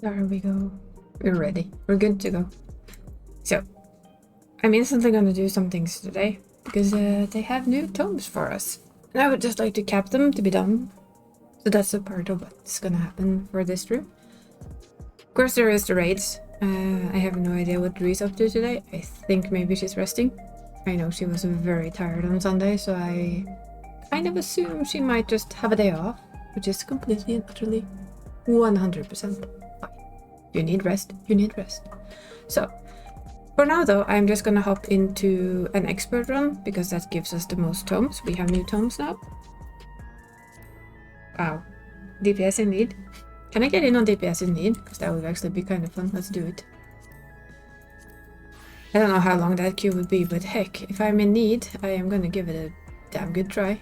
There we go. We're ready. We're good to go. So, I'm instantly gonna do some things today because they have new tomes for us. And I would just like to cap them to be done. So that's a part of what's gonna happen for this room. Of course, there is the raids. I have no idea what Ree's up to today. I think maybe she's resting. I know she was very tired on Sunday, so I kind of assume she might just have a day off, which is completely and utterly 100% fine. You need rest, you need rest. So, for now though, I'm just gonna hop into an expert run, because that gives us the most tomes. We have new tomes now. Wow. DPS in need. Can I get in on DPS in need? Because that would actually be kind of fun. Let's do it. I don't know how long that queue would be, but heck, if I'm in need, I am gonna give it a damn good try.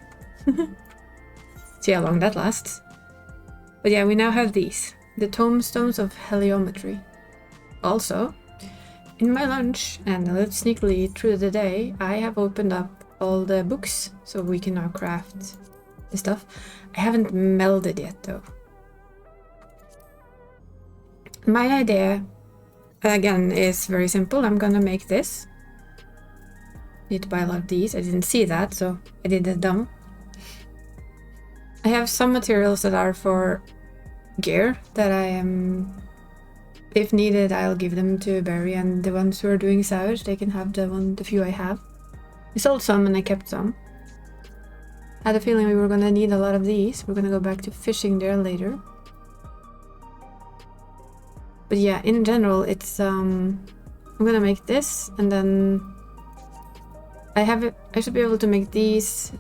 See how long that lasts. But yeah, we now have these. The tomestones of heliometry. Also, in my lunch, and a little sneakily through the day, I have opened up all the books, so we can now craft the stuff. I haven't melded yet though. My idea, again, is very simple. I'm gonna make this. Need to buy a lot of these. I didn't see that, so I did it dumb. I have some materials that are for gear that I am, if needed, I'll give them to Barry, and the ones who are doing Savage, they can have the few I have. I sold some and I kept some. Had a feeling we were gonna need a lot of these. We're gonna go back to fishing there later. But yeah, in general, it's I'm gonna make this, and then I should be able to make these,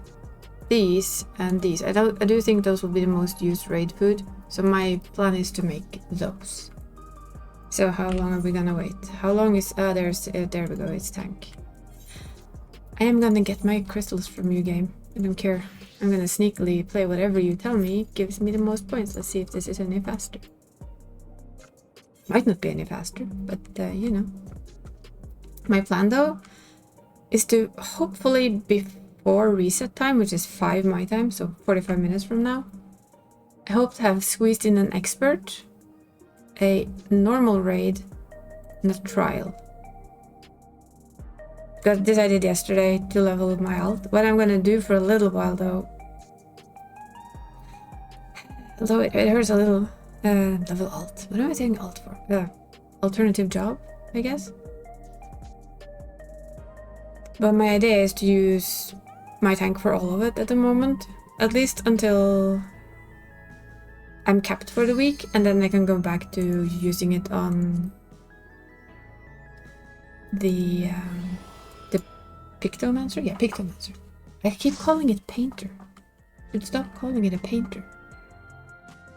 and these. I do think those will be the most used raid food. So my plan is to make those. So how long are we gonna wait? How long is there we go, it's tank. I am gonna get my crystals from you, game. I don't care. I'm gonna sneakily play whatever you tell me gives me the most points. Let's see if this is any faster. Might not be any faster, but you know. My plan though is to hopefully before reset time, which is 5 my time, so 45 minutes from now, I hope to have squeezed in an expert, a normal raid, and a trial. Got this I did yesterday to level up my alt. What I'm gonna do for a little while though, although it hurts a little, level alt. What am I saying alt for? Alternative job, I guess. But my idea is to use my tank for all of it at the moment, at least until I'm capped for the week, and then I can go back to using it on the Pictomancer? Yeah, Pictomancer. I keep calling it Painter. Should stop calling it a Painter.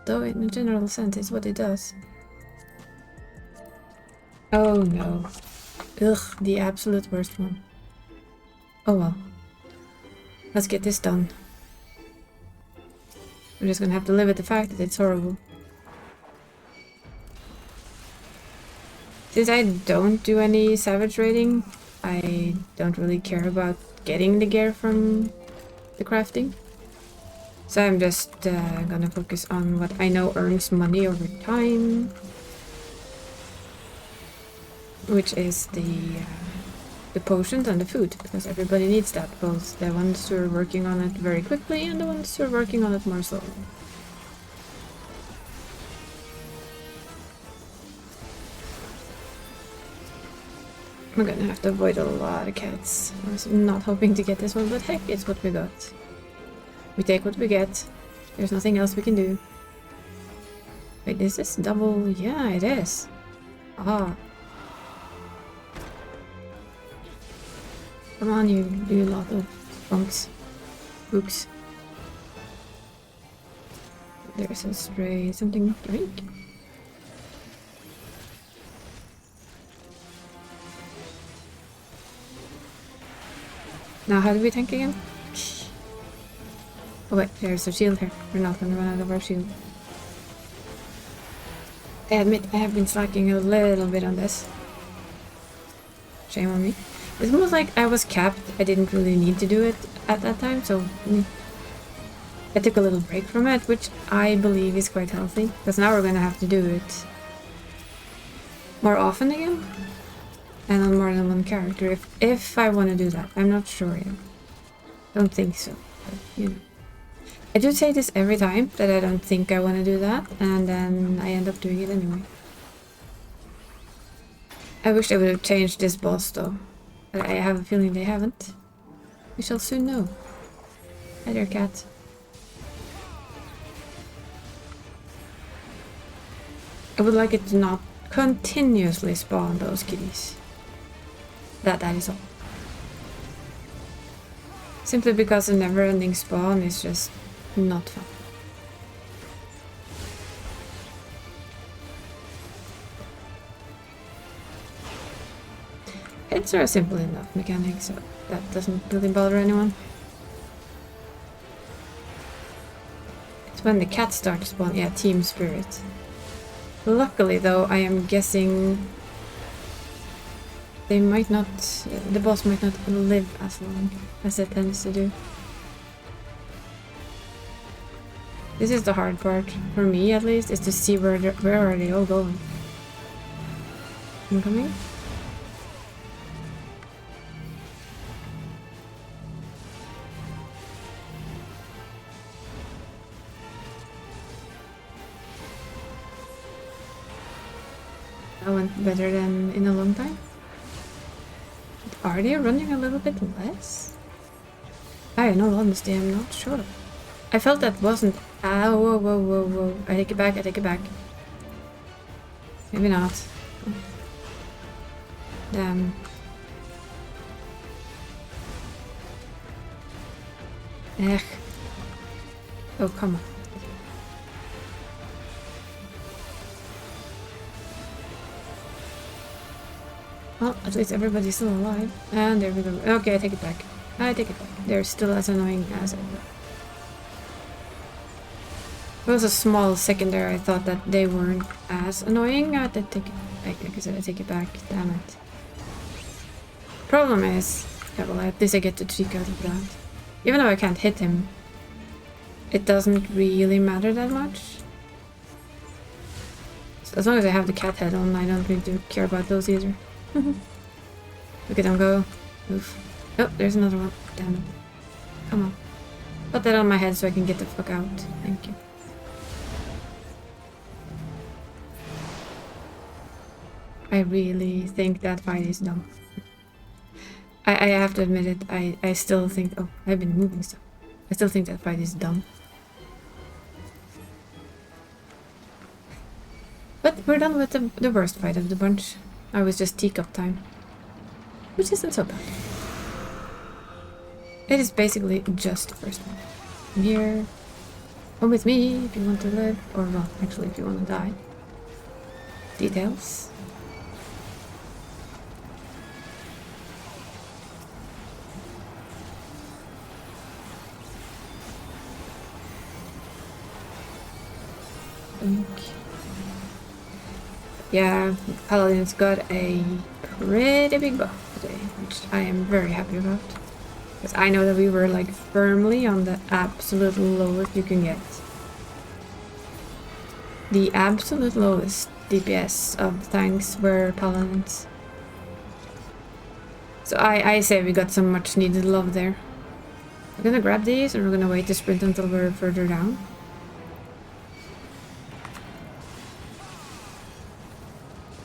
Though in a general sense, it's what it does. Oh no. Ugh, the absolute worst one. Oh well. Let's get this done. We're just gonna have to live with the fact that it's horrible. Since I don't do any savage raiding, I don't really care about getting the gear from the crafting. So I'm just gonna focus on what I know earns money over time. Which is the potions and the food, because everybody needs that, both the ones who are working on it very quickly and the ones who are working on it more slowly. We're gonna have to avoid a lot of cats. I was not hoping to get this one, but heck, it's what we got. We take what we get. There's nothing else we can do. Wait, is this double? Yeah, it is. Ah. Come on, you do a lot of bunks. Books. There's a stray something to drink. Now how do we tank again? Oh wait, there's a shield here. We're not gonna run out of our shield. I admit I have been slacking a little bit on this. Shame on me. It's almost like I was capped. I didn't really need to do it at that time, so I took a little break from it, which I believe is quite healthy, because now we're gonna have to do it more often again. And on more than one character, if I want to do that. I'm not sure yet. Don't think so, but you know. I do say this every time, that I don't think I want to do that, and then I end up doing it anyway. I wish they would have changed this boss though, but I have a feeling they haven't. We shall soon know. Hi there, cat. I would like it to not continuously spawn those kitties. That is all. Simply because a never-ending spawn is just not fun. It's a simple enough mechanic, so that doesn't really bother anyone. It's when the cats start to spawn, yeah, team spirit. Luckily though, I am guessing they might not, the boss might not live as long as it tends to do. This is the hard part, for me at least, is to see where are they all going. Incoming? That went better than in a long time. Are they running a little bit less? I in all honesty, I'm not sure. I felt that wasn't... Ah, whoa, whoa, whoa, whoa. I take it back, I take it back. Maybe not. Damn. Ech. Oh, come on. Well, at least everybody's still alive. And there we go. Okay, I take it back. I take it back. They're still as annoying as ever. It was a small second there. I thought that they weren't as annoying. I take it back. Like I said, I take it back. Damn it. Problem is... Yeah, well, at least I get to tweak out of that. Even though I can't hit him, it doesn't really matter that much. So as long as I have the cat head on, I don't really care about those either. Look at them go. Oof. Oh, there's another one. Damn it. Come on. Put that on my head so I can get the fuck out. Thank you. I really think that fight is dumb. I have to admit it. I still think... Oh, I've been moving stuff. I still think that fight is dumb. But we're done with the worst fight of the bunch. I was just teacup time. Which isn't so bad. It is basically just the first one. I'm here. Come with me if you want to live. Or, well, actually if you want to die. Details. Yeah, Paladin's got a pretty big buff today, which I am very happy about. Because I know that we were like firmly on the absolute lowest you can get. The absolute lowest DPS of tanks were Paladins. So I say we got some much needed love there. We're gonna grab these and we're gonna wait to sprint until we're further down.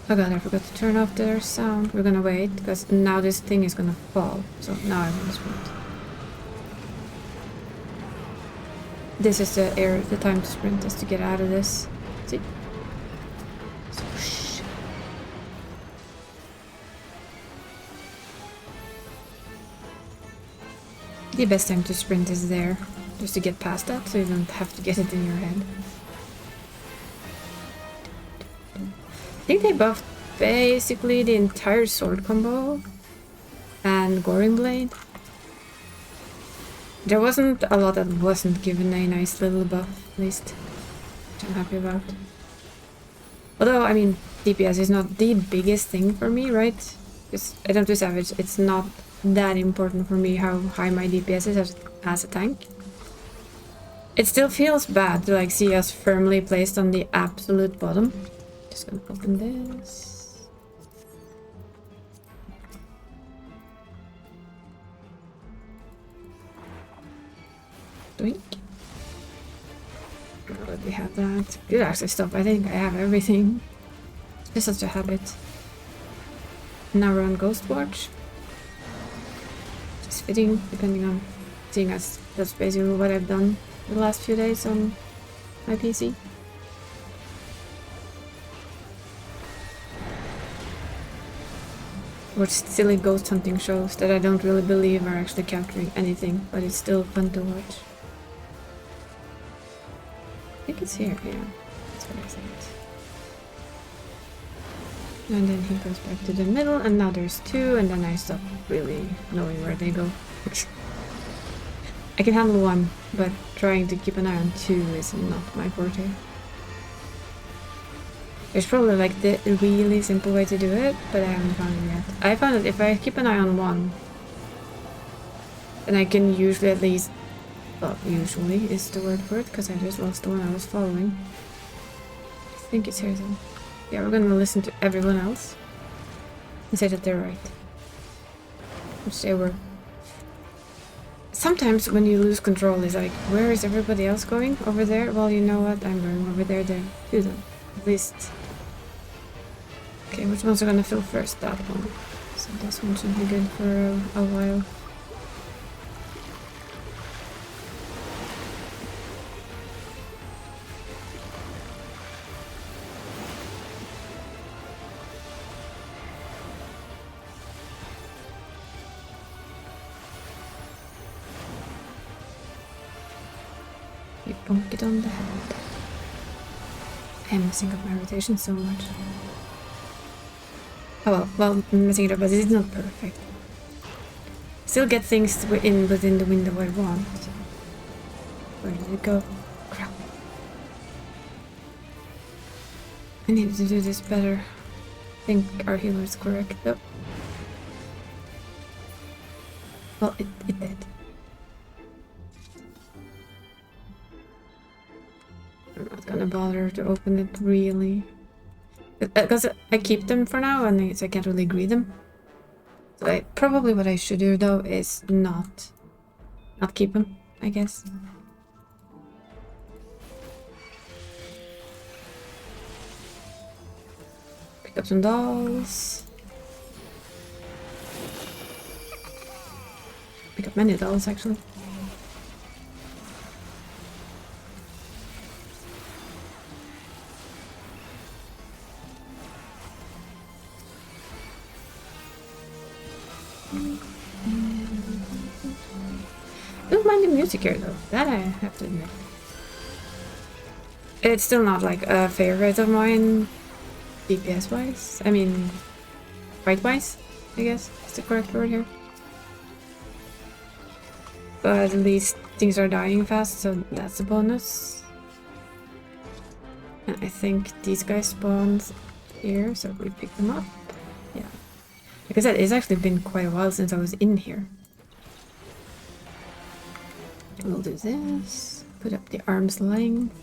Oh god, I forgot to turn off their sound. We're gonna wait, because now this thing is gonna fall. So now I'm gonna sprint. This is the time to sprint, is to get out of this. See? So, shh. The best time to sprint is there. Just to get past that, so you don't have to get it in your head. I think they buffed basically the entire sword combo and Goring Blade. There wasn't a lot that wasn't given a nice little buff, at least, which I'm happy about. Although, I mean, DPS is not the biggest thing for me, right? Because I don't do Savage, it's not that important for me how high my DPS is as a tank. It still feels bad to like see us firmly placed on the absolute bottom. Just gonna open this. Doink. Oh, we have that. Good actually stop. I think I have everything. It's such a habit. Now we're on Ghost Watch. Just fitting, depending on seeing as that's basically what I've done the last few days on my PC. Watch silly ghost hunting shows that I don't really believe are actually capturing anything, but it's still fun to watch. I think it's here, yeah. That's what I thought. And then he goes back to the middle, and now there's two, and then I stop really knowing where they go. I can handle one, but trying to keep an eye on two is not my forte. There's probably like the really simple way to do it, but I haven't found it yet. I found that if I keep an eye on one, then I can usually at least, well, usually is the word for it, because I just lost the one I was following. I think it's here though. Yeah, we're gonna listen to everyone else and say that they're right. Which they were. Sometimes when you lose control, it's like, where is everybody else going? Over there? Well, you know what? I'm going over there then. Do them. At least. Okay, which ones are gonna fill first? That one. So this one should be good for a while. You bonk it on the head. I'm messing up my rotation so much. Oh well, I'm messing it up, but it's not perfect. Still get things within the window I want. Where did it go? Crap. I need to do this better. I think our healer is correct though. Well, it did. I'm not gonna bother to open it really. Because I keep them for now and I can't really greet them. So probably what I should do though is not keep them, I guess. Pick up some dolls. Pick up many dolls actually. I don't mind the music here though, that I have to admit. It's still not like a favorite of mine, DPS wise. I mean, fight wise, I guess is the correct word here. But at least things are dying fast, so that's a bonus. And I think these guys spawned here, so we pick them up. Yeah. Like I said, it's actually been quite a while since I was in here. We'll do this. Put up the arm's length.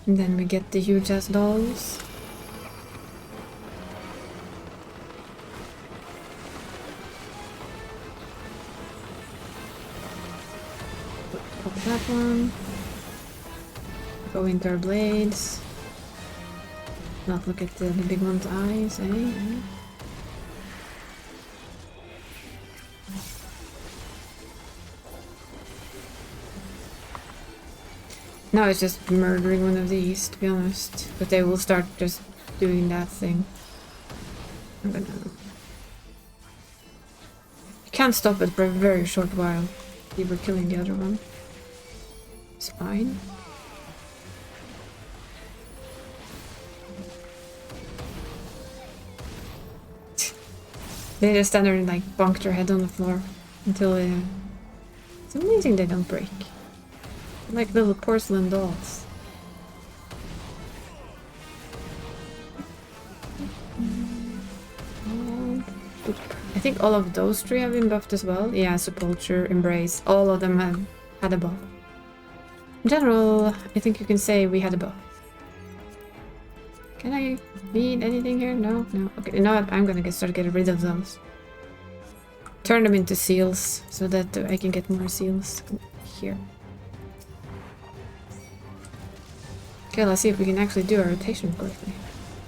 And then we get the huge ass dolls. Pop that one. Go into our blades. Not look at the big one's eyes, eh? Now it's just murdering one of these, to be honest. But they will start just doing that thing. I'm gonna... You can't stop it for a very short while. You were killing the other one. It's fine. They just stand there and like bonk their head on the floor until it's amazing they don't break. Like little porcelain dolls. I think all of those three have been buffed as well. Yeah, Sepulture, Embrace, all of them have had a buff. In general, I think you can say we had a buff. Can I read anything here? No? No. Okay, you know what? I'm gonna start getting rid of those. turn them into seals so that I can get more seals here. Okay, let's see if we can actually do our rotation correctly.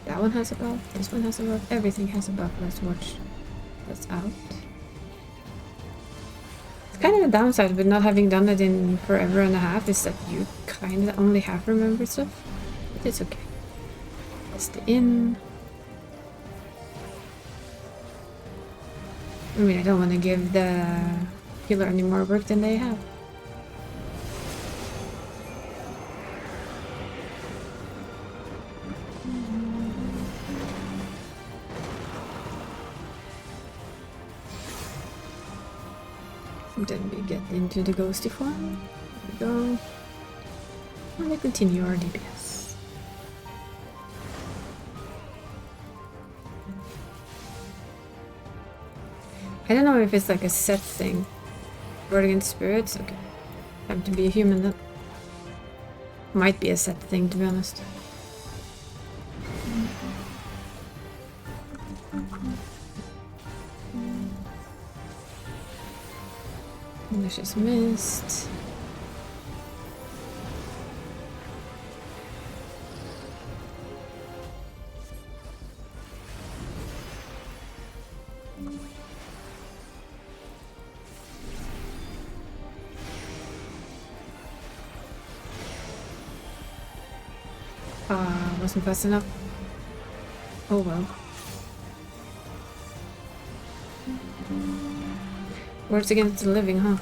That one has a buff, this one has a buff, everything has a buff. Let's watch that's out. It's kind of a downside with not having done it in forever and a half is that you kind of only half remember stuff. But it's okay. That's the inn. I mean, I don't want to give the healer any more work than they have. Then we get into the ghosty form. There we go. And we continue our DPS. I don't know if it's like a set thing. Word against spirits? Okay. Time to be a human then. Might be a set thing, to be honest. Delicious mist. Wasn't fast enough. Oh well. Words against the living, huh?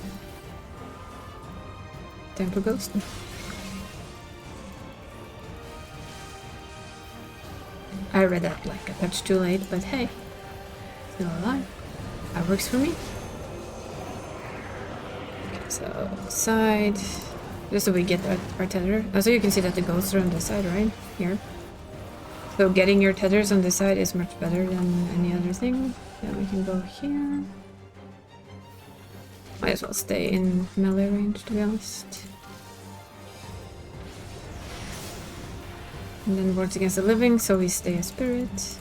Time for ghosting. I read that like a touch too late, but hey, still alive. That works for me. Okay, so side, just so we get our tether. Also, you can see that the ghosts are on this side, right? Here. So getting your tethers on this side is much better than any other thing. Yeah, we can go here. Might as well stay in melee range, to be honest. And then words against the living, so we stay a spirit.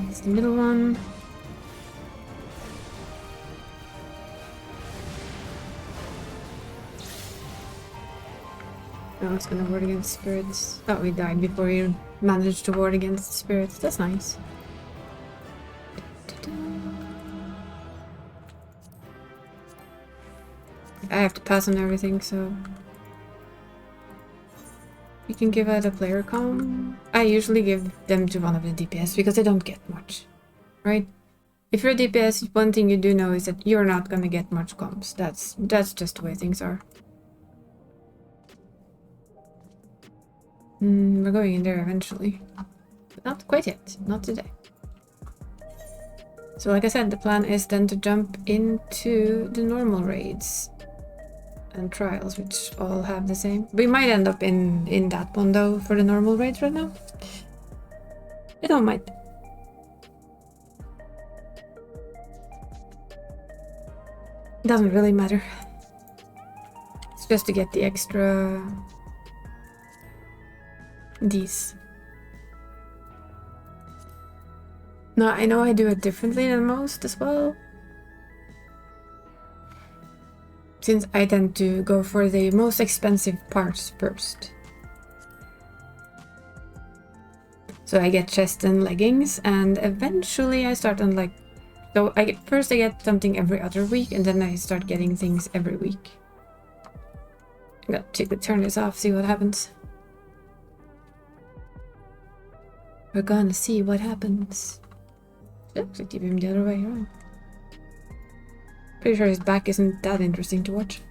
It's the middle one. Oh, it's gonna ward against spirits. Oh, we died before you managed to ward against spirits. That's nice. I have to pass on everything, so you can give out a player comm. I usually give them to one of the DPS because they don't get much, right? If you're a DPS, one thing you do know is that you're not gonna get much comms. That's just the way things are. We're going in there eventually, but not quite yet. Not today. So like I said, the plan is then to jump into the normal raids and trials, which all have the same. We might end up in that one though for the normal raids right now. I don't mind. It doesn't really matter. It's just to get the extra these. No, I know I do it differently than most as well. Since I tend to go for the most expensive parts first. So I get chest and leggings, and eventually I start on like... So first I get something every other week, and then I start getting things every week. I gotta turn this off, see what happens. We're gonna see what happens. Should actually keep him the other way around. Pretty sure his back isn't that interesting to watch.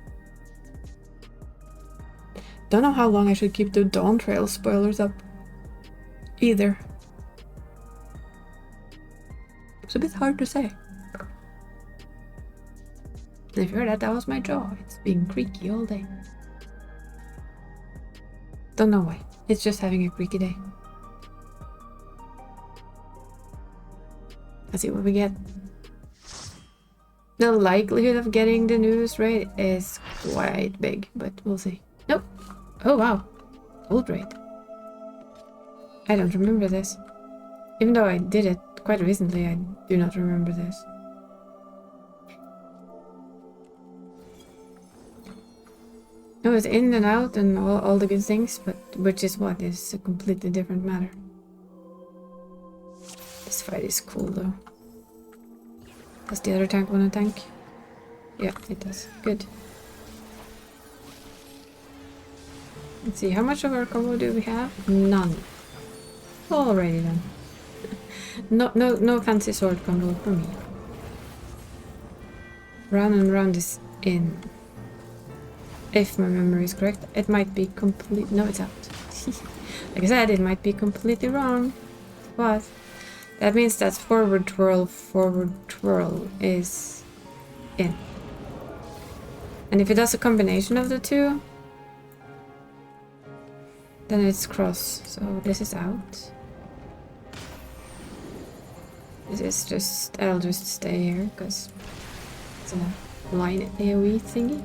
Don't know how long I should keep the Dawn Trail spoilers up either. It's a bit hard to say. And if you heard that, that was my jaw. It's been creaky all day. Don't know why. It's just having a creaky day. Let's see what we get. The likelihood of getting the newest raid is quite big, but we'll see. Nope. Oh wow. Old raid. I don't remember this. Even though I did it quite recently, I do not remember this. No, it's in and out and all the good things, but which is what is a completely different matter. This fight is cool though. Does the other tank want to tank? Yeah, it does. Good. Let's see, how much of our combo do we have? None. Alrighty then. No fancy sword combo for me. Round and round is in. If my memory is correct, it might be complete. No, it's out. Like I said, it might be completely wrong, but that means that forward twirl is in. And if it does a combination of the two, then it's cross. So this is out. This is just, I'll just stay here because it's a line AoE thingy.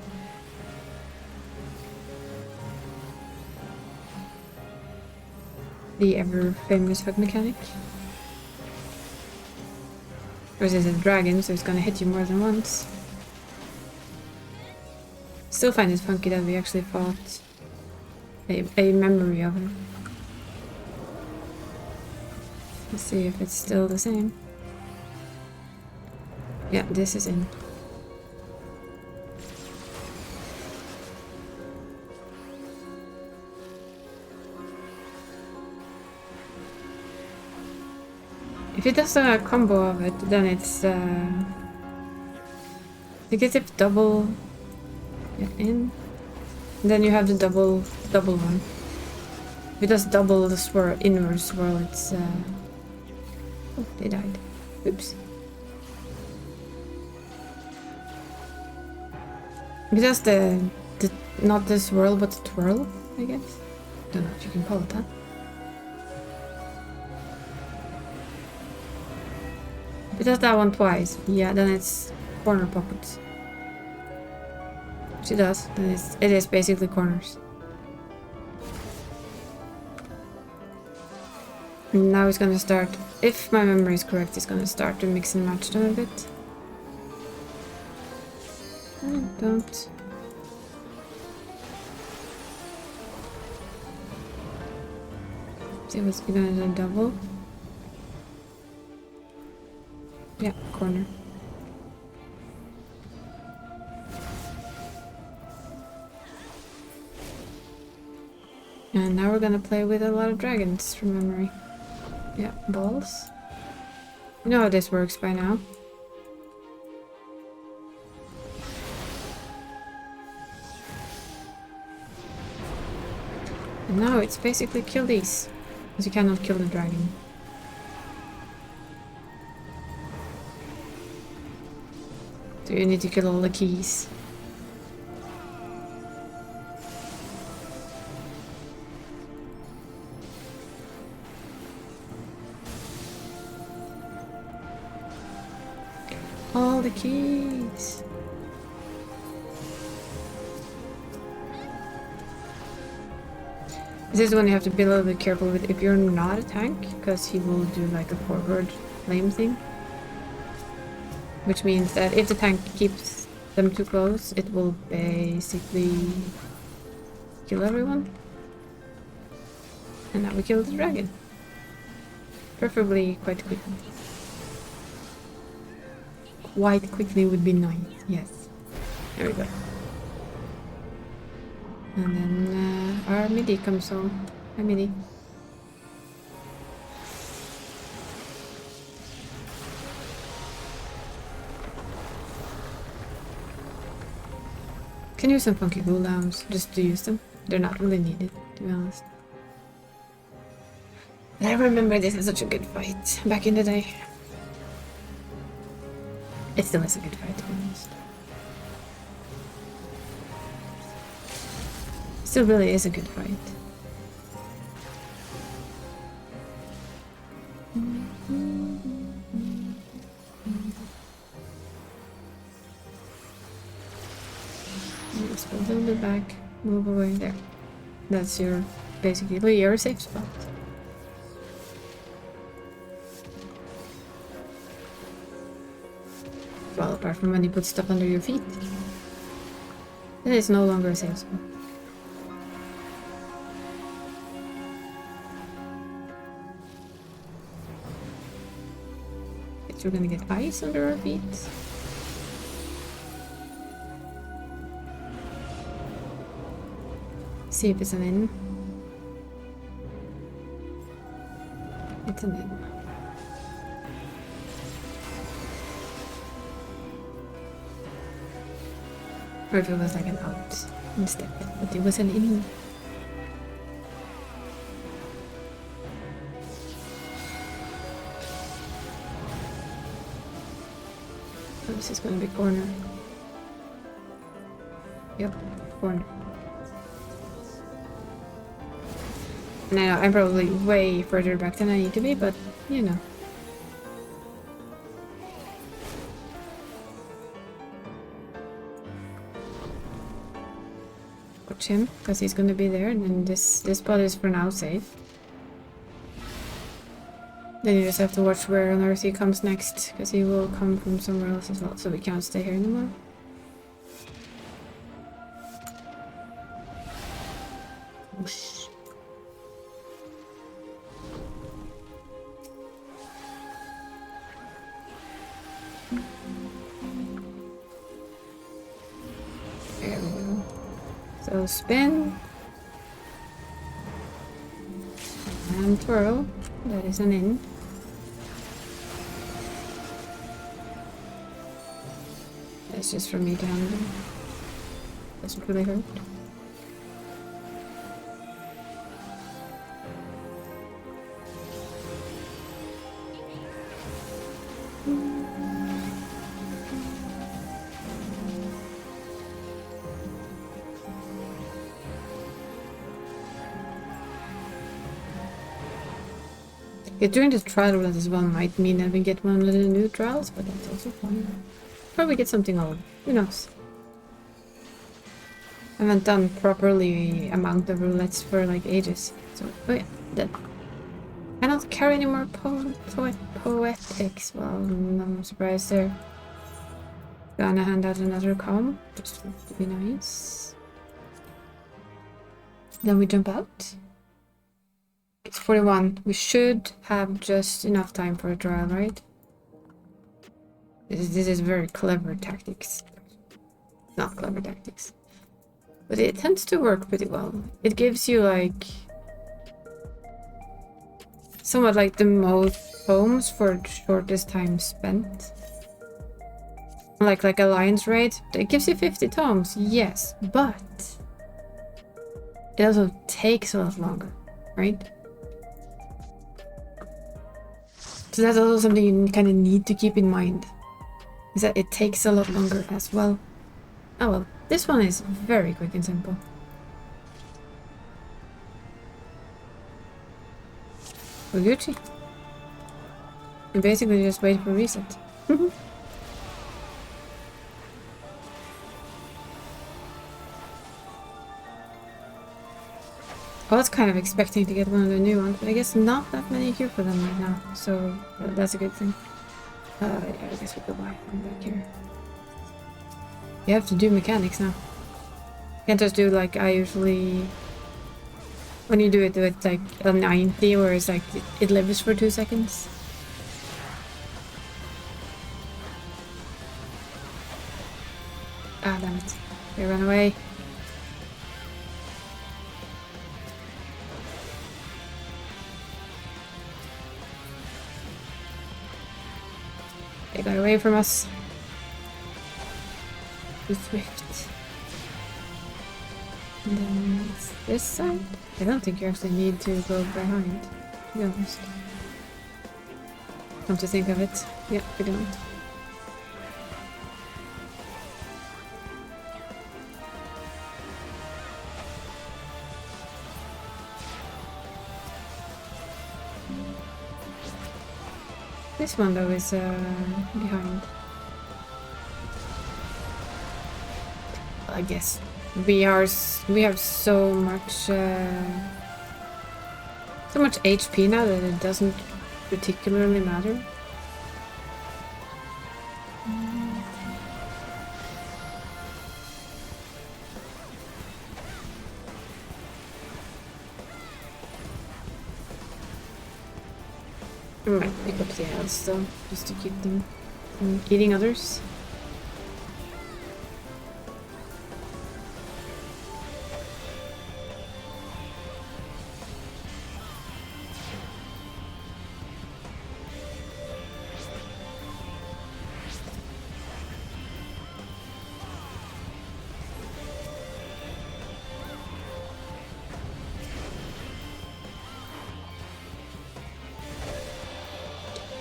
The ever famous hook mechanic. Of course, it's a dragon, so it's gonna hit you more than once. Still find it funky that we actually fought a memory of it. Let's see if it's still the same. Yeah, this is in. If it does a combo of it, then it's I think it's if double in. And then you have the double one. If it does double the swirl, inward swirl, it's oh, they died. Oops. If it does the not the swirl but the twirl, I guess. Don't know if you can call it that. If it does that one twice, yeah, then it's corner pockets. If she does, then it is basically corners. And now it's gonna start, if my memory is correct, it's gonna start to mix and match them a bit. Don't. See what's gonna do double. Yeah, corner. And now we're gonna play with a lot of dragons from memory. Yeah, balls. You know how this works by now. And now it's basically kill these. Because you cannot kill the dragon. So you need to kill all the keys. All the keys. This is when you have to be a little bit careful with if you're not a tank, because he will do like a forward flame thing. Which means that if the tank keeps them too close, it will basically kill everyone. And now we kill the dragon. Preferably quite quickly. Quite quickly would be nice, yes. There we go. And then our MIDI comes home. Hi MIDI. Can use some funky cooldowns just to use them. They're not really needed, to be honest. I remember this is such a good fight back in the day. It still is a good fight, to be honest. Still really is a good fight. Just a little bit back, move away there. That's your basically your safe spot. Well, apart from when you put stuff under your feet. It is no longer a safe spot. We're gonna get ice under our feet. See if it's an inn. It's an inn. Or if it was like an out instead, but it was an inn. This is gonna be corner. Yep, corner. And I know I'm probably way further back than I need to be, but you know. Watch him, because he's gonna be there, and then this spot is for now safe. Then you just have to watch where on earth he comes next, because he will come from somewhere else as well, so we can't stay here anymore. Whoosh. There we go. So spin. And twirl. That is an inn. That's just for me to handle. Doesn't really hurt. Yeah, doing the trial roulette as well might mean that we get one of the new trials, but that's also fine. Probably get something old. Who knows? I haven't done properly amount of roulettes for like ages. So, oh yeah, dead. I don't carry any more poetics. Well, I'm surprised there. Gonna hand out another calm, just to be nice. Then we jump out. It's 41. We should have just enough time for a trial, right? This is very clever tactics. Not clever tactics. But it tends to work pretty well. It gives you like... somewhat like the most homes for the shortest time spent. Like Alliance Raid. It gives you 50 tomes, yes. But... it also takes a lot longer, right? So that's also something you kind of need to keep in mind. Is that it takes a lot longer as well. Oh well, this one is very quick and simple. We're Gucci. And basically just wait for reset. I was kind of expecting to get one of the new ones, but I guess not that many here for them right now, so that's a good thing. Yeah, I guess we go buy one back here. You have to do mechanics now. You can't just do like I usually... when you do it with like a 90, where it's like it lives for 2 seconds. Ah, damn it. They ran away. They got away from us. Too swift. And then it's this side. I don't think you actually need to go behind, to be honest. Come to think of it. Yeah, we don't. This one though is behind. I guess we have so much HP now that it doesn't particularly matter. I might pick up the ads though, just to keep them from eating others.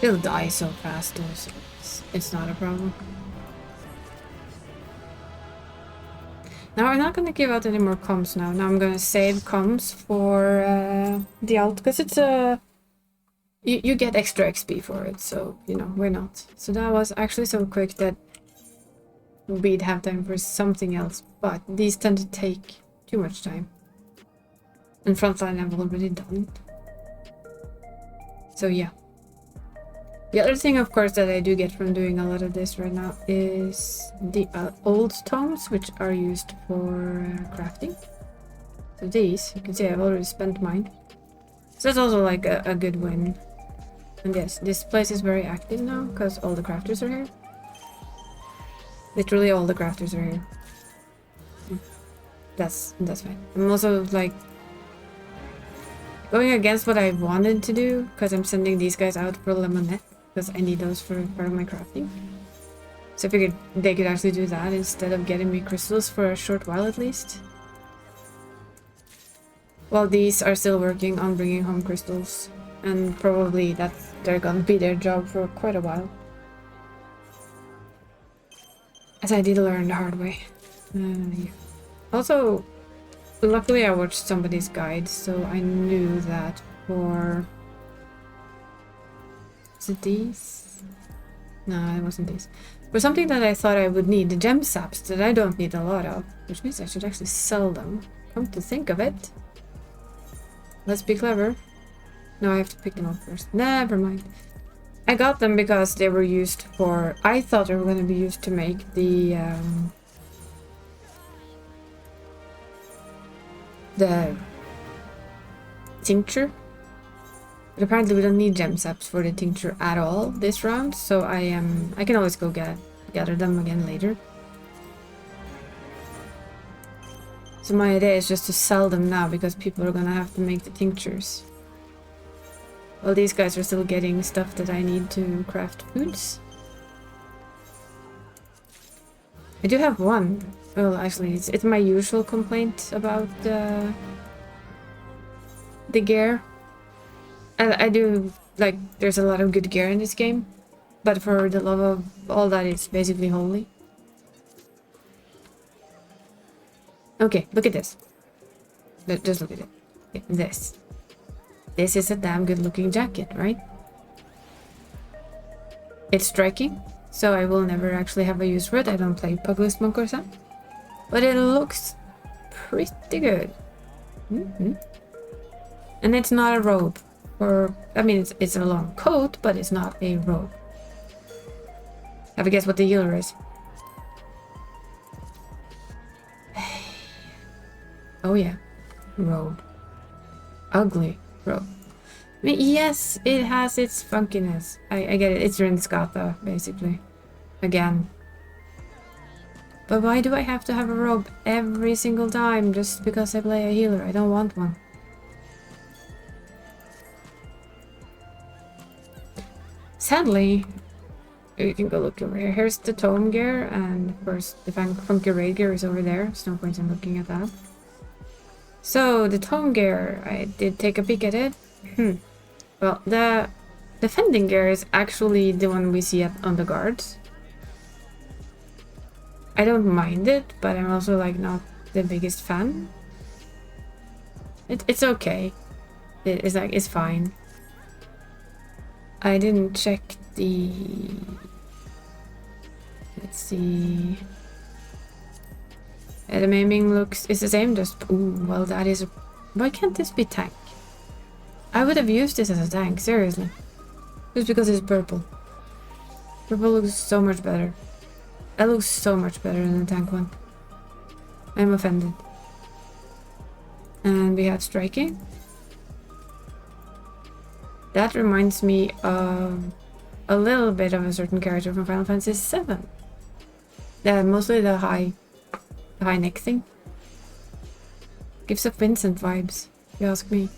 They'll die so fast though, so it's not a problem. Now I'm not gonna give out any more comms now. Now I'm gonna save comms for the alt, because it's you get extra XP for it, so you know, why not? So that was actually so quick that we'd have time for something else, but these tend to take too much time. And frontline I've already done. So yeah. The other thing, of course, that I do get from doing a lot of this right now is the old tomes, which are used for crafting. So these, you can see I've already spent mine. So that's also like a good win. And yes, this place is very active now, because all the crafters are here. Literally all the crafters are here. That's fine. I'm also like going against what I wanted to do, because I'm sending these guys out for Lemonette. Because I need those for part of my crafting. So I figured they could actually do that instead of getting me crystals for a short while at least. While these are still working on bringing home crystals. And probably they're gonna be their job for quite a while. As I did learn the hard way. Yeah. Also, luckily I watched somebody's guide, so I knew that for... Is it these? No, it wasn't these. For something that I thought I would need, the gem saps that I don't need a lot of, which means I should actually sell them. Come to think of it. Let's be clever. No, I have to pick them up first. Never mind. I got them because they were used for... I thought they were going to be used to make the tincture. But apparently we don't need gem saps for the tincture at all this round, so I can always go gather them again later. So my idea is just to sell them now, because people are gonna have to make the tinctures. Well, these guys are still getting stuff that I need to craft foods. I do have one. Well, actually, it's my usual complaint about the gear. I do, like, there's a lot of good gear in this game, but for the love of all that, it's basically holy. Okay, look at this. Just look at it. Okay, this. This is a damn good looking jacket, right? It's striking, so I will never actually have a use for it. I don't play Pugless Monk or something. But it looks pretty good. And it's not a robe. Or, I mean, it's a long coat, but it's not a robe. Have a guess what the healer is? Oh yeah, robe. Ugly robe. I mean, yes, it has its funkiness. I get it. It's Rinskata, basically. Again. But why do I have to have a robe every single time just because I play a healer? I don't want one. Sadly, you can go look over here. Here's the tome gear, and of course the funky raid gear is over there. There's no point in looking at that. So the tome gear, I did take a peek at it. Well, the defending gear is actually the one we see on the guards. I don't mind it, but I'm also like not the biggest fan. It's okay. It's fine. I didn't check the... Let's see... the maiming looks... is the same, just... Ooh, well that is... Why can't this be tank? I would have used this as a tank, seriously. Just because it's purple. Purple looks so much better. That looks so much better than the tank one. I'm offended. And we have striking. That reminds me of a little bit of a certain character from Final Fantasy VII. Mostly the high neck thing. Gives up Vincent vibes, if you ask me.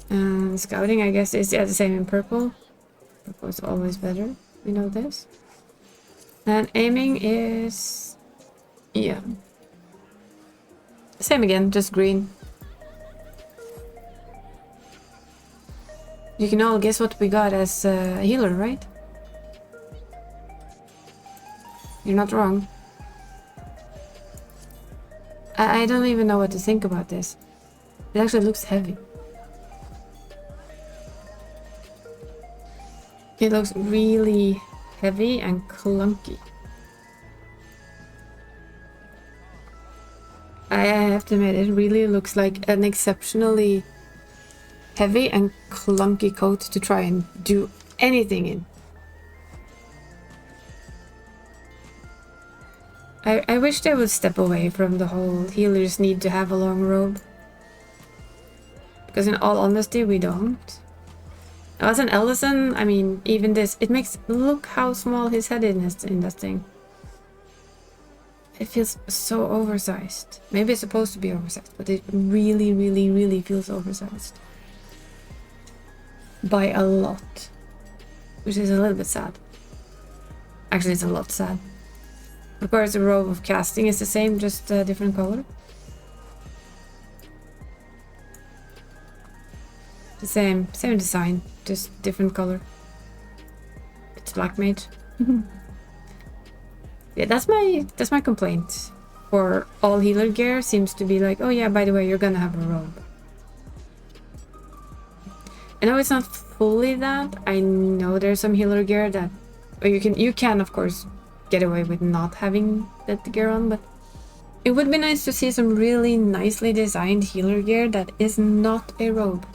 And scouting, I guess, is the same in purple. Purple is always better. We know this. And aiming is... yeah. Same again, just green. You can all guess what we got as a healer, right? You're not wrong. I don't even know what to think about this. It actually looks heavy. It looks really heavy and clunky. I have to admit, it really looks like an exceptionally heavy and clunky coat to try and do anything in. I wish they would step away from the whole healers need to have a long robe. Because in all honesty, we don't. As an Ellison, I mean, even this, it makes... look how small his head is in that thing. It feels so oversized. Maybe it's supposed to be oversized, but it really, really, really feels oversized. By a lot. Which is a little bit sad. Actually, it's a lot sad. Of course, the robe of casting is the same, just a different color. The same design, just different color. It's black mage. Yeah, that's my complaint. For all healer gear seems to be like, oh yeah, by the way, you're gonna have a robe. I know it's not fully that. I know there's some healer gear that, or you can of course get away with not having that gear on, but it would be nice to see some really nicely designed healer gear that is not a robe.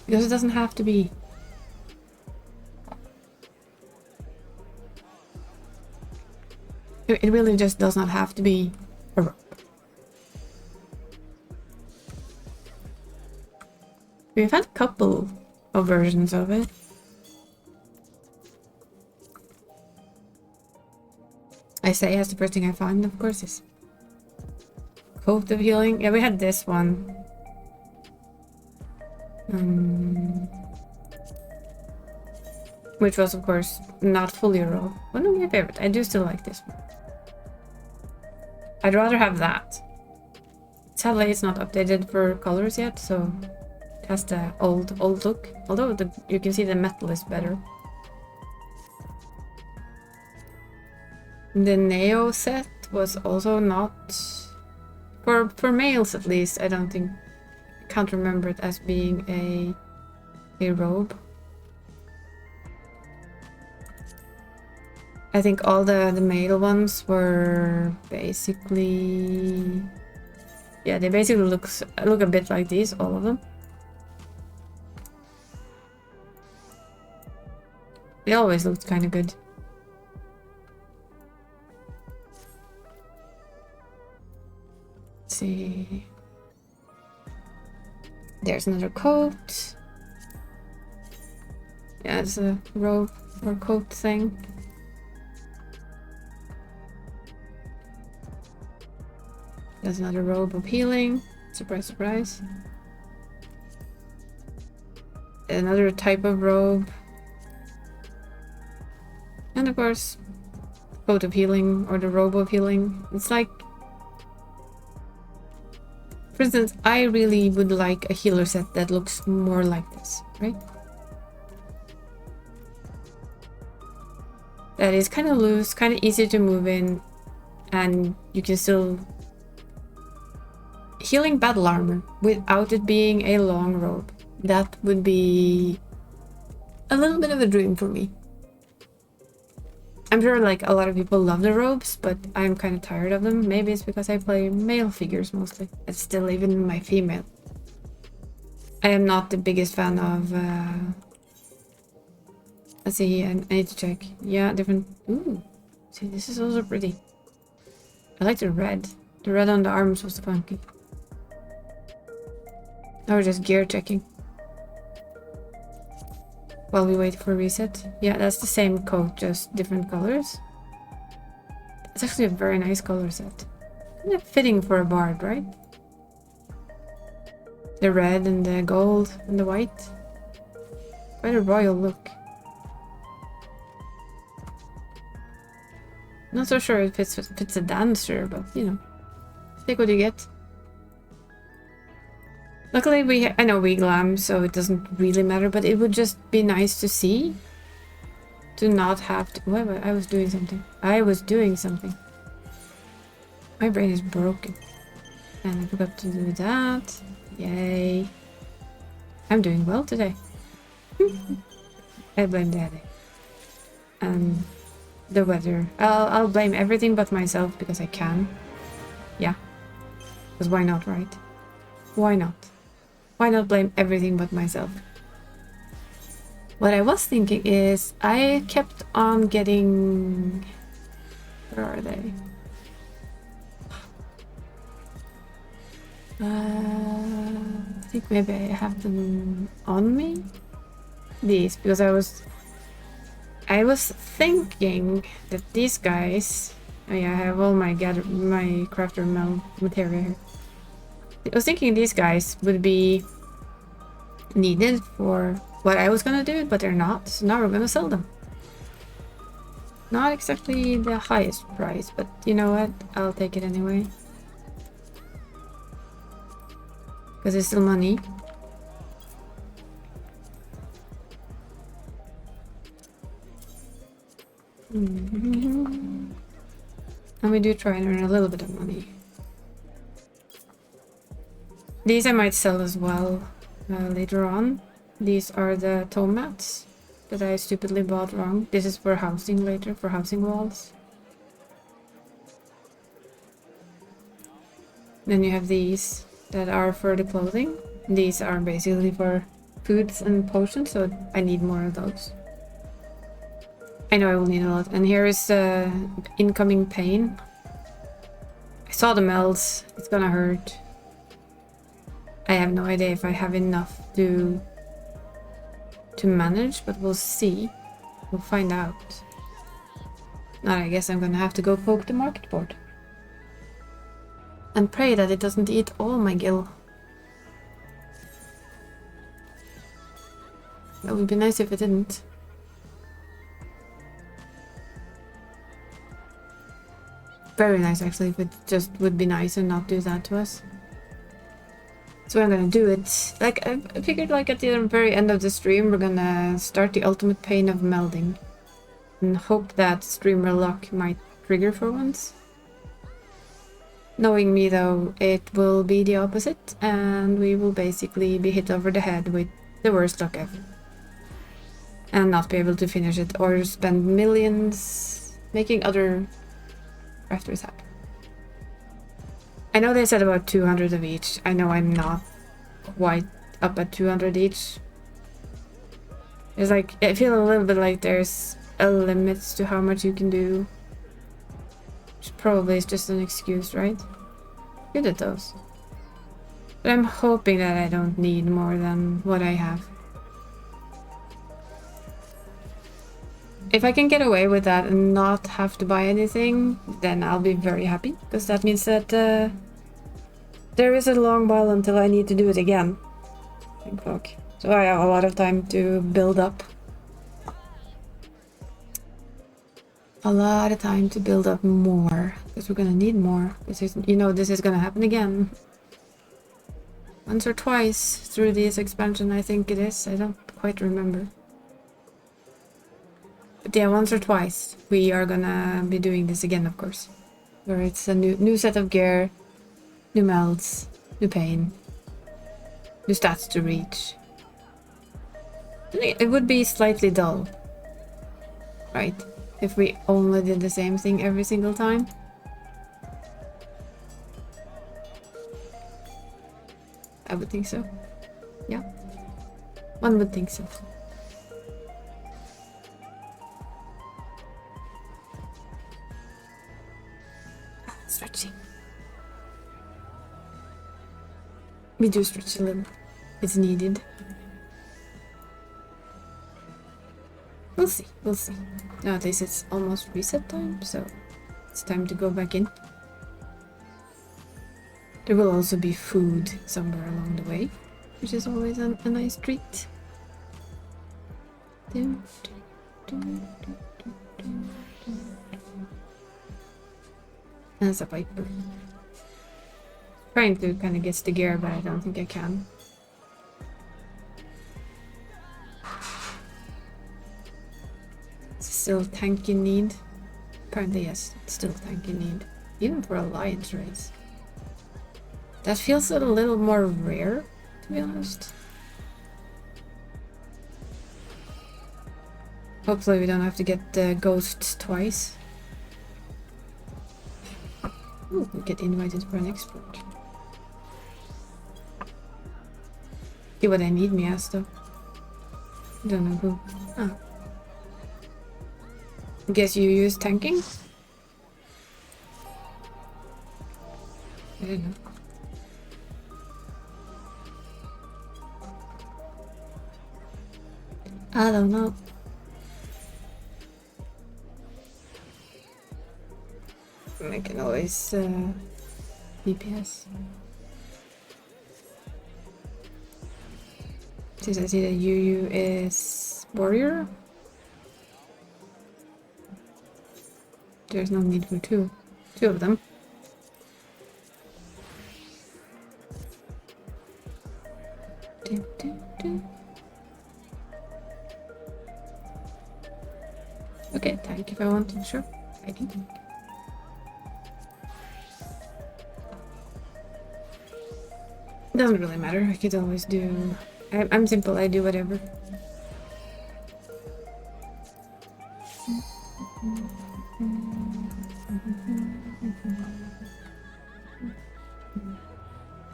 Because it doesn't have to be. It really just does not have to be a robe. We've had a couple of versions of it. I say as the first thing I find, of course, is Coat of Healing. Yeah, we had this one. Which was, of course, not fully a robe. One of my favorites. I do still like this one. I'd rather have that. Sadly, it's not updated for colors yet, so it has the old look. Although you can see the metal is better. The Neo set was also not... For males at least, I don't think... I can't remember it as being a robe. I think all the male ones were basically... yeah, they basically look a bit like these, all of them. They always looked kind of good. Let's see. There's another coat. Yeah, it's a robe or coat thing. There's another robe of healing. Surprise, surprise. Another type of robe. And of course, coat of healing or the robe of healing. It's like... for instance, I really would like a healer set that looks more like this, right? That is kind of loose, kind of easy to move in, and you can still healing battle armor without it being a long robe. That would be a little bit of a dream for me. I'm sure like a lot of people love the robes, but I'm kind of tired of them. Maybe it's because I play male figures mostly. It's still even my female. I am not the biggest fan of... Let's see, I need to check. Yeah, different... Ooh, see, this is also pretty. I like the red. The red on the arms was funky. Now we're just gear checking. While we wait for reset. Yeah, that's the same coat, just different colors. It's actually a very nice color set. Kind of fitting for a bard, right? The red and the gold and the white. Quite a royal look. Not so sure if it's a dancer, but you know. Take what you get. Luckily I know we glam, so it doesn't really matter, but it would just be nice to see. To not have to... Wait, I was doing something. I was doing something. My brain is broken. And I forgot to do that. Yay. I'm doing well today. I blame Daddy. And the weather. I'll blame everything but myself because I can. Yeah. Because why not, right? Why not? Why not blame everything but myself? What I was thinking is I kept on getting... Where are they? I think maybe I have them on me. These, because I was thinking that these guys... Oh yeah, I have all my crafter material here. I was thinking these guys would be needed for what I was gonna do, but they're not. So now we're gonna sell them. Not exactly the highest price, but you know what? I'll take it anyway. Because it's still money. And we do try and earn a little bit of money. These I might sell as well later on. These are the tome mats that I stupidly bought wrong. This is for housing later, for housing walls. Then you have these that are for the clothing. These are basically for foods and potions, so I need more of those. I know I will need a lot. And here is incoming pain. I saw the melds. It's gonna hurt. I have no idea if I have enough to manage, but we'll see. We'll find out. Now I guess I'm gonna have to go poke the market board. And pray that it doesn't eat all my gil. That would be nice if it didn't. Very nice actually, if it just would be nice and not do that to us. So I'm gonna do it. Like, I figured like at the very end of the stream, we're gonna start the ultimate pain of melding. And hope that streamer luck might trigger for once. Knowing me though, it will be the opposite, and we will basically be hit over the head with the worst luck ever. And not be able to finish it, or spend millions making other crafters happy. I know they said about 200 of each. I know I'm not quite up at 200 each. It's like, I feel a little bit like there's a limit to how much you can do. Which probably is just an excuse, right? Good at those. But I'm hoping that I don't need more than what I have. If I can get away with that and not have to buy anything, then I'll be very happy. Because that means that there is a long while until I need to do it again. Thank fuck. So I have a lot of time to build up. A lot of time to build up more. Because we're gonna need more. Because you know this is gonna happen again. Once or twice through this expansion, I think it is. I don't quite remember. But yeah, once or twice we are gonna be doing this again, of course. Where it's a new set of gear, new melds, new pain, new stats to reach. It would be slightly dull, right? If we only did the same thing every single time. I would think so. Yeah. One would think so. Stretching. We do stretch a little. It's needed. We'll see. We'll see. Now at least it's almost reset time, so it's time to go back in. There will also be food somewhere along the way, which is always a nice treat. That's a viper. Trying to kind of get the gear, but I don't think I can. It's still tank in need. Apparently, yes, it's still tank in need. Even for Alliance race. That feels a little more rare, to be honest. Hopefully we don't have to get the ghosts twice. Ooh, we get invited for an export. See what I need me as though. Don't know who. Ah. Guess you use tanking? I don't know. I don't know. I can always DPS. Since I see that UU is warrior, there's no need for two of them. Okay, tank if I want to, sure. I can tank. Doesn't really matter, I could always do... I'm simple, I do whatever.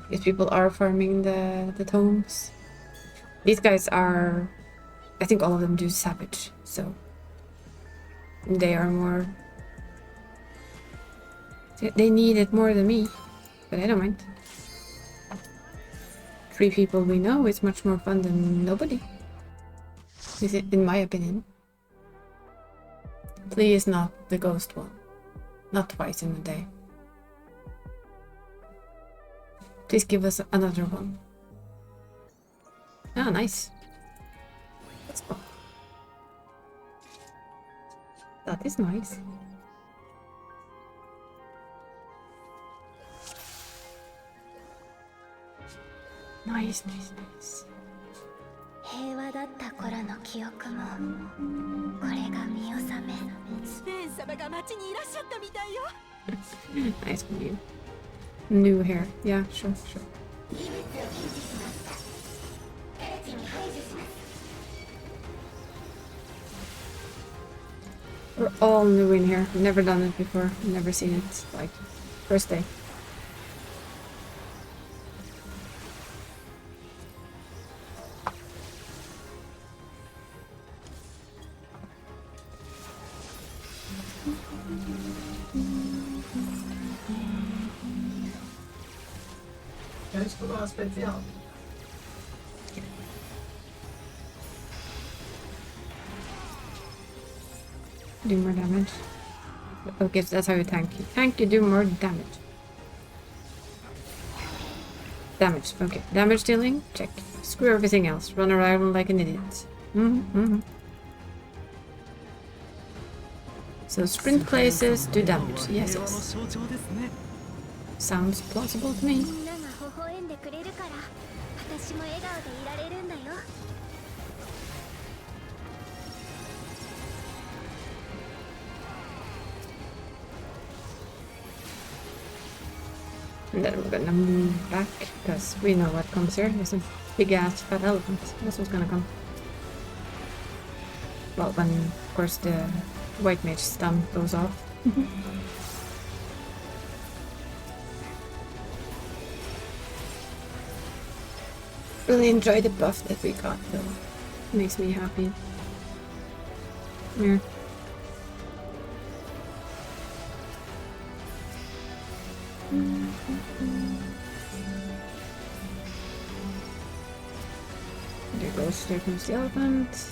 These people are farming the tomes. These guys are... I think all of them do savage, so... They are more... They need it more than me, but I don't mind. 3 people we know is much more fun than nobody. In my opinion. Please not the ghost one. Not twice in a day. Please give us another one. Ah, nice. That's fun. That is nice. Nice, nice, nice. 平和だった頃の記憶もこれが見納め。スペーン様が町にいらっしゃったみたいよ。Nice for you. New hair. Yeah, sure, sure. We're all new in here. Never done it before. Never seen it. Like, first day. Do more damage. Okay, so that's how you tank. You tank, you do more damage. Damage, okay. Damage dealing, check. Screw everything else. Run around like an idiot. So sprint places, do damage. Yes, yes. Sounds plausible to me. And then we're gonna move back, because we know what comes here. There's a big ass fat elephant. That's what's gonna come. Well, when, of course, the white mage stun goes off. Really enjoy the buff that we got, though. Makes me happy. Here. There comes the elephant.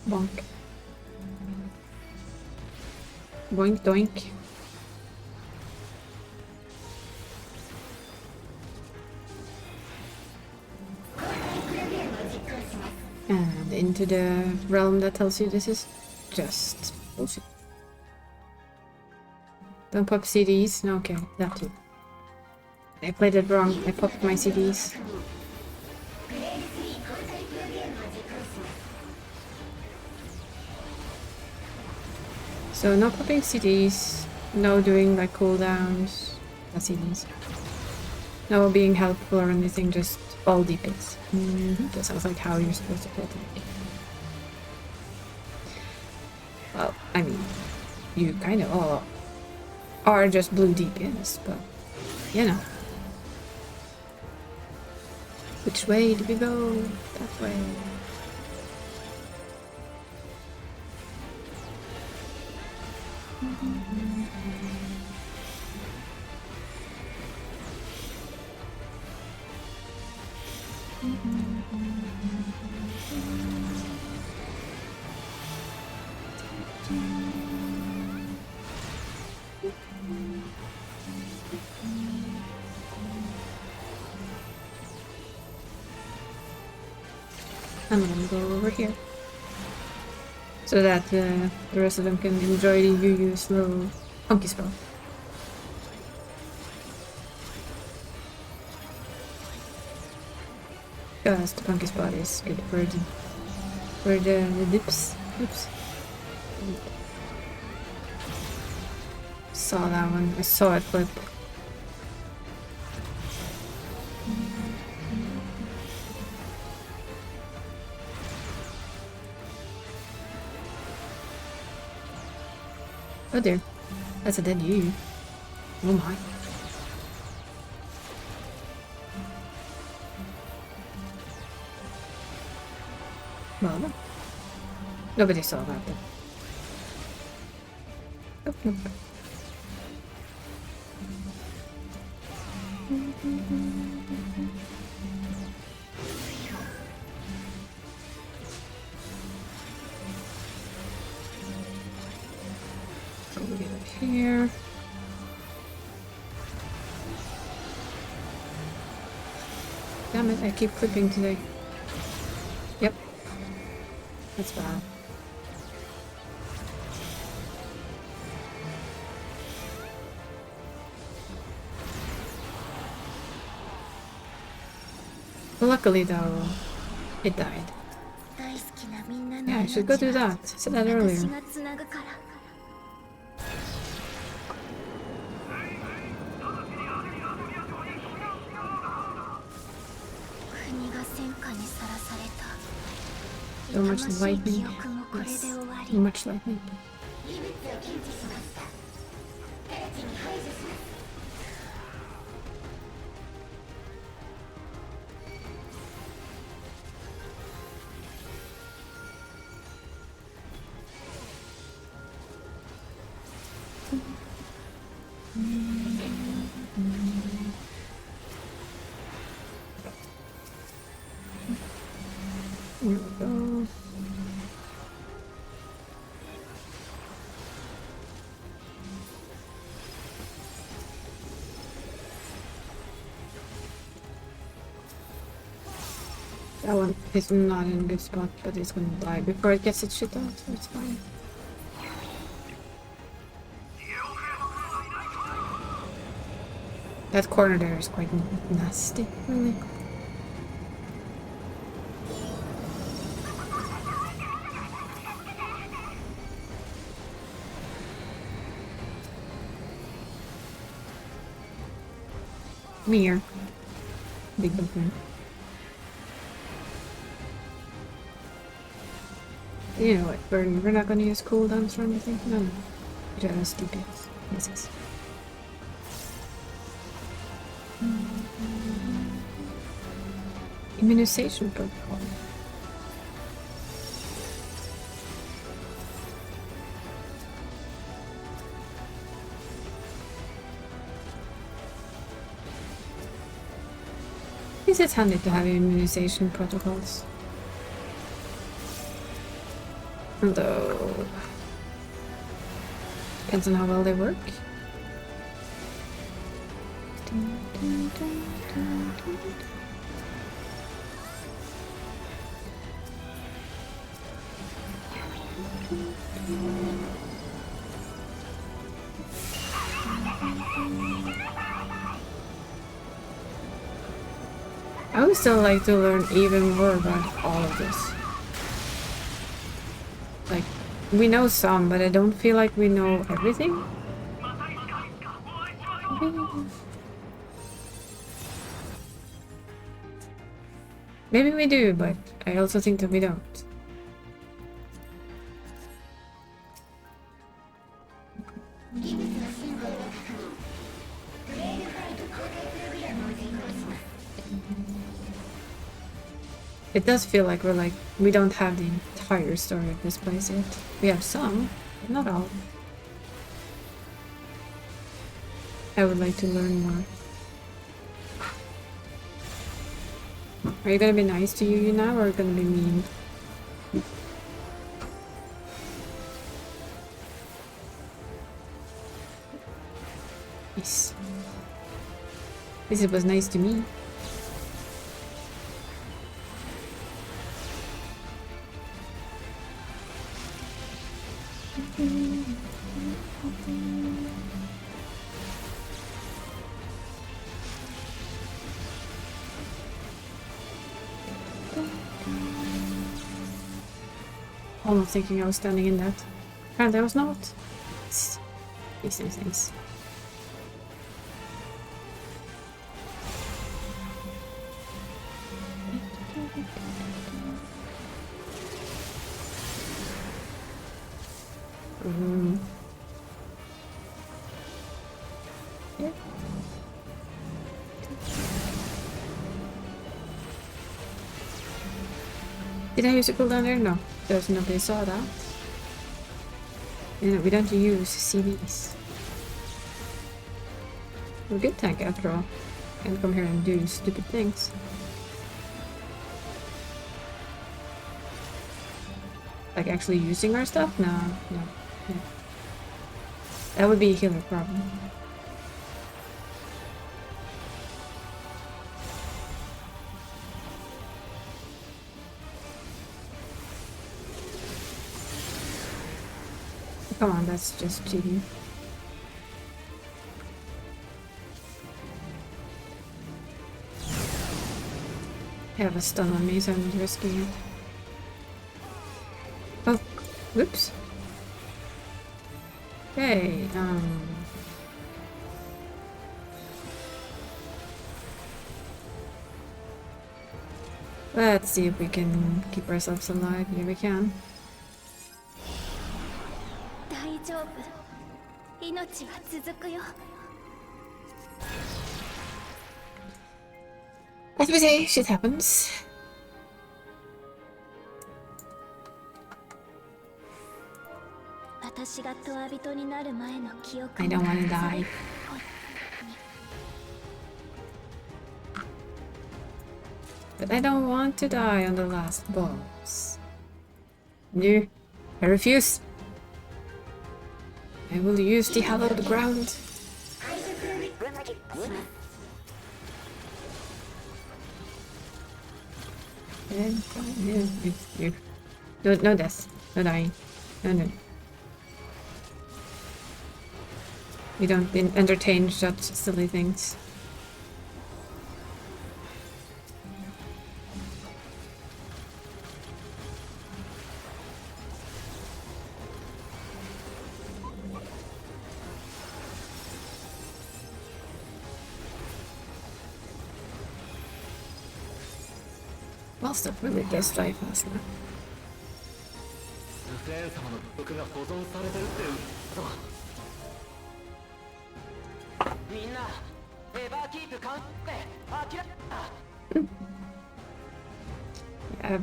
Bonk. Boink doink. And into the realm that tells you this is just bullshit. Don't pop CDs. No, okay, that too. I played it wrong. I popped my CDs. So no popping CDs, no doing like cooldowns, no CDs. No being helpful or anything, just all DPS. That sounds like how you're supposed to play tank. Well, I mean, you kind of all are just blue DPS, but you know. Which way do we go? That way. I'm gonna go over here. So that the rest of them can enjoy the Yu-Yu's little funky spell. Because the funky spot is good for the dips. Oops. Saw that one. I saw it flip. Oh dear, that's a dead Yu. Oh my. Well, nobody saw that then. Oh, nope. Here. Damn it, I keep flipping today. Yep. That's bad. Luckily though, it died. Yeah, I should go do that. I said that earlier. So much lightning. Yes. So much lightning. Here we go. That one is not in a good spot, but it's gonna die before it gets its shit out, so it's fine. That corner there is quite nasty, really. Come here. Big buffoon. You know what, we're not gonna use cooldowns or anything? No, no. We just DPS. Yes. Immunization protocol. It's handy to have immunization protocols. Although... depends on how well they work. I would still like to learn even more about all of this. Like, we know some, but I don't feel like we know everything. Maybe we do, but I also think that we don't. It does feel like we don't have the entire story of this place yet. We have some, but not all. I would like to learn more. Are you gonna be nice to you now, or are you gonna be mean? Yes. This was nice to me. Almost thinking I was standing in that. Apparently I was not. Nice. Yeah. Did I use a cooldown there? No. There's nobody saw that. And we don't use CVs. We're a good tank after all. Can't come here and do stupid things. Like actually using our stuff? No. That would be a healer problem. Come on, that's just cheating. I have a stun on me, so I'm not risking it. Oh, whoops. Okay, let's see if we can keep ourselves alive. Yeah, we can. As we say, shit happens. I don't want to die. But I don't want to die on the last boss. No, I refuse. I will use the hallowed ground. No death. No dying. No. We don't entertain such silly things. Must have really guessed right fast now.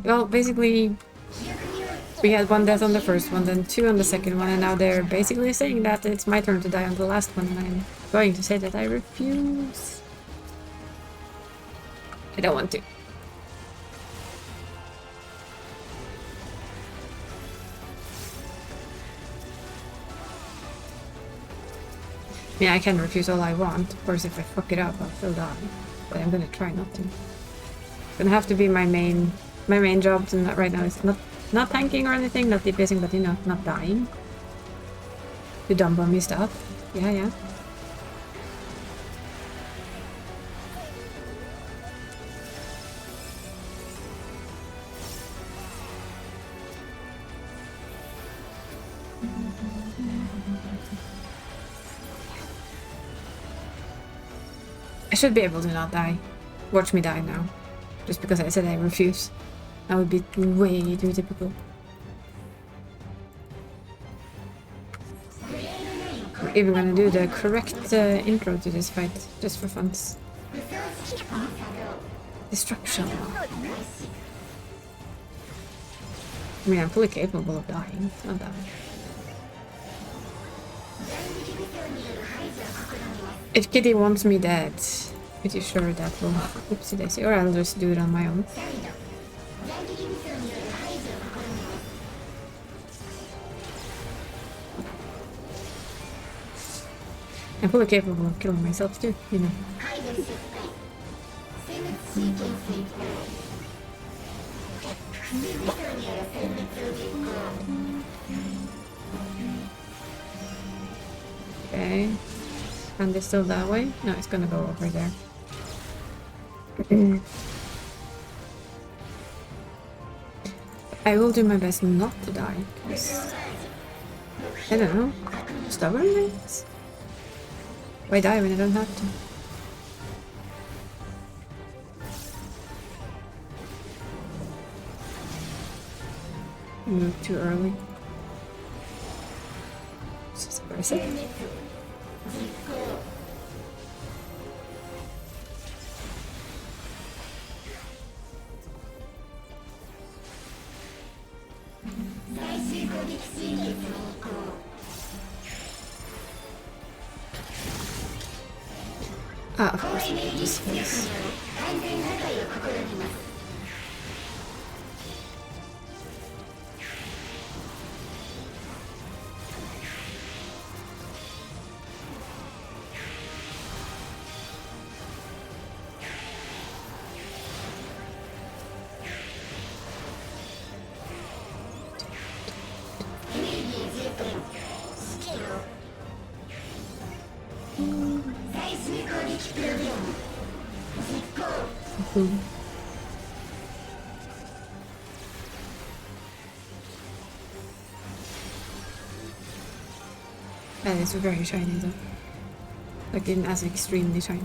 Well, basically, we had 1 death on the first one, then 2 on the second one, and now they're basically saying that it's my turn to die on the last one, and I'm going to say that I refuse. I don't want to. Yeah, I can refuse all I want. Of course, if I fuck it up, I'll still die. But I'm gonna try not to. It's gonna have to be my main job right now is not tanking or anything, not DPSing, but you know, not dying. To dump on me stuff. Yeah, yeah. I should be able to not die. Watch me die now. Just because I said I refuse. That would be way too typical. We're even gonna do the correct intro to this fight, just for fun. Destruction. I mean, I'm fully capable of dying. It's not that. If Kitty wants me dead, pretty sure that will oopsie daisy, or I'll just do it on my own. I'm fully capable of killing myself too, you know. Okay. And it's still that way? No, it's gonna go over there. I will do my best not to die, because I don't know. Stubbornness? Why die when I don't have to? Move too early. It's just aggressive. Ah, of course, I can just face. That is very shiny though. Like in as extremely shiny.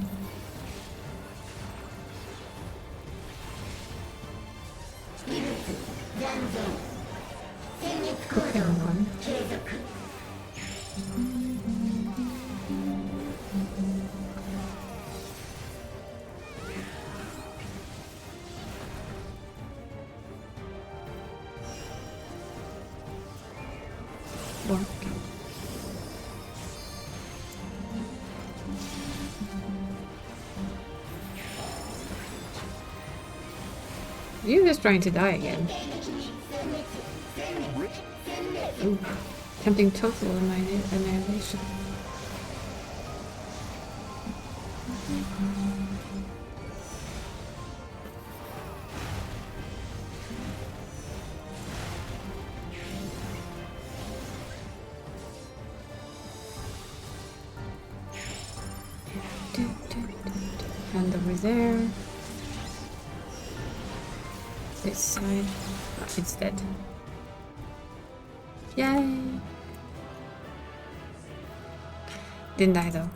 Okay, one. You're just trying to die again. Ooh. Tempting total annihilation. And over there. This side. Oh, it's dead. Yay! Didn't die though.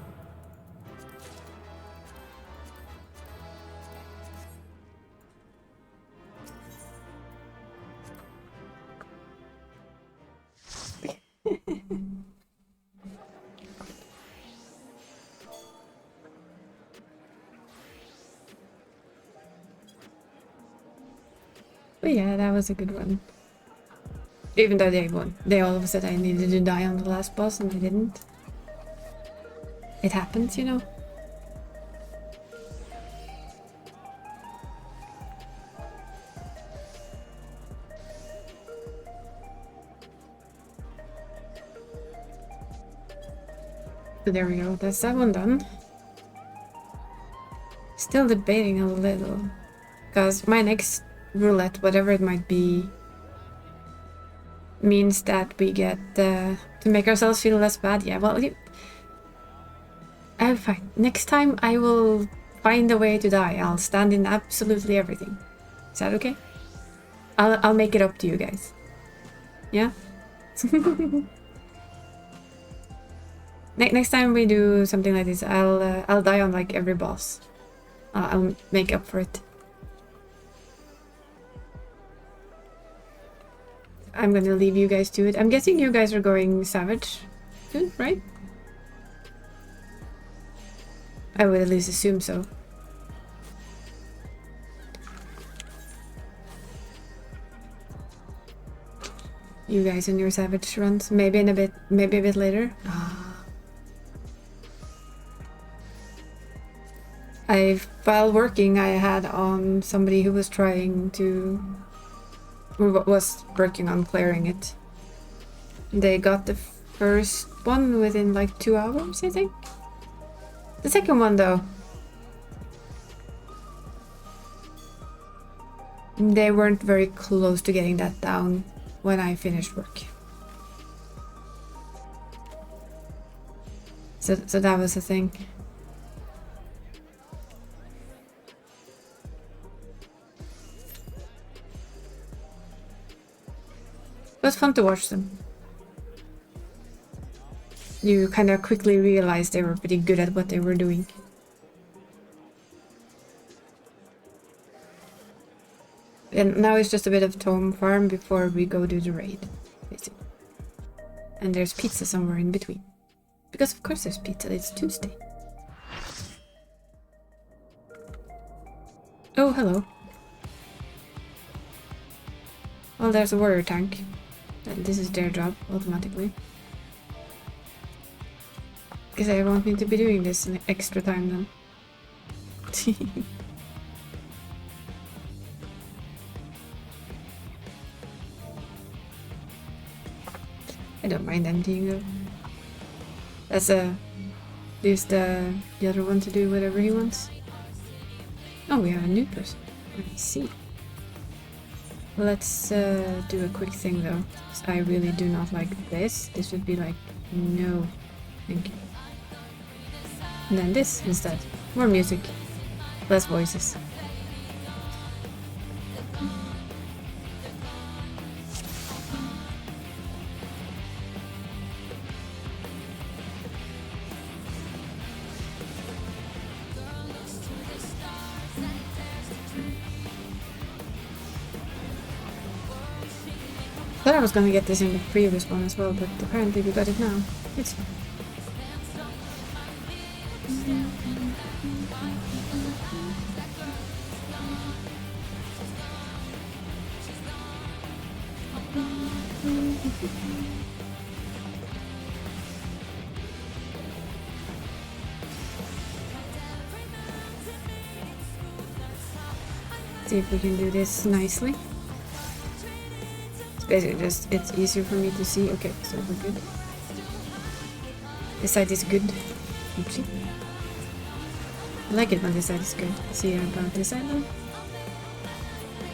But yeah, that was a good one. Even though they won. They all of a sudden I needed to die on the last boss and I didn't. It happens, you know? So there we go, that's that one done. Still debating a little. Because my next roulette, whatever it might be, means that we get to make ourselves feel less bad. Yeah, well, fine. Next time I will find a way to die. I'll stand in absolutely everything. Is that okay? I'll make it up to you guys. Yeah? Next time we do something like this, I'll die on like every boss. I'll make up for it. I'm gonna leave you guys to it. I'm guessing you guys are going savage soon, right? I would at least assume so. You guys and your savage runs, maybe a bit later. While working, I had on somebody who was working on clearing it. They got the first one within like 2 hours, I think. The second one, though, they weren't very close to getting that down when I finished work. So that was the thing. It was fun to watch them. You kind of quickly realized they were pretty good at what they were doing. And now it's just a bit of tome farm before we go do the raid, basically. And there's pizza somewhere in between. Because of course there's pizza, it's Tuesday. Oh, hello. Well, there's a warrior tank. This is their job, automatically. Because I want me to be doing this in extra time then. I don't mind emptying though. That's leaves the other one to do whatever he wants. Oh, we have a new person. I see. Let's do a quick thing though. I really do not like this. This would be like, no, thank you. And then this instead. More music. Less voices. Thought I was gonna get this in the previous one as well, but apparently we got it now. It's fine. See if we can do this nicely. It's basically just, it's easier for me to see. Okay, so we're good. This side is good. Oopsie. I like it when this side is good. See about this side then?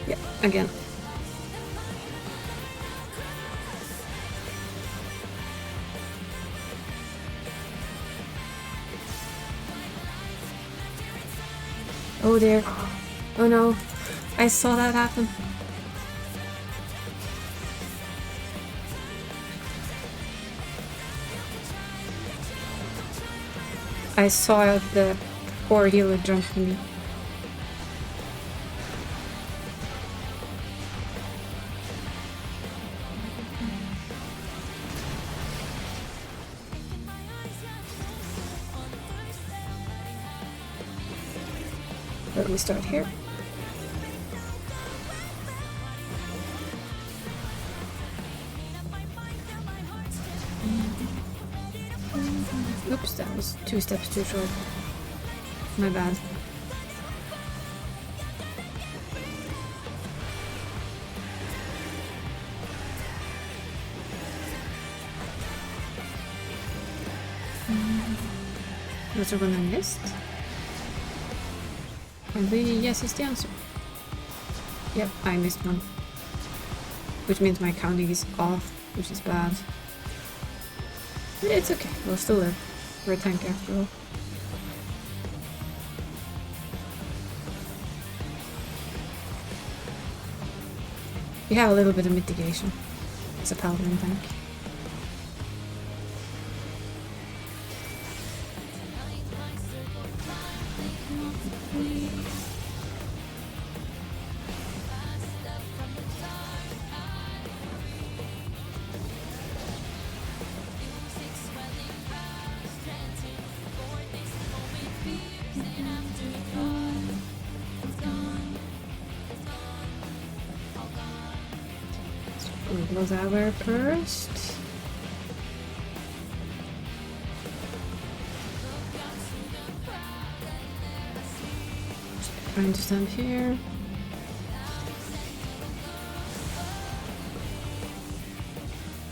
Yeah, again. Oh dear. Oh no. I saw that happen. I saw the poor healer jump to me. Let me start here. Oops, that was 2 steps too short. My bad. Was there one I missed? Probably yes is the answer. Yep, I missed one. Which means my counting is off, which is bad. But it's okay, we'll still live. We're a tank after all. We have a little bit of mitigation. It's a paladin tank. Was I where first? Trying to stand here.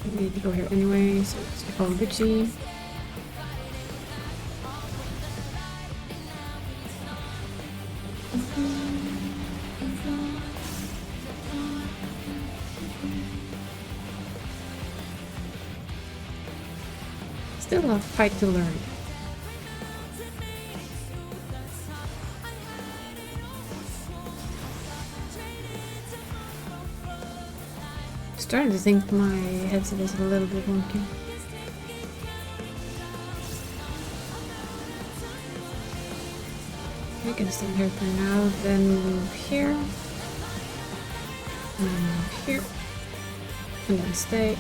I need to go here anyway, so it's all bitchy. Still a fight to learn. Starting to think my headset is a little bit wonky. I can stand here for now, then move here, and then move here, and then stay.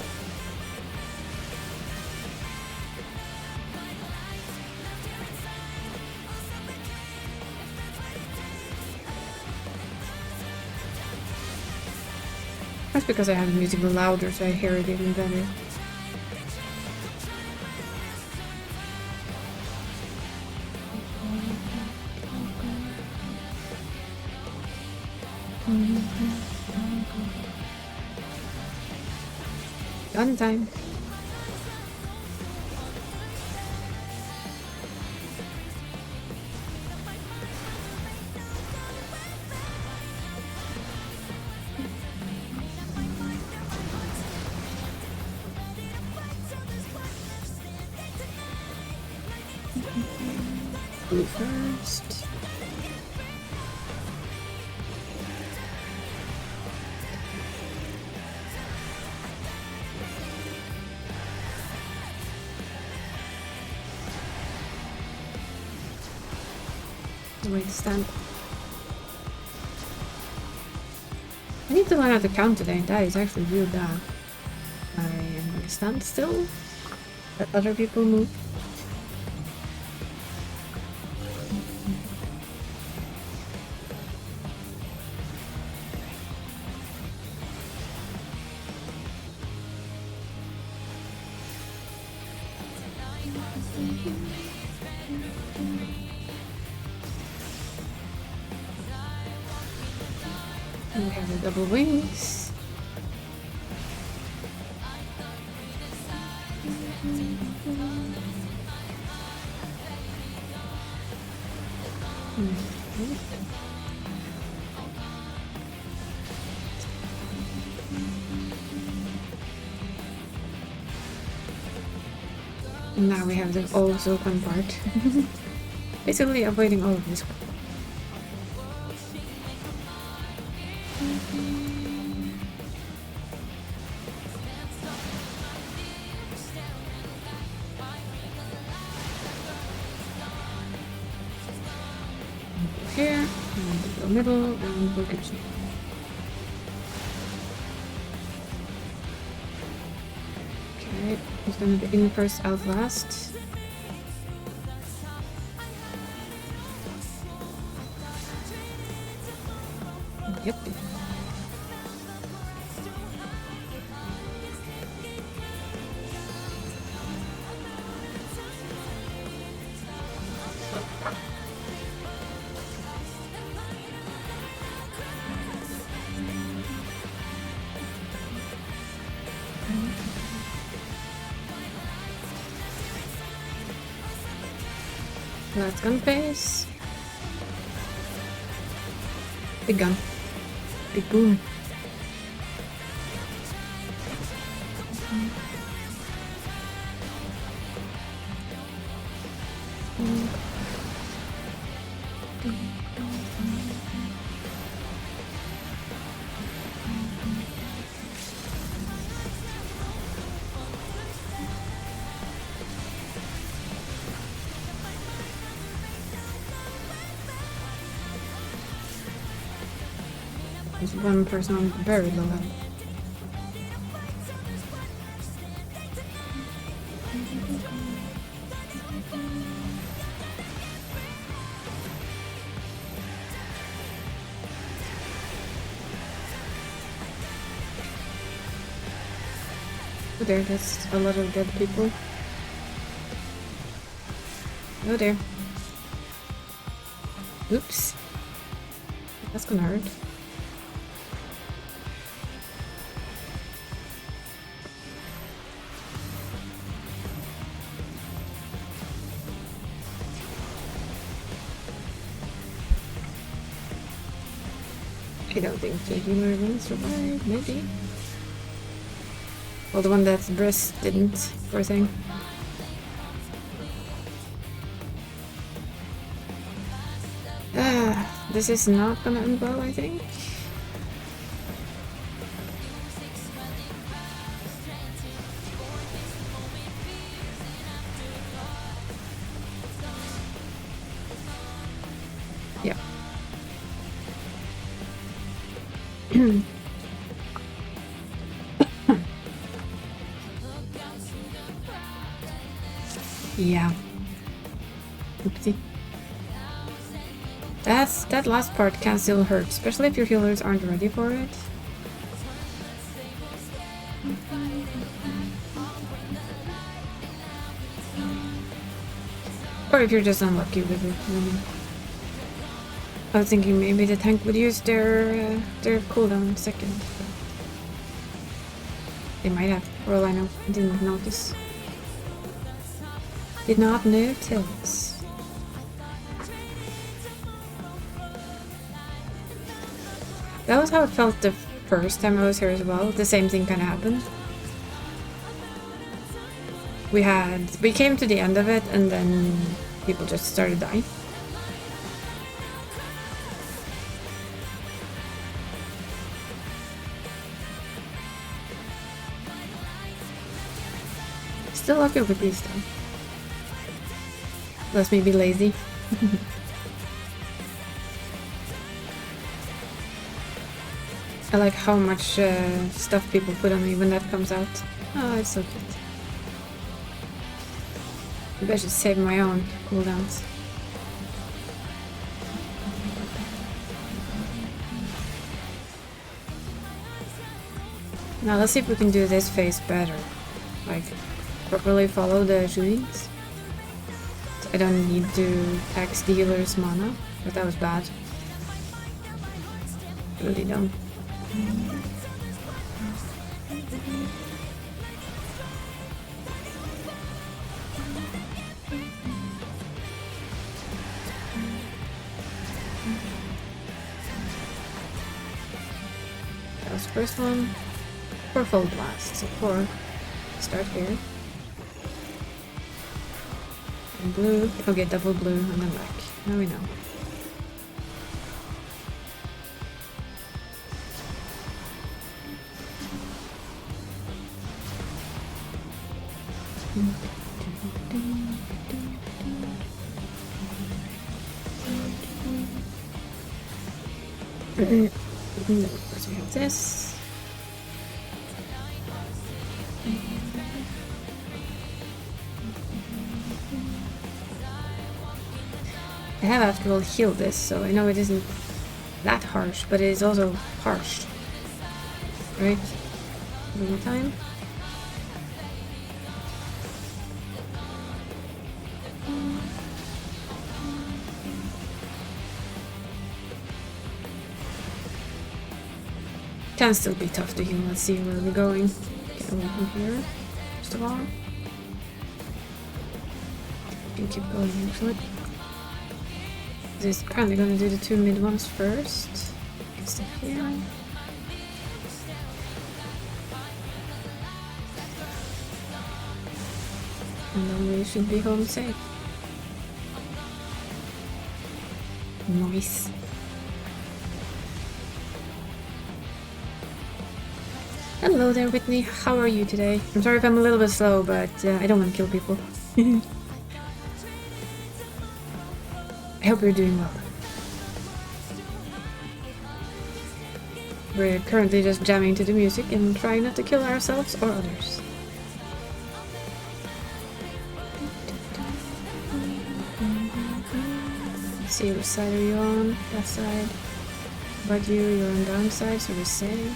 That's because I have the music louder, so I hear it even better. On time. Blue first. Way to stand. I need to learn how to count today. That is actually real bad. I am going to stand still. Let other people move. And we have the double wings. And now we have the also fun part. Basically avoiding all of this. Here, and the middle, and we're good. Okay, who's gonna be in first, out last? Yep. Last gun phase. Big gun. Big boom. There's one person on very low level. Oh there, that's a lot of dead people. Oh there. Oops. That's gonna hurt. I don't think the healer will survive, maybe. Well, the one that's breast didn't, poor thing. This is not gonna end well, I think. Yeah. Yeah. Oopsie. That last part can still hurt, especially if your healers aren't ready for it. Or if you're just unlucky with it. I was thinking maybe the tank would use their cooldown second. They might have, for all I know. I didn't notice. Did not notice. That was how it felt the first time I was here as well. The same thing kind of happened. We came to the end of it and then people just started dying. Still lucky with these though. Let's me be lazy. I like how much stuff people put on me when that comes out. Oh, it's so cute. Maybe I should save my own cooldowns. Now let's see if we can do this phase better. Like, properly follow the shootings. I don't need to tax the healer's mana, but that was bad. Really dumb. That was the first one. 4 full blast, so 4. Start here. And blue. Okay, double blue, and then back. Now we know. First we have this. I have after all healed this, so I know it isn't that harsh, but it is also harsh. Right? One more time. Can still be tough to heal. Let's see where we're going. Get away from here, first of all. You can keep going actually. This is apparently gonna do the 2 mid ones first. Step here. And then we should be home safe. Nice. Hello there, Whitney. How are you today? I'm sorry if I'm a little bit slow, but I don't want to kill people. I hope you're doing well. We're currently just jamming to the music and trying not to kill ourselves or others. Let's see, which side are you on? That side. But you're on down side, so we say.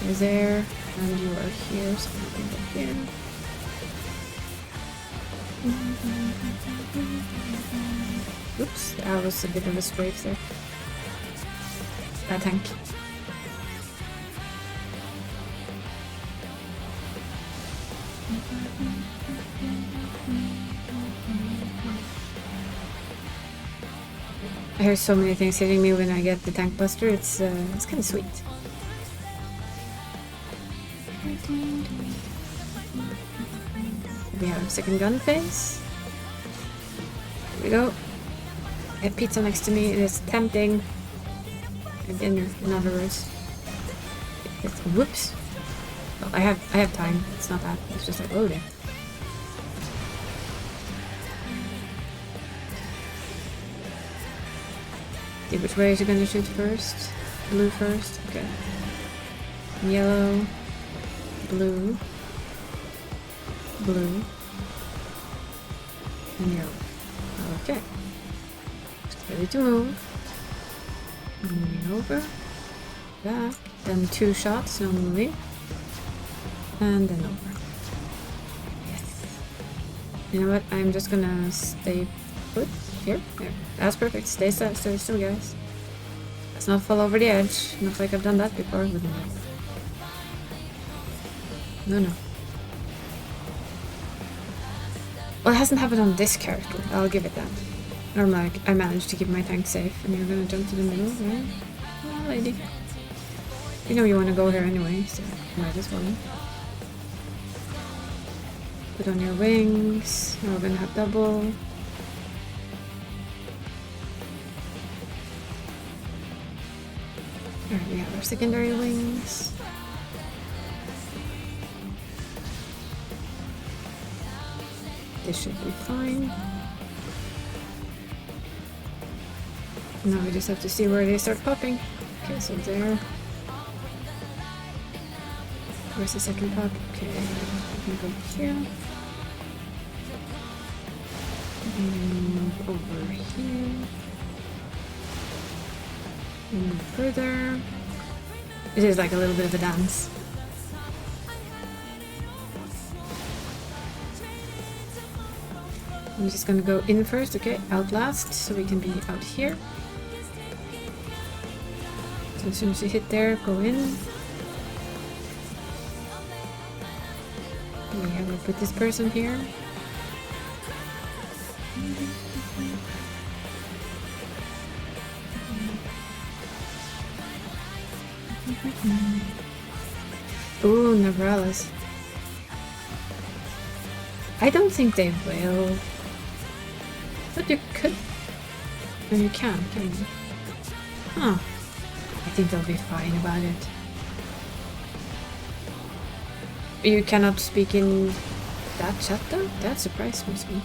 You're there, and you are here, so we can go here. Oops, that was a bit of a strafe there. Bad tank. I hear so many things hitting me when I get the tank buster. It's kind of sweet. We have second gun phase. Here we go. I have pizza next to me. It is tempting. And dinner, in other words. Whoops. Well, I have time. It's not that. It's just like, oh there. See, which way is he gonna shoot first? Blue first? Okay. Yellow. Blue. Blue. And yellow. Okay. Just ready to move. Moving over. Back. Then 2 shots, no moving. And then over. Yes. You know what? I'm just gonna stay put here. There. That's perfect. Stay still, guys. Let's not fall over the edge. Not like I've done that before. No, no. Well, it hasn't happened on this character. I'll give it that. Normally, I managed to keep my tank safe, and you're gonna jump to the middle, right? Oh, lady. You know you want to go here anyway, so might as well. Put on your wings. Now we're gonna have double. Alright, we have our secondary wings. This should be fine. Now we just have to see where they start popping. Okay, so there. Where's the second pop? Okay, we can go here. And over here. And move further. It is like a little bit of a dance. I'm just gonna go in first, okay, out last, so we can be out here. So as soon as you hit there, go in. We have to put this person here. Ooh, Navralas. I don't think they will. But you could. And you can you? Huh. I think they'll be fine about it. You cannot speak in that chat though? That surprised me.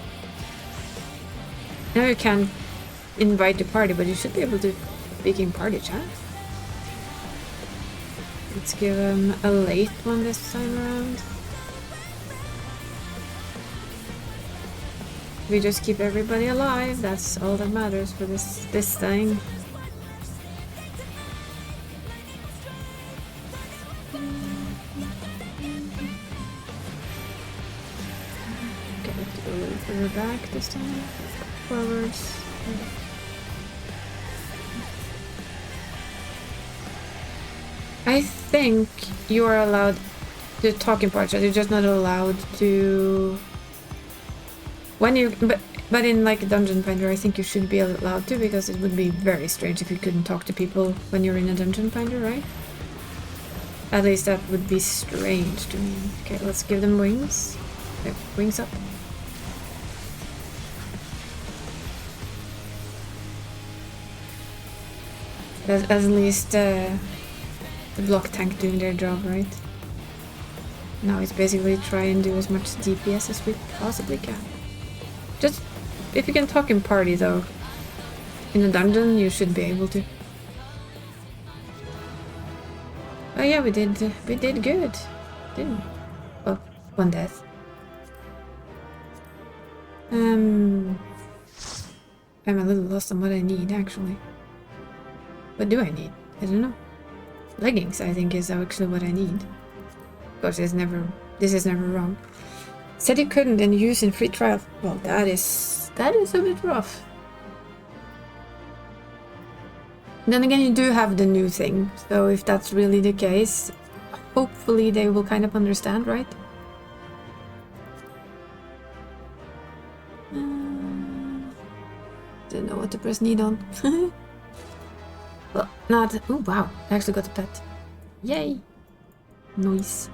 Now you can invite the party, but you should be able to speak in party chat. Let's give him a late one this time around. We just keep everybody alive, that's all that matters for this thing. Okay, we have to go a little further back this time. Forwards. I think you are allowed to talk in parts, you're just not allowed to When you, but in like a dungeon finder, I think you should be allowed to, because it would be very strange if you couldn't talk to people when you're in a dungeon finder, right? At least that would be strange to me. Okay, let's give them wings. Okay, wings up. At least the block tank doing their job, right? Now it's basically try and do as much DPS as we possibly can. Just, if you can talk in party though, in a dungeon you should be able to. Oh yeah, we did good, didn't we? Well, one death. I'm a little lost on what I need actually. What do I need? I don't know. Leggings, I think, is actually what I need. Of course, this is never wrong. Said you couldn't and use in free trial. Well, that is a bit rough. Then again, you do have the new thing, so if that's really the case, hopefully they will kind of understand, right? Don't know what to press need on. Well, not. Oh wow! I actually got a pet. Yay! Nice.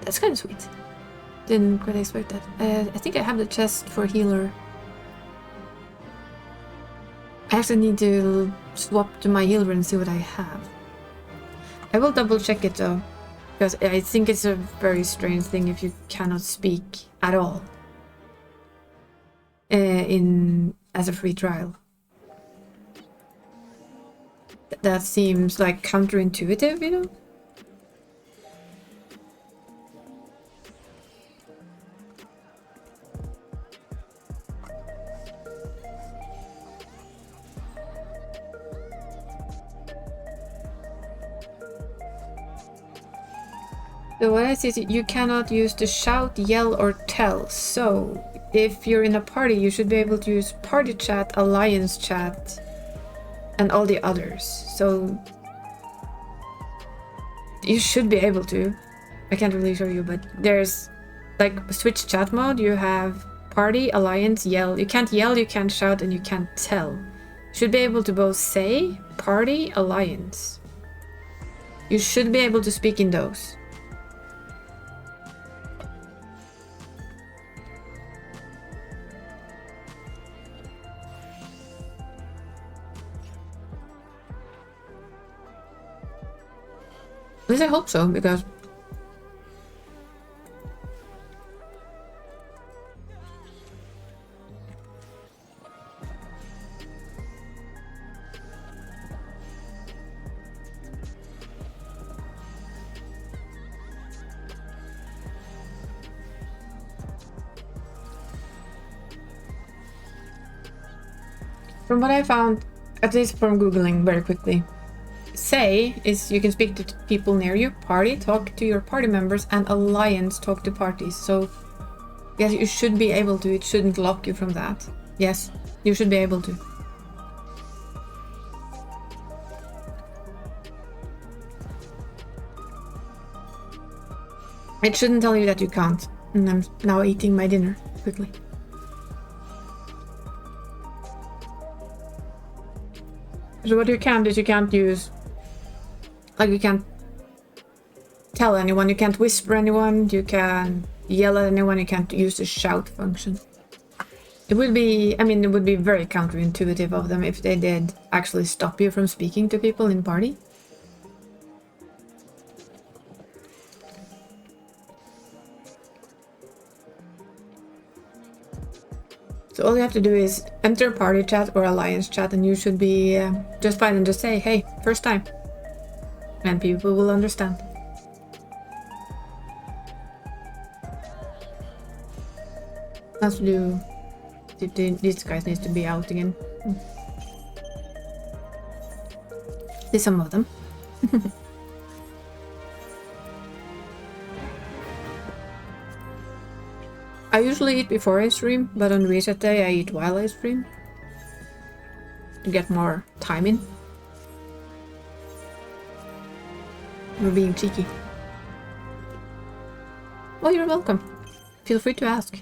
That's kind of sweet. Didn't quite expect that. I think I have the chest for healer. I actually need to swap to my healer and see what I have. I will double check it though, because I think it's a very strange thing if you cannot speak at all as a free trial. That seems like counterintuitive, you know? So what I see is you cannot use the shout, yell, or tell. So if you're in a party, you should be able to use party chat, alliance chat, and all the others. So you should be able to. I can't really show you, but there's like switch chat mode. You have party, alliance, yell. You can't yell, you can't shout, and you can't tell. You should be able to both say party, alliance. You should be able to speak in those. At least I hope so, because from what I found, at least from Googling very quickly, say is you can speak to people near you, party, talk to your party members, and alliance, talk to parties. So yes, you should be able to. It shouldn't lock you from that. Yes, you should be able to. It shouldn't tell you that you can't. And I'm now eating my dinner quickly. So what you can't is you can't use, like, you can't tell anyone, you can't whisper anyone, you can yell at anyone, you can't use the shout function. It would be, I mean, it would be very counterintuitive of them if they did actually stop you from speaking to people in party. So all you have to do is enter party chat or alliance chat, and you should be just fine, and just say, hey, first time. And people will understand. Let's do... These guys need to be out again. See some of them. I usually eat before I stream, but on reset day I eat while I stream. To get more time in. We're being cheeky. Oh, you're welcome. feel free to ask.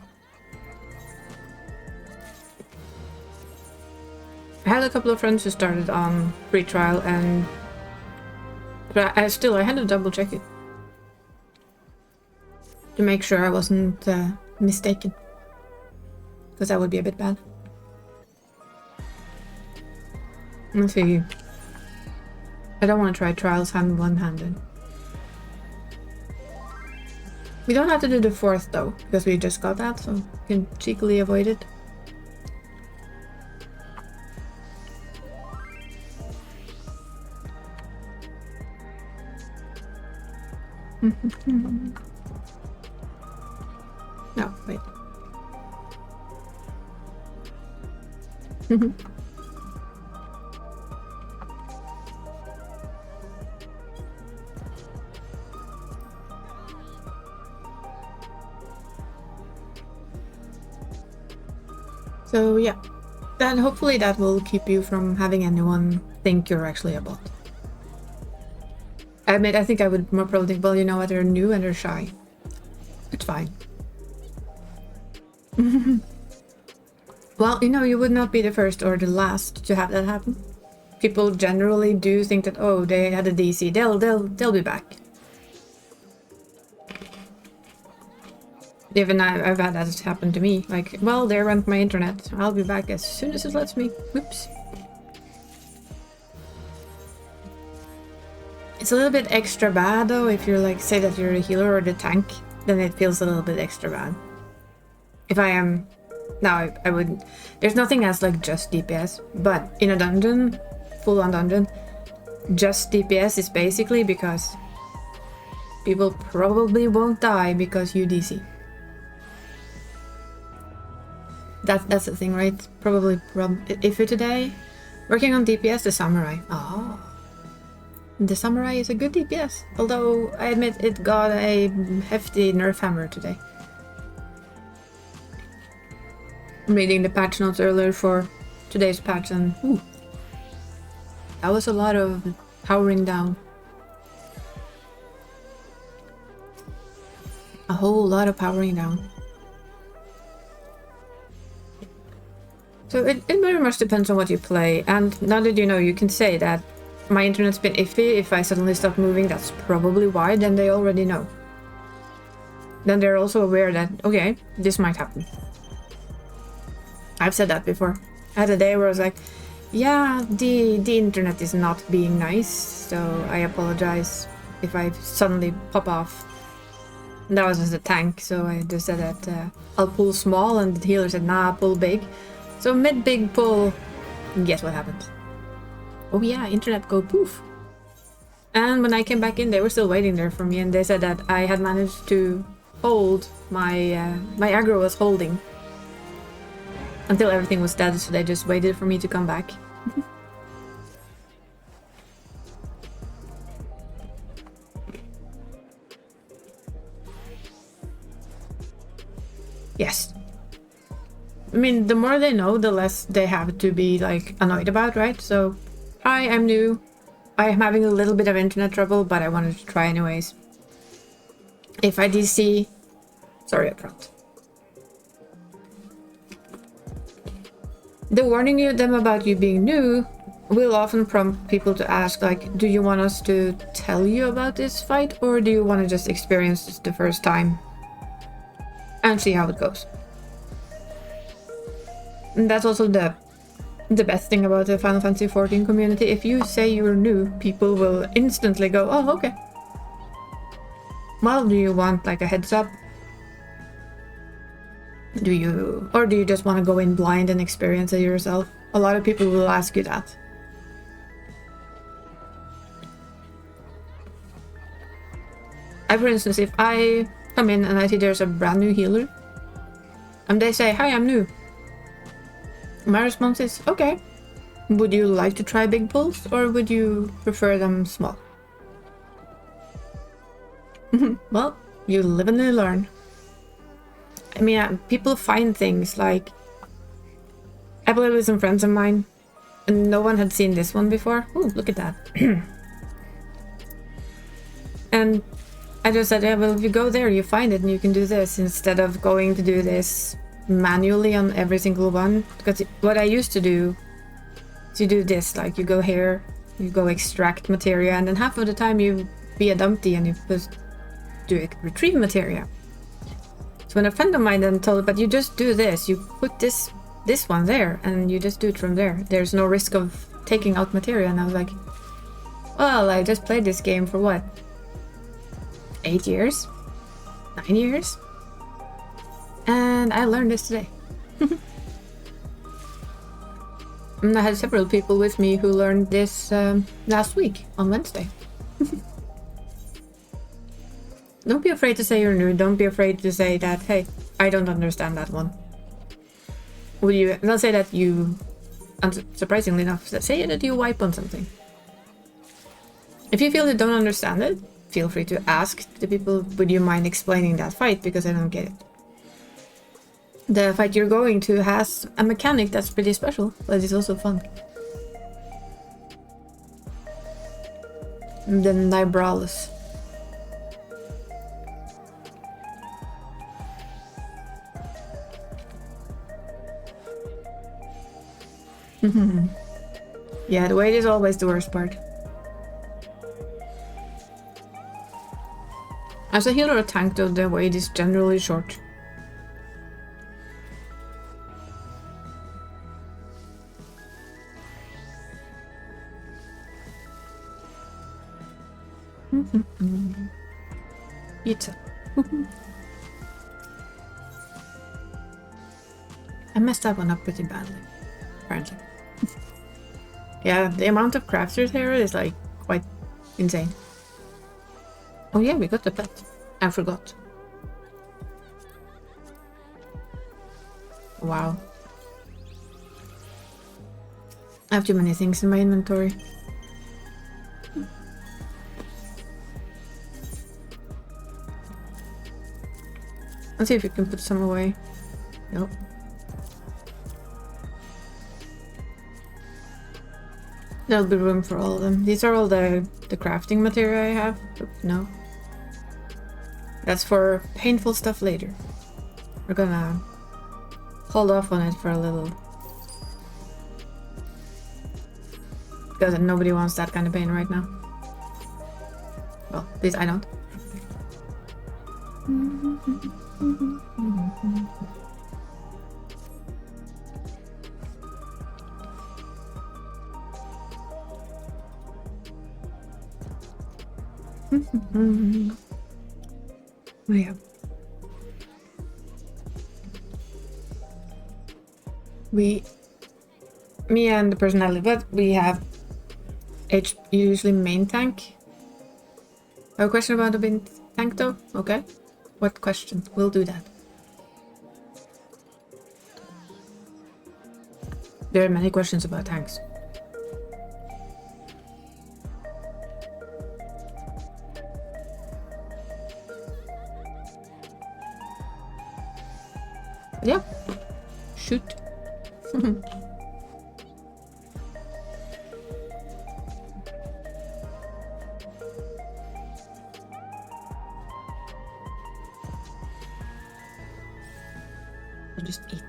I had a couple of friends who started on free trial, and but I had to double check it to make sure I wasn't mistaken, because that would be a bit bad. Let's see. I don't want to try trials one-handed. We don't have to do the 4th though, because we just got that, so we can cheekily avoid it. No, wait. So yeah, then hopefully that will keep you from having anyone think you're actually a bot. I admit, I think I would more probably think, well, you know what, they're new and they're shy. It's fine. Well, you know, you would not be the first or the last to have that happen. People generally do think that, oh, they had a DC, they'll be back. Even I've had that happen to me. Like, well, there went my internet. I'll be back as soon as it lets me. Whoops. It's a little bit extra bad though if you're like, say that you're a healer or the tank, then it feels a little bit extra bad. If I am... No, I wouldn't. There's nothing as like just DPS, but in a dungeon, full on dungeon, just DPS is basically because people probably won't die because you DC. That's the thing, right? Probably if you're today working on DPS, the samurai. Oh, the samurai is a good DPS. Although I admit it got a hefty nerf hammer today. I'm reading the patch notes earlier for today's patch, and ooh, that was a lot of powering down. A whole lot of powering down. So it very much depends on what you play, and now that you know, you can say that my internet's been iffy. If I suddenly stop moving, that's probably why. Then they already know. Then they're also aware that, okay, this might happen. I've said that before. I had a day where I was like, yeah, the internet is not being nice, so I apologize if I suddenly pop off. And that was just a tank, so I just said that I'll pull small, and the healer said, nah, pull big. So mid-big pull, guess what happened? Oh yeah, internet go poof. And when I came back in, they were still waiting there for me, and they said that I had managed to hold my my aggro was holding until everything was dead, so they just waited for me to come back. Yes. I mean, the more they know, the less they have to be, like, annoyed about, right? So, hi, I'm new. I am having a little bit of internet trouble, but I wanted to try anyways. If I DC... Sorry up front. The warning them about you being new will often prompt people to ask, like, do you want us to tell you about this fight, or do you want to just experience this the first time and see how it goes? And that's also the best thing about the Final Fantasy XIV community. If you say you're new, people will instantly go, oh, okay. Well, do you want like a heads up? Do you just want to go in blind and experience it yourself? A lot of people will ask you that. For instance, if I come in and I see there's a brand new healer, and they say, hi, I'm new. My response is, okay. Would you like to try big pulls, or would you prefer them small? Well, you live and you learn. I mean, people find things like... I played with some friends of mine, and no one had seen this one before. Ooh, look at that. And I just said, yeah, well, if you go there, you find it and you can do this instead of going to do this manually on every single one. Because what I used to do is you do this, like you go here, you go extract materia, and then half of the time you be a dumpty and you just do it, retrieve materia. So when a friend of mine then told, but you just do this, you put this one there and you just do it from there. There's no risk of taking out materia. And I was like, well, I just played this game for what? 8 years? 9 years? And I learned this today. And I had several people with me who learned this last week on Wednesday. Don't be afraid to say you're new. Don't be afraid to say that, hey, I don't understand that one. Will you not say that you, surprisingly enough, say that you wipe on something. If you feel you don't understand it, feel free to ask the people, would you mind explaining that fight, because I don't get it. The fight you're going to has a mechanic that's pretty special, but it's also fun. And then Nibralis. Yeah, the wait is always the worst part. As a healer or tank though, the wait is generally short. Pizza. I messed that one up pretty badly, apparently. Yeah, the amount of crafters here is like quite insane. Oh yeah, we got the pet. I forgot. Wow. I have too many things in my inventory. Let's see if we can put some away. Nope. There'll be room for all of them. These are all the crafting material I have. Oops, no. That's for painful stuff later. We're gonna hold off on it for a little. Because nobody wants that kind of pain right now. Well, at least I don't. Oh yeah. Me and the person I live with, we have usually main tank. I have a question about the main tank though? Okay. What question? We'll do that. There are many questions about tanks. Yeah. Shoot. I'll just eat.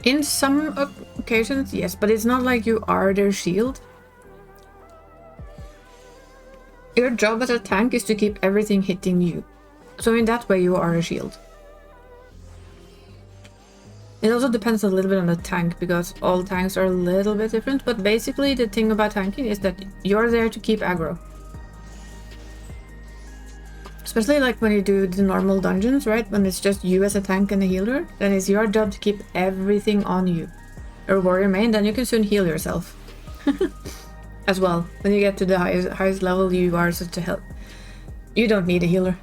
In some occasions, yes, but it's not like you are their shield. Your job as a tank is to keep everything hitting you. So in that way you are a shield. It also depends a little bit on the tank, because all tanks are a little bit different, but basically the thing about tanking is that you're there to keep aggro. Especially like when you do the normal dungeons, right? When it's just you as a tank and a healer, then it's your job to keep everything on you. Or warrior main, then you can soon heal yourself. As well. When you get to the highest level, you are such a help. You don't need a healer.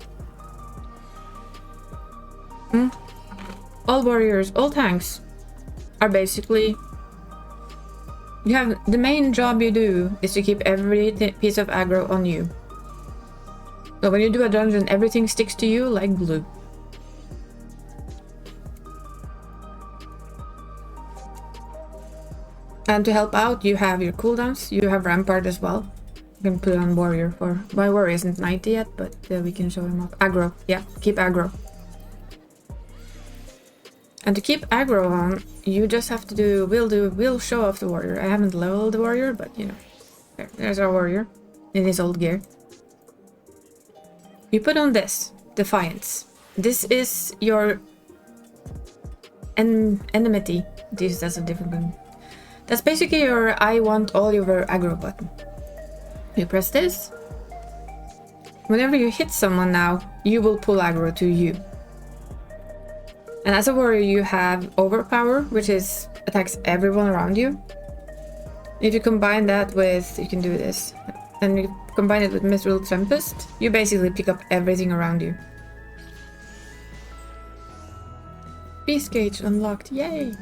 All warriors, all tanks are basically You have the main job you do is to keep every piece of aggro on you. So when you do a dungeon, everything sticks to you like glue. And to help out, you have your cooldowns. You have Rampart as well. You can put on Warrior for... My Warrior isn't 90 yet, but we can show him off. Aggro. Yeah, keep aggro. And to keep aggro on, you just have to do... We'll show off the Warrior. I haven't leveled the Warrior, but you know. There's our Warrior. In his old gear. You put on this. Defiance. This is your... enmity. That's a different one. That's basically your I want all your aggro button. You press this. Whenever you hit someone now, you will pull aggro to you. And as a warrior, you have overpower, which is attacks everyone around you. If you combine that with, you can do this, and you combine it with Mithril Tempest, you basically pick up everything around you. Beast Gauge unlocked, yay!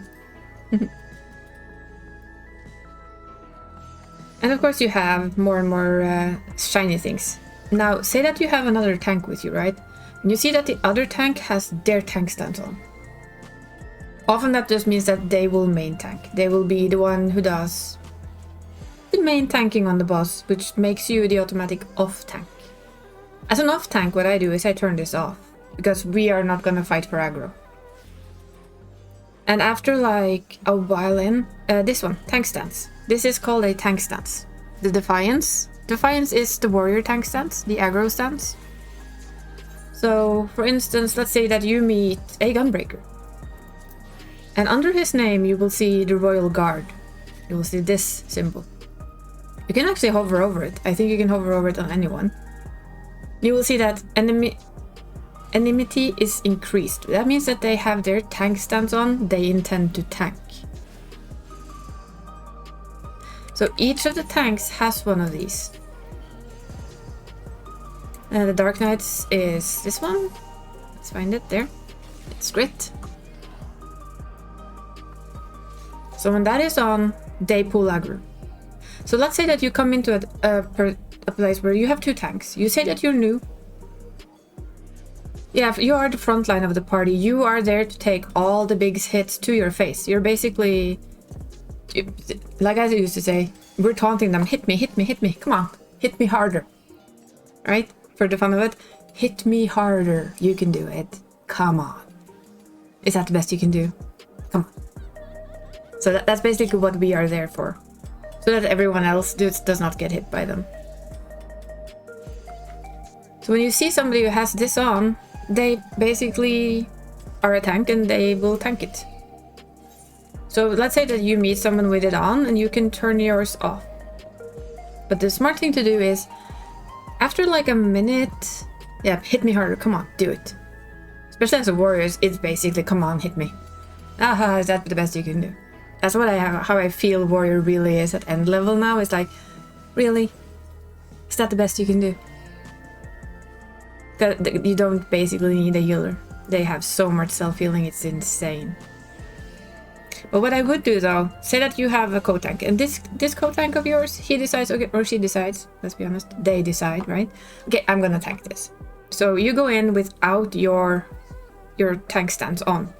And of course you have more and more shiny things. Now, say that you have another tank with you, right? And you see that the other tank has their tank stance on. Often that just means that they will main tank. They will be the one who does the main tanking on the boss, which makes you the automatic off tank. As an off tank, what I do is I turn this off, because we are not gonna fight for aggro. And after like a while in, this one, tank stance. This is called a tank stance. The Defiance. Defiance is the warrior tank stance, the aggro stance. So, for instance, let's say that you meet a Gunbreaker. And under his name, you will see the Royal Guard. You will see this symbol. You can actually hover over it. I think you can hover over it on anyone. You will see that enmity is increased. That means that they have their tank stance on, they intend to tank. So each of the tanks has one of these. The Dark Knights is this one. Let's find it there. It's Grit. So when that is on, they pull aggro. So let's say that you come into a place where you have two tanks. You say that you're new. Yeah, you are the front line of the party. You are there to take all the big hits to your face. You're basically... Like I used to say, we're taunting them. Hit me, hit me, hit me. Come on, hit me harder. Right? For the fun of it. Hit me harder. You can do it. Come on. Is that the best you can do? Come on. So that's basically what we are there for. So that everyone else does not get hit by them. So when you see somebody who has this on, they basically are a tank and they will tank it. So let's say that you meet someone with it on and you can turn yours off. But the smart thing to do is, after like a minute, yeah, hit me harder, come on, do it. Especially as a warrior, it's basically, come on, hit me. Aha, is that the best you can do? That's what how I feel warrior really is at end level now. It's like, really? Is that the best you can do? You don't basically need a healer. They have so much self-healing, it's insane. But what I would do though, say that you have a co-tank, and this co-tank of yours, he decides, okay, or she decides, let's be honest, they decide, right? Okay, I'm gonna tank this. So you go in without your tank stance on.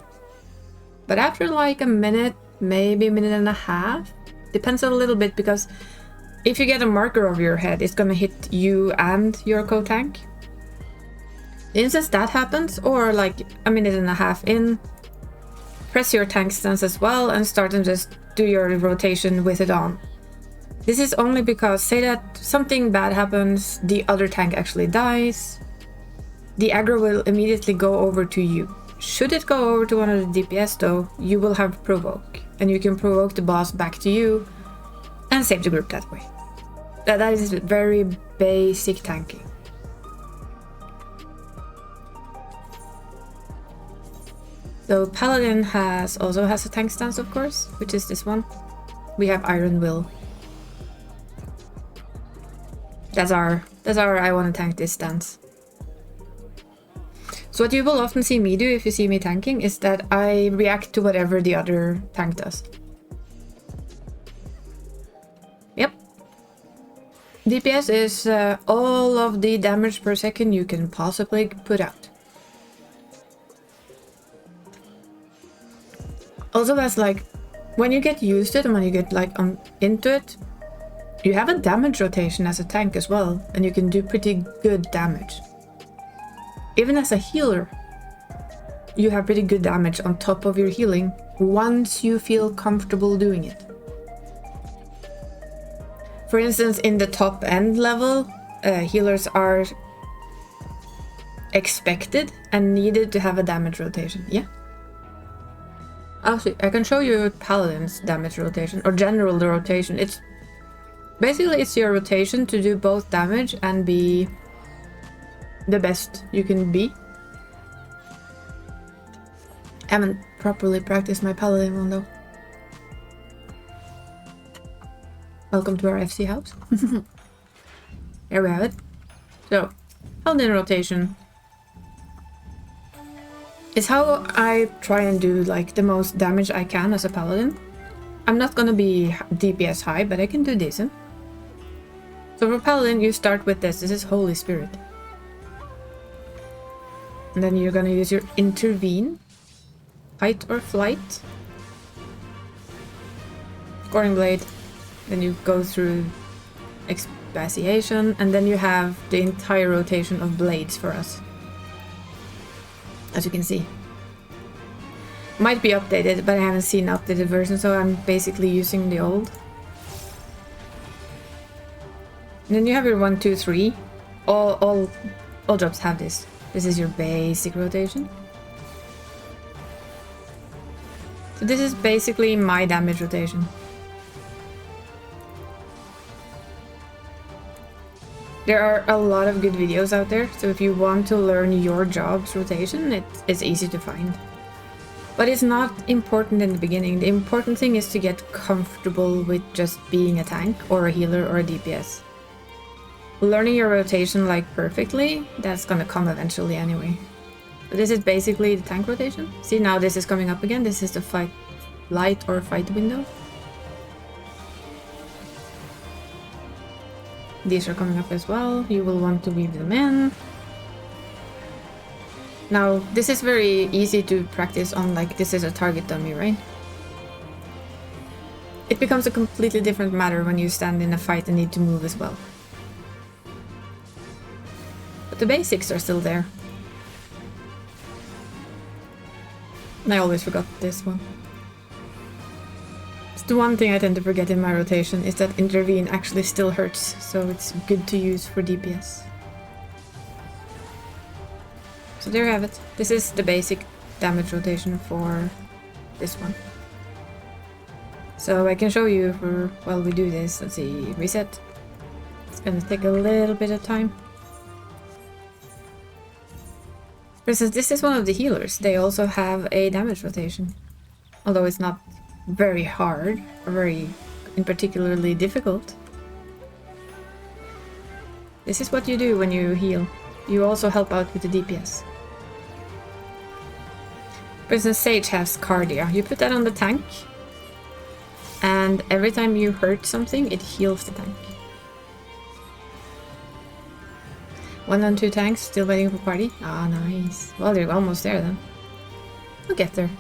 But after like a minute, maybe a minute and a half, depends a little bit, because if you get a marker over your head, it's gonna hit you and your co-tank. The instance that happens, or like a minute and a half in, press your tank stance as well and start and just do your rotation with it on. This is only because, say that something bad happens, the other tank actually dies, the aggro will immediately go over to you. Should it go over to one of the DPS though, you will have provoke, and you can provoke the boss back to you and save the group that way. That is very basic tanking. So Paladin also has a tank stance, of course, which is this one. We have Iron Will. That's our I want to tank this stance. So what you will often see me do if you see me tanking is that I react to whatever the other tank does. DPS is all of the damage per second you can possibly put out. Also, that's like, when you get used to it and when you get like into it, you have a damage rotation as a tank as well, and you can do pretty good damage. Even as a healer, you have pretty good damage on top of your healing once you feel comfortable doing it. For instance, in the top end level, healers are expected and needed to have a damage rotation. Yeah. Actually, I can show you Paladin's damage rotation, or general the rotation. It's basically it's your rotation to do both damage and be the best you can be. I haven't properly practiced my Paladin one though. Welcome to our FC house. Here we have it. So, Paladin rotation is how I try and do like the most damage I can as a Paladin. I'm not gonna be DPS high, but I can do decent. So for Paladin, you start with this. This is Holy Spirit. And then you're gonna use your Intervene, Fight or Flight, Scoring Blade. Then you go through Expatiation, and then you have the entire rotation of blades for us. As you can see. Might be updated, but I haven't seen an updated version, so I'm basically using the old. And then you have your 1, 2, 3. All jobs have this. This is your basic rotation. So this is basically my damage rotation. There are a lot of good videos out there, so if you want to learn your job's rotation, it's easy to find. But it's not important in the beginning. The important thing is to get comfortable with just being a tank, or a healer, or a DPS. Learning your rotation like perfectly, that's gonna come eventually anyway. But this is basically the tank rotation. See, now this is coming up again. This is the fight light or fight window. These are coming up as well. You will want to weave them in. Now, this is very easy to practice on, like, this is a target dummy, right? It becomes a completely different matter when you stand in a fight and need to move as well. But the basics are still there. And I always forgot this one. It's the one thing I tend to forget in my rotation, is that Intervene actually still hurts, so it's good to use for DPS. So there you have it. This is the basic damage rotation for this one. So I can show you while we do this. Let's see, reset. It's gonna take a little bit of time. For instance, this is one of the healers. They also have a damage rotation. Although it's not very hard, or very in particularly difficult. This is what you do when you heal. You also help out with the DPS. For instance, Sage has Cardia. You put that on the tank, and every time you hurt something, it heals the tank. 1 and 2 tanks, still waiting for party? Ah, nice. Well, they're almost there then. We'll get there.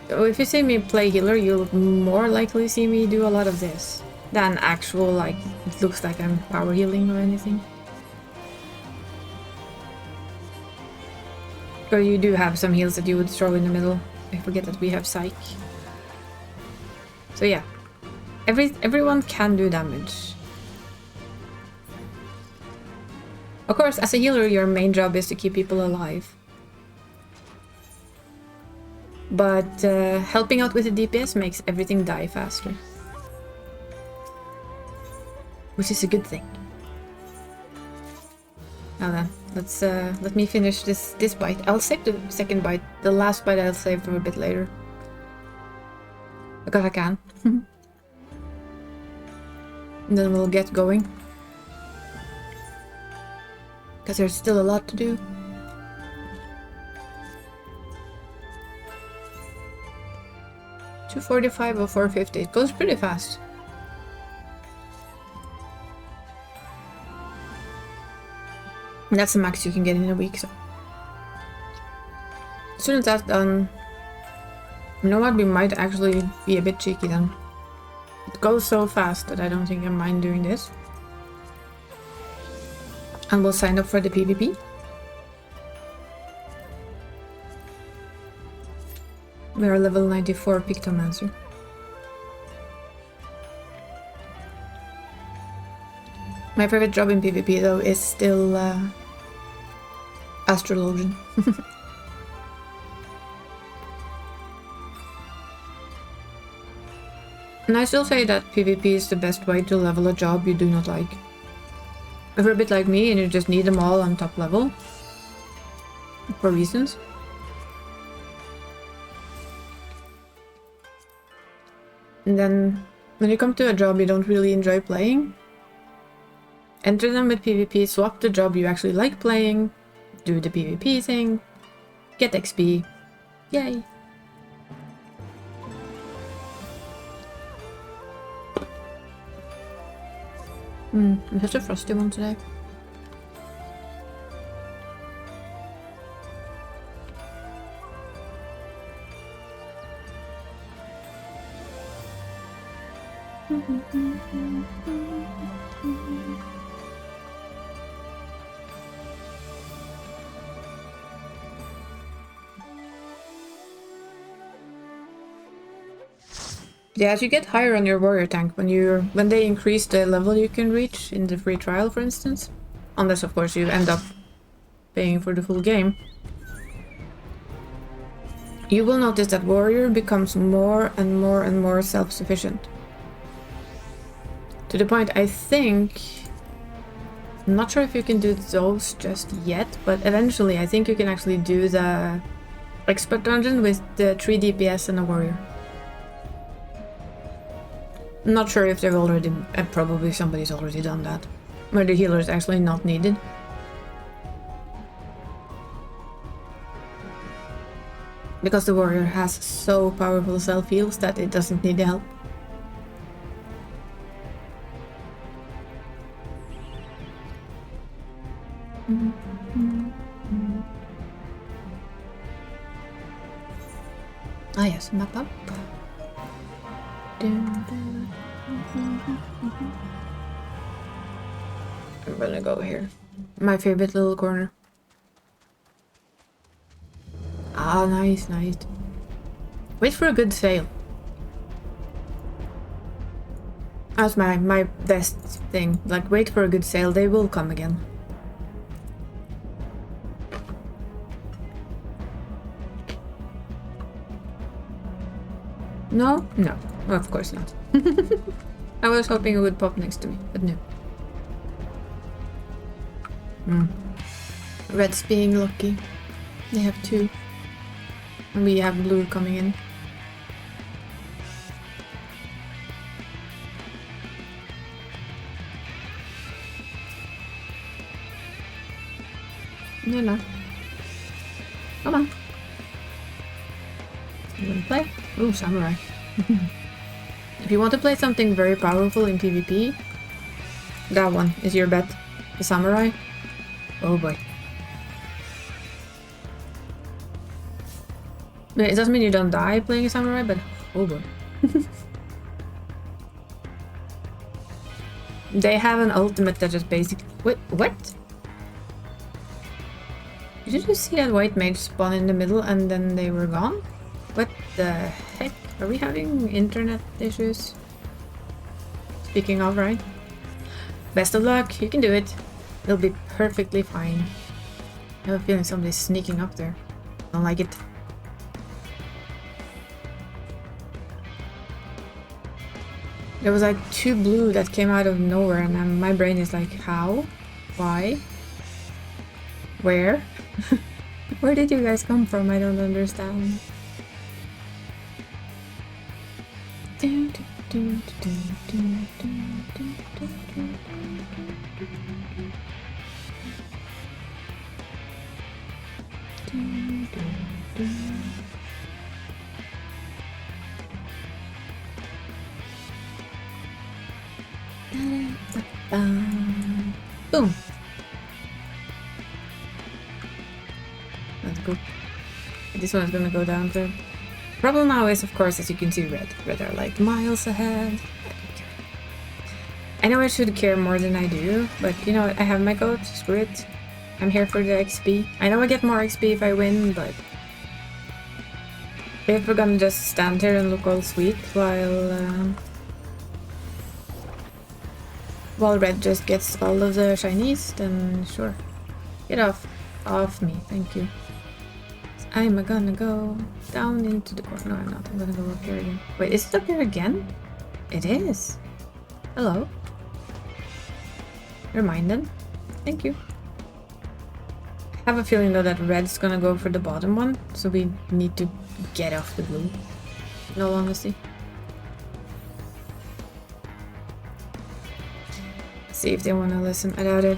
So if you see me play healer, you'll more likely see me do a lot of this than actual, like, it looks like I'm power healing or anything. Or you do have some heals that you would throw in the middle. I forget that we have Psych. So yeah. Everyone can do damage. Of course, as a healer, your main job is to keep people alive. But helping out with the DPS makes everything die faster. Which is a good thing. Now then, let me finish this bite. I'll save the second bite. The last bite I'll save for a bit later. Because I can. And then we'll get going. Because there's still a lot to do. 245 or 450. It goes pretty fast. And that's the max you can get in a week, so. As soon as that's done, you know what, we might actually be a bit cheeky then. It goes so fast that I don't think I mind doing this. And we'll sign up for the PvP. We are level 94 Pictomancer. My favorite job in PvP though is still Astrologian. And I still say that PvP is the best way to level a job you do not like. If you're a bit like me and you just need them all on top level, for reasons. And then, when you come to a job you don't really enjoy playing, enter them with PvP, swap the job you actually like playing, do the PvP thing, get XP, yay! I'm such a frosty one today. Yeah, as you get higher on your warrior tank, when they increase the level you can reach in the free trial, for instance, unless of course you end up paying for the full game, you will notice that warrior becomes more and more and more self-sufficient. To the point, I think, I'm not sure if you can do those just yet, but eventually I think you can actually do the expert dungeon with the 3 DPS and a warrior. I'm not sure if they've already, probably somebody's already done that, where the healer is actually not needed. Because the warrior has so powerful self-heals that it doesn't need the help. Ah yes, map up. I'm gonna go here. My favorite little corner. Ah, nice, nice. Wait for a good sale. That's my best thing. Like, wait for a good sale, they will come again. No? No. Of course not. I was hoping it would pop next to me, but no. Red's being lucky. They have 2. And we have blue coming in. No. Come on. You wanna play? Ooh, samurai. If you want to play something very powerful in PvP, that one is your bet. The samurai. Oh boy. It doesn't mean you don't die playing a samurai, but oh boy. They have an ultimate that just basically... Wait, what? Did you see that white mage spawn in the middle and then they were gone? What the heck? Are we having internet issues? Speaking of, right? Best of luck, you can do it. It'll be perfectly fine. I have a feeling somebody's sneaking up there. Don't like it. There was like 2 blue that came out of nowhere and then my brain is like, how? Why? Where? Where did you guys come from? I don't understand. Boom. That's cool. This one's gonna go down there. Problem now is, of course, as you can see, red. Red are like miles ahead. I don't care. I know I should care more than I do, but you know what? I have my code. Screw it. I'm here for the XP. I know I get more XP if I win, but if we're gonna just stand here and look all sweet while red just gets all of the shinies, then sure. Get off me, thank you. I'm gonna go down into the corner. No, I'm not. I'm gonna go up here again. Wait, is it up here again? It is. Hello. Never mind then. Thank you. I have a feeling though that red's gonna go for the bottom one, so we need to get off the blue. In all honesty. See if they wanna listen. I doubt it.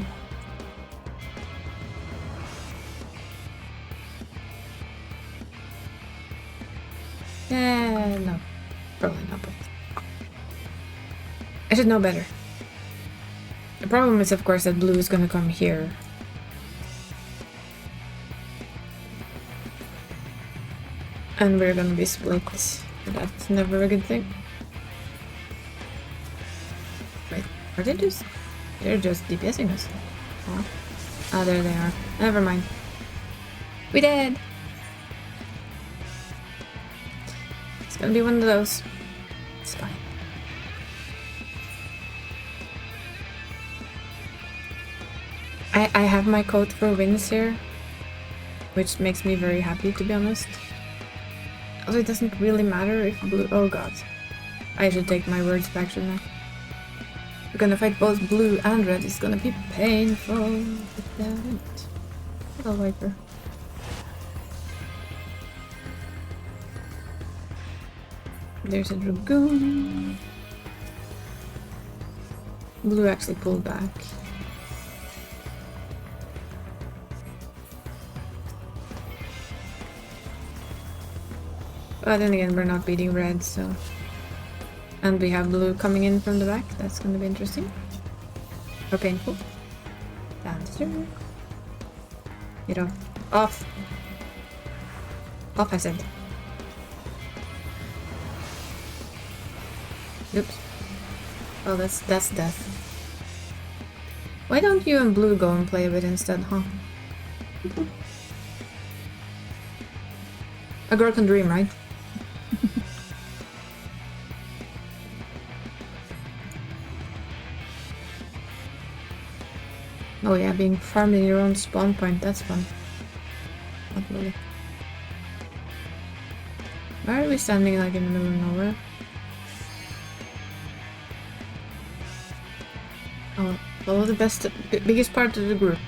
No. Probably not, but I should know better. The problem is, of course, that blue is gonna come here. And we're gonna be split. That's never a good thing. Wait, are they just... They're just DPSing us. Oh. Ah, there they are. Never mind. We did! It's gonna be one of those. It's fine. I have my code for wins here, which makes me very happy, to be honest. Also, it doesn't really matter if blue... Oh god. I should take my words back, shouldn't I? We're gonna fight both blue and red. It's gonna be painful. Damn it. Little Viper. There's a Dragoon. Blue actually pulled back. But then again, we're not beating red, so... And we have blue coming in from the back. That's gonna be interesting. Or painful. Dancer. Get off. Off! Off, I said. Oops. Oh, that's death. Why don't you and blue go and play a bit instead, huh? A girl can dream, right? Oh yeah, being farmed in your own spawn point, that's fun. Not really. Why are we standing like in the middle of nowhere? Oh, follow the biggest part of the group,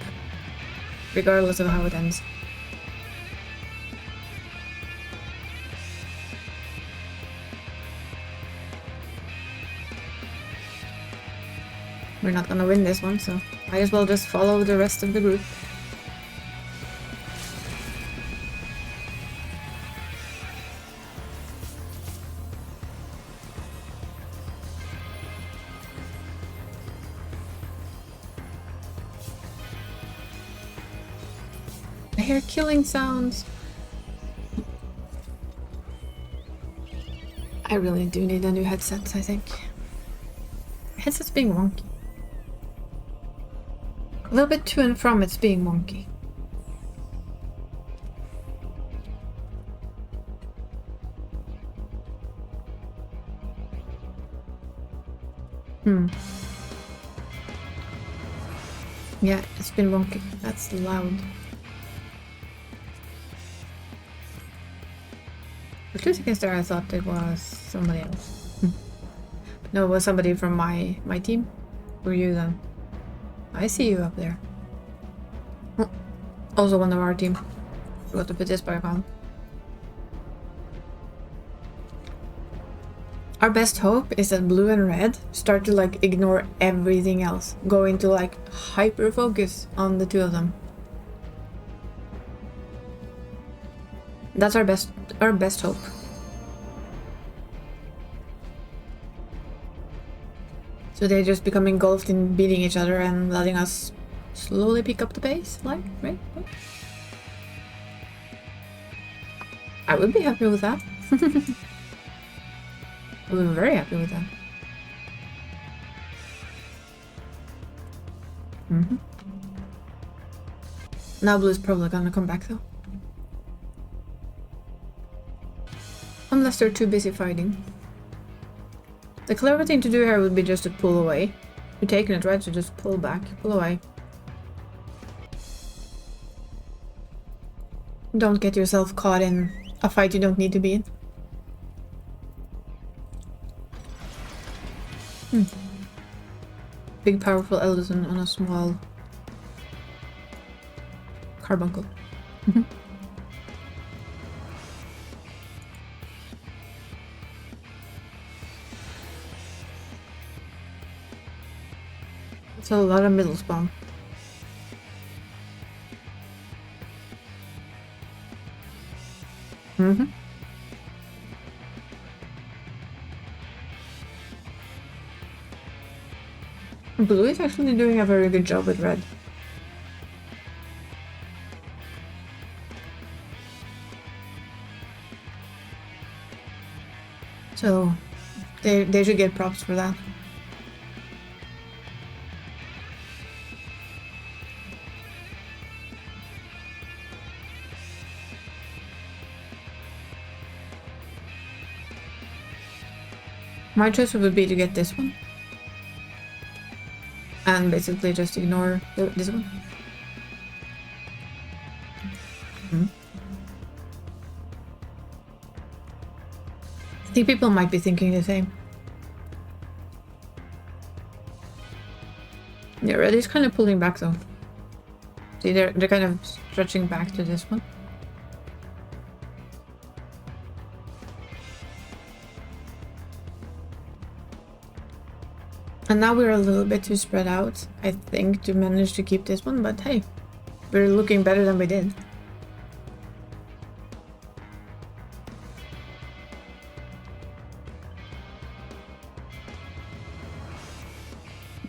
regardless of how it ends. We're not gonna win this one, so might as well just follow the rest of the group. I hear killing sounds. I really do need a new headset, I think. Headset's being wonky. A little bit to and from it's being wonky. Yeah, it's been wonky. That's loud. For 2 seconds there I thought it was somebody else. No, it was somebody from my team. Who are you then? I see you up there. Also one of our team. Forgot to put this back on. Our best hope is that blue and red start to like ignore everything else. Go into like hyper focus on the two of them. That's our best hope. So they just become engulfed in beating each other and letting us slowly pick up the pace, like, right? I would be happy with that. I would be very happy with that. Now Blue's probably gonna come back though. Unless they're too busy fighting. The clever thing to do here would be just to pull away. You're taking it, right? So just pull back, pull away. Don't get yourself caught in a fight you don't need to be in. Big powerful Eldison on a small carbuncle. It's a lot of middle spawn. Blue is actually doing a very good job with red. So they should get props for that. My choice would be to get this one. And basically just ignore this one. I think people might be thinking the same. Yeah, red is kind of pulling back though. See, they're kind of stretching back to this one. And now we're a little bit too spread out, I think, to manage to keep this one, but hey, we're looking better than we did.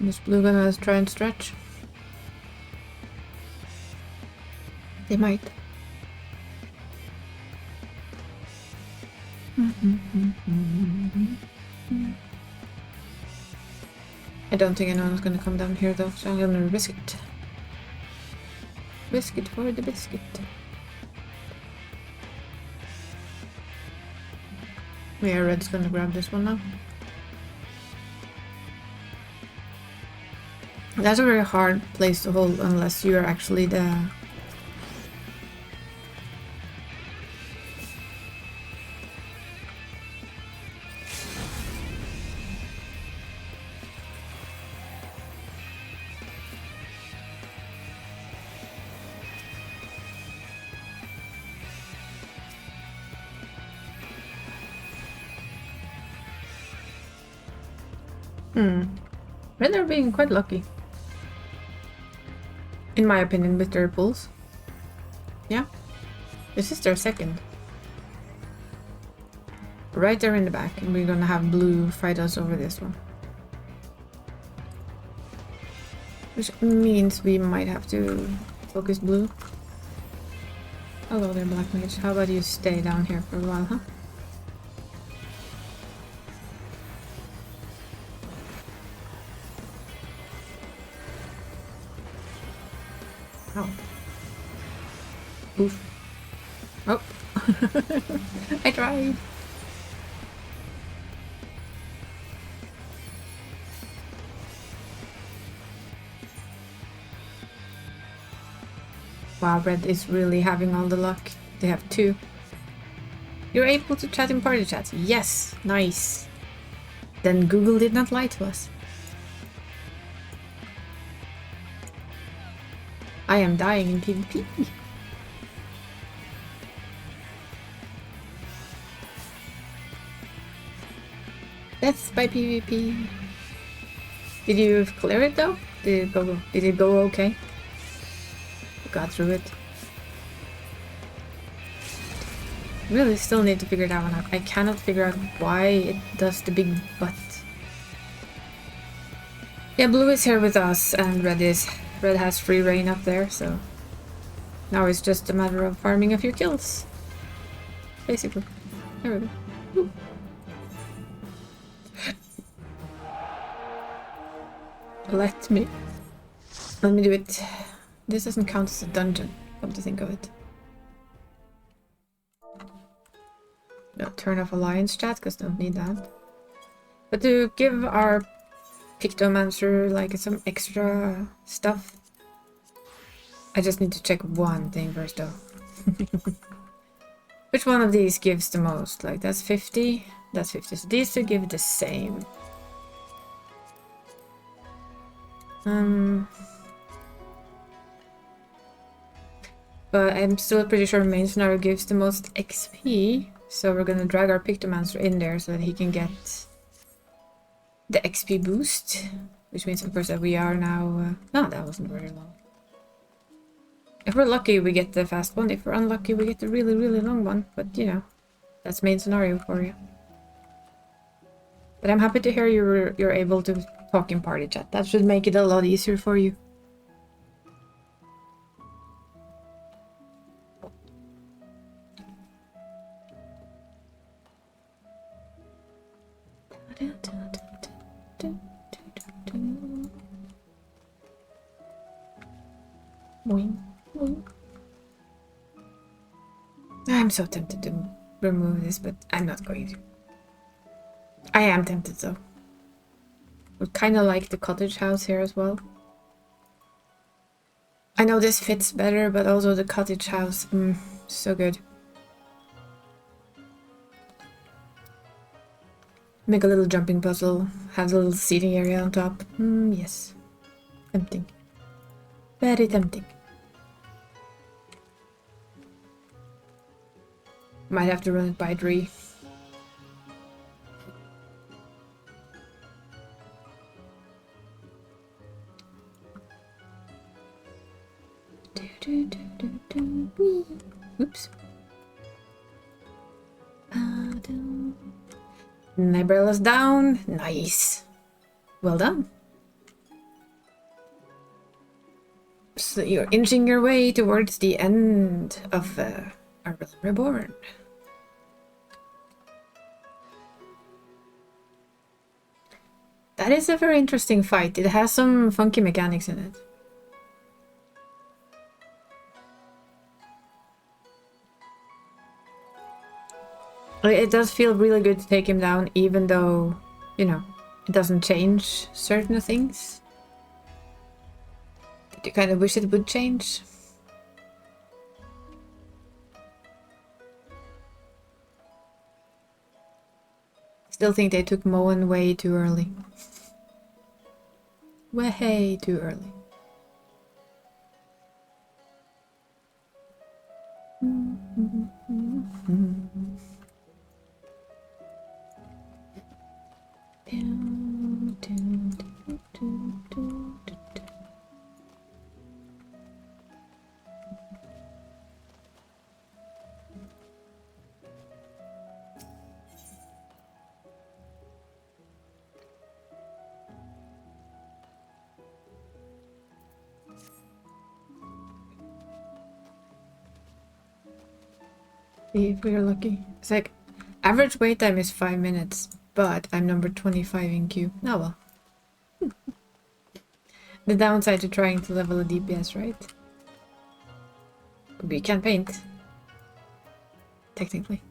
Is blue gonna try and stretch? They might. I don't think anyone's gonna come down here though, so I'm gonna risk it. Risk it for the biscuit. Yeah, red's gonna grab this one now. That's a very hard place to hold unless you're actually the... Red are being quite lucky. In my opinion, with their pulls. Yeah. This is their second. Right there in the back, and we're gonna have blue fight us over this one. Which means we might have to focus blue. Hello there, Black Mage. How about you stay down here for a while, huh? Oh. Oof. Oh. I tried. Wow, red is really having all the luck. They have two. You're able to chat in party chats. Yes, nice. Then Google did not lie to us. I am dying in PvP. Death by PvP. Did you clear it though? Did it go okay? You got through it. Really still need to figure that one out. I cannot figure out why it does the big butt. Yeah, blue is here with us and red has free reign up there, so now it's just a matter of farming a few kills. Basically. There we go. Woo. Let me do it. This doesn't count as a dungeon, come to think of it. No, turn off alliance chat, because don't need that. But to give our Pictomancer like some extra stuff, I just need to check one thing first though. Which one of these gives the most? Like that's 50, that's 50. So these two give the same. But I'm still pretty sure main scenario gives the most XP. So we're gonna drag our Pictomancer in there so that he can get the XP boost. Which means of course that we are now... no, that wasn't very long. If we're lucky we get the fast one, if we're unlucky we get the really, really long one. But you know, that's main scenario for you. But I'm happy to hear you're able to talk in party chat. That should make it a lot easier for you. I'm so tempted to remove this, but I'm not going to. I am tempted though. Would kind of like the cottage house here as well. I know this fits better, but also the cottage house, so good. Make a little jumping puzzle, have a little seating area on top. Yes. Tempting. Very tempting. Might have to run it by Dree. Oops. Umbrellas down. Nice. Well done. So you're inching your way towards the end of Our Realm Reborn. That is a very interesting fight. It has some funky mechanics in it. It does feel really good to take him down, even though, you know, it doesn't change certain things. But you kind of wish it would change. Still think they took Moen way too early. Way too early. If we're lucky. It's like average wait time is 5 minutes, but I'm number 25 in queue. Oh well. The downside to trying to level a DPS, right? We can paint. Technically.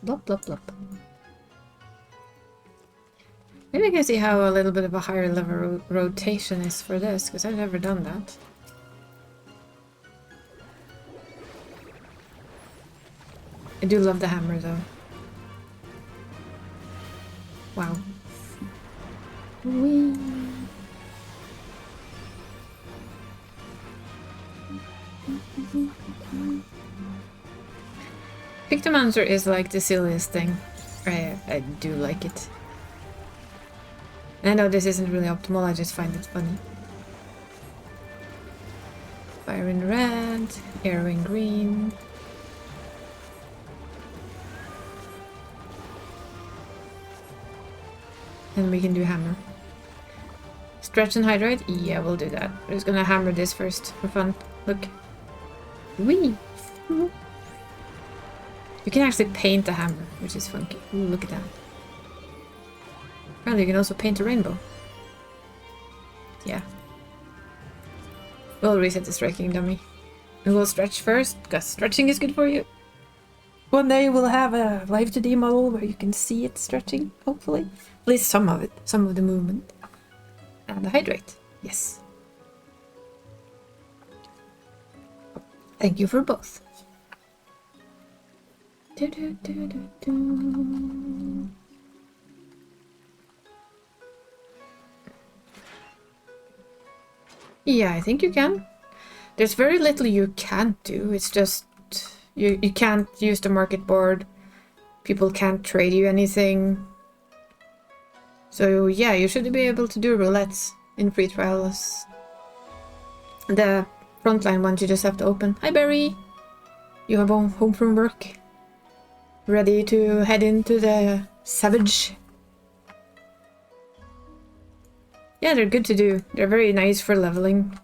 Blop blop blop. Maybe I can see how a little bit of a higher level rotation is for this, because I've never done that. I do love the hammer though. Wow. Whee. Pictomancer is like the silliest thing. I do like it. I know this isn't really optimal, I just find it funny. Fire in red, arrow in green. And we can do hammer. Stretch and hydrate? Yeah, we'll do that. We're just gonna hammer this first for fun. Look. Whee! You can actually paint a hammer, which is funky. Ooh, look at that. Apparently you can also paint a rainbow. Yeah. We'll reset the striking dummy. And we'll stretch first, because stretching is good for you. One day we'll have a live 2D model where you can see it stretching, hopefully. At least some of it, some of the movement. And the hydrate, yes. Thank you for both. Yeah, I think you can. There's very little you can't do. It's just you can't use the market board. People can't trade you anything. So yeah, you should be able to do roulettes in free trials. The frontline ones you just have to open. Hi Barry! You have home from work. Ready to head into the Savage. Yeah, they're good to do. They're very nice for leveling.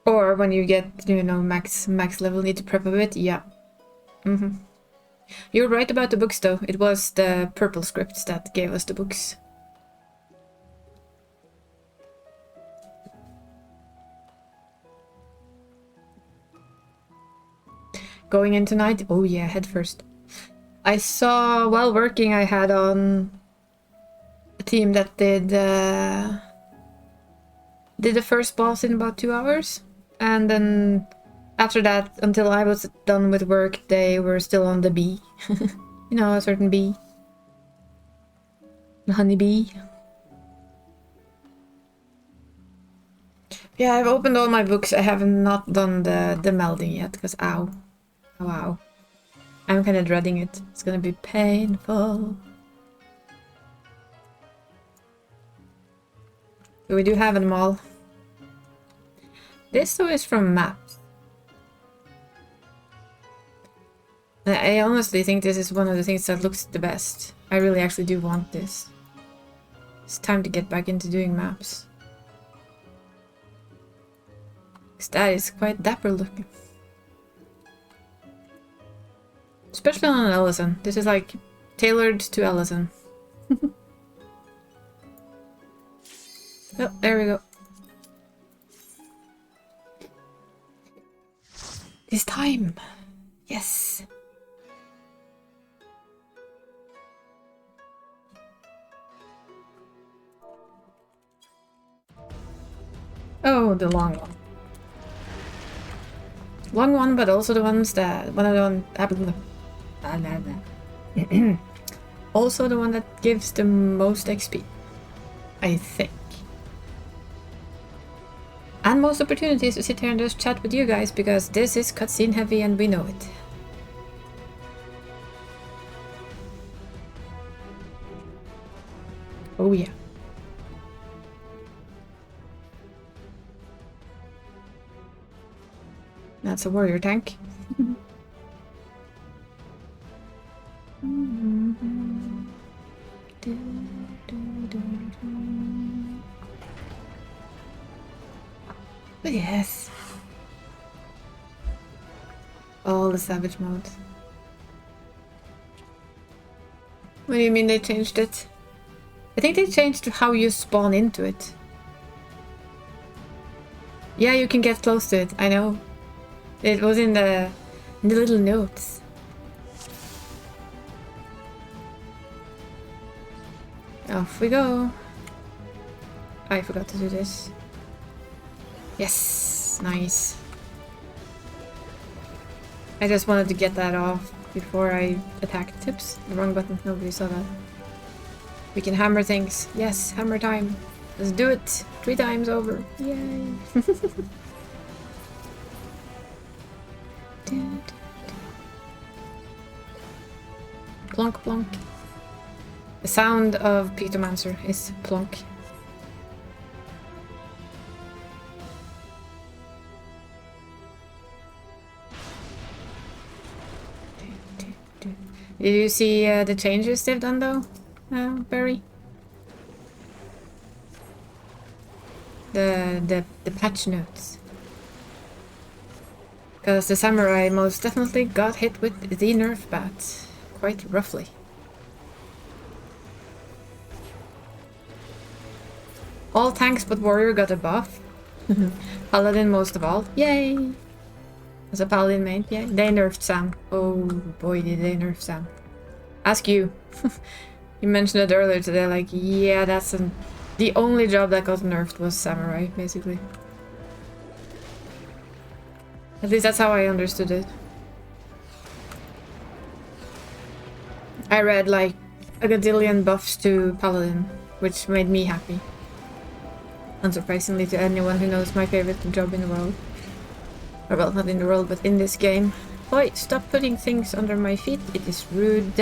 Or when you get, you know, max level, need to prep a bit. Yeah. You're right about the books though. It was the purple scripts that gave us the books. Going in tonight? Oh yeah, head first. I saw, while working, I had on a team that did the first boss in about 2 hours. And then after that, until I was done with work, they were still on the bee. You know, a certain bee. The honeybee. Yeah, I've opened all my books. I have not done the melding yet, because ow. Oh, wow. I'm kind of dreading it. It's gonna be painful. So we do have them all. This though is from maps. I honestly think this is one of the things that looks the best. I really actually do want this. It's time to get back into doing maps. Because that is quite dapper looking. Especially on an Ellison. This is like tailored to Ellison. Oh, there we go. It's time. Yes. Oh, the long one. Long one, but also the ones that also the one that gives the most XP, I think. And most opportunities to sit here and just chat with you guys, because this is cutscene heavy and we know it. Oh yeah. That's a warrior tank. Yes. All the savage modes. What do you mean they changed it? I think they changed how you spawn into it. Yeah, you can get close to it, I know. It was in the little notes. Off we go. I forgot to do this. Yes, nice. I just wanted to get that off before I attacked tips. The wrong button, nobody saw that. We can hammer things. Yes, hammer time. Let's do it. 3 times over. Yay. Plonk plonk. The sound of Pictomancer is plonk. Did you see the changes they've done though, Barry? The patch notes. Because the samurai most definitely got hit with the nerf bat quite roughly. All tanks but warrior got a buff. Paladin most of all. Yay! As a paladin main, yeah. They nerfed Sam. Oh boy, did they nerf Sam. Ask you. You mentioned it earlier today, like, yeah, that's the only job that got nerfed was samurai, basically. At least that's how I understood it. I read like a gazillion buffs to paladin, which made me happy. Unsurprisingly to anyone who knows my favorite job in the world. Or well, not in the world, but in this game. Boy, stop putting things under my feet. It is rude.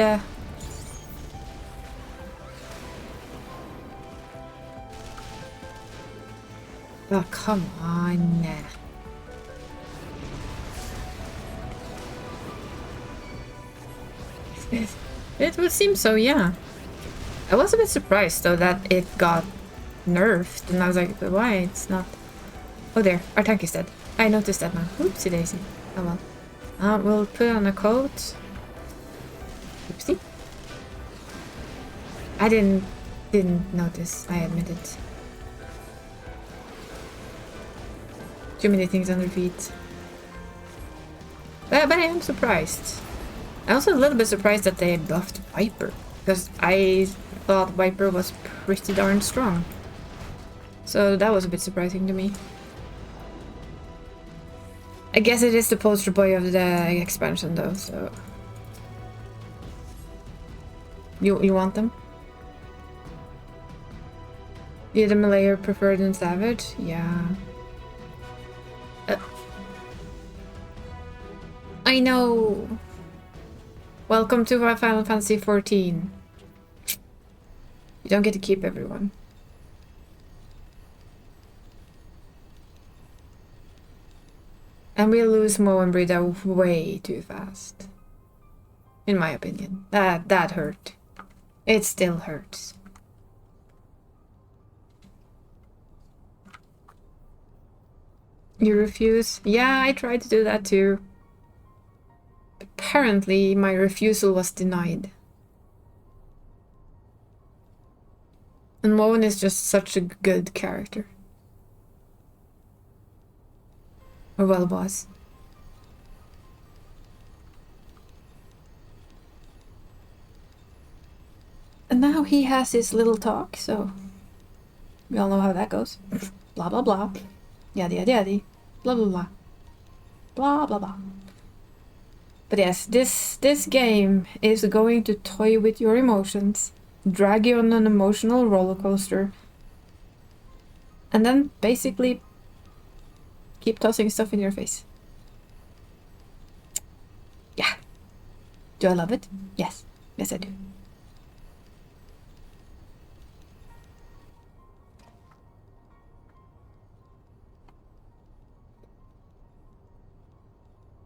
Oh, come on. It would seem so, yeah. I was a bit surprised, though, that it got nerfed. And I was like, why? It's not... Oh, there. Our tank is dead. I noticed that now. Oopsie daisy. Oh well. We'll put on a coat. Oopsie. I didn't notice, I admit it. Too many things under feet. But I am surprised. I'm also a little bit surprised that they buffed Viper. Because I thought Viper was pretty darn strong. So that was a bit surprising to me. I guess it is the poster boy of the expansion though, so... You want them? Yeah, the Malayer preferred than Savage? Yeah. I know! Welcome to Final Fantasy XIV. You don't get to keep everyone. And we lose Mo and Brida way too fast. In my opinion. That hurt. It still hurts. You refuse? Yeah, I tried to do that too. Apparently, my refusal was denied. And Moen is just such a good character. Or well, was. And now he has his little talk, so... We all know how that goes. Blah blah blah. Yada yada yada. Blah blah blah. Blah blah blah. But yes, this game is going to toy with your emotions, drag you on an emotional roller coaster, and then basically keep tossing stuff in your face. Yeah. Do I love it? Yes. Yes, I do.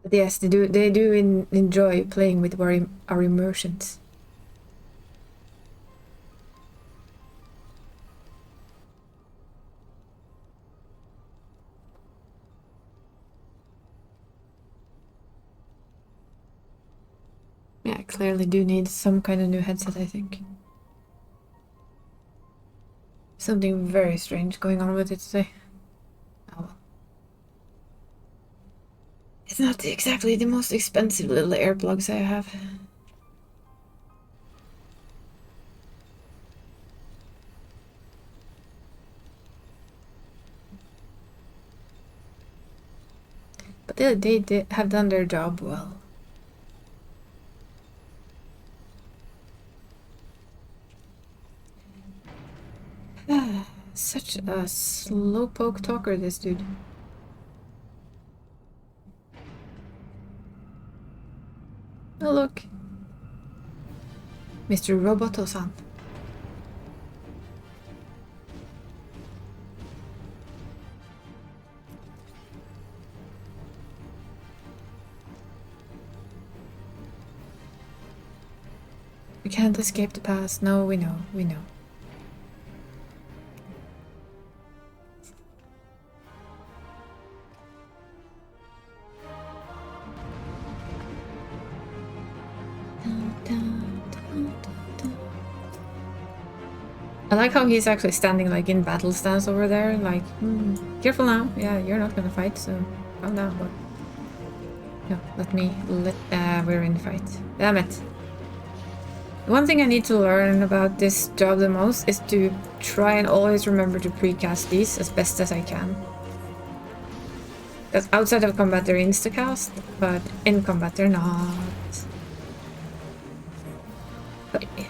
But yes, they do enjoy playing with our emotions. Yeah, I clearly do need some kind of new headset, I think. Something very strange going on with it today. Oh well. It's not exactly the most expensive little earplugs I have. But they have done their job well. Such a slowpoke talker, this dude. Oh, look. Mr. Roboto-san. We can't escape the past. No, we know, we know. I like how he's actually standing like in battle stance over there, like, careful now. Yeah, you're not gonna fight, so calm down, but no, we're in the fight. Damn it. One thing I need to learn about this job the most is to try and always remember to precast these as best as I can. Because outside of combat they're instacast, but in combat they're not. But yeah.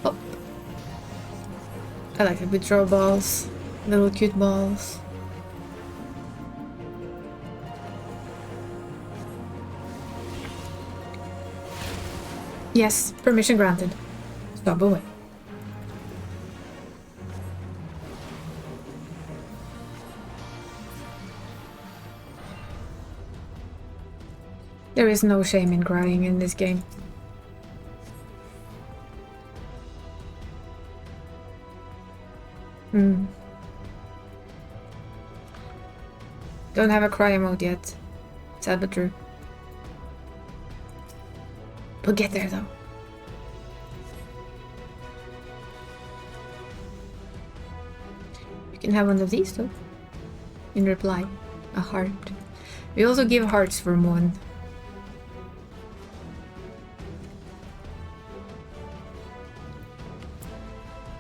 Oh. I like it with throw balls, little cute balls. Yes, permission granted. Stop away. There is no shame in crying in this game. Don't have a cry emote yet. Sad but true. We'll get there though. You can have one of these though. In reply, a heart. We also give hearts for one.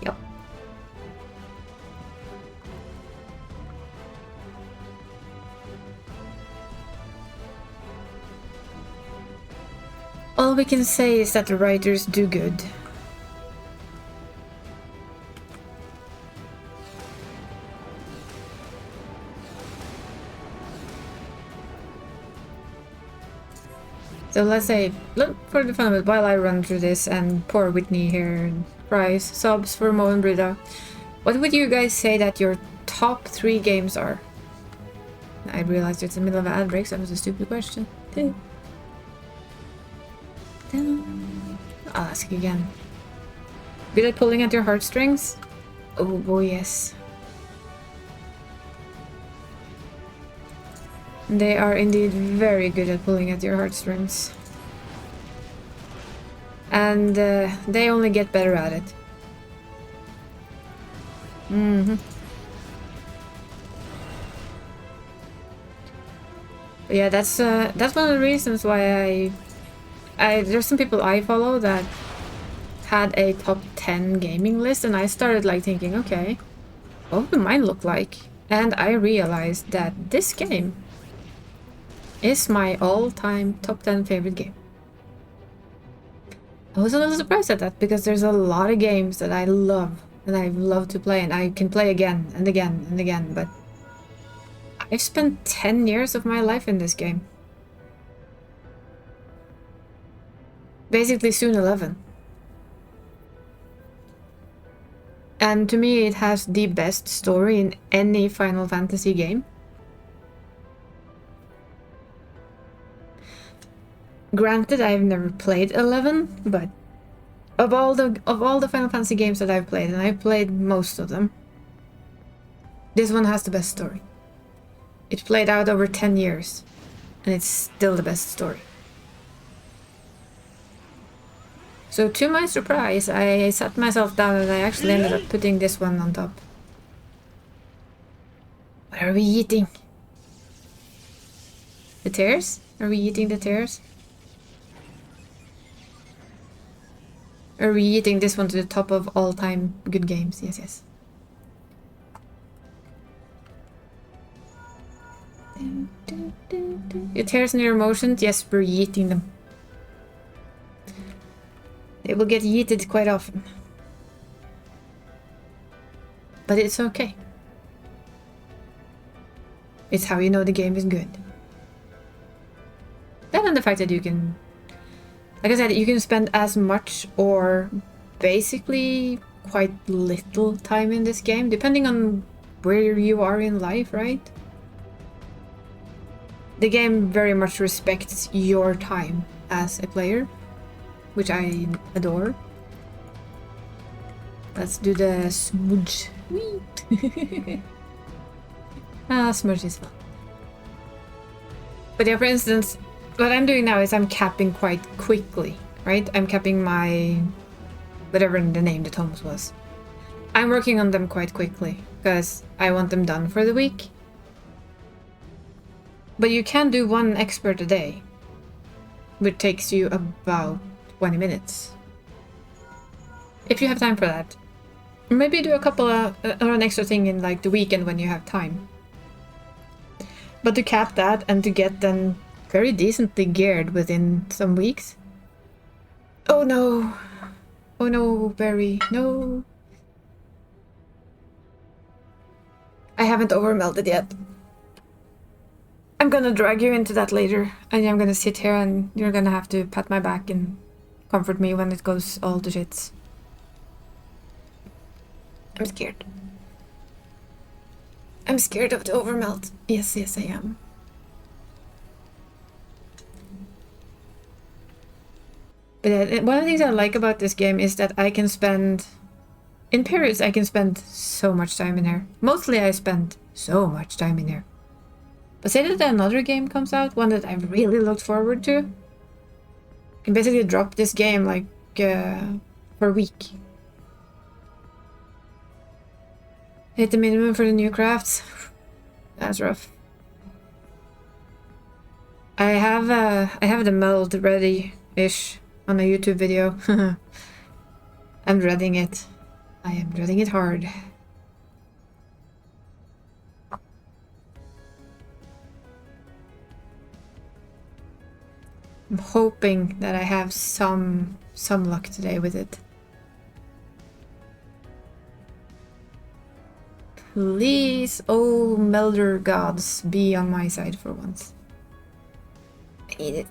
Yep. All we can say is that the writers do good. So let's say, look for the fun of it, while I run through this and poor Whitney here cries, sobs for Mo and Brita, what would you guys say that your top 3 games are? I realized it's in the middle of an ad break, so that was a stupid question. I'll ask again. Good at pulling at your heartstrings? Oh boy, yes. They are indeed very good at pulling at your heartstrings. And they only get better at it. But yeah, that's one of the reasons why there's some people I follow that had a top 10 gaming list, and I started like thinking, okay, what would mine look like? And I realized that this game is my all-time top 10 favorite game. I was a little surprised at that because there's a lot of games that I love and I love to play and I can play again and again and again, but I've spent 10 years of my life in this game. Basically soon 11. And to me it has the best story in any Final Fantasy game. Granted, I've never played 11, but of all the Final Fantasy games that I've played, and I've played most of them, this one has the best story. It played out over 10 years, and it's still the best story. So to my surprise, I sat myself down and I actually ended up putting this one on top. What are we eating? The tears? Are we eating the tears? Are we eating this one to the top of all-time good games? Yes, yes. Your tears and your emotions? Yes, we're yeeting them. They will get yeeted quite often. But it's okay. It's how you know the game is good. That and the fact that you can... Like I said, you can spend as much or basically quite little time in this game, depending on where you are in life, right? The game very much respects your time as a player, which I adore. Let's do the smudge. Whee! Smudge is fun. But yeah, for instance, what I'm doing now is I'm capping quite quickly, right? I'm capping my... whatever the name the tomes was. I'm working on them quite quickly, because I want them done for the week. But you can do one expert a day, which takes you about 20 minutes. If you have time for that. Maybe do a couple of, or an extra thing in like the weekend when you have time. But to cap that and to get them very decently geared within some weeks. Oh no! Oh no, Barry, no! I haven't overmelted yet. I'm gonna drag you into that later, and I'm gonna sit here and you're gonna have to pat my back and comfort me when it goes all to shits. I'm scared. I'm scared of the overmelt. Yes, yes I am. But one of the things I like about this game is that I can spend... In periods I can spend so much time in here. Mostly I spend so much time in here. But say that another game comes out, one that I've really looked forward to. I can basically drop this game like for a week. Hit the minimum for the new crafts. That's rough. I have the meld ready-ish on a YouTube video. I'm dreading it. I am dreading it hard. I'm hoping that I have some luck today with it. Please, oh Melder gods, be on my side for once. I need it.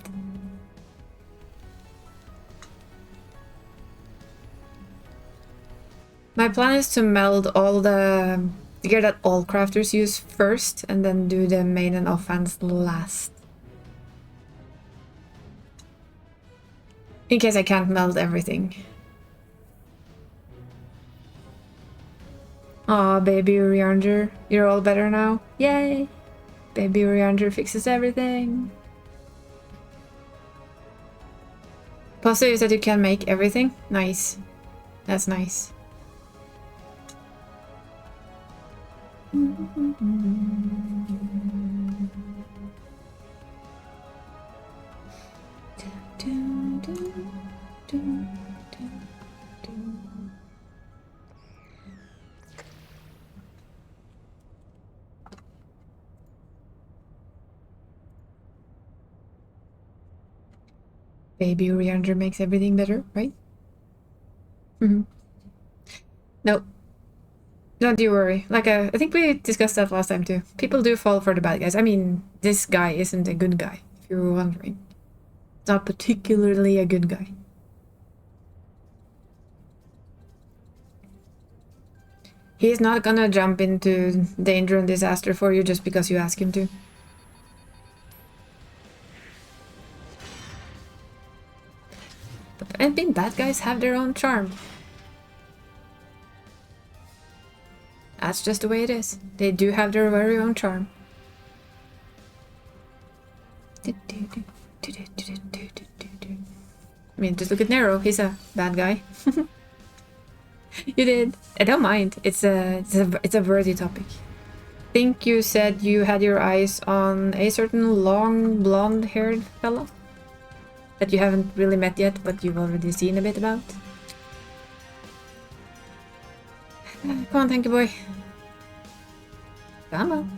My plan is to meld all the gear that all crafters use first, and then do the main and offhand last. In case I can't meld everything. Aw, baby Urianger, you're all better now. Yay! Baby Urianger fixes everything. Positive is that you can make everything. Nice. That's nice. Baby Urianger makes everything better, right? Nope. Don't you worry. Like, I think we discussed that last time too. People do fall for the bad guys. I mean, this guy isn't a good guy, if you were wondering. Not particularly a good guy. He's not gonna jump into danger and disaster for you just because you ask him to. But I mean, bad guys have their own charm. That's just the way it is. They do have their very own charm. I mean, just look at Nero. He's a bad guy. You did. I don't mind. It's a worthy topic. I think you said you had your eyes on a certain long blonde-haired fella that you haven't really met yet, but you've already seen a bit about. Come on, thank you, boy. Come on.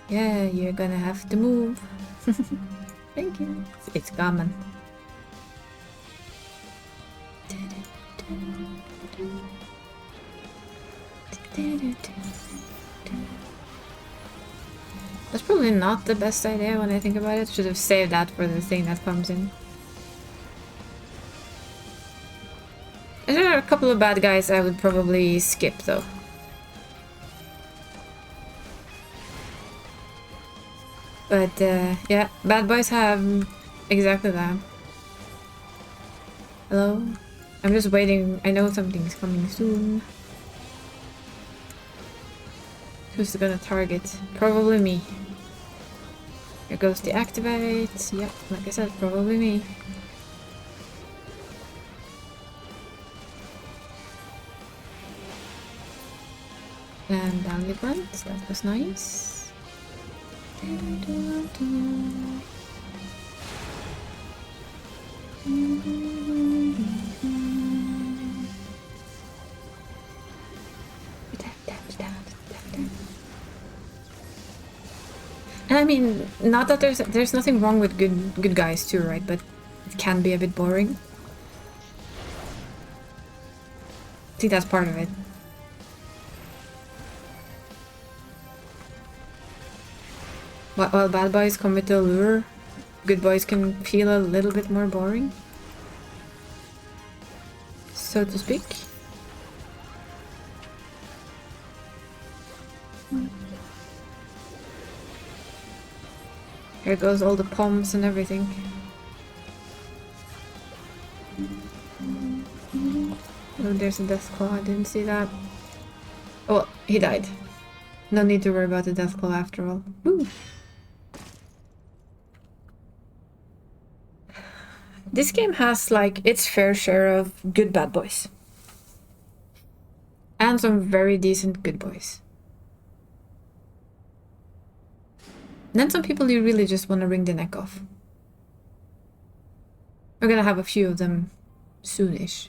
Yeah, you're gonna have to move. Thank you. It's common. That's probably not the best idea when I think about it. Should have saved that for the thing that comes in. There are a couple of bad guys I would probably skip though. But yeah, bad boys have exactly that. Hello? I'm just waiting. I know something's coming soon. Who's gonna target? Probably me. Here goes the activate. Yep, like I said, probably me. And down the grunt. That was nice. And I mean, not that there's nothing wrong with good guys too, right? But it can be a bit boring. I think that's part of it. While bad boys come with the allure, good boys can feel a little bit more boring, so to speak. Here goes all the poms and everything. Oh, there's a death claw. I didn't see that. Oh, well, he died. No need to worry about the death claw after all. Woo! This game has like its fair share of good bad boys. And some very decent good boys. And then some people you really just want to wring the neck off. We're gonna have a few of them soonish.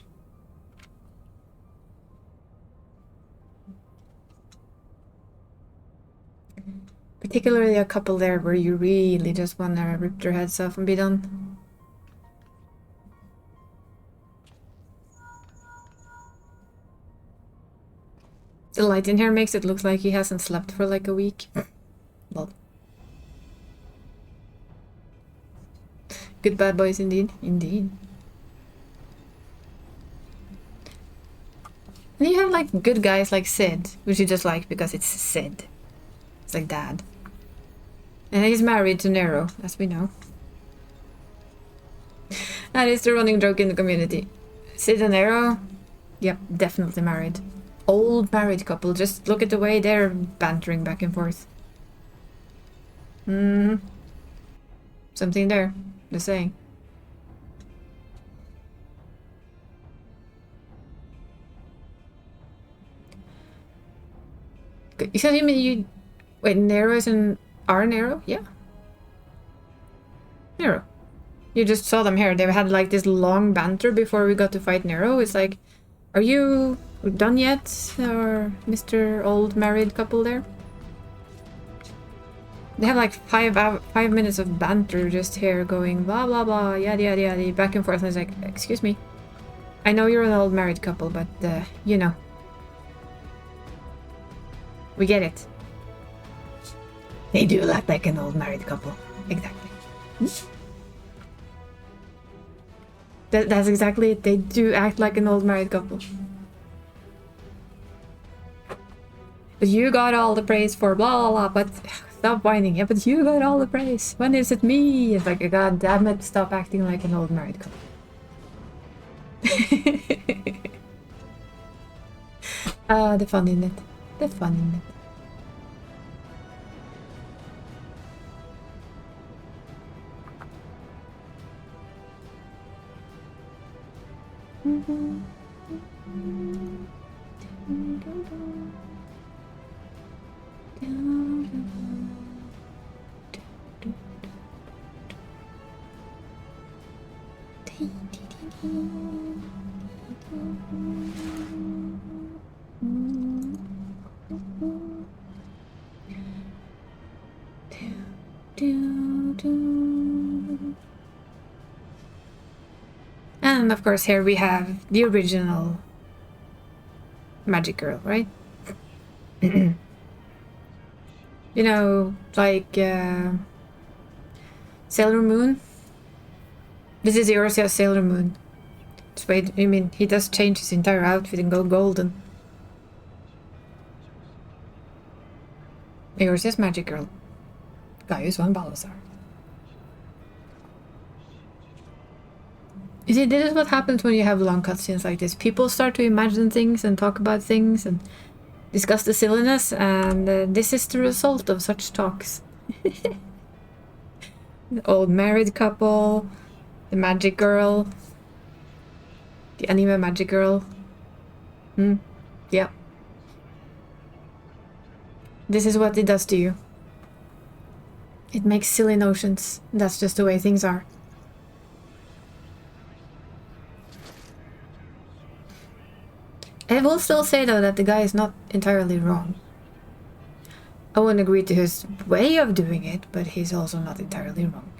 Particularly a couple there where you really just want to rip their heads off and be done. The light in here makes it look like he hasn't slept for like a week. Well. Good bad boys indeed. Indeed. And you have like good guys like Sid, which you just like because it's Sid. It's like dad. And he's married to Nero, as we know. That is the running joke in the community. Sid and Nero? Yep, definitely married. Old married couple, just look at the way they're bantering back and forth. Something there, just saying. You said you wait, Nero is an our Nero? Yeah. Nero. You just saw them here. They had like this long banter before we got to fight Nero. It's like, are you done yet, or Mr. Old married couple there? They have like 5 minutes of banter just here going blah blah blah, yada yada yada, back and forth. And I was like, excuse me, I know you're an old married couple, but you know, we get it. They do act like an old married couple. Exactly. That's exactly it. They do act like an old married couple. But you got all the praise for blah blah blah, but stop whining. Yeah, but you got all the praise. When is it me? It's like, god damn it, stop acting like an old married couple. The fun in it. The fun in it. And of course here we have the original magic girl, right? You know, like Sailor Moon. This is Eorzea's Sailor Moon. Just wait, I mean, he does change his entire outfit and go golden. Eorzea's magic girl. Gaius van Balazar. You see, this is what happens when you have long cutscenes like this. People start to imagine things and talk about things and discuss the silliness, and this is the result of such talks. The old married couple, the magic girl, the anime magic girl. Yeah. This is what it does to you. It makes silly notions. That's just the way things are. I will still say though that the guy is not entirely wrong. I wouldn't agree to his way of doing it, but he's also not entirely wrong.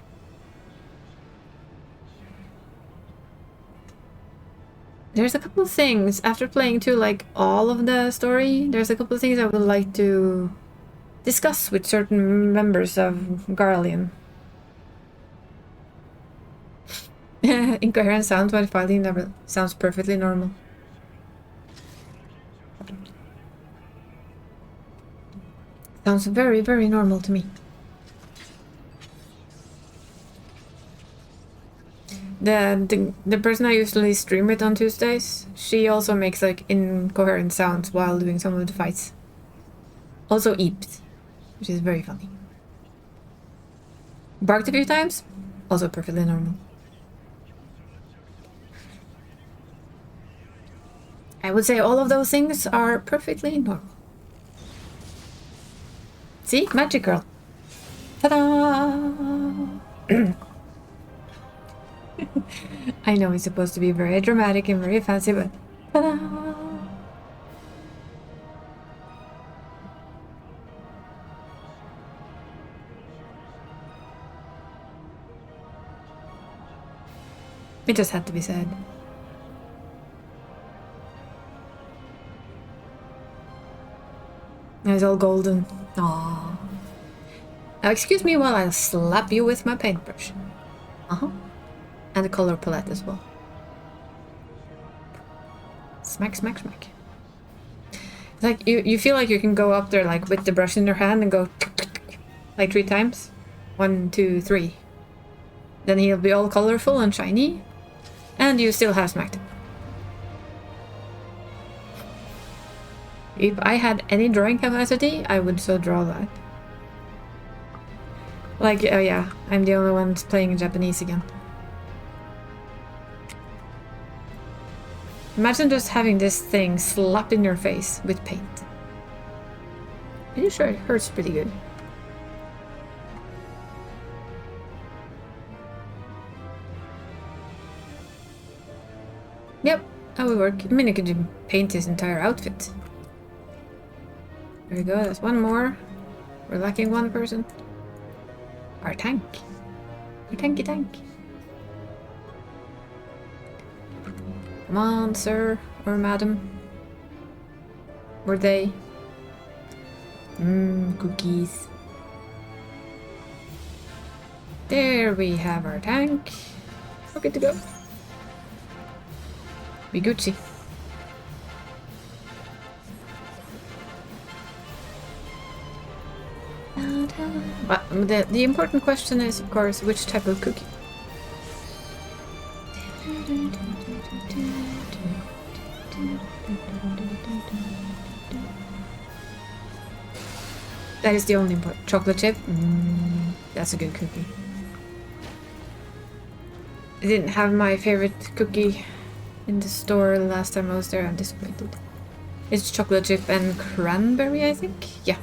There's a couple of things, after playing through like all of the story, there's a couple of things I would like to discuss with certain members of Garlean. Incoherent sounds while fighting never sounds perfectly normal. Sounds very, very normal to me. The person I usually stream with on Tuesdays, she also makes like incoherent sounds while doing some of the fights. Also eats, which is very funny. Barked a few times, also perfectly normal. I would say all of those things are perfectly normal. See? Magic girl. Ta-da! I know it's supposed to be very dramatic and very fancy, but ta-da! It just had to be said. It's all golden. Aww. Now excuse me while I slap you with my paintbrush. And the color palette as well. Smack, smack, smack. It's like you feel like you can go up there like with the brush in your hand and go like 3 times. 1, 2, 3. Then he'll be all colorful and shiny. And you still have smacked him. If I had any drawing capacity, I would so draw that. Like, oh yeah, I'm the only one playing in Japanese again. Imagine just having this thing slapped in your face with paint. Pretty sure it hurts pretty good. Yep, that would work. I mean, I could paint his entire outfit. There we go, that's one more. We're lacking one person. Our tank. Our tanky tank. Come on, sir or madam. Were they? Cookies. There we have our tank. We're good to go. Be Gucci. But the important question is, of course, which type of cookie? That is the only important. Chocolate chip? That's a good cookie. I didn't have my favorite cookie in the store last time I was there. I'm disappointed. It's chocolate chip and cranberry, I think? Yeah.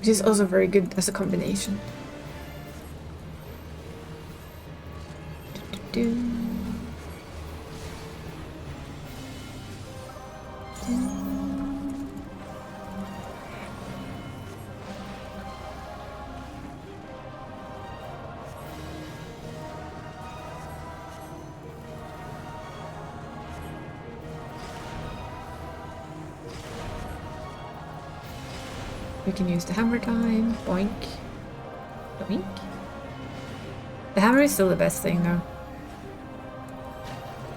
which is also very good as a combination. We can use the hammer time. Boink. Boink. The hammer is still the best thing though.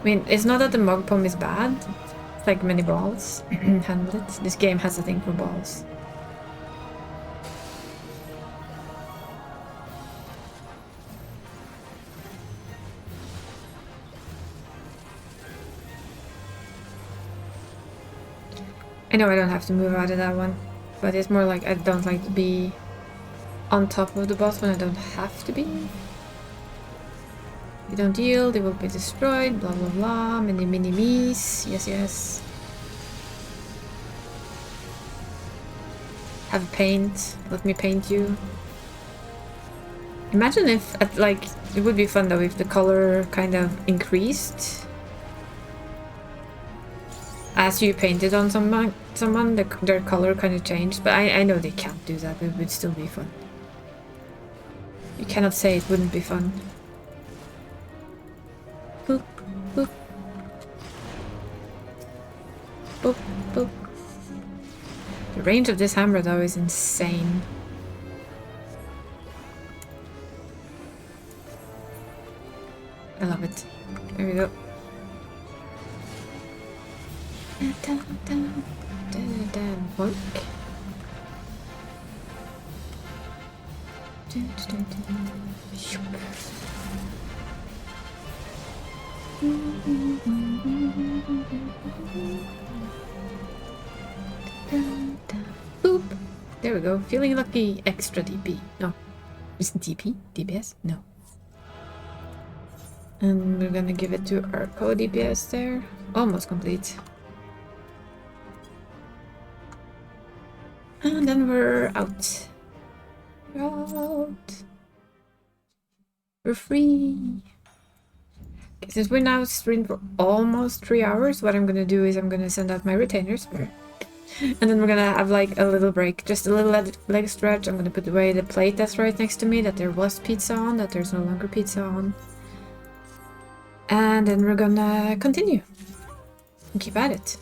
I mean, it's not that the mug pom is bad. It's like many balls. Handle it. This game has a thing for balls. I know I don't have to move out of that one. But it's more like I don't like to be on top of the boss when I don't have to be. If you don't yield, it will be destroyed, blah blah blah, many me's. Yes, yes. Have a paint, let me paint you. Imagine if, like, it would be fun though if the color kind of increased as you painted on someone, their color kind of changed, but I know they can't do that, it would still be fun. You cannot say it wouldn't be fun. Boop, boop. Boop, boop. The range of this hammer though is insane. I love it. There we go. Boink. Boop. There we go. Feeling lucky. Extra DP. No. Isn't DP? DPS? No. And we're gonna give it to our co-DPS there. Almost complete. And then we're out. We're out. We're free. Okay, since we're now streamed for almost 3 hours, what I'm gonna do is I'm gonna send out my retainers. And then we're gonna have like a little break, just a little leg stretch. I'm gonna put away the plate that's right next to me that there was pizza on, that there's no longer pizza on. And then we're gonna continue and keep at it.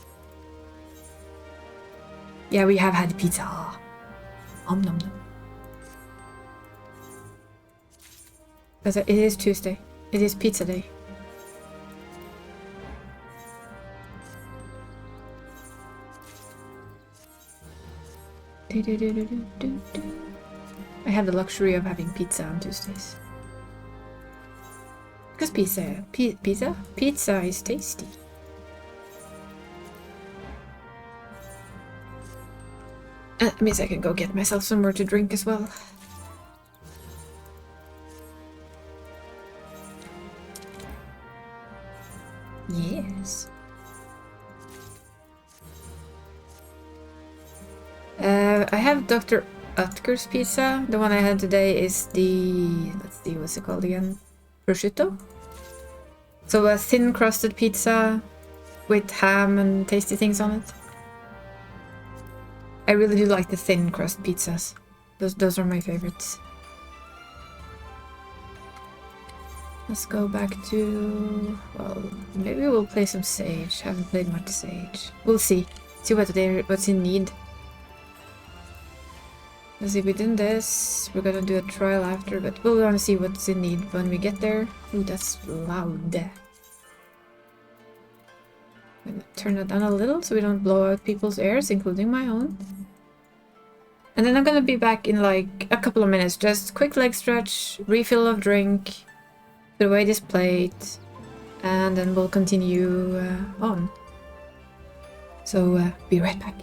Yeah, we have had pizza. Nom nom. But it is Tuesday. It is pizza day. I have the luxury of having pizza on Tuesdays. Because pizza is tasty. That means I can go get myself somewhere to drink as well. Yes. I have Dr. Utker's pizza. The one I had today is the... let's see, what's it called again? Prosciutto? So a thin crusted pizza with ham and tasty things on it. I really do like the thin crust pizzas. Those are my favorites. Let's go back to... well, maybe we'll play some Sage. Haven't played much Sage. We'll see. See what's in need. Let's see, we did this. We're gonna do a trial after, but we'll wanna see what's in need when we get there. Ooh, that's loud. I'm gonna turn it down a little so we don't blow out people's ears, including my own. And then I'm gonna be back in like a couple of minutes. Just quick leg stretch, refill of drink, put away this plate, and then we'll continue on. So be right back.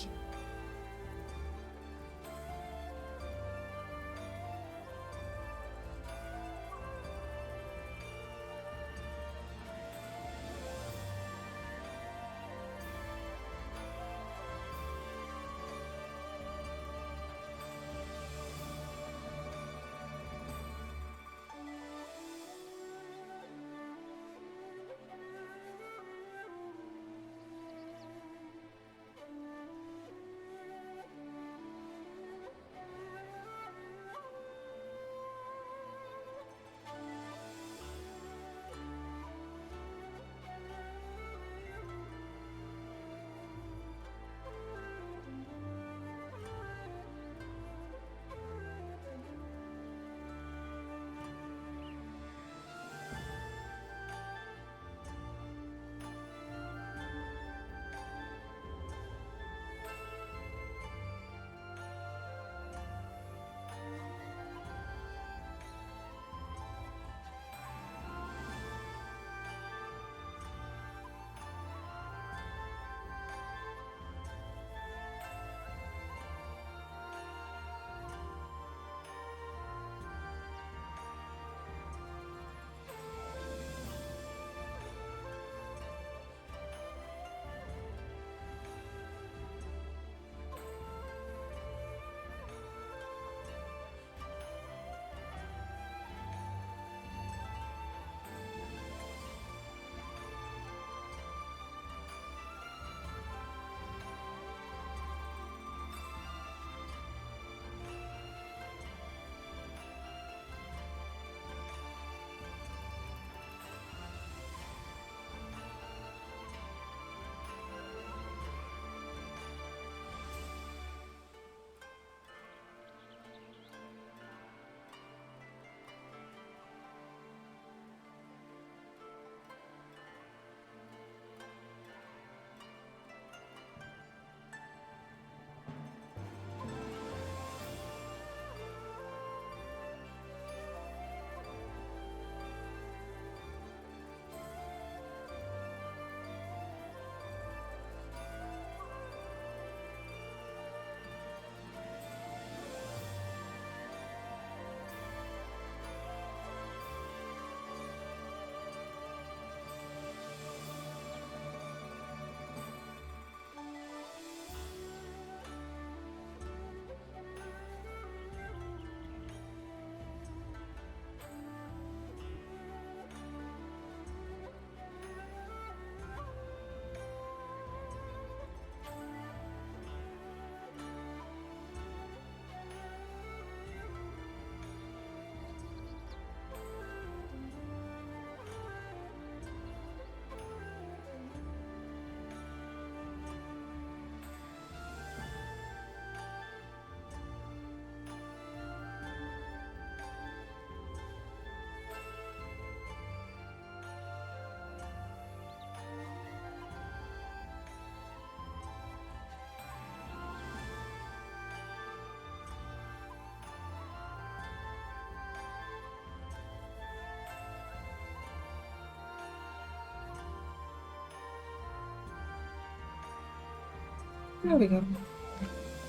There we go.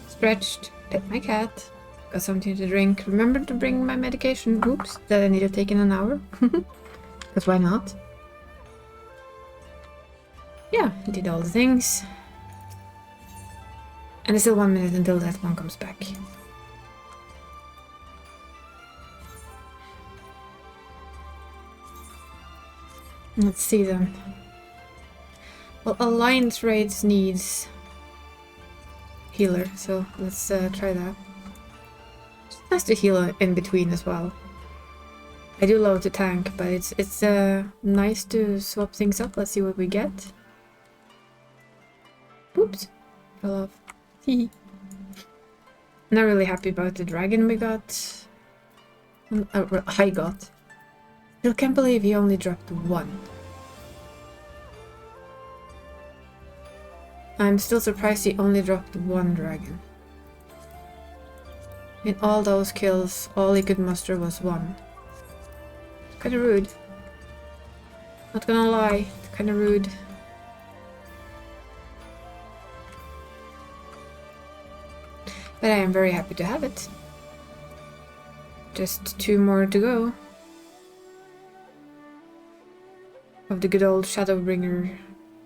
Stretched. Pet my cat. Got something to drink. Remember to bring my medication. Oops. That I need to take in an hour. Because why not? Yeah, did all the things. And it's still 1 minute until that one comes back. Let's see then. Well, Alliance Raids needs healer, so let's try that. It's nice to heal in between as well. I do love to tank, but it's nice to swap things up. Let's see what we get. Oops, fell off. Not really happy about the dragon we got. I got. Still can't believe he only dropped one. I'm still surprised he only dropped one dragon. In all those kills, all he could muster was one. Kinda rude. Not gonna lie, kinda rude. But I am very happy to have it. Just 2 more to go. Of the good old Shadowbringer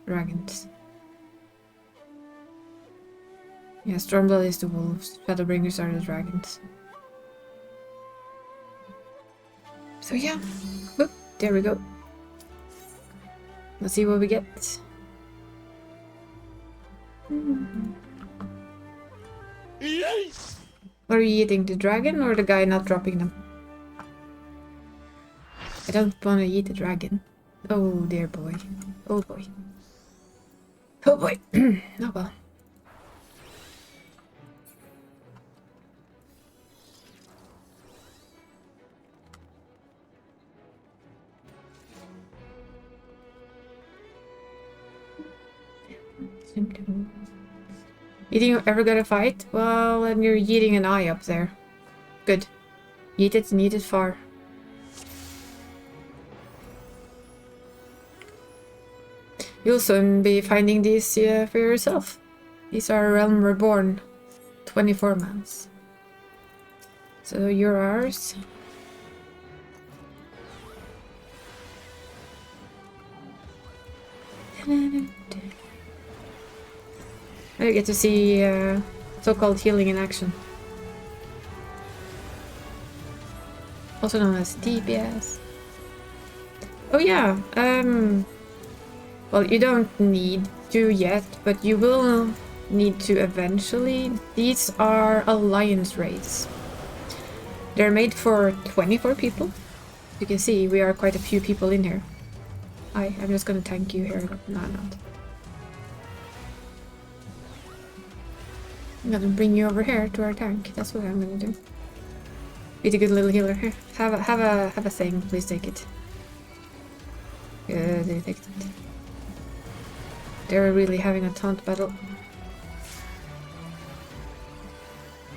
dragons. Yeah, Stormblood is the wolves, Shadowbringers are the dragons. So yeah, whoop, there we go. Let's see what we get. Yes! What are you eating, the dragon or the guy not dropping them? I don't want to eat the dragon. Oh dear boy. Oh boy. Oh boy. Oh well. You think you ever got a fight? Well, then you're yeeting an eye up there. Good. Yeet it and yeet it far. You'll soon be finding these for yourself. These are Realm Reborn 24 mans. So you're ours. I get to see so-called healing in action. Also known as DPS. Oh yeah, well, you don't need to yet, but you will need to eventually. These are Alliance raids. They're made for 24 people. You can see we are quite a few people in here. Hi, I'm just gonna tank you here. No, I'm not. I'm gonna bring you over here to our tank. That's what I'm gonna do. Be the good little healer here. Have a thing. Please take it. Good, they take it. They're really having a taunt battle.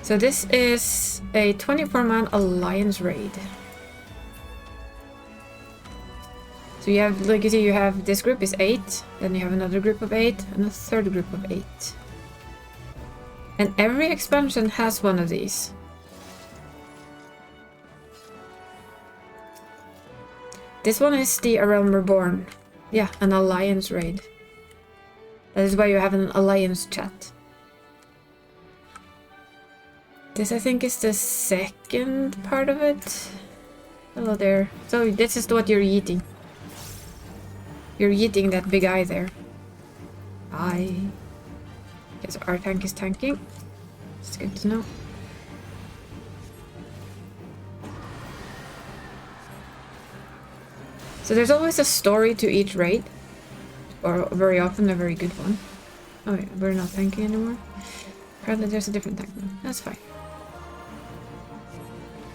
So this is a 24-man Alliance raid. So you have, like you see, you have this group is 8, then you have another group of 8, and a third group of 8. And every expansion has one of these. This one is the Realm Reborn. Yeah, an Alliance raid. That is why you have an Alliance chat. This, I think, is the second part of it. Hello there. So this is what you're eating. You're eating that big eye there. Eye. Yes, our tank is tanking. It's good to know. So there's always a story to each raid. Or very often a very good one. Oh yeah, we're not tanking anymore. Apparently there's a different tank now. That's fine.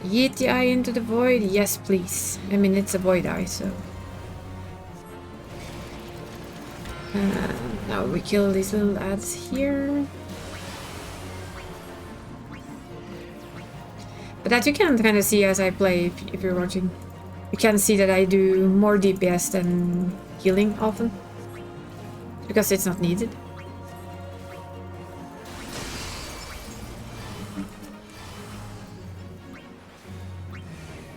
Yeet the eye into the void? Yes, please. I mean, it's a void eye, so... now we kill these little ads here. But that you can kind of see as I play, if you're watching. You can see that I do more DPS than healing often. Because it's not needed.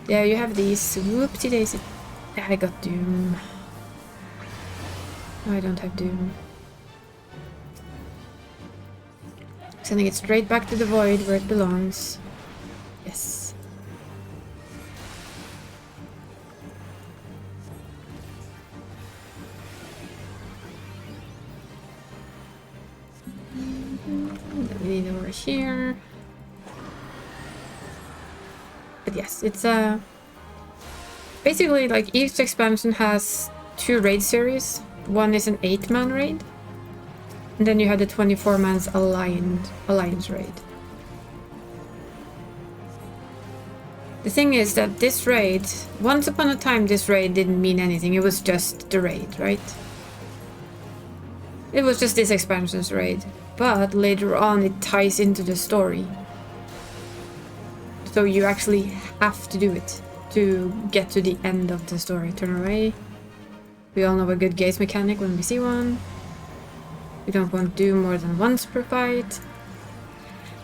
Yeah, you have these. Whoopsie daisy. I got Doom. No, I don't have Doom. Sending it straight back to the void where it belongs. Yes. Then we need over here. But yes, it's basically like each expansion has 2 raid series. One is an 8-man raid. And then you have the 24-man's alliance raid. The thing is that this raid, once upon a time this raid didn't mean anything, it was just the raid, right? It was just this expansion's raid. But later on it ties into the story. So you actually have to do it to get to the end of the story. Turn away. We all know a good gaze mechanic when we see one. We don't want Doom more than once per fight.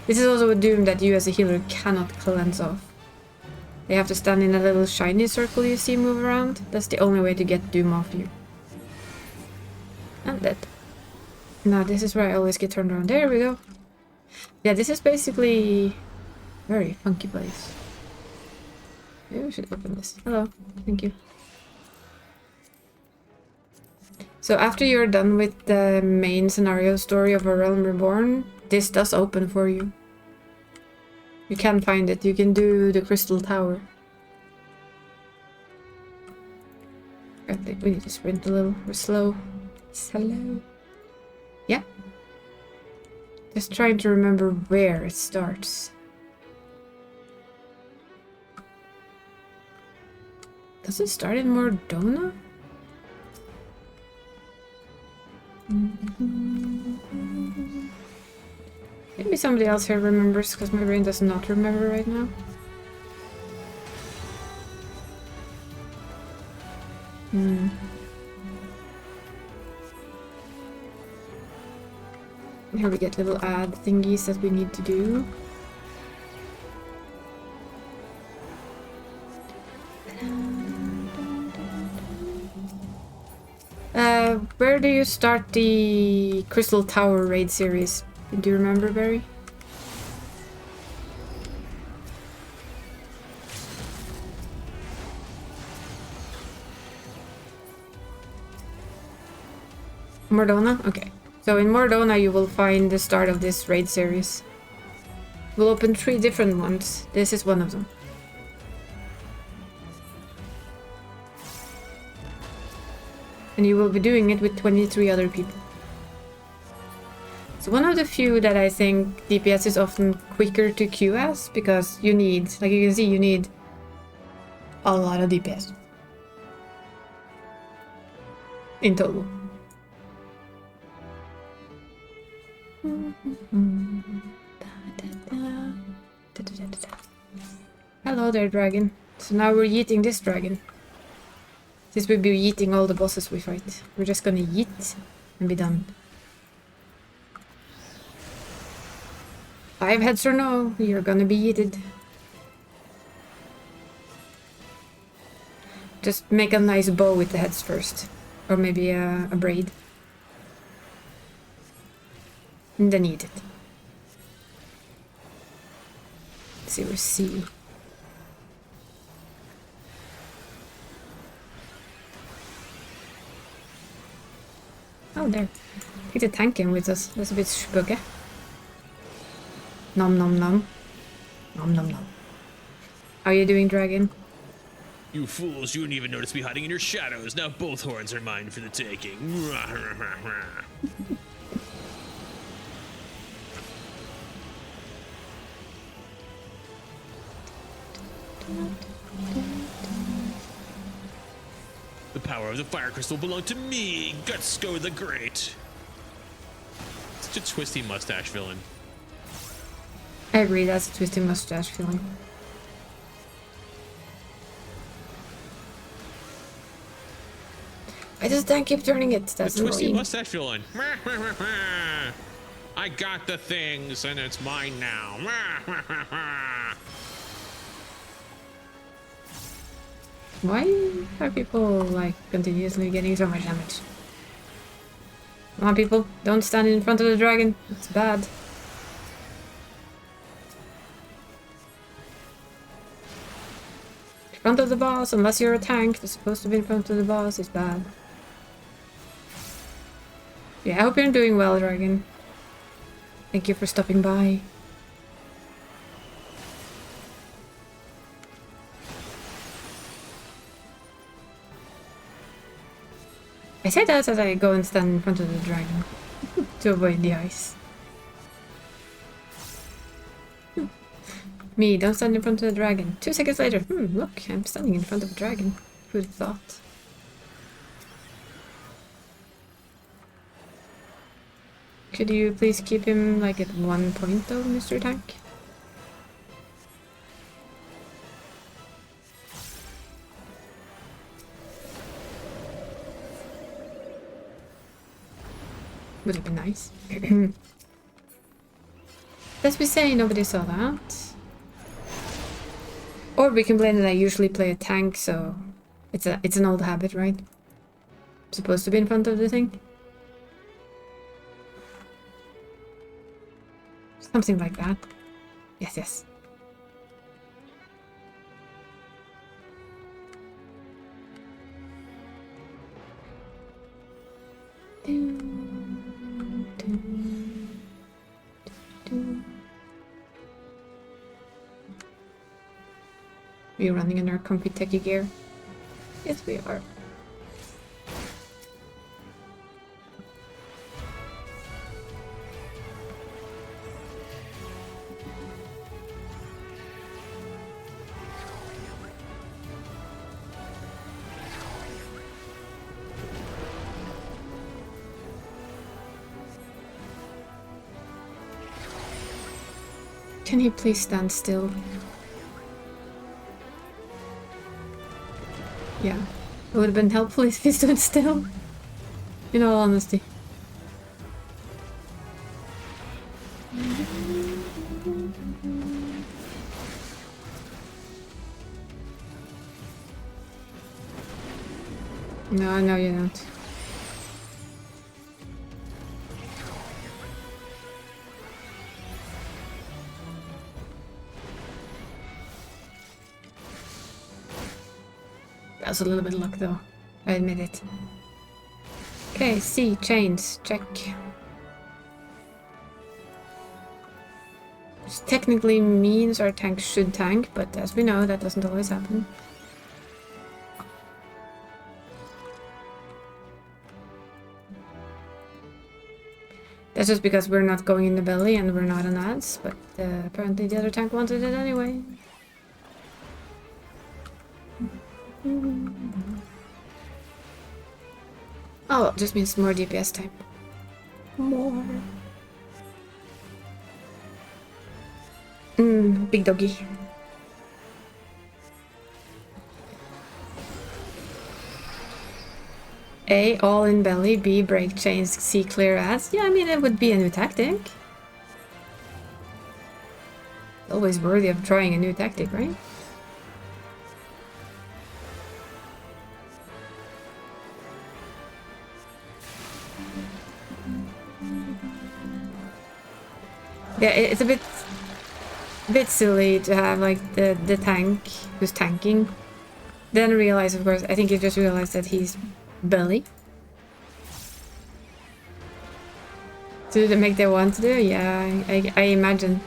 This is also a Doom that you as a healer cannot cleanse off. They have to stand in a little shiny circle you see move around. That's the only way to get Doom off you. And dead. Now this is where I always get turned around. There we go. Yeah, this is basically a very funky place. Maybe we should open this. Hello. Thank you. So after you're done with the main scenario story of A Realm Reborn, this does open for you. You can find it. You can do the Crystal Tower. I think we need to sprint a little. We're slow. Slow. Yeah. Just trying to remember where it starts. Does it start in Mordona? Maybe somebody else here remembers, because my brain does not remember right now. Here we get little ad thingies that we need to do. Where do you start the Crystal Tower raid series? Do you remember, Barry? Mordona? Okay. So in Mordona you will find the start of this raid series. We'll open 3 different ones. This is one of them. And you will be doing it with 23 other people. It's one of the few that I think DPS is often quicker to queue as, because you need, like you can see, you need a lot of DPS. In total. Hello there, dragon. So now we're yeeting this dragon. Since we'll be yeeting all the bosses we fight. We're just gonna yeet and be done. 5 heads or no, you're gonna be yeeted. Just make a nice bow with the heads first. Or maybe a braid. And then eat it. Let's see, we're C. Oh, there. Take the tank in with us. That's a bit spuggy. Nom nom nom. Nom nom nom. How are you doing, dragon? You fools, you didn't even notice me hiding in your shadows. Now both horns are mine for the taking. The power of the fire crystal belonged to me, Gutsko the Great. Such a twisty mustache villain. I agree, that's a twisty mustache feeling. I just don't keep turning it. That's annoying. Twisty mustache villain. I got the things and it's mine now. Why are people like continuously getting so much damage? Come on, people, don't stand in front of the dragon. It's bad. In front of the boss, unless you're a tank, they're supposed to be in front of the boss. It's bad. Yeah, I hope you're doing well, dragon. Thank you for stopping by. I say that as I go and stand in front of the dragon to avoid the ice. Me, don't stand in front of the dragon. 2 seconds later, look, I'm standing in front of a dragon. Who'd thought? Could you please keep him like at 1 point though, Mr. Tank? Would have been nice. As we say, nobody saw that. Or we can blame that I usually play a tank, so it's an old habit, right? I'm supposed to be in front of the thing. Something like that. Yes, yes. We're running in our comfy techie gear. Yes, we are. Can he please stand still? Yeah, it would have been helpful if he stood still. In all honesty. No, no, you don't. That was a little bit of luck though, I admit it. Okay, C, chains, check. Which technically means our tank should tank, but as we know, that doesn't always happen. That's just because we're not going in the belly and we're not on ads, but apparently the other tank wanted it anyway. Oh, it just means more DPS time. More. Big doggy. A, all in belly. B, break chains. C, clear ads. Yeah, I mean, it would be a new tactic. Always worthy of trying a new tactic, right? Yeah, it's a bit silly to have like the tank who's tanking, then realize, of course, I think you just realize that he's belly. To make they want to do, yeah, I imagine.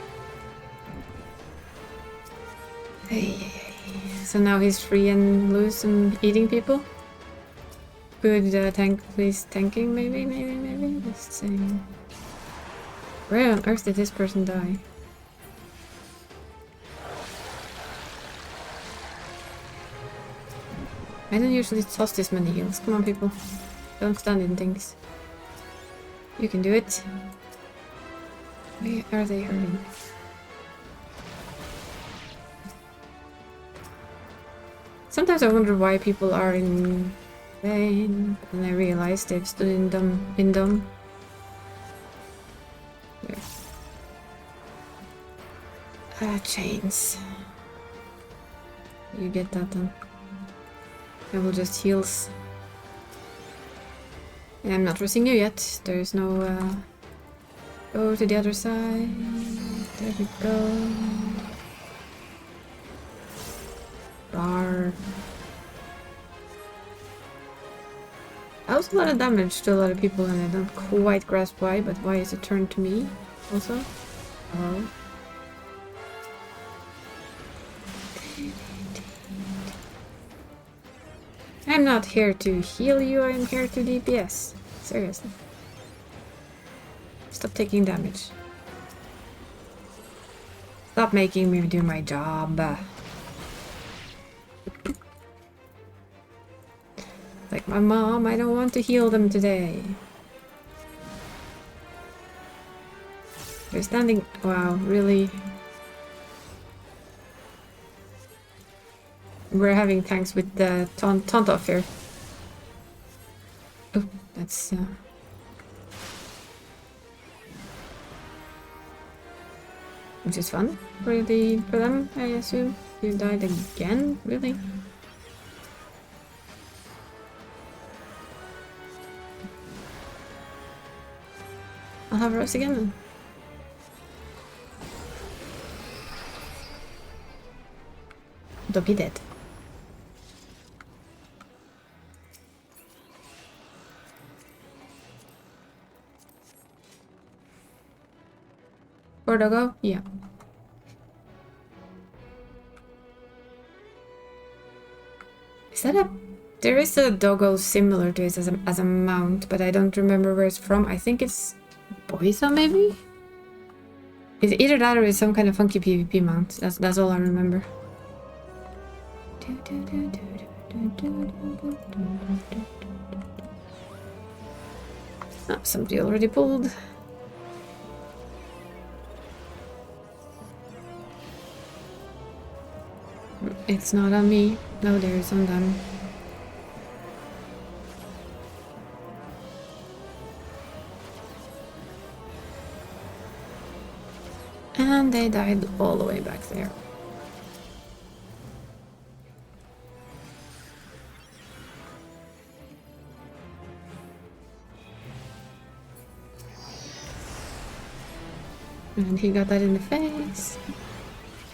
So now he's free and loose and eating people. Could tank please tanking? Maybe. Let's see. Where on earth did this person die? I don't usually toss this many heals. Come on, people. Don't stand in things. You can do it. Where are they hurting? Sometimes I wonder why people are in pain, and I realize they've stood in them. Chains. You get that done. I will just heals. I'm not rushing you yet. There's no go to the other side. There we go. Bar. That was a lot of damage to a lot of people and I don't quite grasp why, but why is it turned to me also? Oh. I'm not here to heal you, I'm here to DPS. Seriously. Stop taking damage. Stop making me do my job. Like my mom, I don't want to heal them today. They're standing... Wow, really? We're having tanks with the taunt off here. Oh, that's... Which is fun for them, I assume. You died again? Really? I'll have Rose again then. Don't be dead. Where'd I go? Yeah. Is that a... There is a doggo similar to it as a mount, but I don't remember where it's from. I think it's Boisa, maybe? It's either that or it's some kind of funky PvP mount. That's all I remember. Oh, somebody already pulled. It's not on me. No, there's on them. And they died all the way back there. And he got that in the face.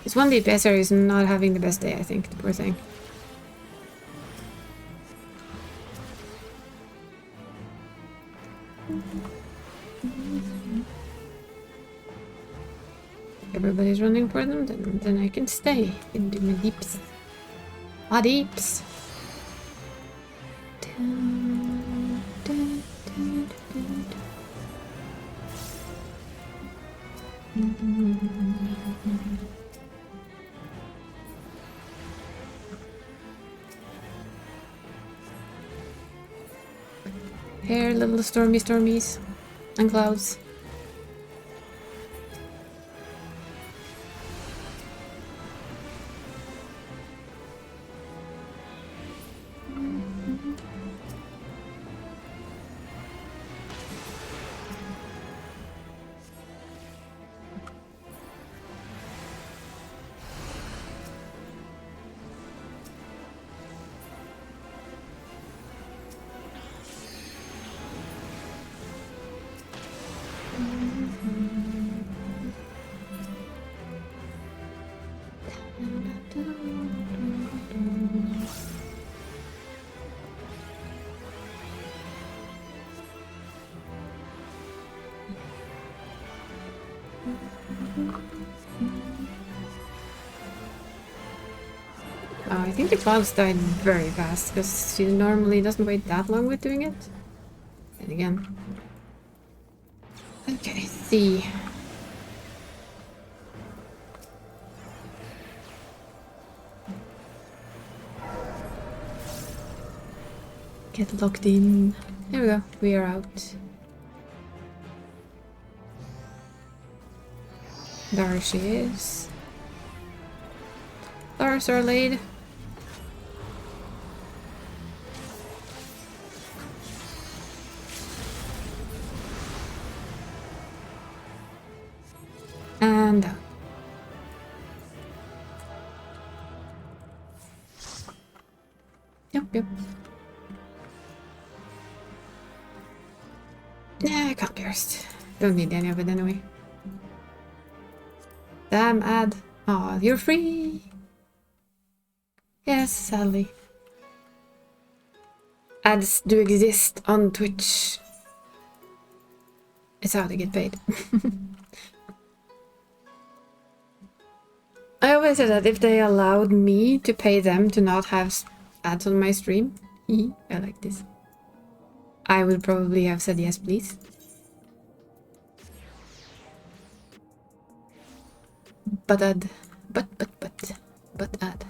This one DPSer is not having the best day, I think, the poor thing. Everybody's running for them, then I can stay and do my deeps. Ah, deeps! Here, little stormies and clouds. I think the clouds died very fast, because she normally doesn't wait that long with doing it. And again. Okay, see. Get locked in. There we go, we are out. There she is. Stars are laid. And yep. Yep. Nah, I can't be arsed. Don't need any of it anyway. Damn ad. Aw, you're free! Yes, sadly. Ads do exist on Twitch. It's how they get paid. I always said that if they allowed me to pay them to not have ads on my stream, I like this, I would probably have said yes, please. But ad. But ad.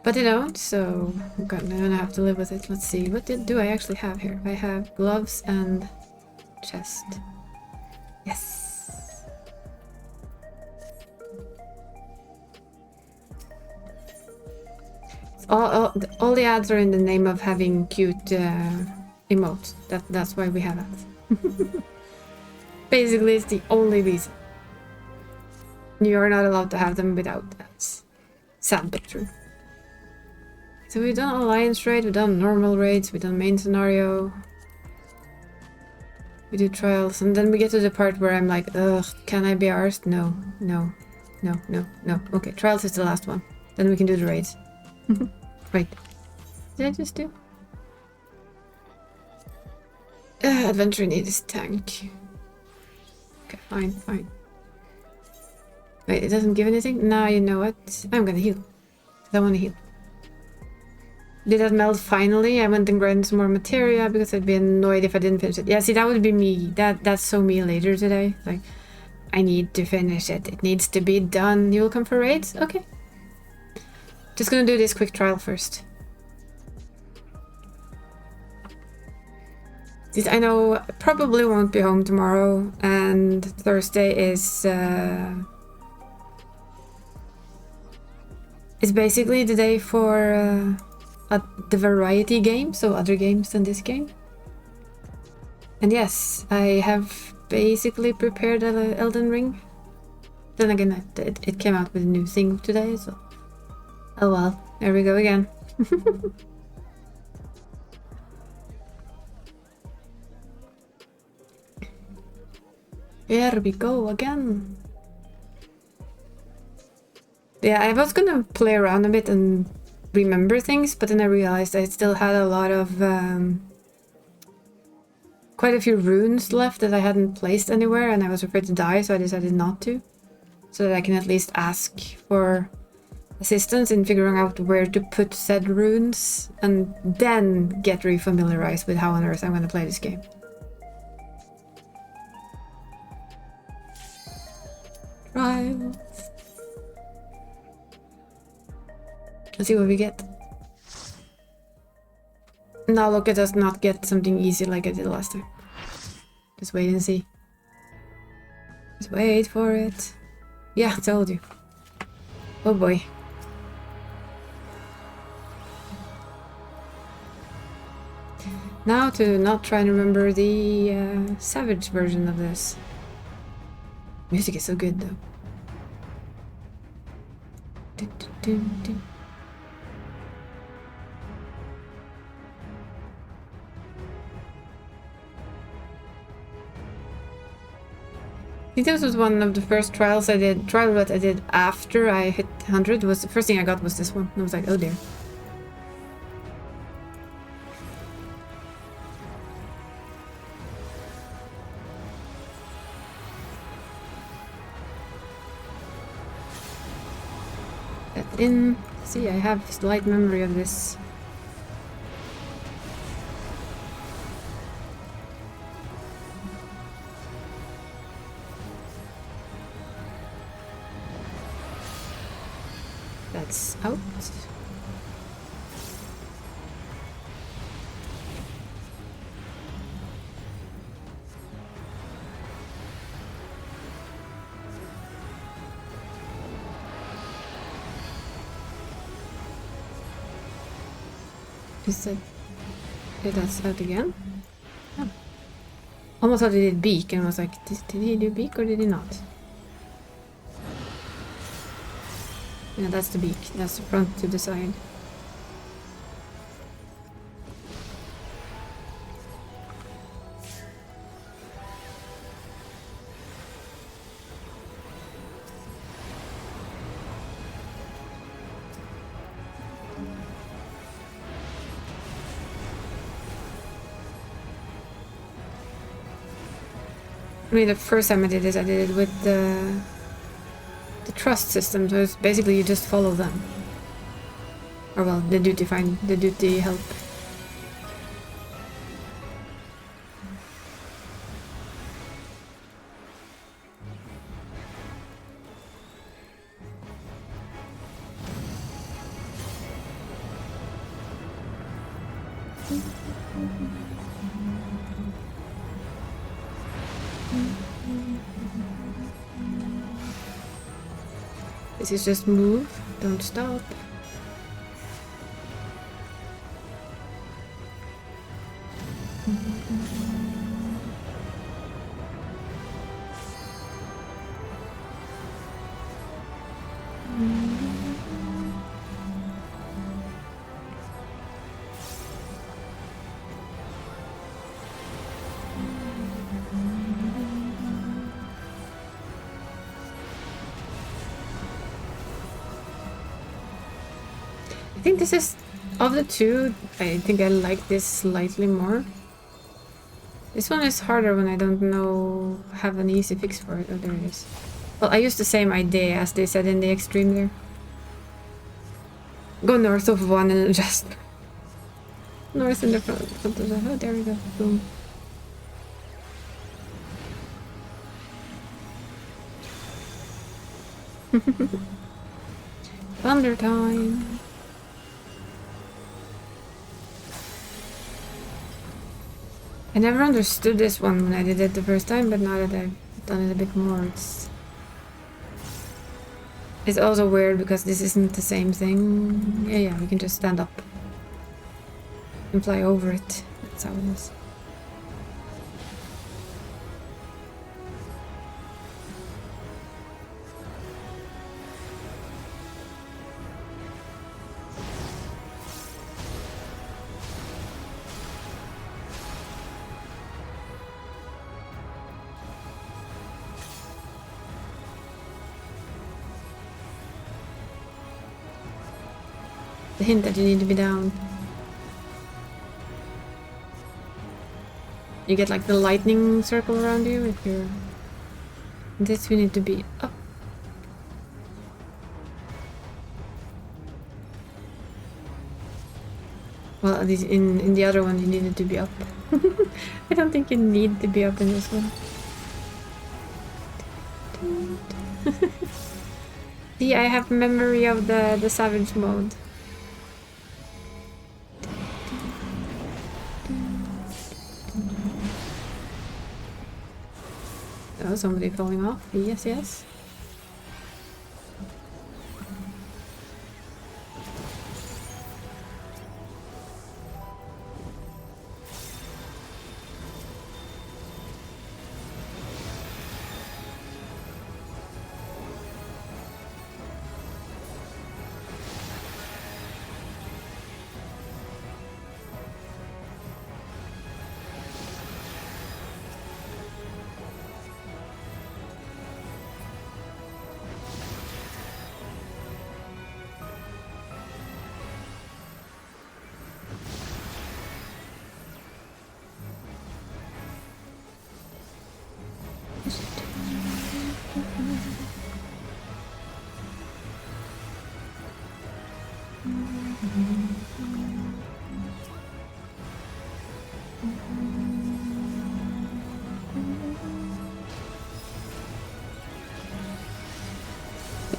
But they don't, so I'm gonna have to live with it. Let's see, what do I actually have here? I have gloves and chest. Yes. All the ads are in the name of having cute emotes. That's why we have ads. Basically, it's the only reason. You're not allowed to have them without ads. Sad but true. So we've done alliance raid, we've done normal raids, we've done main scenario. We do trials, and then we get to the part where I'm like, ugh, can I be arsed? No. Okay, trials is the last one. Then we can do the raids. Wait, did I just do? Adventure needs tank. Okay, fine. Wait, it doesn't give anything? Now you know what? I'm gonna heal. I want to heal. Did that meld finally? I went and grinded some more materia because I'd be annoyed if I didn't finish it. Yeah, see, that would be me. That's so me later today. Like, I need to finish it. It needs to be done. You will come for raids? Okay. Just gonna do this quick trial first. I know I probably won't be home tomorrow, and Thursday is it's basically the day for the variety game, so other games than this game. And yes, I have basically prepared Elden Ring. Then again, it came out with a new thing today, so oh well, there we go again. Here we go again. Yeah, I was gonna play around a bit and remember things, but then I realized I still had a lot of quite a few runes left that I hadn't placed anywhere, and I was afraid to die, so I decided not to, so that I can at least ask for assistance in figuring out where to put said runes, and then get refamiliarized with how on earth I'm going to play this game. Trials. Let's see what we get. Now look at us not get something easy like I did last time. Just wait and see. Just wait for it. Yeah, I told you. Oh boy. Now to not try and remember the Savage version of this. Music is so good though. Dun, dun, dun, dun. I think this was one of the first trials I did. Trial that I did after I hit 100 was the first thing I got was this one. And I was like, oh dear. That in. See, I have slight memory of this. That's out. Is that... Yeah, that's out again? Oh. Almost thought he did beak and I was like, did he do beak or did he not? Yeah, that's the beak. That's the front to the side. I mean, the first time I did this, I did it with the trust system, so it's basically you just follow them. Or well, the duty help. This is just move, don't stop. I think this is, of the two, I think I like this slightly more. This one is harder when I don't know, have an easy fix for it. Oh, there it is. Well, I used the same idea as they said in the extreme there. Go north of one and just north in the front of the, oh, there we go. Boom. Thunder time. I never understood this one when I did it the first time, but now that I've done it a bit more, it's also weird because this isn't the same thing. Yeah, we can just stand up and fly over it. That's how it is. The hint that you need to be down. You get like the lightning circle around you if you're... This we need to be up. Well, at least in the other one you needed to be up. I don't think you need to be up in this one. See, I have memory of the savage mode. Oh, somebody falling off. Yes, yes.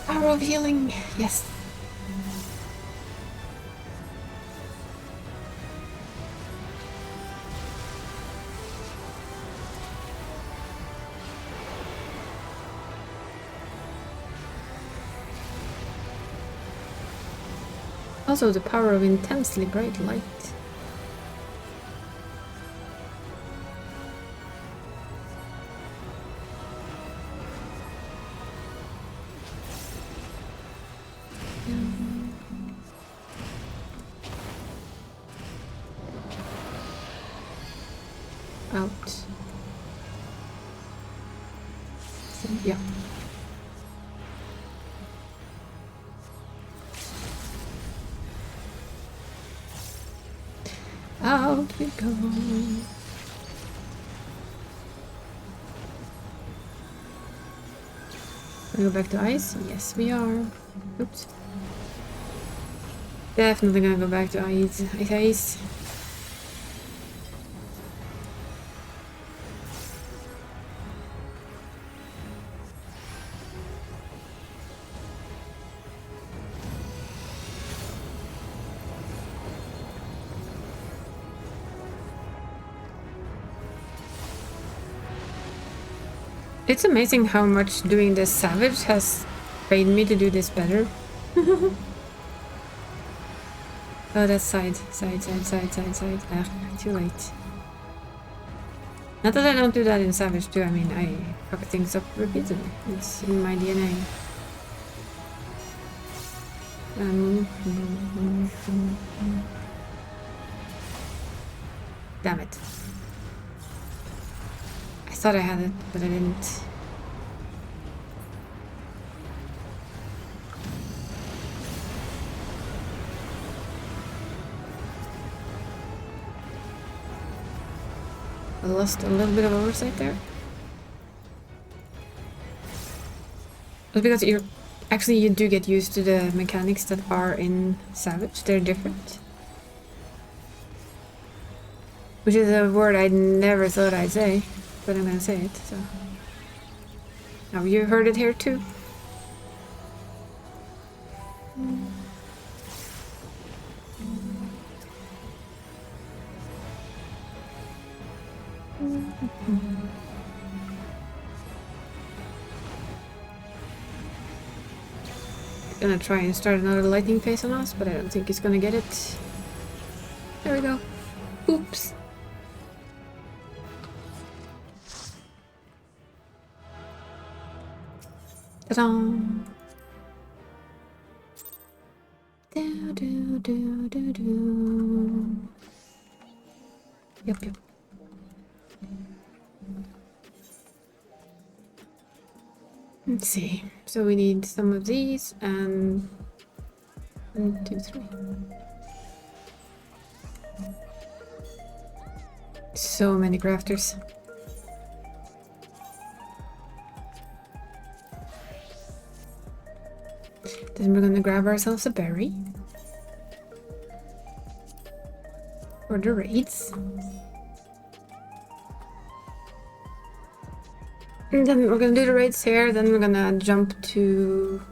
Power of healing, yes. Also the power of intensely bright light. Out. So, yeah. Out we go. We go back to ice? Yes, we are. Oops. Definitely gonna go back to ice. Ice. It's amazing how much doing this Savage has trained me to do this better. Oh, that's side. Ah, too late. Not that I don't do that in Savage too, I mean, I fuck things up repeatedly. It's in my DNA. Damn it. I thought I had it, but I didn't. I lost a little bit of oversight there. But because you're actually you do get used to the mechanics that are in Savage. They're different. Which is a word I never thought I'd say, but I'm gonna say it, so. Now you heard it here too. Gonna try and start another lightning phase on us, but I don't think it's gonna get it. There we go. Oops. Ta-da! Do do do do do. Yep. Let's see. So we need some of these and 1, 2, 3. So many crafters. Then we're gonna grab ourselves a berry. For the raids. And then we're gonna do the raids here, then we're gonna jump to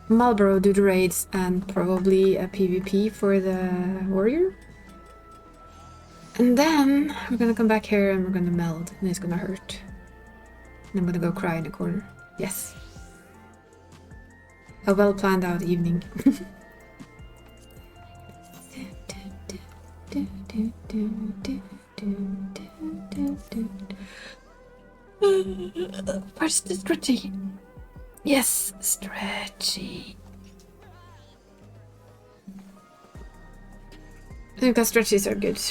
Marlborough, do the raids, and probably a PvP for the warrior. And then we're gonna come back here and we're gonna meld, and it's gonna hurt. And I'm gonna go cry in a corner. Yes. A well planned out evening. Where's the stretchy? Yes, stretchy. I think that stretchies are good.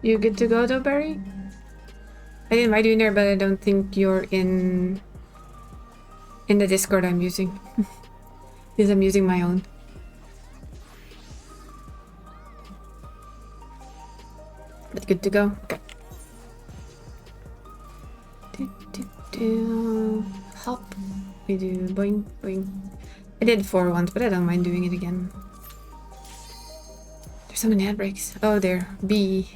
You good to go though, Barry? I didn't invite you in there, but I don't think you're in the Discord I'm using. Because I'm using my own. But good to go. Okay. Hop. We do boing boing. I did 4 once, but I don't mind doing it again. There's so many head breaks. Oh, there. B.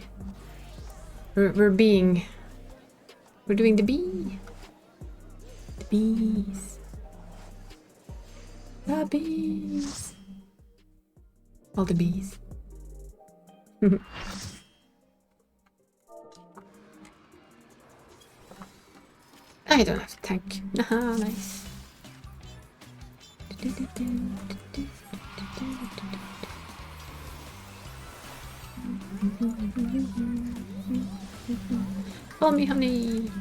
We're being. We're doing the bee. The bees. The bees. All the bees. I don't have to tank. Haha, nice. Follow me, honey.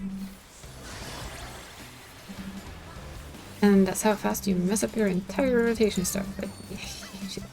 And that's how fast you mess up your entire rotation stuff. But shit.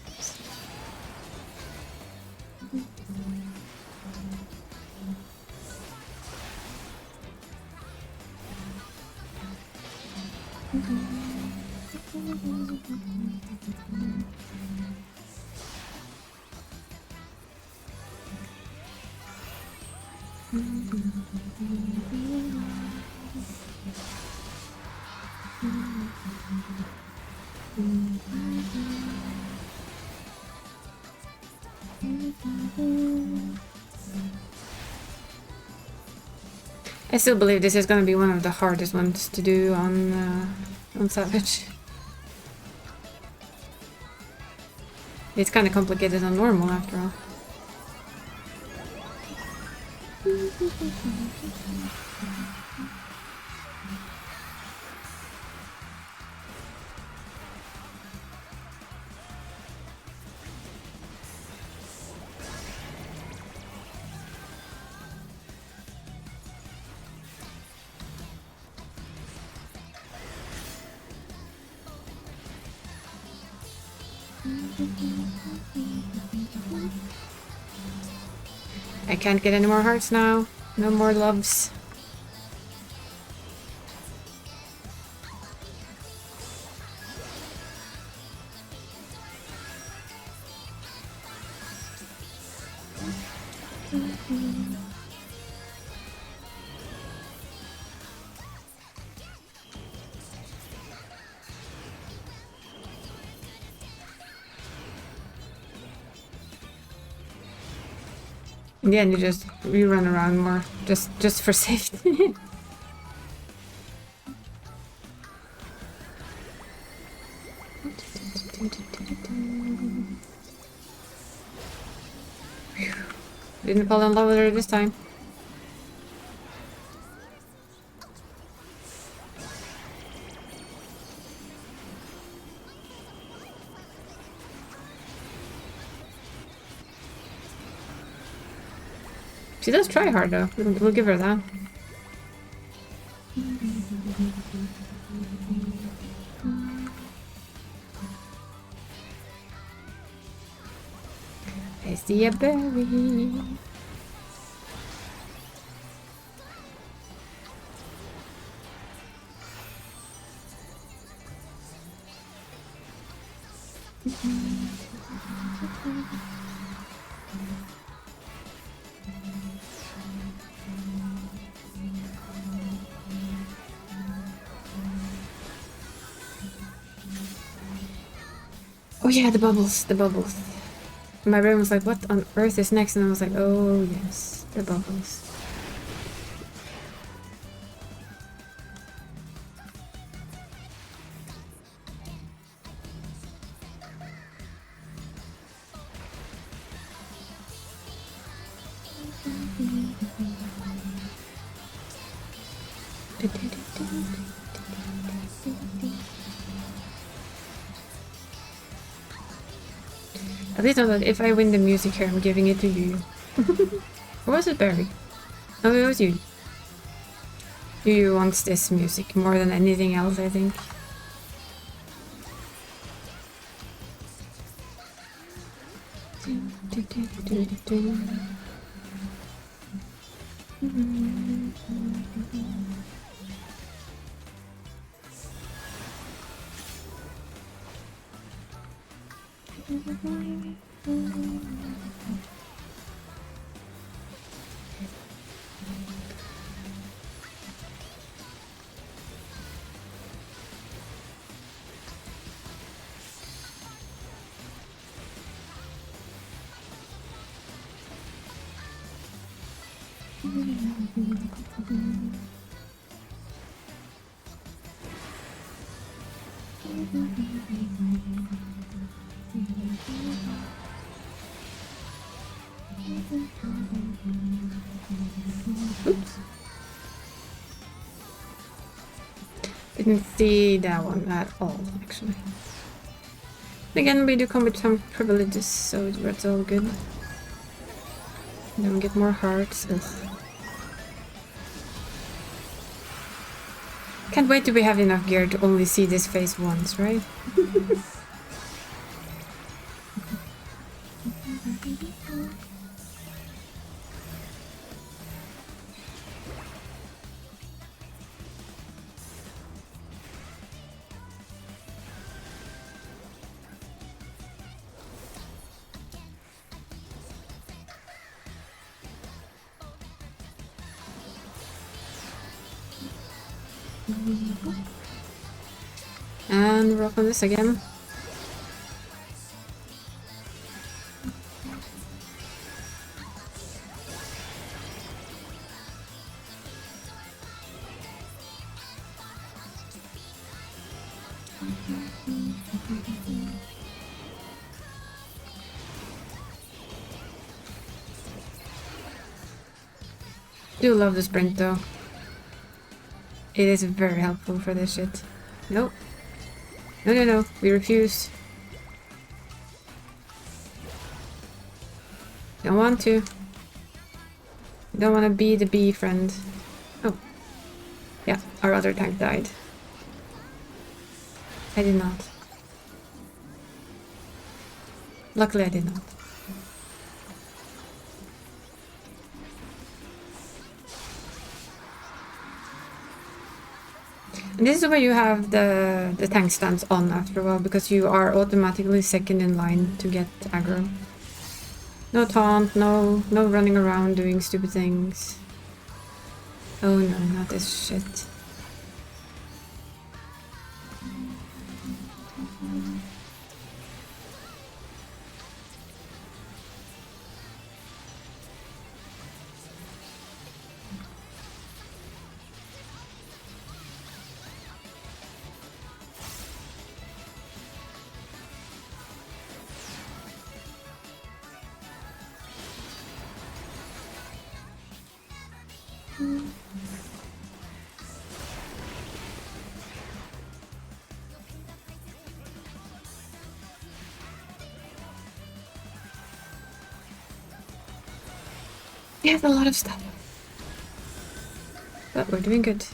I still believe this is gonna be one of the hardest ones to do on Savage. It's kind of complicated on normal after all. I can't get any more hearts now. No more loves. In the end, you run around more, just for safety. Didn't fall in love with her this time. She does try hard though, we'll give her that. I see a berry. Oh yeah, the bubbles, the bubbles. My brain was like, what on earth is next? And I was like, oh yes, the bubbles. At least know that if I win the music here, I'm giving it to you. Or was it Barry? No, it was you. You wants this music more than anything else, I think. Oops. Didn't see that one at all, actually. Again, we do come with some privileges, so it's all good. Then we get more hearts. Ugh. Can't wait till we have enough gear to only see this face once, right? And rock on this again. Do love the sprint though. It is very helpful for this shit. Nope. No, no, no. We refuse. Don't want to. Don't want to be the bee friend. Oh. Yeah, our other tank died. I did not. Luckily I did not. And this is where you have the tank stance on after a while, because you are automatically second in line to get aggro. No taunt, no running around doing stupid things. Oh no, not this shit. We have a lot of stuff. But we're doing good.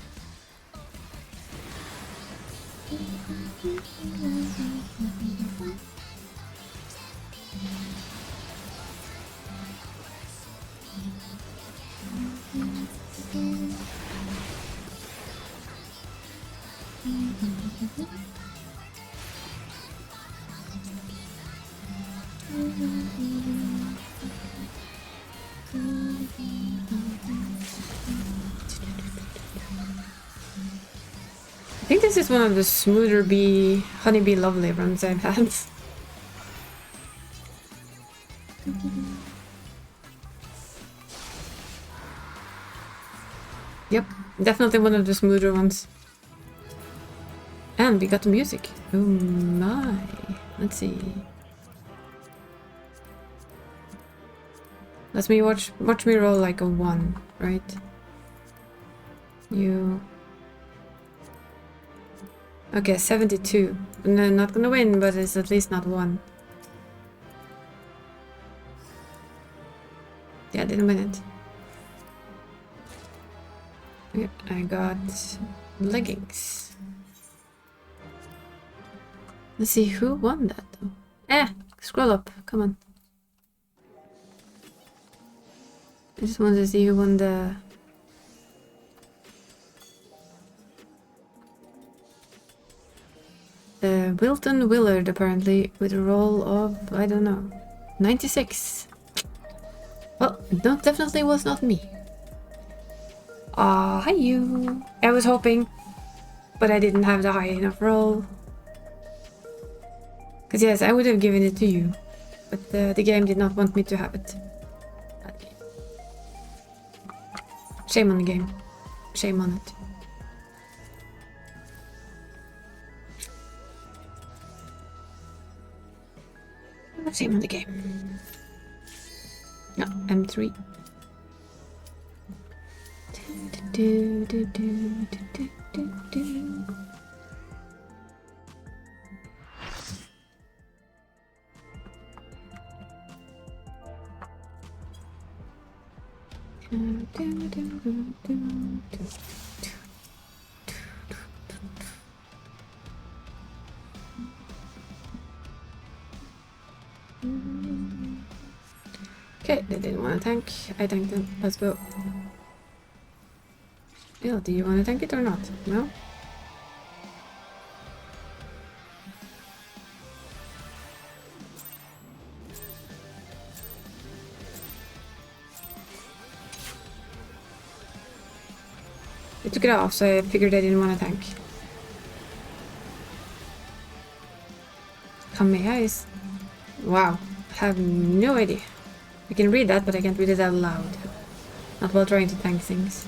I think this is one of the smoother honeybee lovely runs I've had. Yep, definitely one of the smoother ones. And we got the music. Oh my. Let's see. Let me watch me roll like a 1, right? You... Okay, 72. No, not gonna win, but it's at least not 1. Yeah, I didn't win it. Okay, I got leggings. Let's see who won that though. Scroll up, come on. I just wanted to see who won the... Wilton Willard, apparently, with a roll of, I don't know, 96. Well, no, definitely was not me. Hi you. I was hoping, but I didn't have the high enough roll. Because yes, I would have given it to you, but the game did not want me to have it. Bad game. Shame on the game. Shame on it. Shame on the game. No, M3. Okay, they didn't want to tank. I tanked them. Let's go. Yeah, do you want to tank it or not? No? They took it off, so I figured I didn't want to tank. Kameha. Wow, I have no idea. I can read that, but I can't read it out loud. Not while trying to tank things.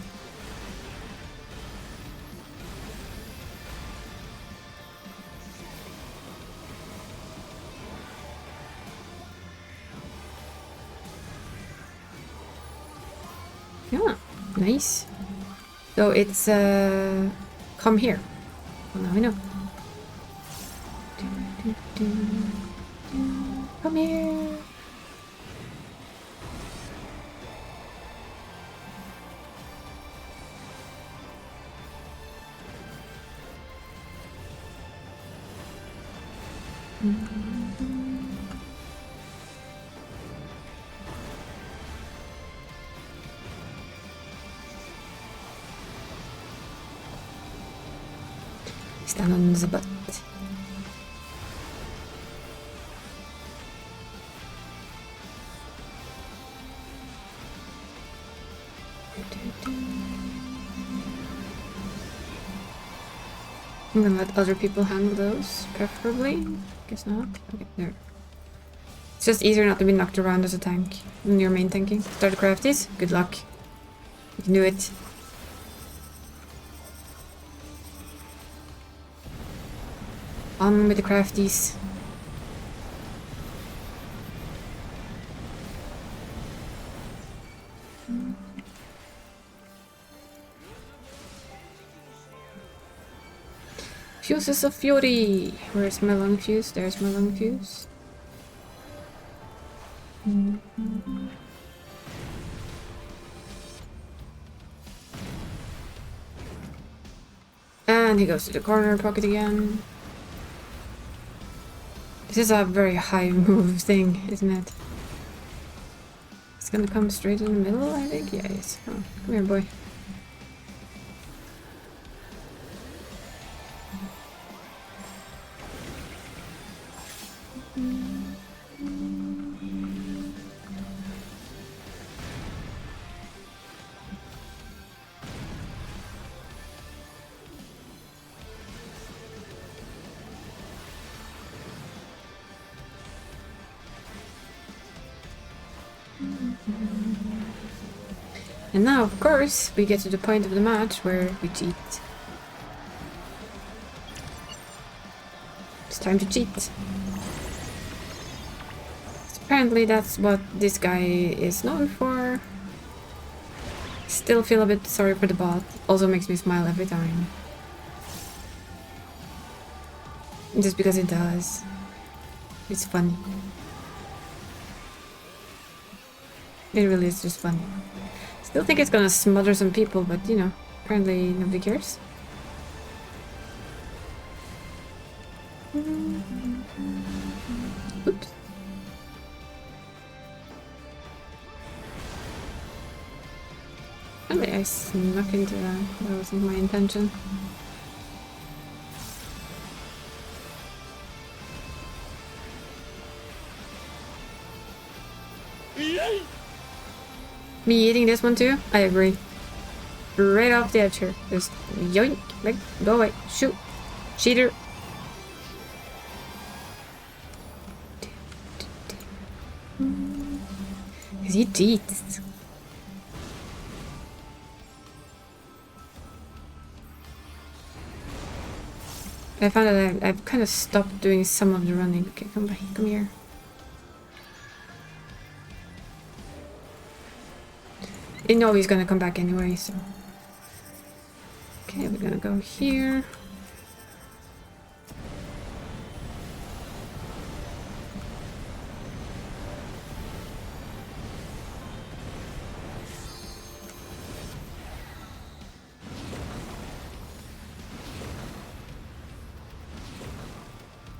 Yeah, nice. So it's come here. Well, now we know. Come here. Stand on the butt. I'm gonna let other people handle those, preferably. Guess not. Okay, there. It's just easier not to be knocked around as a tank when you're main tanking. Start the crafties. Good luck. You can do it. On with the crafties. Fuses of Fury! Where's my lung fuse? There's my lung fuse. And he goes to the corner pocket again. This is a very high move thing, isn't it? It's gonna come straight in the middle, I think? Yeah, yes. Oh, come here, boy. And now, of course, we get to the point of the match where we cheat. It's time to cheat. Apparently that's what this guy is known for. Still feel a bit sorry for the bot. Also makes me smile every time. Just because it does. It's funny. It really is just funny. Still think it's gonna smother some people, but you know, apparently nobody cares. Oops. Apparently I snuck into that. That wasn't my intention. Me eating this one too? I agree. Right off the edge here. Just yoink. Like, go away. Shoot. Cheater. Cause he cheats. I found that I've kind of stopped doing some of the running. Okay, come back. Come here. You know he's gonna come back anyway, so... Okay, we're gonna go here.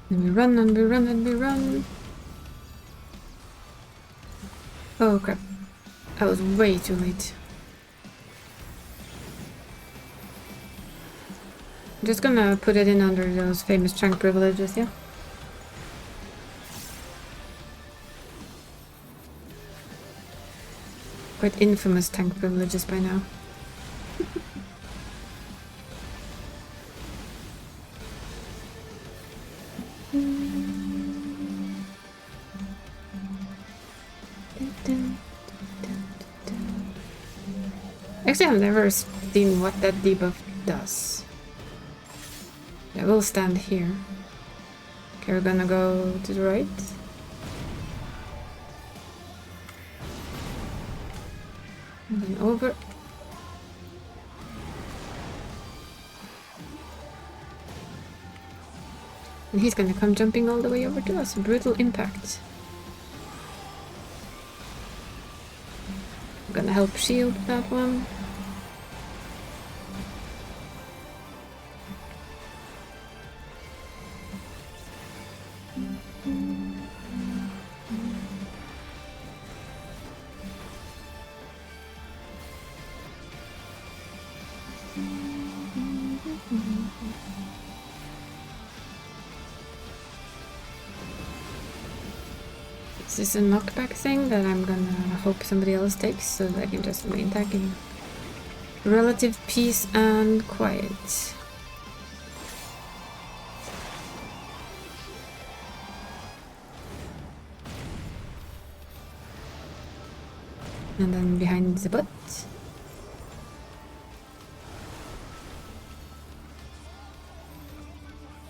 And we run and we run and we run. Oh crap. I was way too late. I'm just gonna put it in under those famous chunk privileges, yeah? Quite infamous tank privileges by now. Actually, I've never seen what that debuff does. I will stand here. Okay, we're gonna go to the right. And then over. And he's gonna come jumping all the way over to us. Brutal impact. I'm gonna help shield that one. Is this a knockback thing that I'm gonna hope somebody else takes so that I can just main tank in relative peace and quiet? And then behind the butt.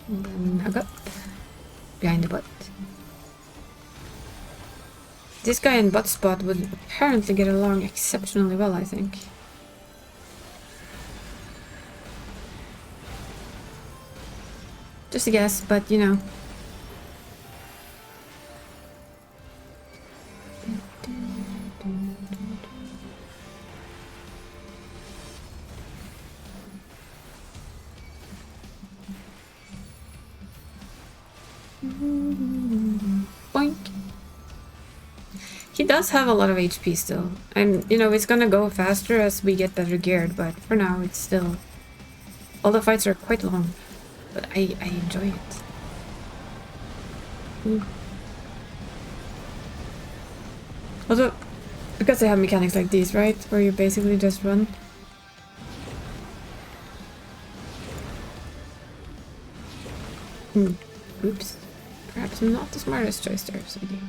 And then hug up. Behind the butt. This guy in butt spot would apparently get along exceptionally well, I think. Just a guess, but you know. Boink. He does have a lot of HP still. And, you know, it's gonna go faster as we get better geared, but for now it's still... All the fights are quite long, but I enjoy it. Also, because they have mechanics like these, right? Where you basically just run. Oops. Perhaps not the smartest choice there, sweetie.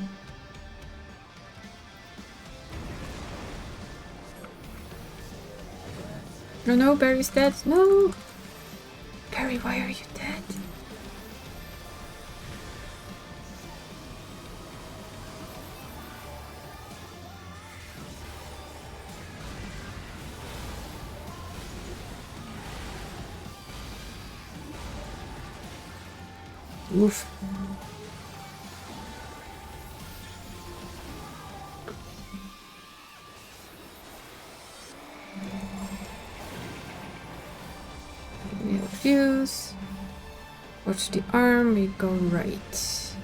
Oh no, Barry's dead. No! Barry, why are you dead? Oof. Fuse. Watch the arm, we go right.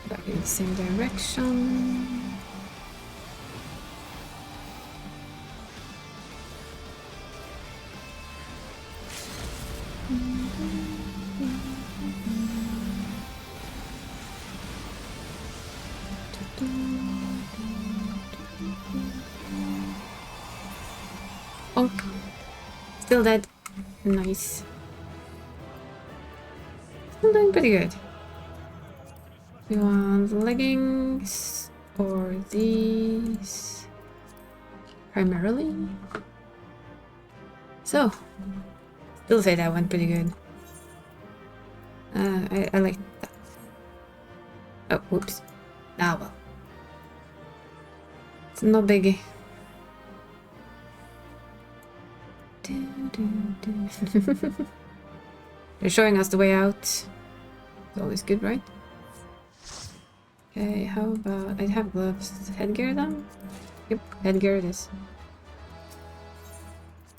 Back in the same direction. Oh, still dead. Nice. Still doing pretty good. We want leggings or these primarily. So, still say that went pretty good. I like that. Oh, whoops. Ah well. It's no biggie. They're showing us the way out. It's always good, right? Okay, how about... I have gloves. Headgear then? Yep, headgear it is.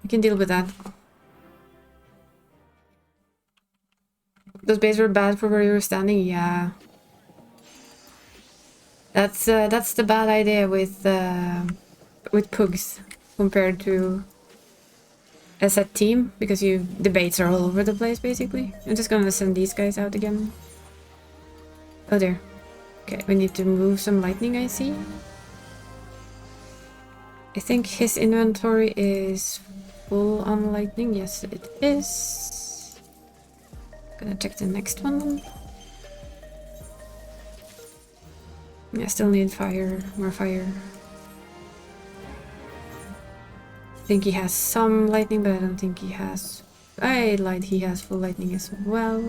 I can deal with that. Those bays were bad for where you were standing, yeah. That's the bad idea with pugs compared to a set team, because the baits are all over the place basically. I'm just gonna send these guys out again. Oh there. Okay, we need to move some lightning, I see. I think his inventory is full on lightning. Yes, it is. Gonna check the next one. Yeah, still need fire, more fire. I think he has some lightning, but I don't think he has... I lied, he has full lightning as well.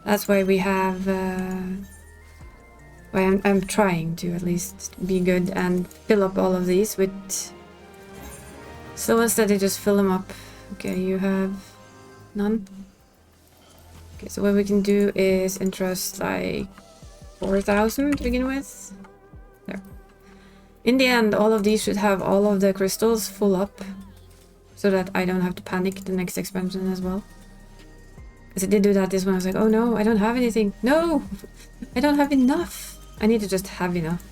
That's why we have... why I'm trying to at least be good and fill up all of these with... So instead I just fill them up. Okay, you have none. Okay, so what we can do is entrust like 4,000 to begin with. There. In the end, all of these should have all of the crystals full up, so that I don't have to panic the next expansion as well. Because I did do that this one, I was like, oh no, I don't have anything. No! I don't have enough! I need to just have enough.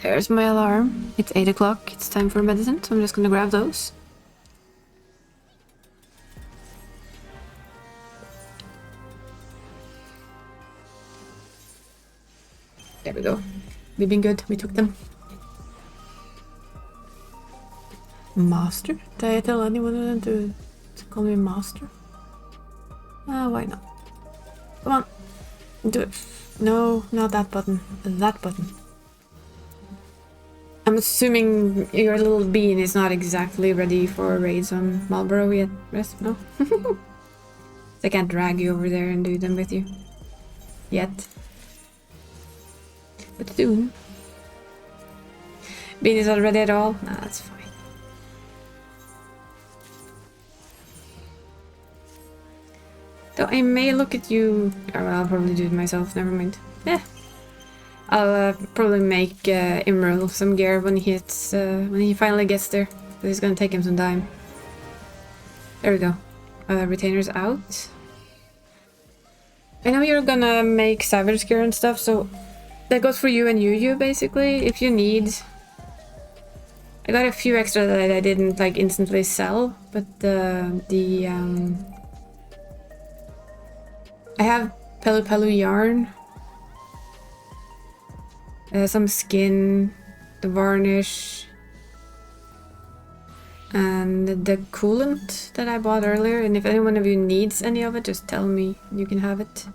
There's my alarm. It's 8 o'clock, it's time for medicine, so I'm just gonna grab those. There we go. We've been good, we took them. Master? Did I tell anyone of them to call me Master? Why not? Come on. Do it. No, not that button. That button. I'm assuming your little bean is not exactly ready for raids on Marlborough yet. Rest? No? I can't drag you over there and do them with you. Yet. But soon. Bean is not ready at all? Nah, that's fine. Though I may look at you... Or I'll probably do it myself, never mind. I'll probably make Imral some gear when he hits... when he finally gets there. But it's gonna take him some time. There we go. Retainers out. I know you're gonna make Savage gear and stuff, so... That goes for you and you basically, if you need. I got a few extra that I didn't like instantly sell, but I have Pelu Pelu yarn, some skin, the varnish, and the coolant that I bought earlier, and if any one of you needs any of it, just tell me, you can have it.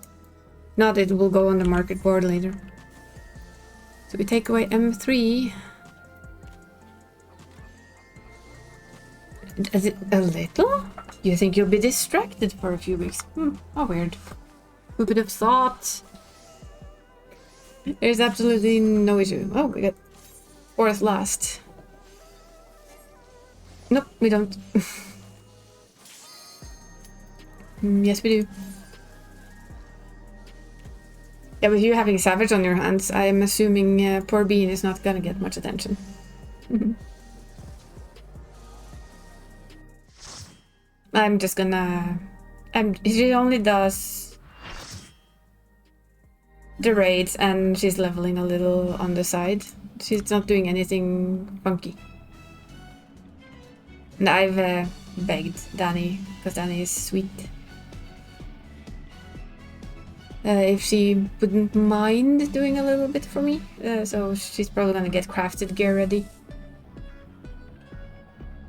Not, it will go on the market board later. So we take away M3. Is it a little? You think you'll be distracted for a few weeks? How weird. Who would have thought? There's absolutely no issue. Oh, we got fourth last. Nope, we don't. Yes, we do. Yeah, with you having Savage on your hands, I'm assuming poor Bean is not gonna get much attention. I'm just gonna... she only does the raids and she's leveling a little on the side. She's not doing anything funky. And I've begged Danny, because Danny is sweet. If she wouldn't mind doing a little bit for me. So she's probably gonna get crafted gear ready.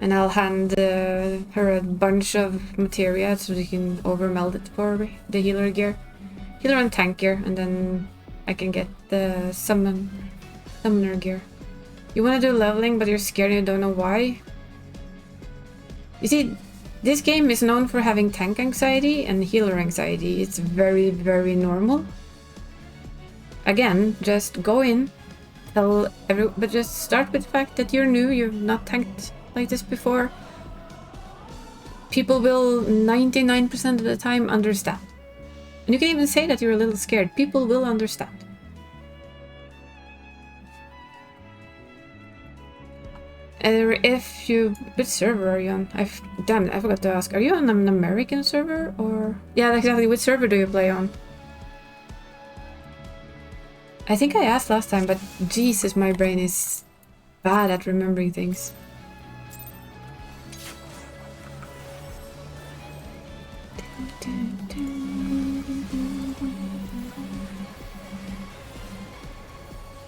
And I'll hand her a bunch of materia so she can overmeld it for the healer gear. Healer and tank gear, and then I can get the summoner gear. You want to do leveling, but you're scared and you don't know why? You see, this game is known for having tank anxiety and healer anxiety. It's very, very normal. Again, just go in, but just start with the fact that you're new, you've not tanked like this before. People will 99% of the time understand. And you can even say that you're a little scared. People will understand. If you... Which server are you on? Damn it, I forgot to ask. Are you on an American server or... Yeah, exactly. Which server do you play on? I think I asked last time, but Jesus, my brain is bad at remembering things.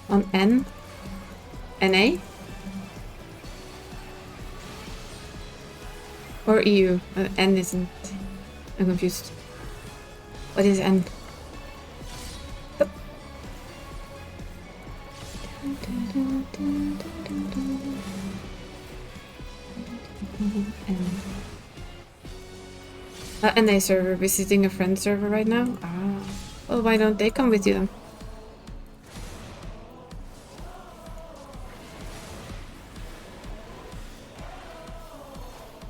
On N? NA? Or EU? N isn't... I'm confused. What is N? Oh. NA server, visiting a friend server right now? Ah. Well, why don't they come with you then?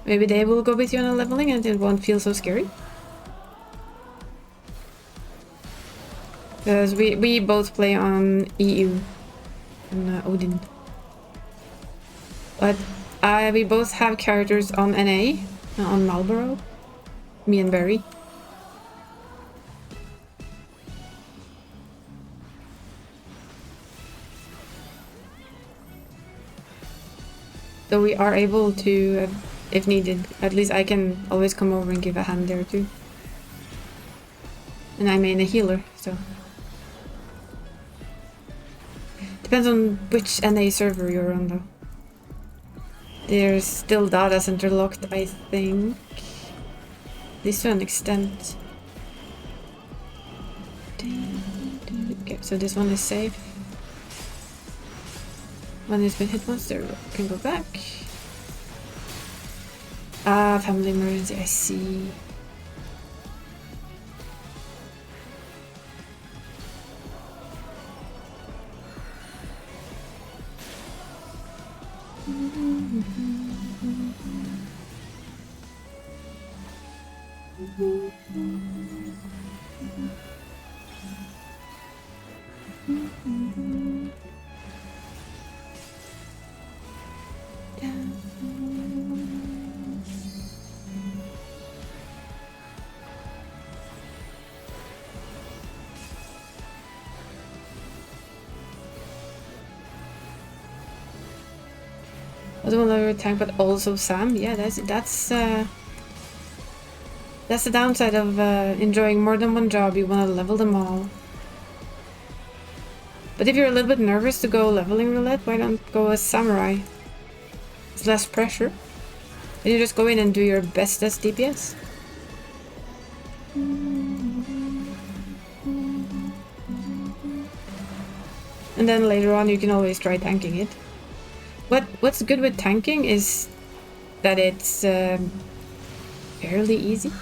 Maybe they will go with you on a leveling and it won't feel so scary. Because we both play on EU and Odin. But we both have characters on NA, on Marlborough. Me and Barry. So we are able to, if needed, at least I can always come over and give a hand there too. And I main a healer, so. Depends on which NA server you're on though. There's still data center locked, I think. At least to an extent. Okay, so this one is safe. One has been hit once, there can go back. Ah, family emergency, I see. Also one other tank, but also Sam. Yeah, that's the downside of enjoying more than one job. You want to level them all. But if you're a little bit nervous to go leveling roulette, why don't go as samurai? It's less pressure. And you just go in and do your best as DPS. And then later on you can always try tanking it. What's good with tanking is that it's fairly easy.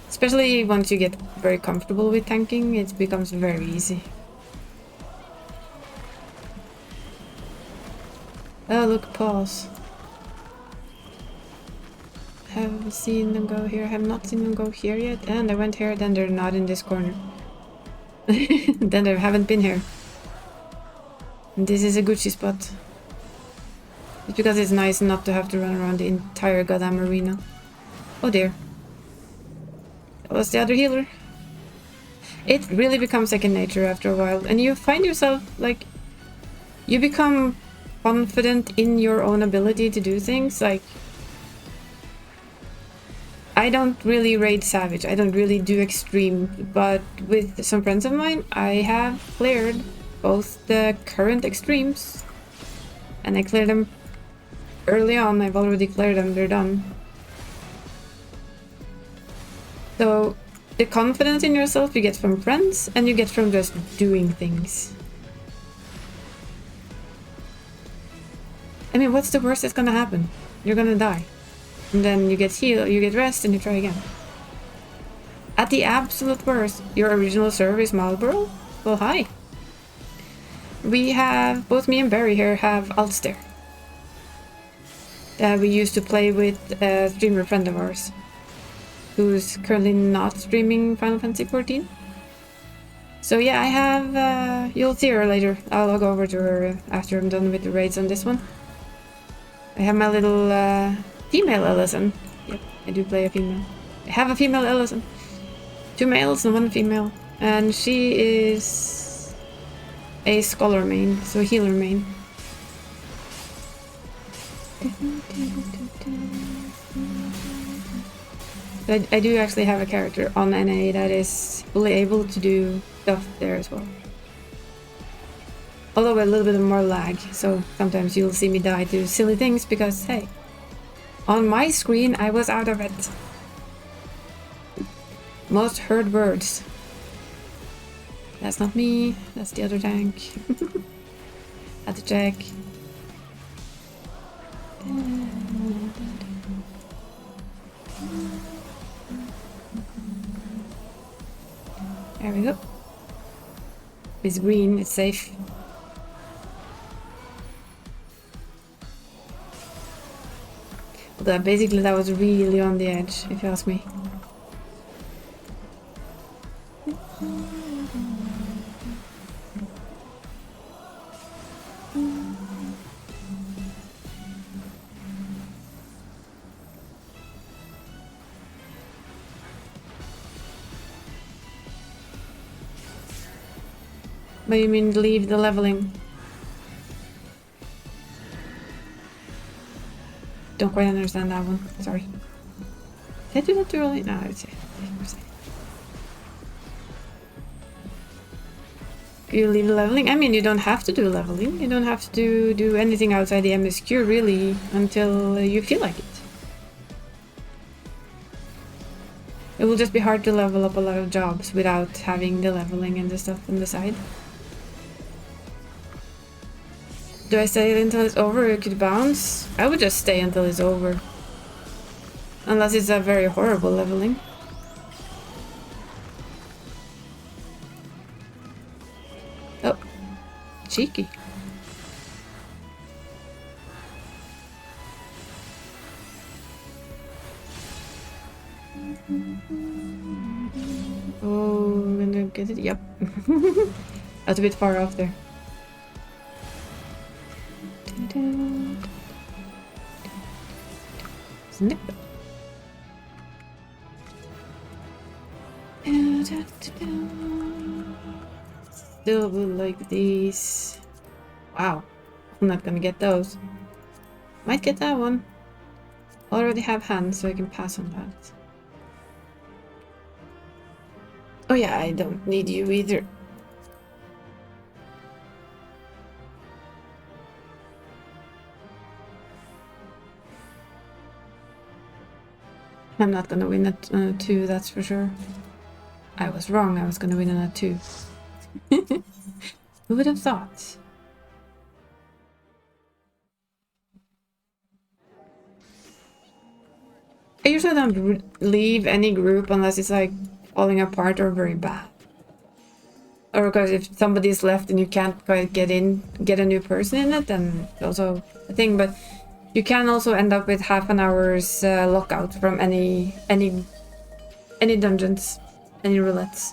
Especially once you get very comfortable with tanking, it becomes very easy. Oh look, pause. Have seen them go here, have not seen them go here yet. And I went here, then they're not in this corner. Then they haven't been here. And this is a Gucci spot. It's because it's nice not to have to run around the entire goddamn arena. Oh dear. That was the other healer. It really becomes second nature after a while. And you find yourself, like... You become confident in your own ability to do things. Like... I don't really raid Savage. I don't really do extreme. But with some friends of mine, I have cleared both the current extremes, and I cleared them early on. I've already cleared them, they're done. So the confidence in yourself you get from friends, and you get from just doing things. I mean, what's the worst that's gonna happen? You're gonna die. And then you get healed, you get rest, and you try again. At the absolute worst, your original server is Marlborough? Well, hi. We have, both me and Barry here have Alster. We used to play with a streamer friend of ours, who's currently not streaming Final Fantasy XIV. So yeah, I have, you'll see her later. I'll log over to her after I'm done with the raids on this one. I have my little female Ellison. Yep, I do play a female. I have a female Ellison. 2 males and 1 female. And she is a scholar main, so a healer main. I do actually have a character on NA that is fully able to do stuff there as well. Although a little bit more lag, so sometimes you'll see me die to silly things because, hey, on my screen I was out of it. Most heard words. That's not me, that's the other tank. Had to check. There we go. It's green, it's safe. Although basically that was really on the edge, if you ask me. But you mean leave the leveling? Don't quite understand that one, sorry. Did I do that too early? No, I would say. You leave the leveling? I mean, you don't have to do leveling. You don't have to do anything outside the MSQ really until you feel like it. It will just be hard to level up a lot of jobs without having the leveling and the stuff on the side. Do I stay until it's over? It could bounce. I would just stay until it's over. Unless it's a very horrible leveling. Oh. Cheeky. Oh, I'm gonna get it. Yep. That's a bit far off there. Snip. Still would like these. Wow, I'm not gonna get those. Might get that one. Already have hands, so I can pass on that. Oh yeah, I don't need you either. I'm not gonna win at 2, that's for sure. I was wrong, I was gonna win at 2. Who would have thought? I usually don't leave any group unless it's like falling apart or very bad. Or because if somebody's left and you can't quite get a new person in it, then it's also a thing. But you can also end up with half an hour's lockout from any dungeons, any roulettes.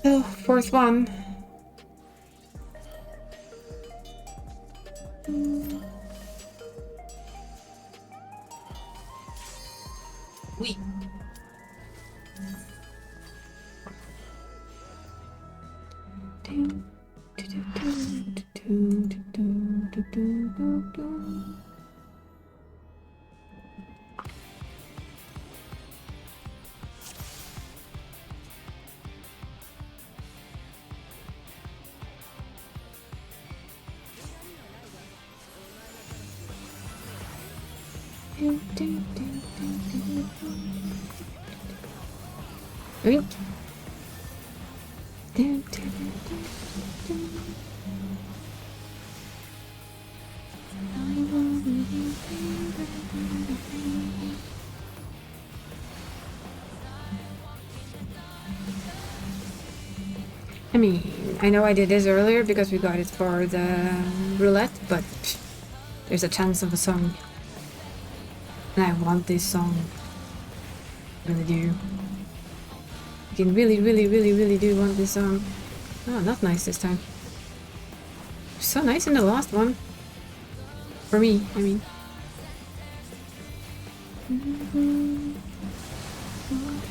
Oh, fourth one. Wait. Wait. I mean, I know I did this earlier because we got it for the roulette, but there's a chance of a song. And I want this song. I really do. You can really do want this Oh, not nice this time. So nice in the last one. For me, I mean.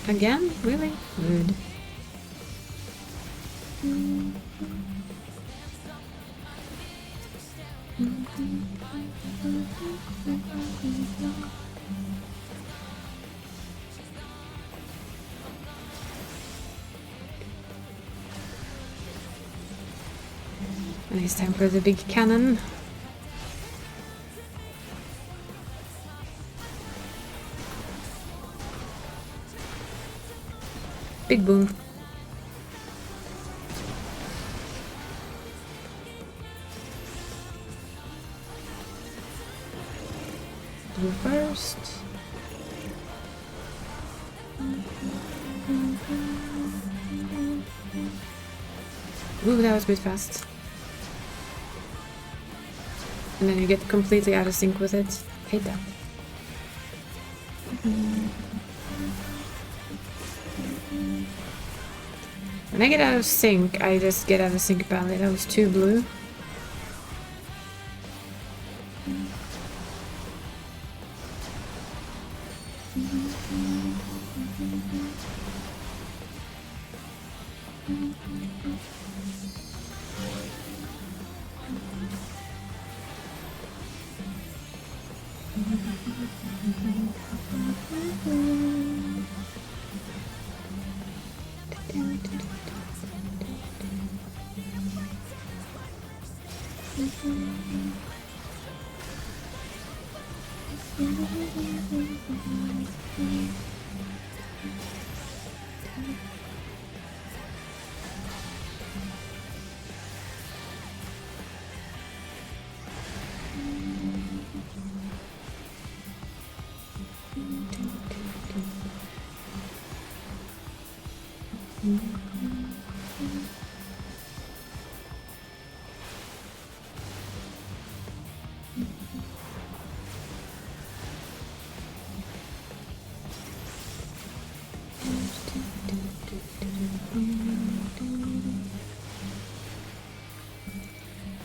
Again? Really? Rude. And it's time for the big cannon. Big boom. Do first. Ooh, that was a bit fast. And then you get completely out of sync with it. Hate that. When I get out of sync, I just get out of sync badly. That was too blue.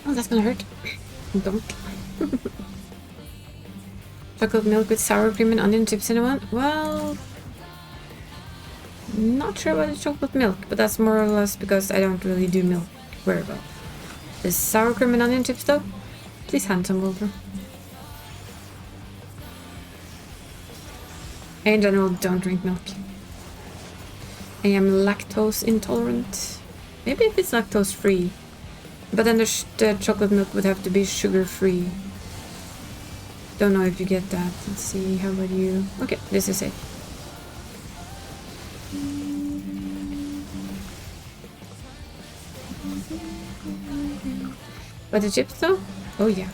Oh, that's gonna hurt. Don't. Chocolate milk with sour cream and onion chips in one? Well, not sure about the chocolate milk, but that's more or less because I don't really do milk very well. The sour cream and onion chips though? Please hand some over. I in general don't drink milk. I am lactose intolerant. Maybe if it's lactose free. But then the chocolate milk would have to be sugar free. Don't know if you get that. Let's see, how about you? Okay, this is it. But the chips though? Oh yeah.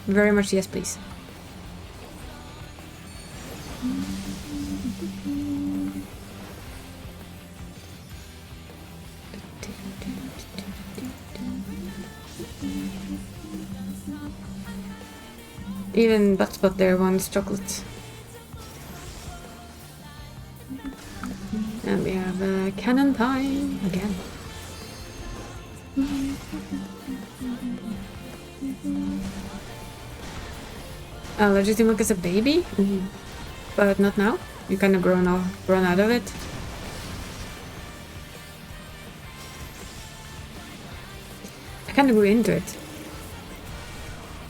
Very much yes, please. Even Buttspot there wants chocolate. And we have cannon time again. Allergic to milk as a baby? But not now. You kind of grown out of it. I kind of grew into it.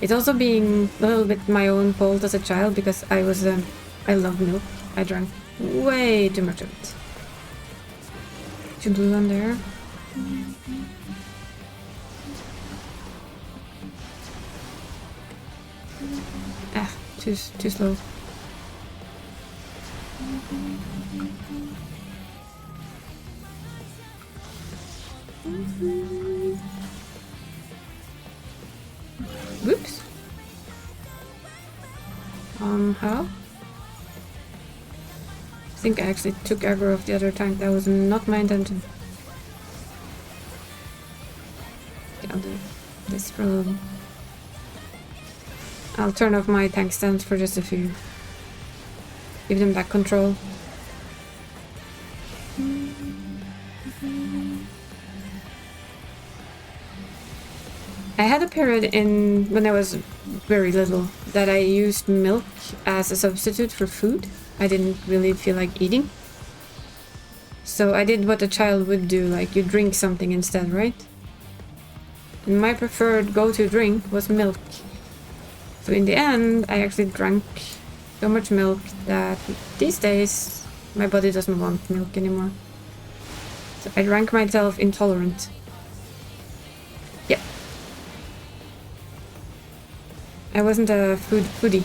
It's also being a little bit my own fault as a child because I love milk. I drank way too much of it. Too blue on there. Ah, too slow. Whoops. How? I think I actually took aggro off the other tank. That was not my intention. Okay, I'll do this for a little. I'll turn off my tank stands for just a few. Give them back control. I had a period when I was very little that I used milk as a substitute for food. I didn't really feel like eating. So I did what a child would do, like you drink something instead, right? And my preferred go-to drink was milk. So in the end, I actually drank so much milk that these days my body doesn't want milk anymore. So I drank myself intolerant. Yep. I wasn't a foodie.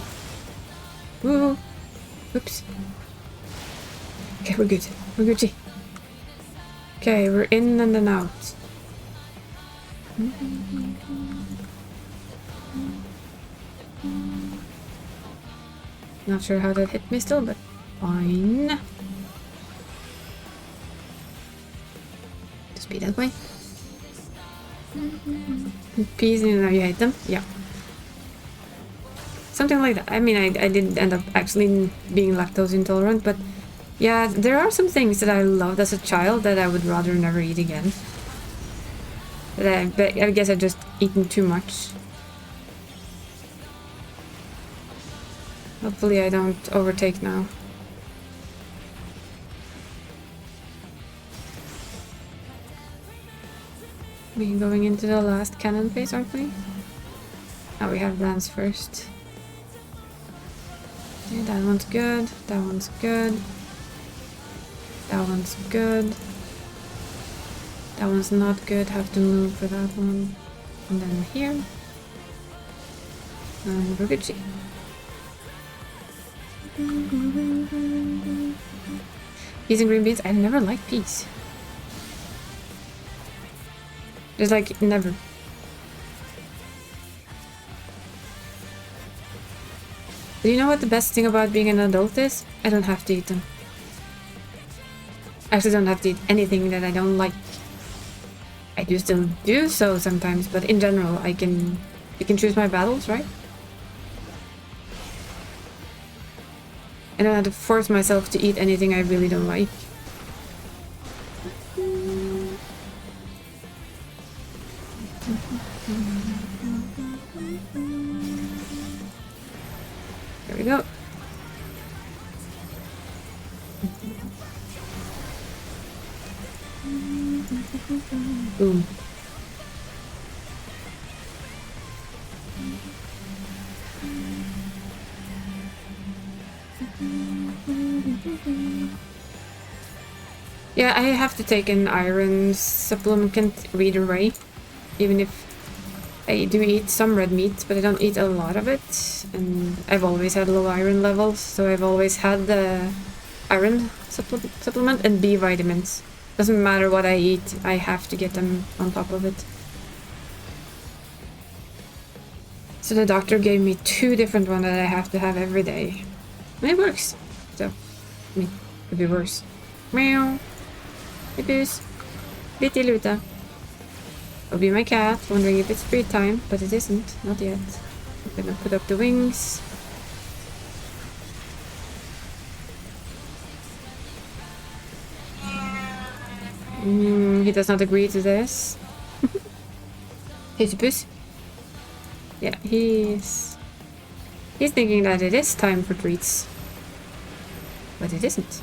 Woo! Oops. Okay, we're good. We're Gucci. Okay, we're in and then out. Not sure how that hit me still, but fine. Just be that way. Peas, you know you hate them? Yeah. Something like that. I mean, I did end up actually being lactose intolerant, but yeah, there are some things that I loved as a child that I would rather never eat again. But I guess I've just eaten too much. Hopefully I don't overtake now. We're going into the last cannon phase, aren't we? Oh, we have Lance first. Okay, that one's good. That one's good. That one's good. That one's not good. Have to move for that one. And then here. And we're Gucci. Peas and green beans. I never liked peas. Just like never. But you know what the best thing about being an adult is? I don't have to eat them. I actually don't have to eat anything that I don't like. I do still do so sometimes, but in general I can choose my battles, right? I don't have to force myself to eat anything I really don't like. There we go. Boom. Yeah, I have to take an iron supplement either way, even if I do eat some red meat, but I don't eat a lot of it, and I've always had low iron levels, so I've always had the iron supplement and B vitamins. Doesn't matter what I eat, I have to get them on top of it. So the doctor gave me 2 different ones that I have to have every day. And it works. So, I mean, it could be worse. Meow. Hey, Booze. Little Luta. I'll be my cat, wondering if it's free time, but it isn't. Not yet. I'm gonna put up the wings. He does not agree to this. Hey, Puss. Yeah, he's thinking that it is time for treats. But it isn't.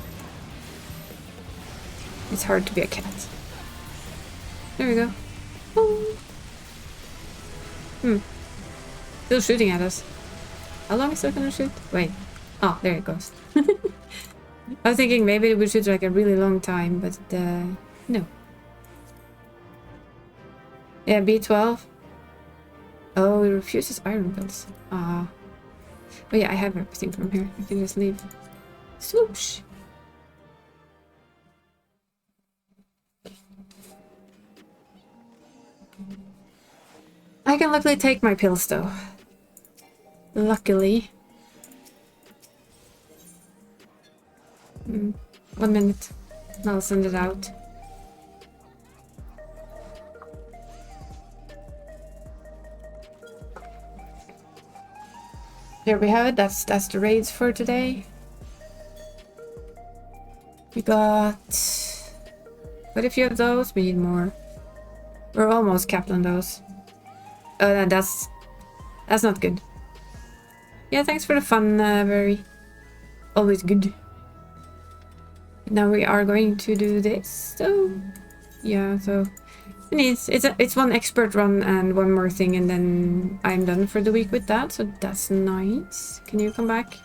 It's hard to be a cat. There we go. Still shooting at us. How long is it gonna shoot? Wait. Oh, there it goes. I was thinking maybe it would shoot like a really long time, but no. Yeah, B12. Oh, it refuses iron pills. Ah. But yeah, I have everything from here. I can just leave. Swoosh. I can luckily take my pills though. Luckily. 1 minute. I'll send it out. Here we have it. That's the raids for today. We got Quite a few of those. We need more. We're almost capped on those. Oh, that's not good. Yeah, thanks for the fun, very always good. Now we are going to do this. So yeah, so it's one expert run and one more thing, and then I'm done for the week with that. So that's nice. Can you come back?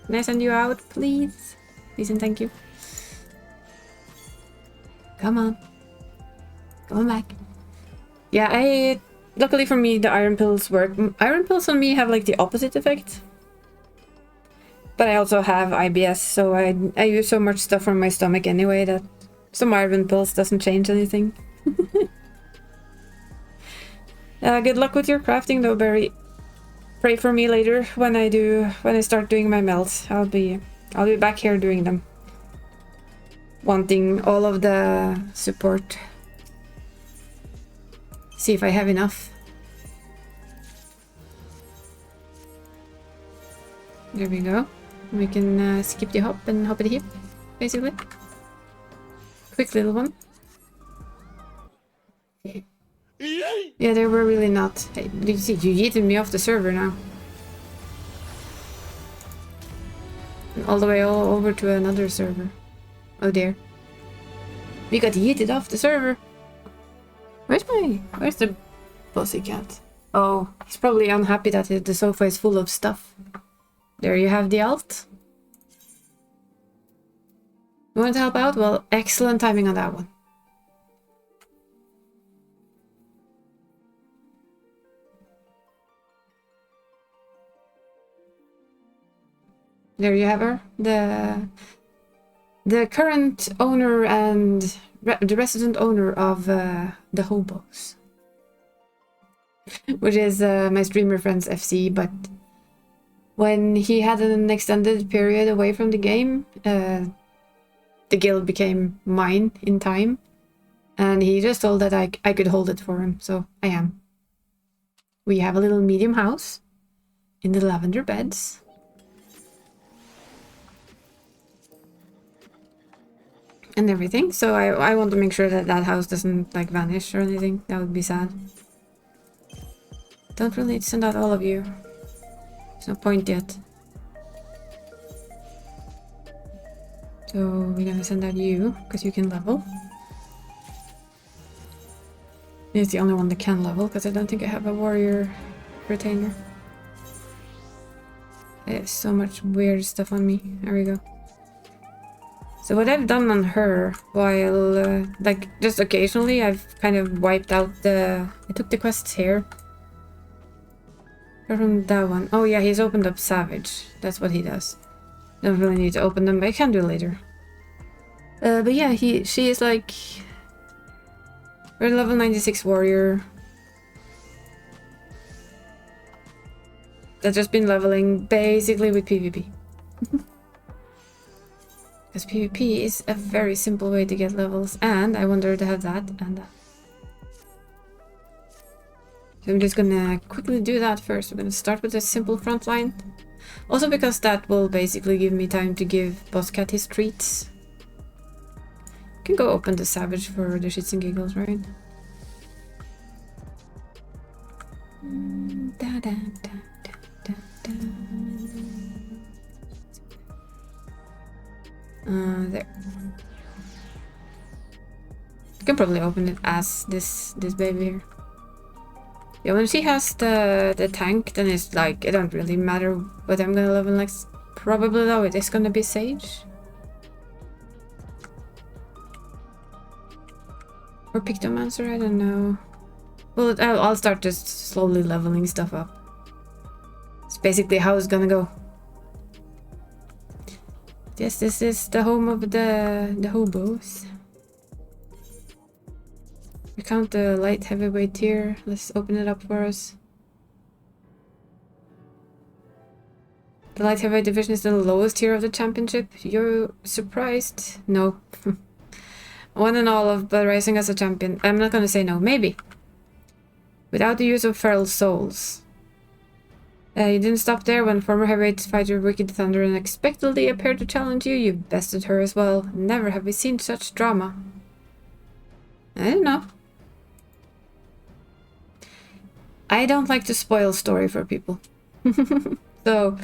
Can I send you out, please? Please and thank you. Come on. Come on back. Yeah, luckily for me, the iron pills work. Iron pills on me have like the opposite effect. But I also have IBS, so I use so much stuff from my stomach anyway that some iron pills doesn't change anything. Good luck with your crafting though, Barry. Pray for me later when I start doing my melts. I'll be back here doing them. Wanting all of the support. See if I have enough. There we go. We can skip the hop and hop at the hip, basically. Quick little one. Yeah, they were really not. Hey, did you see? You yeeted me off the server now. And all the way over to another server. Oh dear. We got yeeted off the server. Where's the bossy cat? Oh, he's probably unhappy that the sofa is full of stuff. There you have the alt. You want to help out? Well, excellent timing on that one. There you have her. The current owner and the resident owner of the hobos. Which is my streamer friend's FC, but when he had an extended period away from the game, the guild became mine in time, and he just told that I could hold it for him, so I am. We have a little medium house in the lavender beds. And everything, so I want to make sure that that house doesn't like vanish or anything. That would be sad. Don't really need to send out all of you. There's no point yet. So we're gonna send out you, because you can level. He's the only one that can level, because I don't think I have a warrior retainer. There's so much weird stuff on me. There we go. So what I've done on her, while, like, just occasionally, I've kind of wiped out I took the quests here. From that one. Oh yeah, he's opened up Savage. That's what he does. Don't really need to open them, but I can do it later. But yeah, she is like... We're level 96 warrior. That's just been leveling basically with PvP. Because PvP is a very simple way to get levels, and I wanted to have that and that. So I'm just gonna quickly do that first. We're gonna start with a simple front line. Also because that will basically give me time to give Boss Cat his treats. Can go open the Savage for the shits and giggles, right? There. You can probably open it as this baby here. Yeah, when she has the tank, then it's like, it don't really matter what I'm gonna level next. Probably though, it is gonna be Sage. Or Pictomancer, I don't know. Well, I'll start just slowly leveling stuff up. It's basically how it's gonna go. Yes, this is the home of the hobos. We count the light heavyweight tier. Let's open it up for us. The light heavyweight division is the lowest tier of the championship. You're surprised? No. One and all of but rising as a champion. I'm not gonna say no. Maybe. Without the use of feral souls. You didn't stop there when former heavyweight fighter Wicked Thunder unexpectedly appeared to challenge you. You bested her as well. Never have we seen such drama. I don't know. I don't like to spoil story for people. So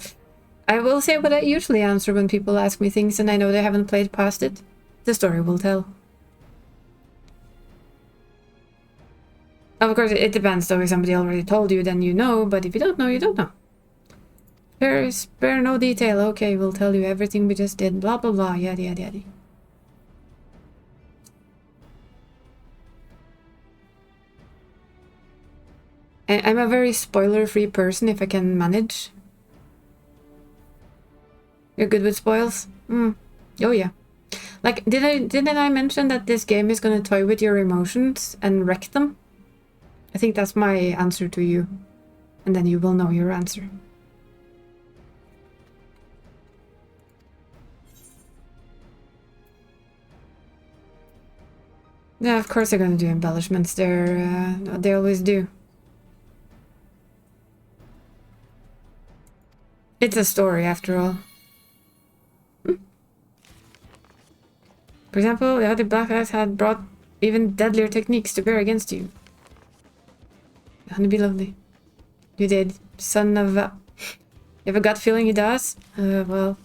I will say what I usually answer when people ask me things and I know they haven't played past it. The story will tell. Of course, it depends though. If somebody already told you, then you know. But if you don't know, you don't know. Spare no detail. Okay, we'll tell you everything we just did. Blah, blah, blah. Yada, yada, yada. I'm a very spoiler-free person if I can manage. You're good with spoils? Oh yeah. Like, didn't I mention that this game is gonna toy with your emotions and wreck them? I think that's my answer to you. And then you will know your answer. Yeah, of course they're gonna do embellishments there. They always do. It's a story, after all. For example, the Black Eyes had brought even deadlier techniques to bear against you. Honeybee lovely. You did. Son of a... You have a gut feeling he does? Well...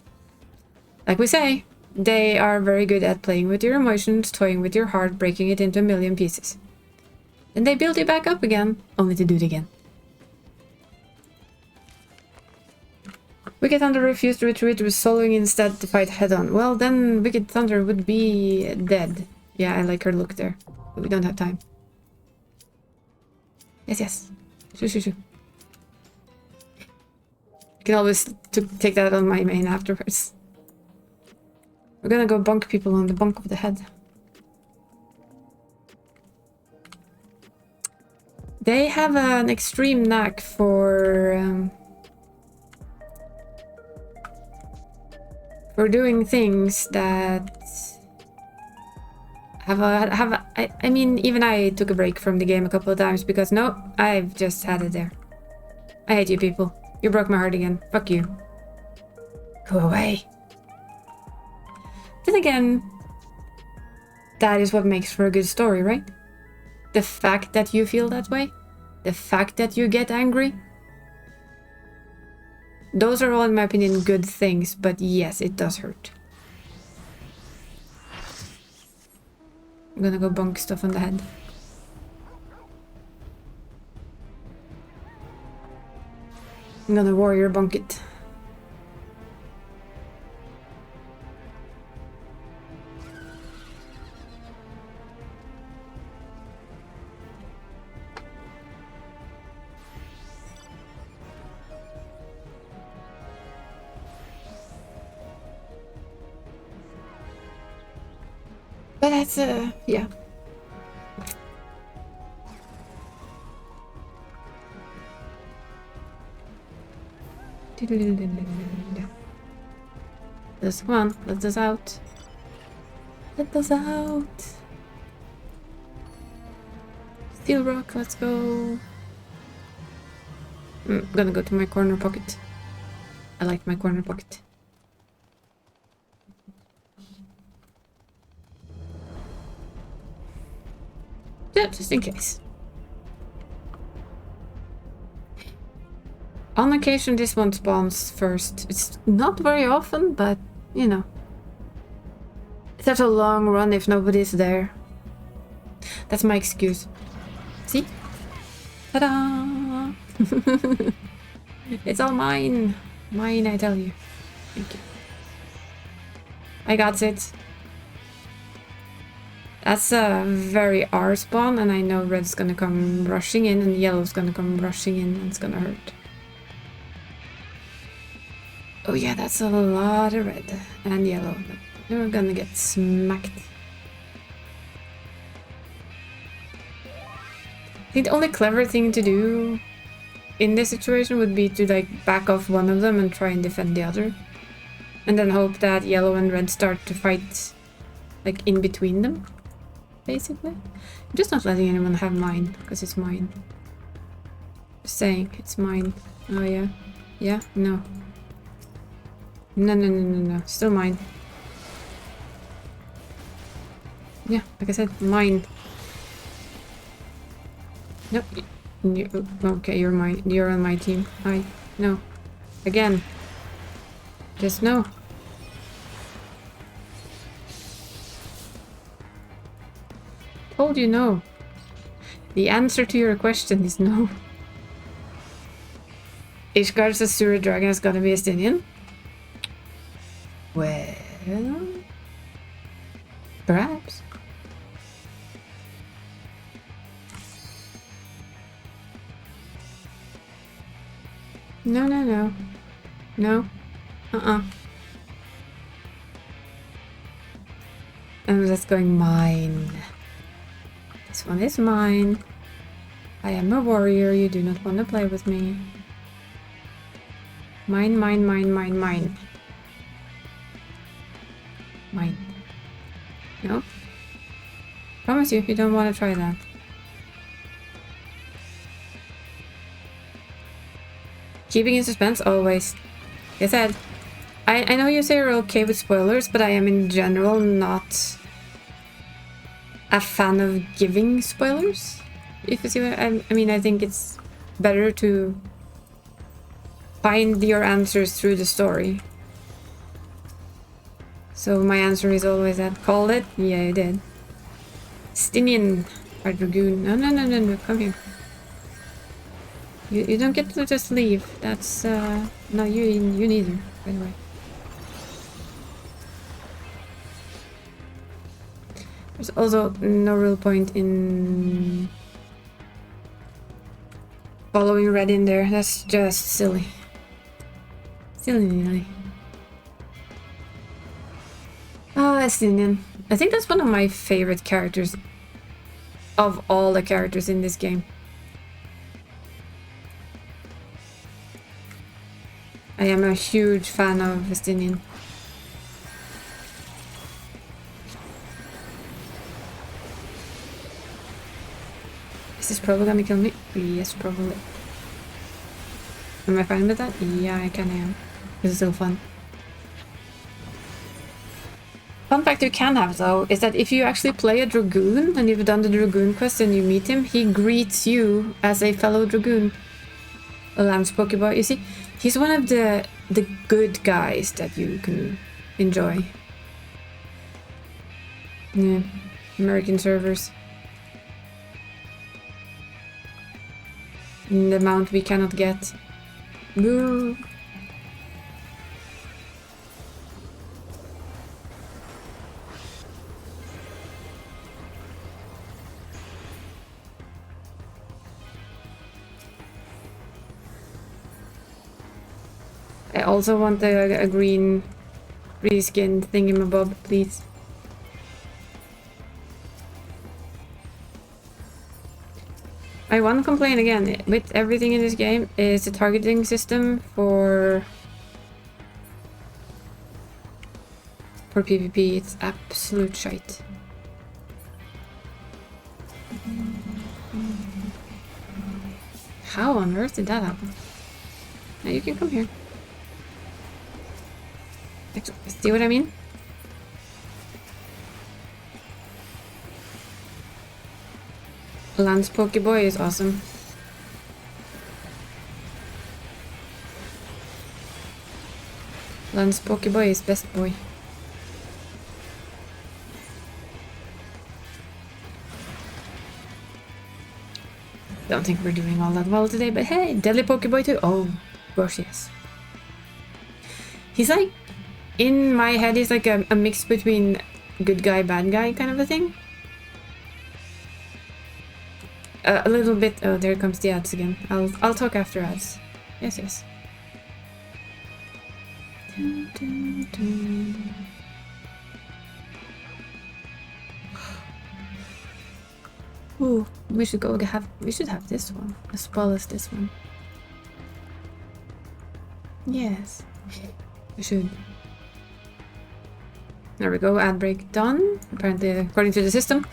Like we say, they are very good at playing with your emotions, toying with your heart, breaking it into a million pieces. Then they build you back up again, only to do it again. Wicked Thunder refused to retreat, resolving instead to fight head-on. Well, then Wicked Thunder would be dead. Yeah, I like her look there. But we don't have time. Yes, yes. Shoo, shoo, shoo. I can always take that on my main afterwards. We're gonna go bonk people on the bunk of the head. They have an extreme knack for doing things that I mean, even I took a break from the game a couple of times because no, I've just had it there. I hate you people. You broke my heart again. Fuck you. Go away. Then again, that is what makes for a good story, right? The fact that you feel that way, the fact that you get angry, those are all, in my opinion, good things, but yes, it does hurt. I'm gonna go bonk stuff on the head. I'm gonna warrior bonk it. But that's, yeah. This one, let us out. Let us out. Steel rock, let's go. I'm gonna go to my corner pocket. I like my corner pocket. Yeah, just in case. On occasion, this one spawns first. It's not very often, but, you know. It's such a long run if nobody's there. That's my excuse. See? Ta-da! It's all mine. Mine, I tell you. Thank you. I got it. That's a very R spawn, and I know red's gonna come rushing in, and yellow's gonna come rushing in, and it's gonna hurt. Oh yeah, that's a lot of red and yellow. We're gonna get smacked. I think the only clever thing to do in this situation would be to like back off one of them and try and defend the other. And then hope that yellow and red start to fight like in between them. Basically. I'm just not letting anyone have mine, because it's mine. Just saying, it's mine. Oh yeah. Yeah? No. No, no, no, no, no. Still mine. Yeah, like I said, mine. Nope. Okay, you're mine. You're on my team. Hi. No. Again. Just no. Told you no. The answer to your question is no. Ishgard's Asura dragon is gonna be Estinian? Well... perhaps. No, no, no. No. I'm just going mine. This one is mine. I am a warrior. You do not want to play with me. Mine, mine, mine, mine, mine. Mine. No? Promise you don't want to try that. Keeping in suspense always. Like I said, I know you say you're okay with spoilers, but I am in general not a fan of giving spoilers. If you see what I mean, I think it's better to find your answers through the story. So my answer is always that. Called it? Yeah, you did. Stinian, our dragoon. No, no, no, no, no, come here. You don't get to just leave. That's, no, you neither, by the way. There's also no real point in following Red in there. That's just silly. Silly. Ah, Estinian. I think that's one of my favorite characters of all the characters in this game. I am a huge fan of Estinian. Is this probably gonna kill me? Yes, probably. Am I fine with that? Yeah, I kinda am. This is still fun. Fun fact you can have though is that if you actually play a dragoon and you've done the dragoon quest and you meet him, he greets you as a fellow dragoon. A lance pokeball. You see, he's one of the good guys that you can enjoy. Yeah, American servers. The amount we cannot get. Boo. I also want a green reskin thingamabob, please. My one complaint again with everything in this game is the targeting system for PvP. It's absolute shite. How on earth did that happen? Now you can come here. See what I mean? Lance Pokeboy is awesome. Lance Pokeboy is best boy. Don't think we're doing all that well today, but hey, Deadly Pokeboy too. Oh, gosh, yes. He's like, in my head, he's like a mix between good guy, bad guy kind of a thing. A little bit. Oh, there comes the ads again. I'll talk after ads. Yes, yes. Dun, dun, dun. Ooh, we should have this one as well as this one. Yes, we should. There we go. Ad break done. Apparently, according to the system.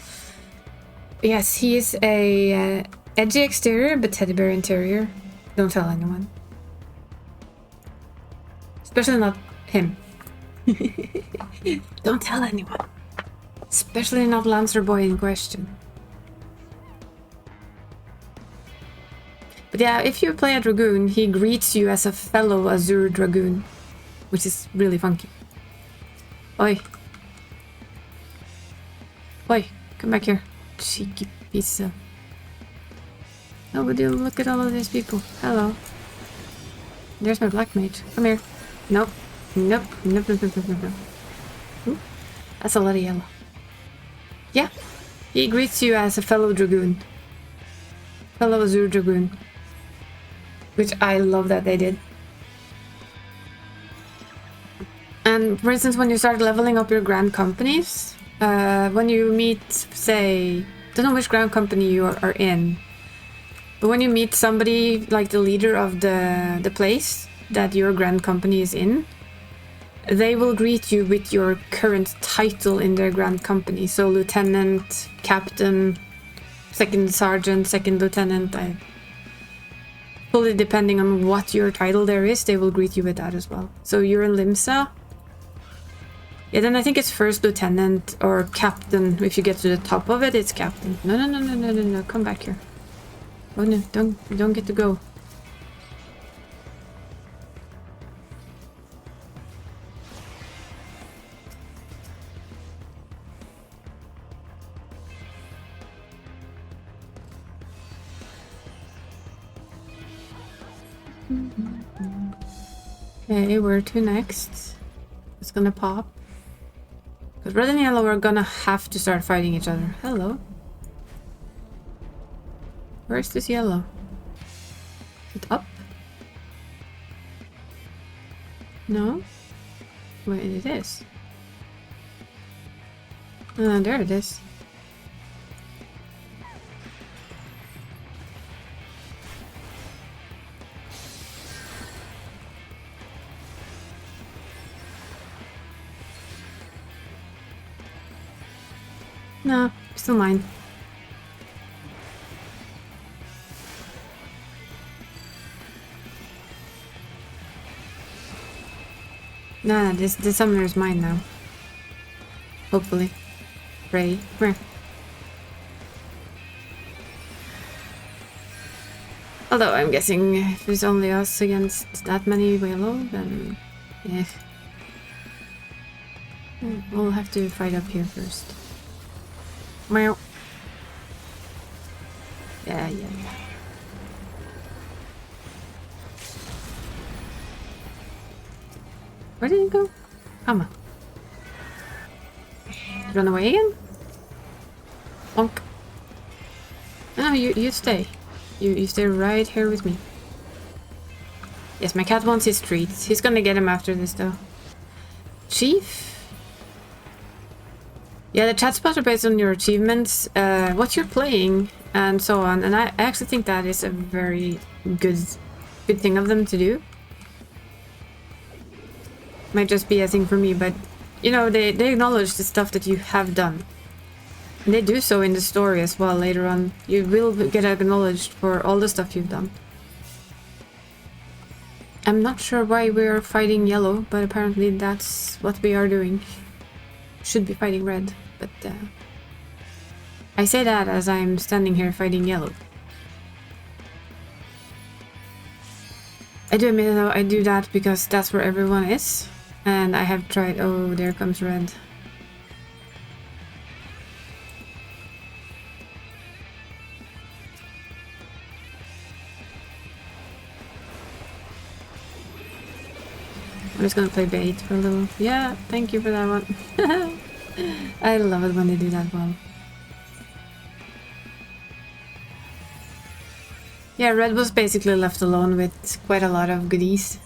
Yes, he is a edgy exterior but teddy bear interior. Don't tell anyone. Especially not him. Don't tell anyone. Especially not Lancer Boy in question. But yeah, if you play a Dragoon, he greets you as a fellow Azure Dragoon, which is really funky. Oi. Oi, come back here. Cheeky piece of... Oh, would you look at all of these people? Hello. There's my black mage. Come here. Nope. Nope. Nope, nope, nope, nope, nope. Ooh, that's a lot of yellow. Yeah. He greets you as a fellow Dragoon. Fellow Azure Dragoon. Which I love that they did. And for instance, when you start leveling up your grand companies, when you meet, say, don't know which grand company you are in, but when you meet somebody like the leader of the place that your grand company is in, they will greet you with your current title in their grand company. So lieutenant, captain, second sergeant, second lieutenant, fully depending on what your title there is, they will greet you with that as well. So you're in Limsa. Yeah, then I think it's first lieutenant or captain. If you get to the top of it, it's captain. No, no, no, no, no, no, no. Come back here. Oh no, you don't get to go. Okay, where to next? It's gonna pop. Because red and yellow are gonna have to start fighting each other. Hello. Where's this yellow? Is it up? No? Wait, it is. There it is. No, still mine. No, this summoner is mine now. Hopefully. Pray. Come here. Although I'm guessing if it's only us against that many yellow, then yeah. We'll have to fight up here first. Meow. Yeah. Where did he go? Come on. Run away again? Bonk. No, you stay. You stay right here with me. Yes, my cat wants his treats. He's gonna get him after this though. Chief? Yeah, the chat spots are based on your achievements, what you're playing, and so on. And I actually think that is a very good thing of them to do. Might just be a thing for me, but you know, they acknowledge the stuff that you have done. And they do so in the story as well later on. You will get acknowledged for all the stuff you've done. I'm not sure why we're fighting yellow, but apparently that's what we are doing. Should be fighting red, but I say that as I'm standing here fighting yellow. I do admit though, I do that because that's where everyone is, and I have tried. Oh, there comes red. I'm just gonna play bait for a little. Yeah, thank you for that one. I love it when they do that well. Yeah, red was basically left alone with quite a lot of goodies.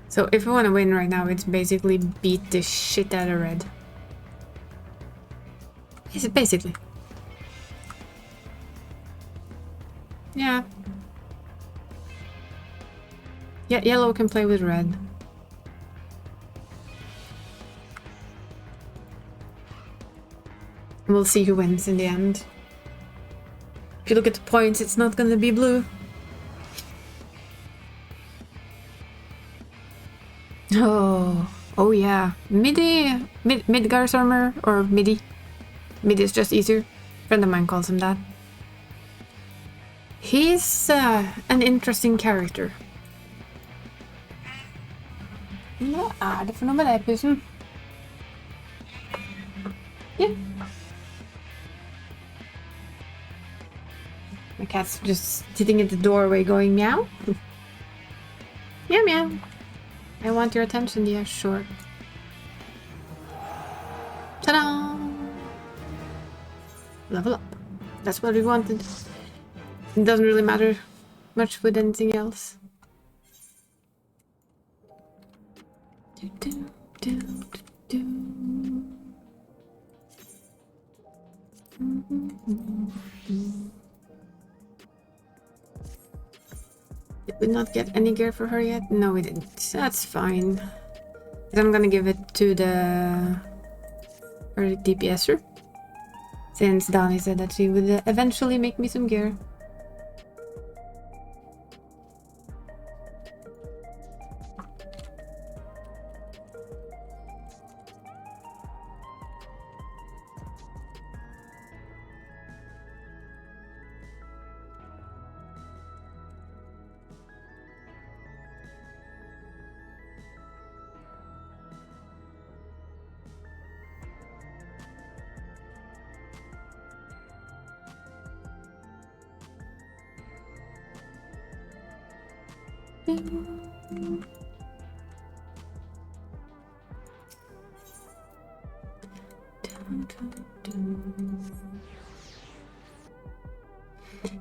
So if we want to win right now, it's basically beat the shit out of red. Is it basically? Yeah. Yeah, yellow can play with red. We'll see who wins in the end. If you look at the points, it's not gonna be blue. Oh, Oh yeah, Midgar's armor, or Midi. Midi is just easier. A friend of mine calls him that. He's an interesting character. Hva det for noe med deg, pusen? Yeah. My cat's just sitting at the doorway going meow. Meow meow. I want your attention, yeah, sure. Ta-da! Level up. That's what we wanted. It doesn't really matter much with anything else. Do, do, do, do, do. Did we not get any gear for her yet? No, we didn't. That's fine. I'm gonna give it to her DPSer. Since Dani said that she would eventually make me some gear.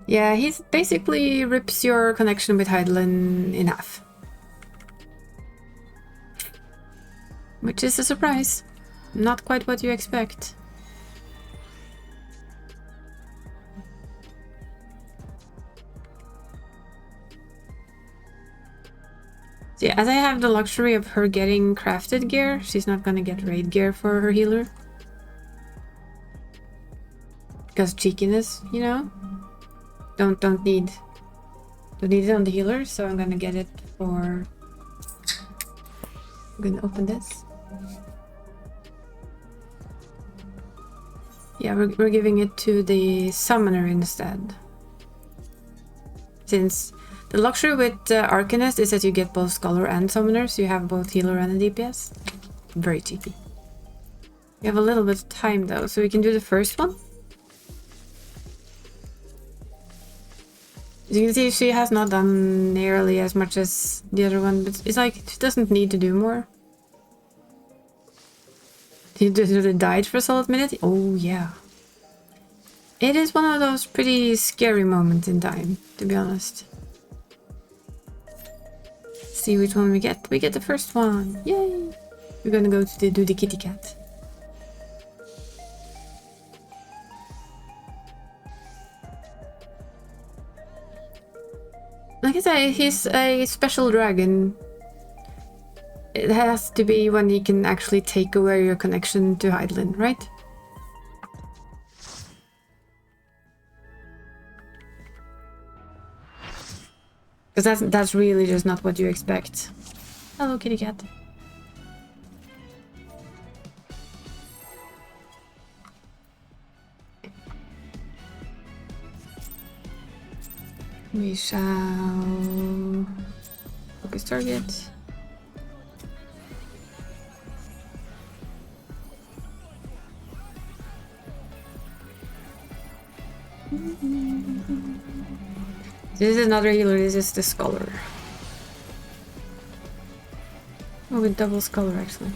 Yeah, he basically rips your connection with Heidelin in half. Which is a surprise. Not quite what you expect. So yeah, as I have the luxury of her getting crafted gear, she's not gonna get raid gear for her healer. Because cheekiness, you know? Don't need it on the healer, so I'm gonna get it for... I'm gonna open this. Yeah, we're giving it to the summoner instead. Since the luxury with Arcanist is that you get both Scholar and Summoner, so you have both healer and a DPS. Very cheeky. We have a little bit of time though, so we can do the first one. As you can see, she has not done nearly as much as the other one, but it's like she doesn't need to do more. He just died for a solid minute. Oh yeah. It is one of those pretty scary moments in time, to be honest. See which one we get. We get the first one. Yay! We're gonna go to do the kitty cat. Like I say, he's a special dragon. It has to be when he can actually take away your connection to Heidelin, right? Because that's really just not what you expect. Hello, kitty cat. We shall focus target. This is another healer, this is the Scholar. Oh, with double Scholar actually.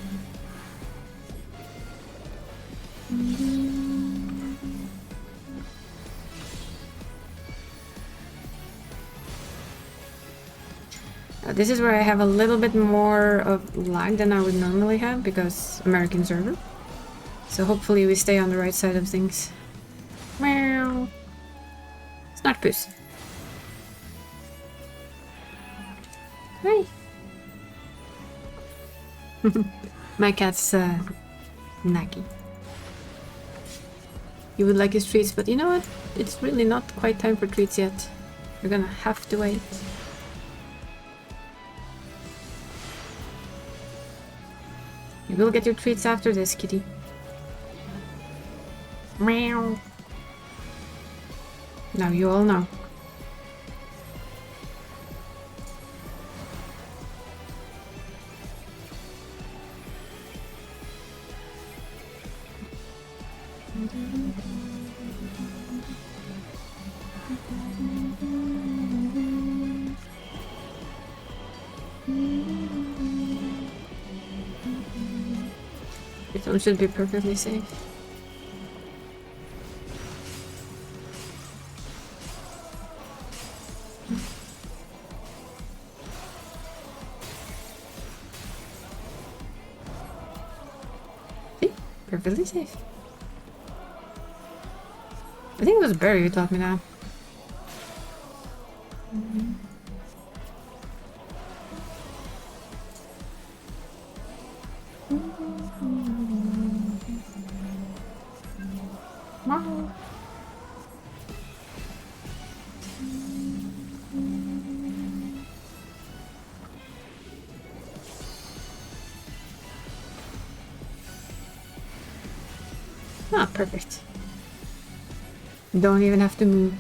This is where I have a little bit more of lag than I would normally have because American server. So hopefully we stay on the right side of things. Meow. It's not puss. Hi. My cat's Nagi. You would like his treats, but you know what? It's really not quite time for treats yet. You're gonna have to wait. You will get your treats after this, kitty. Meow. Now you all know. This one should be perfectly safe. See? Perfectly safe. I think it was Barry who taught me that. Wow. Ah, perfect. Don't even have to move.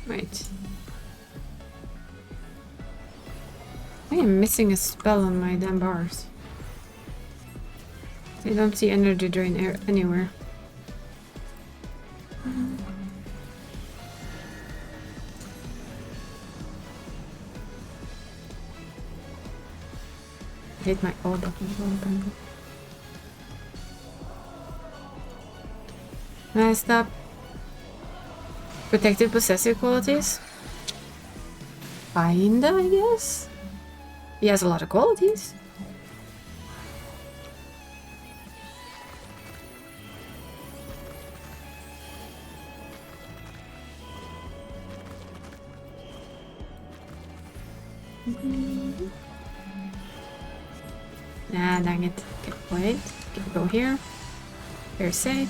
Wait. I am missing a spell on my damn bars. I don't see energy drain anywhere. I hate my O button. Messed up. Protective possessive qualities? Kinda, I guess? He has a lot of qualities. Ah, dang it. Okay, wait. Okay, go here. Very safe.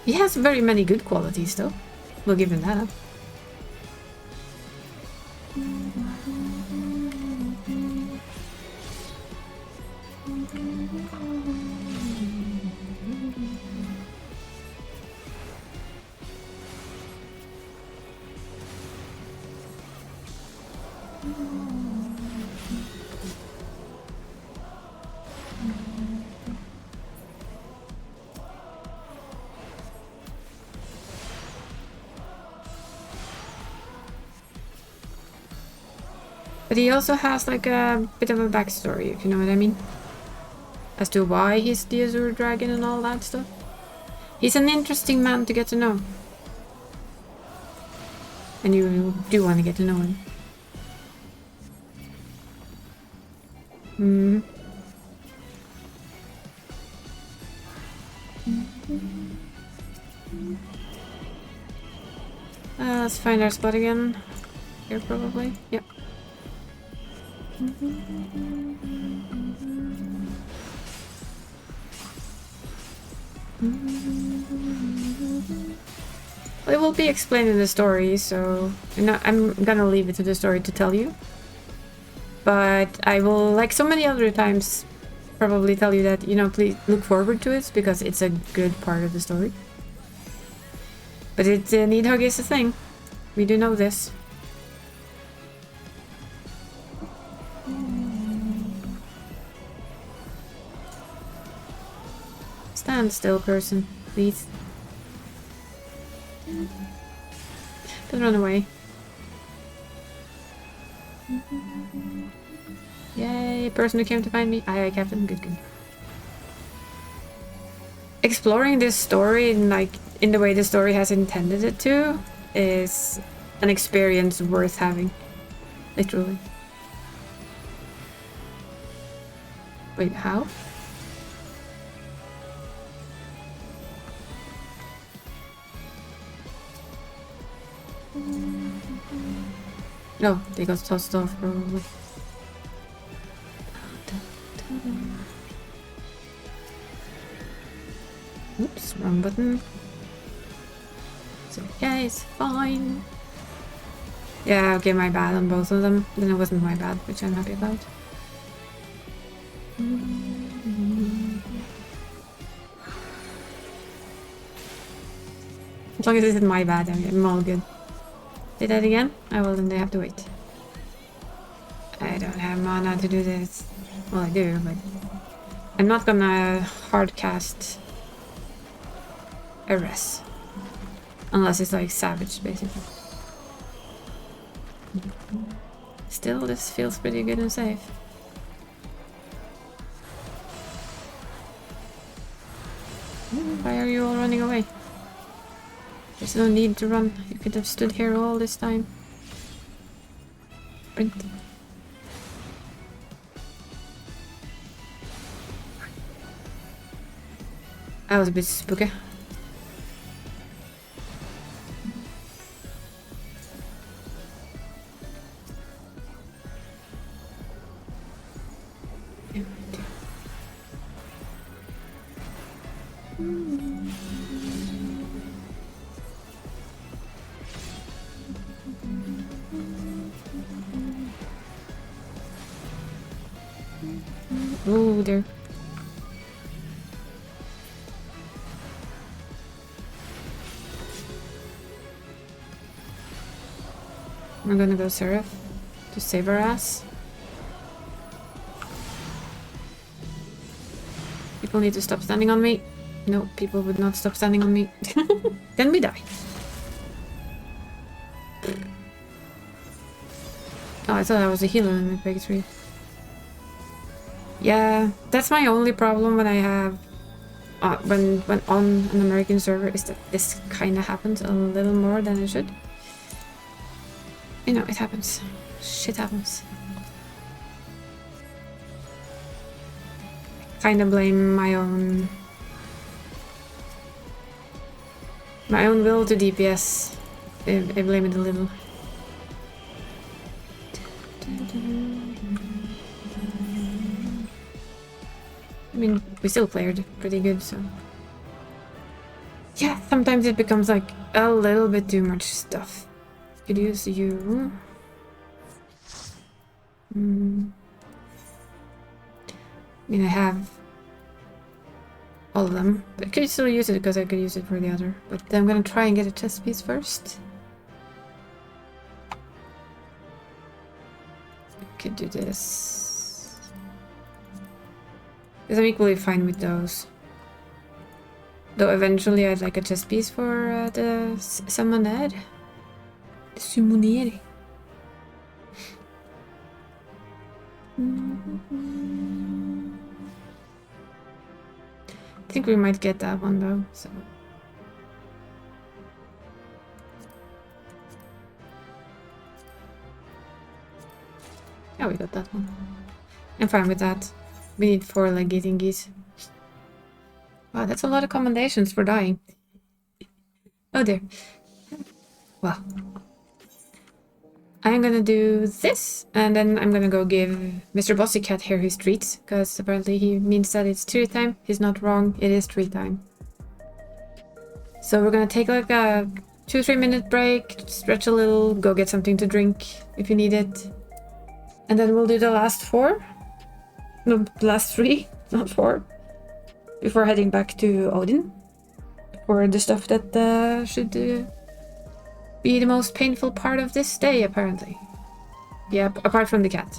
He has very many good qualities, though. We'll give him that. But he also has like a bit of a backstory, if you know what I mean. As to why he's the Azure Dragon and all that stuff. He's an interesting man to get to know. And you do want to get to know him. Hmm. Let's find our spot again. Here probably. Yep. Well, it will be explained in the story, so I'm gonna leave it to the story to tell you. But I will, like so many other times, probably tell you that, you know, please look forward to it, because it's a good part of the story. But Needhug is a thing. We do know this. Stand still, person, please. Don't run away. Yay, person who came to find me. Aye, aye, Captain. Good, good. Exploring this story in the way the story has intended it to is an experience worth having. Literally. Wait, how? No, they got tossed off probably. Oops, wrong button. So yeah, it's fine. Yeah, okay, my bad on both of them. Then it wasn't my bad, which I'm happy about. As long as it isn't my bad, I'm all good. Did that again? Oh well, then they have to wait. I don't have mana to do this. Well, I do, but I'm not gonna hard cast a res. Unless it's like savage, basically. Still, this feels pretty good and safe. Why are you all running away? There's no need to run. You could have stood here all this time. Sprint. That was a bit spooky. Oh, there. We're gonna go Seraph to save our ass. People need to stop standing on me. No, people would not stop standing on me. Then we die. Oh, I thought I was a healer in FFXIV. Yeah, that's my only problem when I have when on an American server, is that this kind of happens a little more than it should. You know, it happens. Shit happens. Kind of blame my own will to DPS. I blame it a little. I mean, we still played pretty good, so... Yeah, sometimes it becomes like a little bit too much stuff. Could use you. I mean, I have all of them. But I could still use it because I could use it for the other. But then I'm gonna try and get a chest piece first. I could do this. Because I'm equally fine with those. Though eventually I'd like a chest piece for the summoner. The summoner. I think we might get that one though, so... Yeah, we got that one. I'm fine with that. We need 4 leggy thingies. Wow, that's a lot of commendations for dying. Oh dear. Well. I'm gonna do this, and then I'm gonna go give Mr. Bossycat here his treats, because apparently he means that it's treat time. He's not wrong, it is treat time. So we're gonna take like a 2-3 minute break, stretch a little, go get something to drink if you need it. And then we'll do the last 4. No, the last 3, not 4. Before heading back to Odin. For the stuff that should be the most painful part of this day, apparently. Yep, apart from the cat.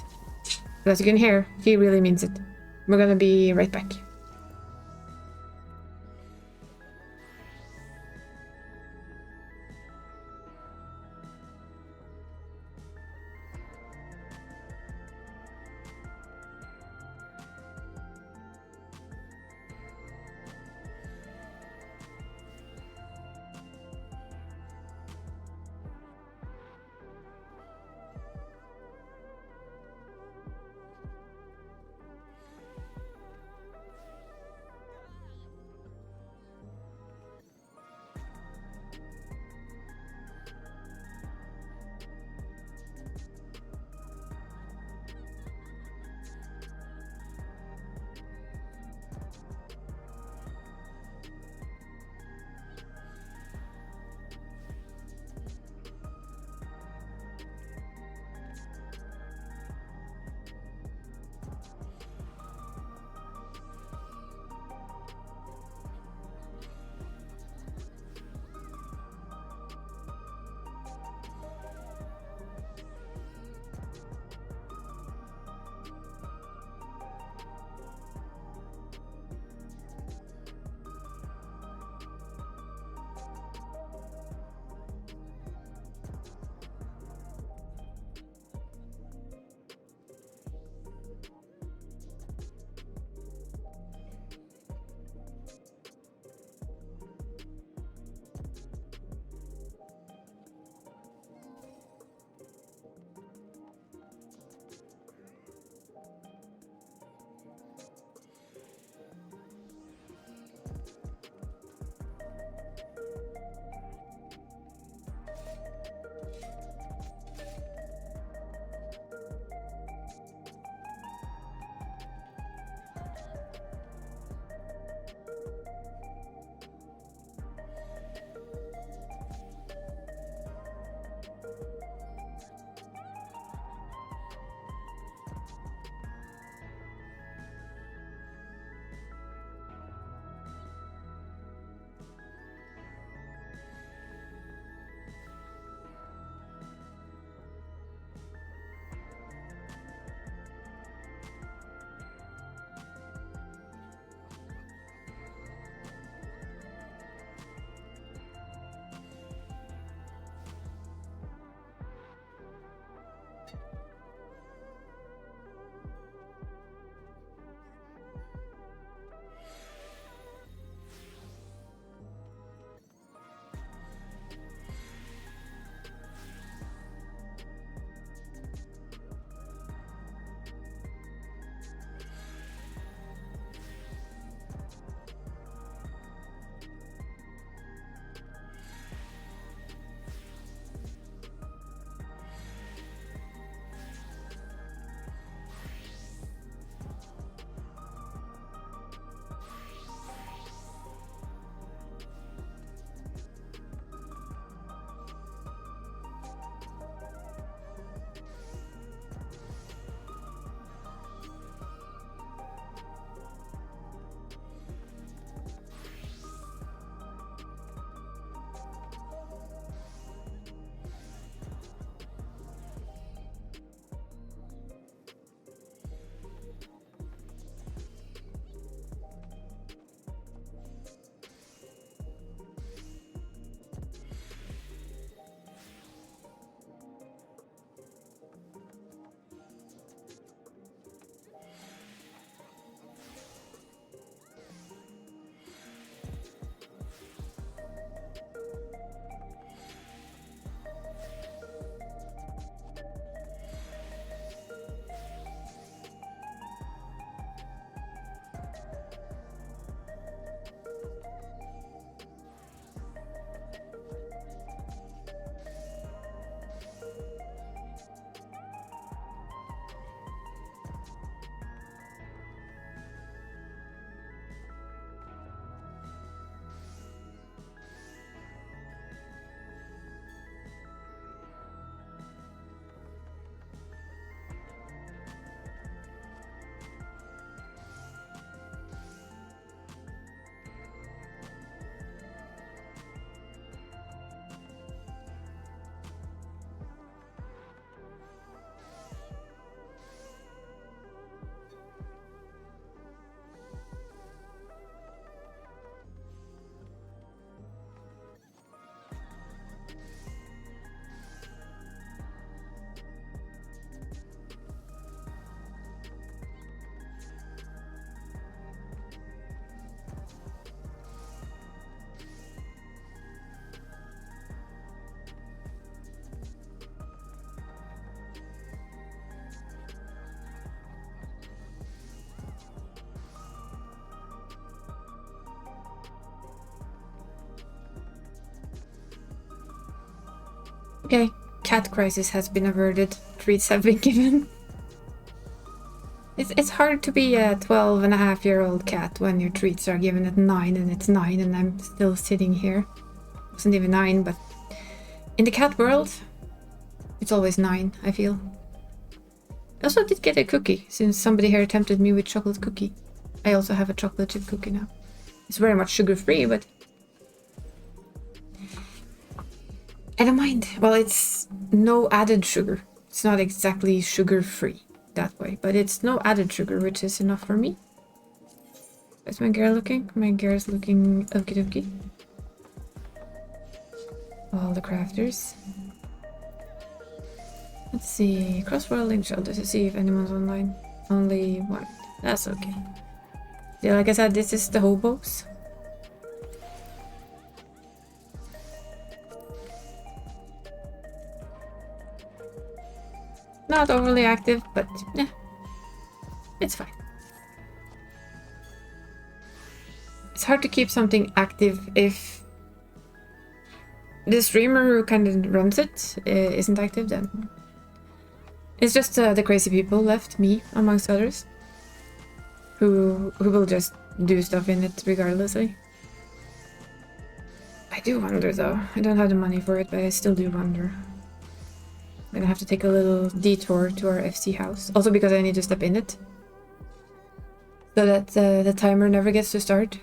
But as you can hear, he really means it. We're gonna be right back. Okay, cat crisis has been averted. Treats have been given. It's hard to be a 12-and-a-half-year-old cat when your treats are given at 9 and it's 9 and I'm still sitting here. It wasn't even 9, but in the cat world, it's always 9, I feel. I also did get a cookie, since somebody here tempted me with chocolate cookie. I also have a chocolate chip cookie now. It's very much sugar-free, but I don't mind. Well, it's no added sugar. It's not exactly sugar-free that way, but it's no added sugar, which is enough for me. How's my gear looking? My gear is looking okie dokie. All the crafters. Let's see. Cross-world link shelter to see if anyone's online. Only one. That's okay. Yeah, like I said, this is the hobos. Not overly active, but yeah, it's fine. It's hard to keep something active if the streamer who kind of runs it isn't active. Then it's just the crazy people left, me amongst others, who will just do stuff in it regardlessly. I do wonder though. I don't have the money for it, but I still do wonder. I'm gonna have to take a little detour to our FC house. Also because I need to step in it. So that the timer never gets to start.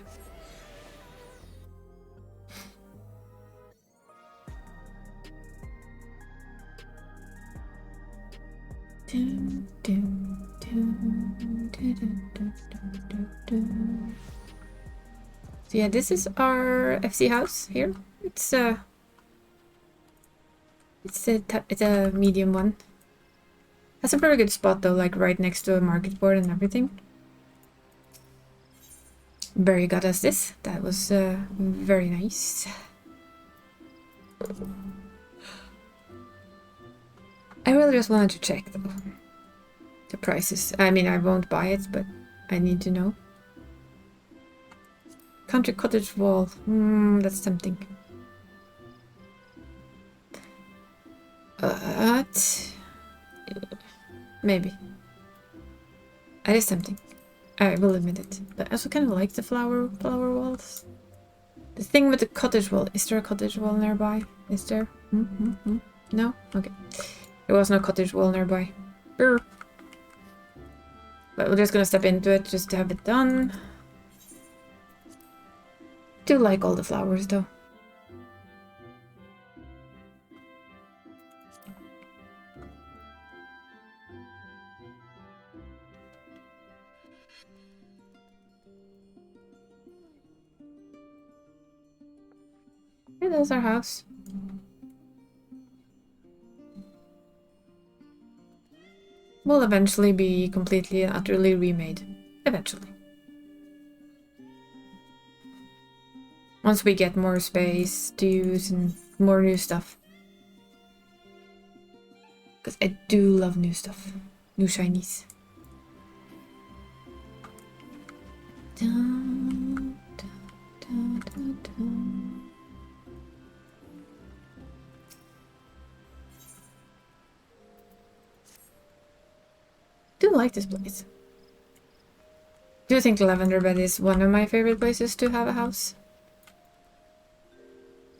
So yeah, this is our FC house here. It's a medium one. Has a very good spot though, like right next to a market board and everything. Barry got us this. That was very nice. I really just wanted to check though the prices. I mean, I won't buy it, but I need to know. Country cottage wall. That's tempting. But maybe. It is tempting. I will admit it. But I also kind of like the flower walls. The thing with the cottage wall. Is there a cottage wall nearby? Is there? No? Okay. There was no cottage wall nearby. Brr. But we're just gonna step into it just to have it done. Do like all the flowers though. Here, there's our house. Will eventually be completely and utterly remade. Eventually. Once we get more space to use and more new stuff. Because I do love new stuff. New shinies. Dun, dun, dun, dun. I do like this place. Do you think Lavender Bed is one of my favorite places to have a house?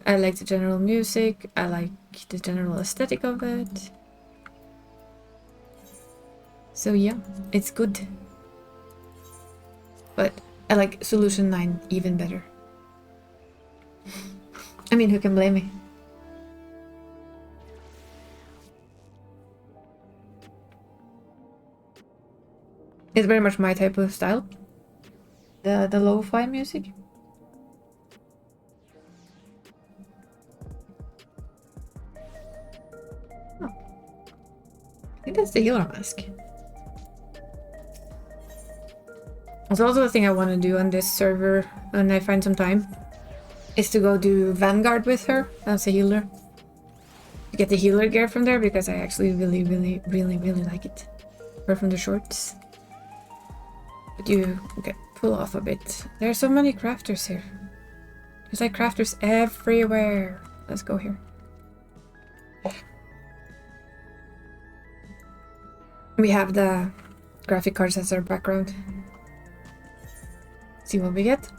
I like the general music, I like the general aesthetic of it. So yeah, it's good. But I like Solution 9 even better. I mean, who can blame me? It's very much my type of style. The lo-fi music. Oh. I think that's the healer mask. That's also the thing I want to do on this server when I find some time. Is to go do Vanguard with her as a healer. To get the healer gear from there because I actually really like it. Apart from the shorts. But you okay, pull off a bit. There are so many crafters here. There's like crafters everywhere. Let's go here. We have the graphic cards as our background. See what we get.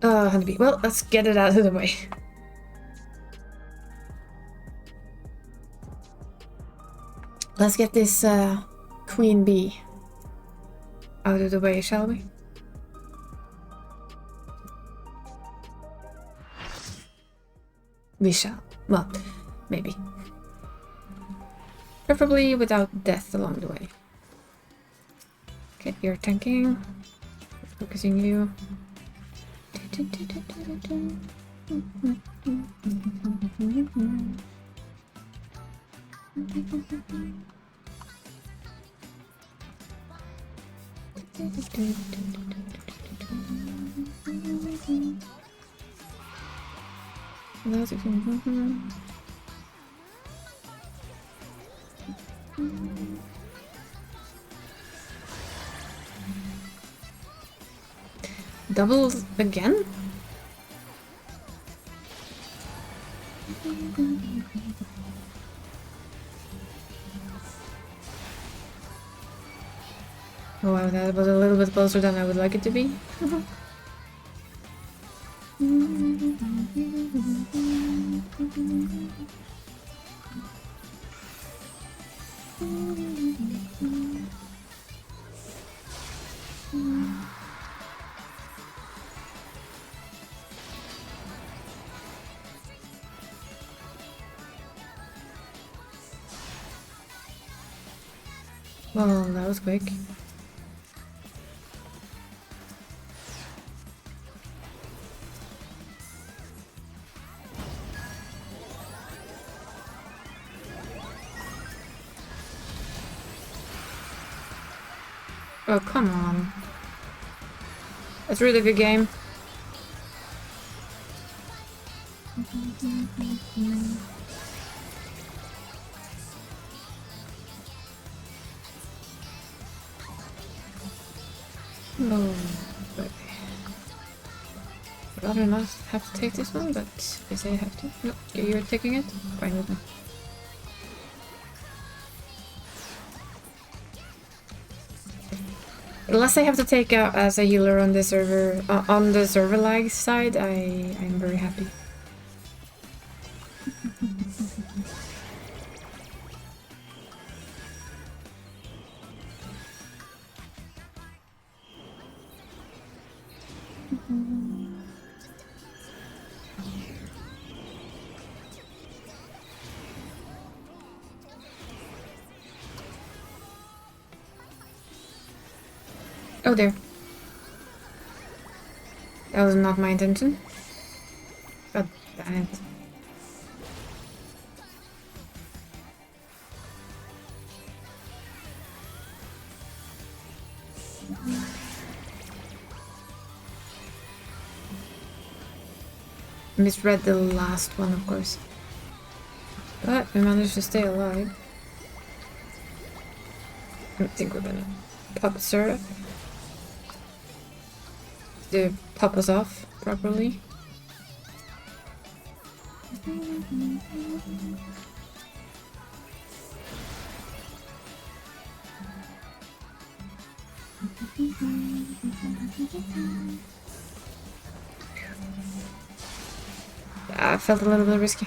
Honeybee. Well, let's get it out of the way. Let's get this queen bee out of the way, shall we? We shall. Well, maybe. Preferably without death along the way. Okay, you're tanking. Focusing you. Double again? Oh wow, that was a little bit closer than I would like it to be. Well, that was quick. Oh, come on. That's a really good game. Oh, but I'd rather not have to take this one, but they say I have to. No, you're taking it? Fine with me. Unless I have to take out as a healer on the server lag side, I'm very happy. Oh dear. That was not my intention. God damn it. Misread the last one, of course. But we managed to stay alive. I think we're gonna pop syrup to pop us off properly. I felt a little bit risky.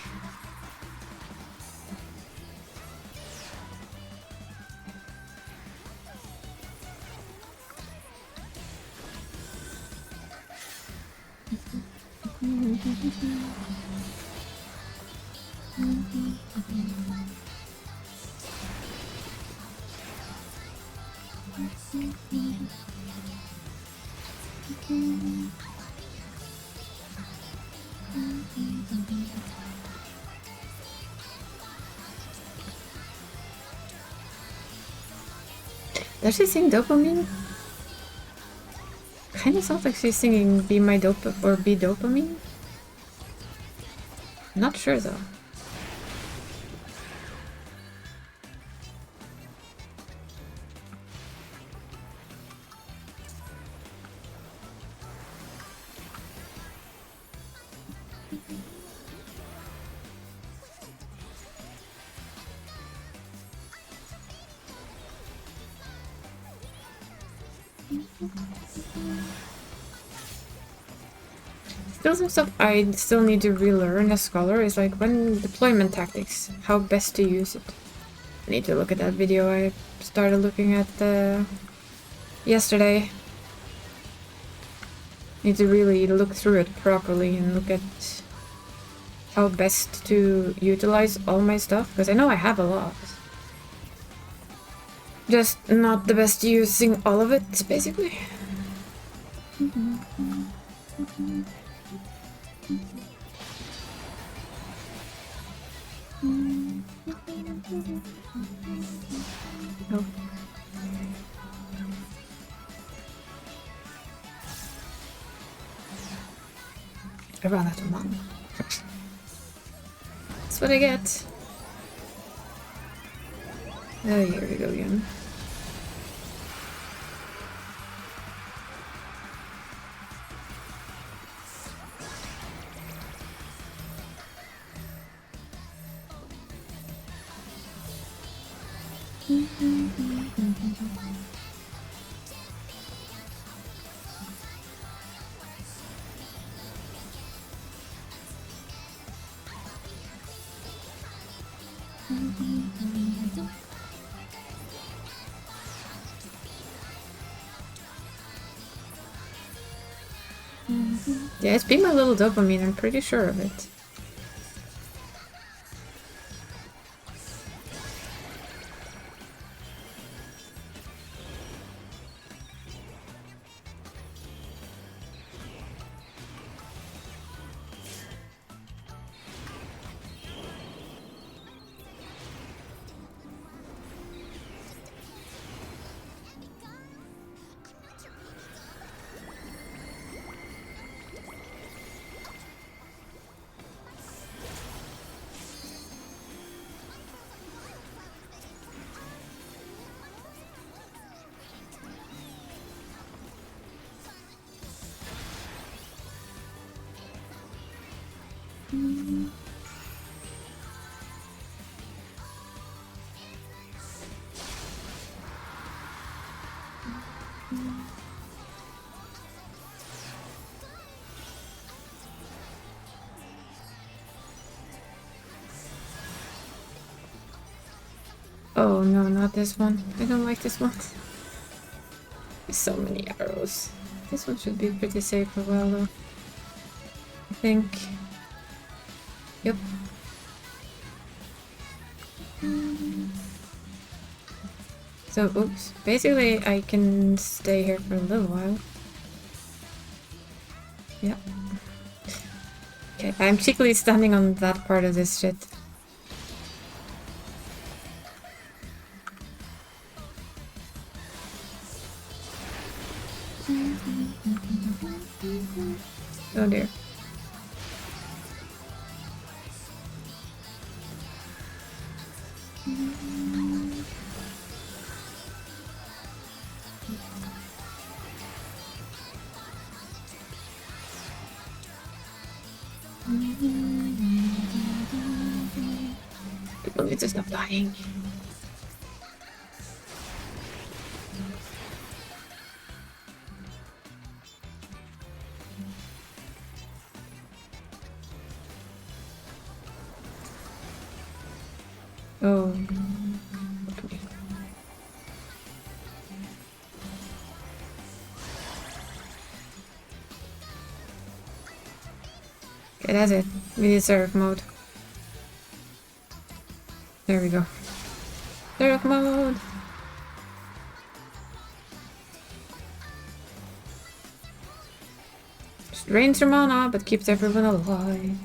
Does she sing dopamine? Kinda sounds like she's singing Be My Dope or Be Dopamine. Not sure though. Still some stuff I still need to relearn as Scholar is like when deployment tactics, how best to use it. I need to look at that video I started looking at yesterday. Need to really look through it properly and look at how best to utilize all my stuff, because I know I have a lot. Just not the best using all of it, basically. Oh. I ran out of mana. That's what I get. Oh, here we go again. Yeah, it's been my little dopamine, I'm pretty sure of it. Oh no, not this one. I don't like this one. There's so many arrows. This one should be pretty safe for a while though. I think. Yep. So, oops. Basically, I can stay here for a little while. Yeah. Okay, I'm cheekily standing on that part of this shit. Oh dear. People need to stop dying. Oh. Okay, that's it. We need surf mode. There we go. Surf mode! Just drains your mana, but keeps everyone alive.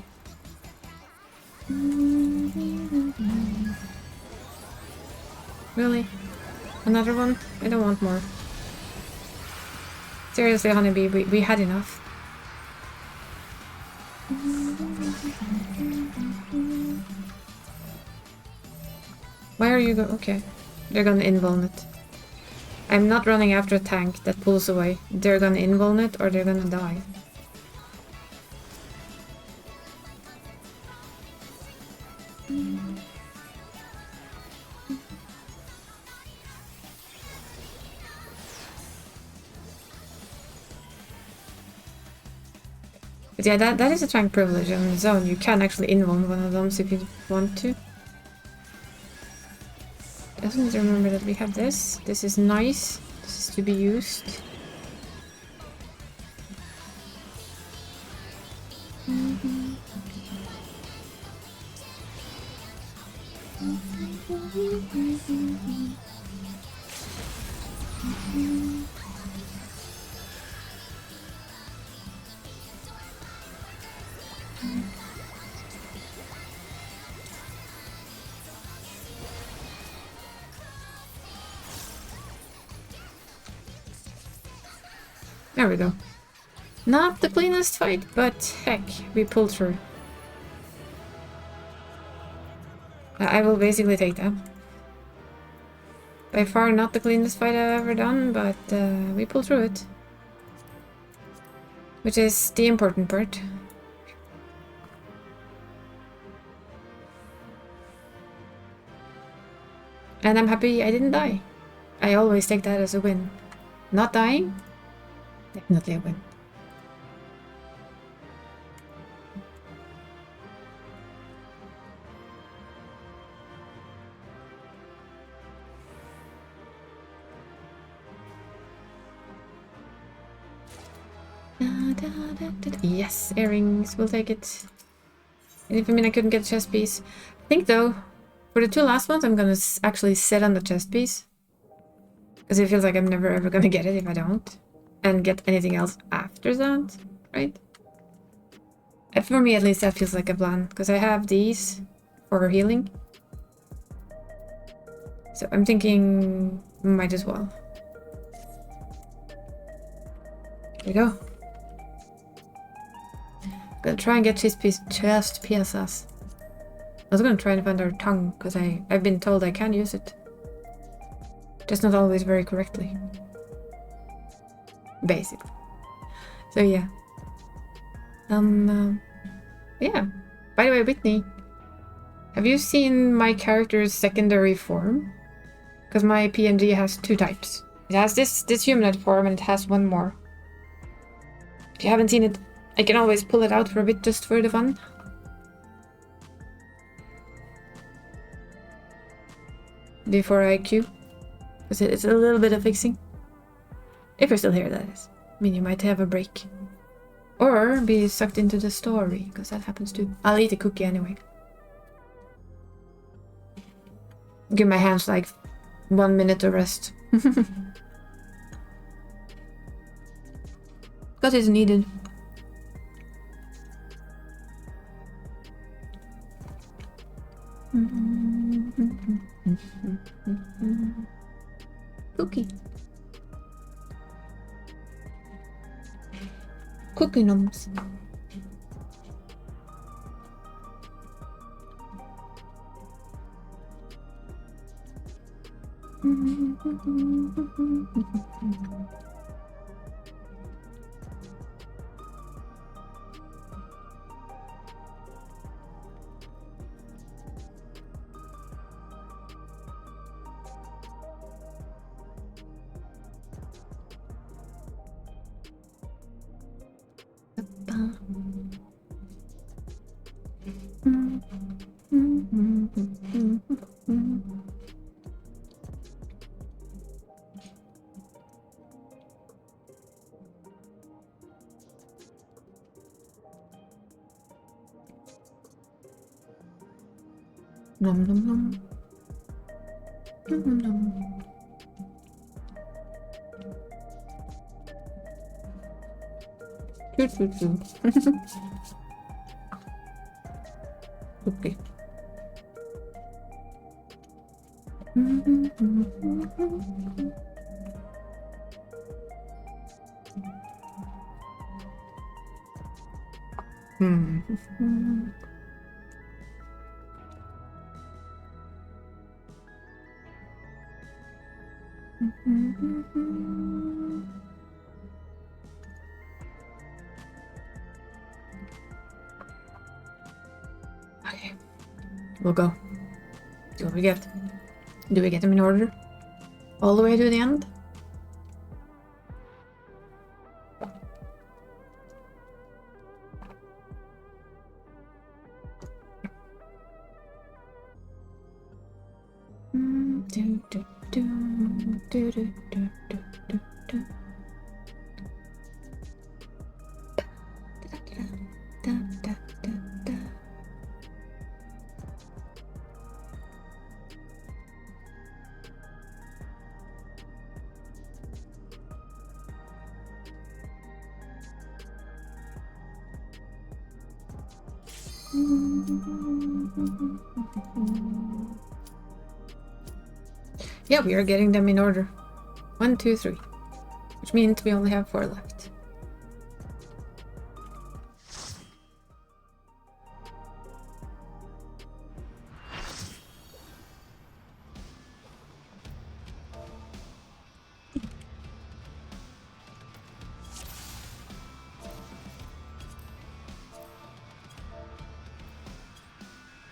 Really? Another one? I don't want more. Seriously, honeybee, we had enough. Why are you go? Okay. They're gonna invuln it. I'm not running after a tank that pulls away. They're gonna invuln it or they're gonna die. But yeah, that is a tank privilege on its own. You can actually invuln one of them if you want to. I also need to remember that we have this. This is nice. This is to be used. There we go. Not the cleanest fight, but heck, we pulled through. I will basically take that. By far not the cleanest fight I've ever done, but we pulled through it. Which is the important part. And I'm happy I didn't die. I always take that as a win. Not dying? Definitely a win. Yes, earrings, we'll take it. And if I mean I couldn't get a chest piece. I think though, for the two last ones I'm gonna actually sit on the chest piece. Because it feels like I'm never ever gonna get it if I don't. And get anything else after that, right? And for me at least that feels like a plan. Because I have these for healing. So I'm thinking might as well. Here we go. Gonna try and get chest PSS. I was gonna try and find our tongue, because I've been told I can use it. Just not always very correctly. Basically. So yeah. Yeah. By the way, Whitney, have you seen my character's secondary form? Because my PNG has two types. It has this humanoid form and it has one more. If you haven't seen it, I can always pull it out for a bit just for the fun. Before I queue. Because it's a little bit of fixing. If you're still here, that is. I mean, you might have a break. Or be sucked into the story, because that happens too. I'll eat a cookie anyway. Give my hands like 1 minute to rest. Because it's needed. Cookie. Cookie nums. Nom nom nom. Nom nom nom. Choo choo choo. Okay. Okay, we'll go. See what we get. Do we get them in order? All the way to the end? Do, do, do, do, do, do, do, do, do. Da, da, da, da. Yeah, we are getting them in order. 1, 2, 3. Which means we only have 4 left.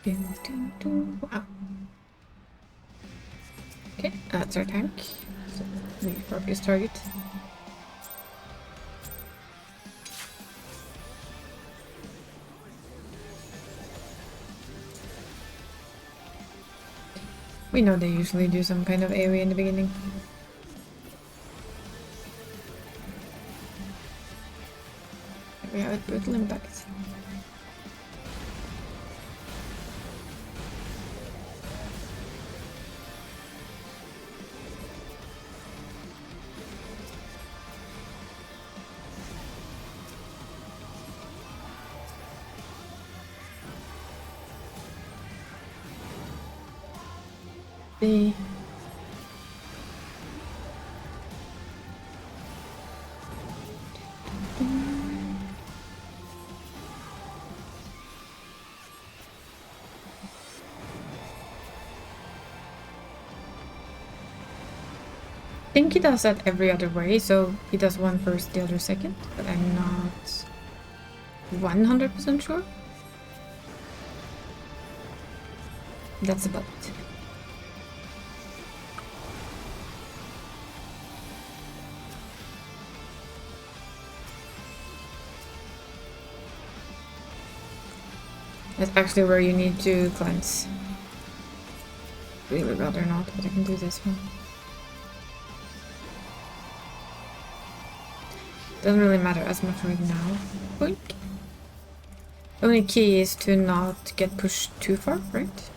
Wow. Okay, that's our tank. So we focus target. We know they usually do some kind of AoE in the beginning. We have it brutal impact. The I think he does that every other way, so he does one first, the other second, but I'm not 100% sure. That's about it. That's actually where you need to cleanse. Really rather not, but I can do this one. Doesn't really matter as much right now. Boink. The only key is to not get pushed too far, right?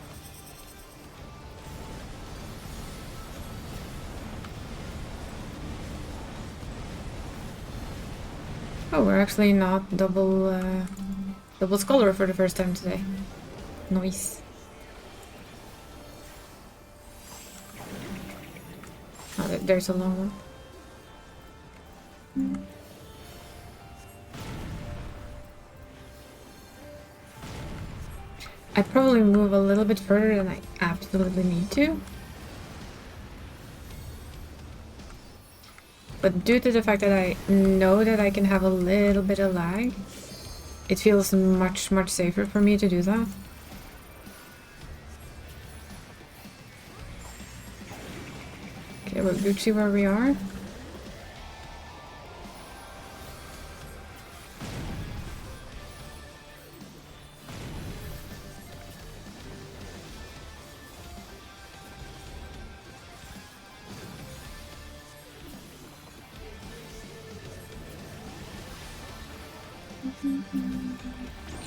Oh, we're actually not double scholar for the first time today. Nice. Oh, there's a long one. I probably move a little bit further than I absolutely need to. But due to the fact that I know that I can have a little bit of lag, it feels much, much safer for me to do that. Okay, we're Gucci where we are.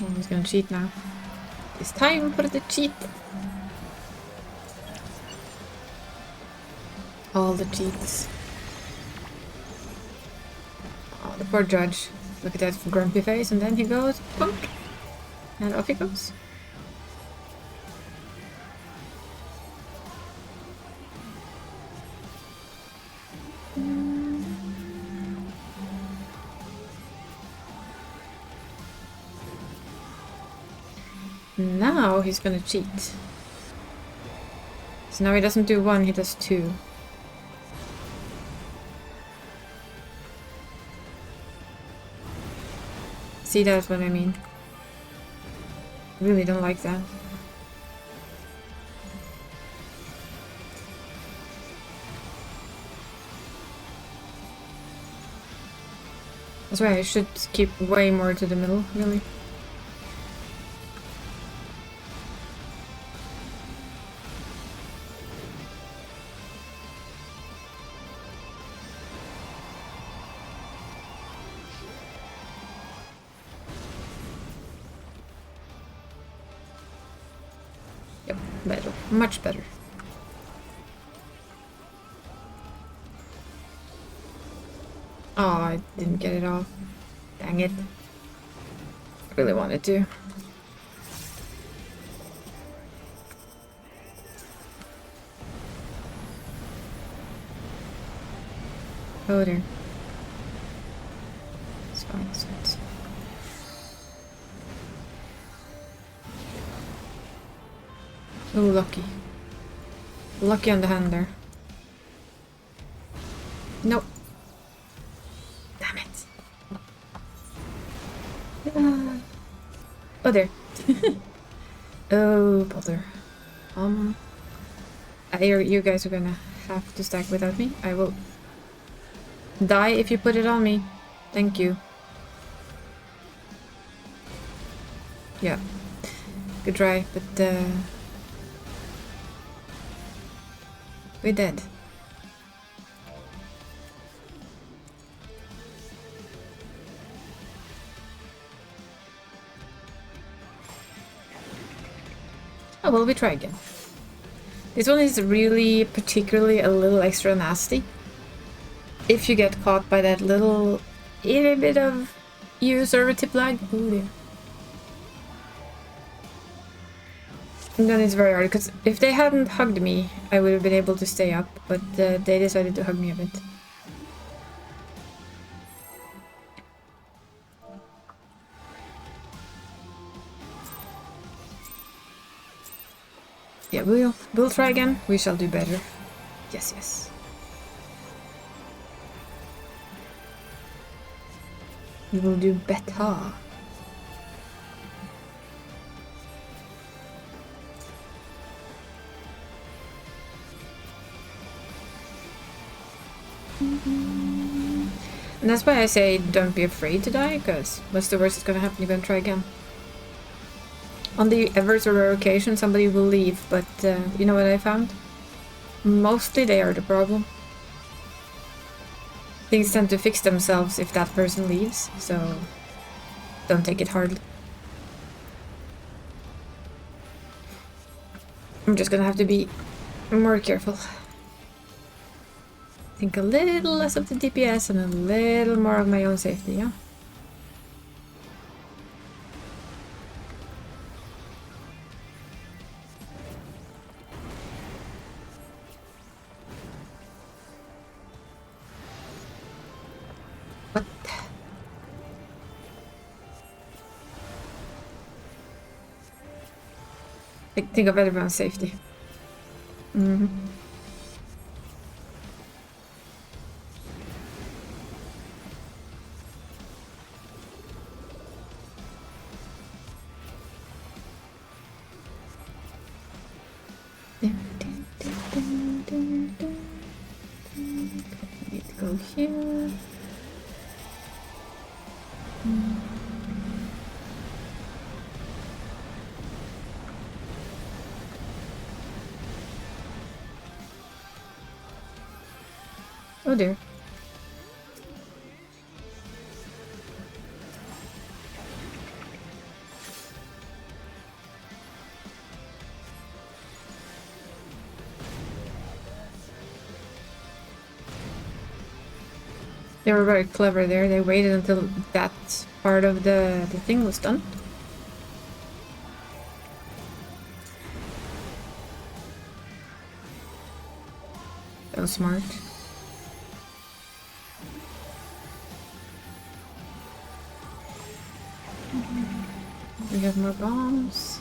Oh, he's gonna cheat now. It's time for the cheat. All the cheats. Oh, the poor judge. Look at that grumpy face, and then he goes, punk! And off he goes. Now he's gonna cheat. So now he doesn't do one, he does two. See, that's what I mean. I really don't like that. That's why I should keep way more to the middle, really. Yep, better. Much better. Oh, I didn't get it off. Dang it. I really wanted to. Oh dear. It's fine, it's fine, it's fine. Oh, lucky. Lucky on the hand there. Nope. Damn it. Oh, there. Oh, bother. You guys are gonna have to stack without me. I will die if you put it on me. Thank you. Yeah. Good try, but we're dead. Oh well, we try again. This one is really particularly a little extra nasty. If you get caught by that little bit of user tip lag. Oh dear. And then it's very hard, because if they hadn't hugged me, I would have been able to stay up, but they decided to hug me a bit. Yeah, we'll try again. We shall do better. Yes, yes. We will do better. And that's why I say don't be afraid to die, because what's the worst that's gonna happen? You're gonna try again. On the ever so rare occasion somebody will leave, but you know what I found? Mostly they are the problem. Things tend to fix themselves if that person leaves, so don't take it hard. I'm just gonna have to be more careful. Think a little less of the DPS and a little more of my own safety, yeah? What? Think of everyone's safety. Mm-hmm. Need to go here. Oh dear. They were very clever there. They waited until that part of the thing was done. That was smart. We have more bombs.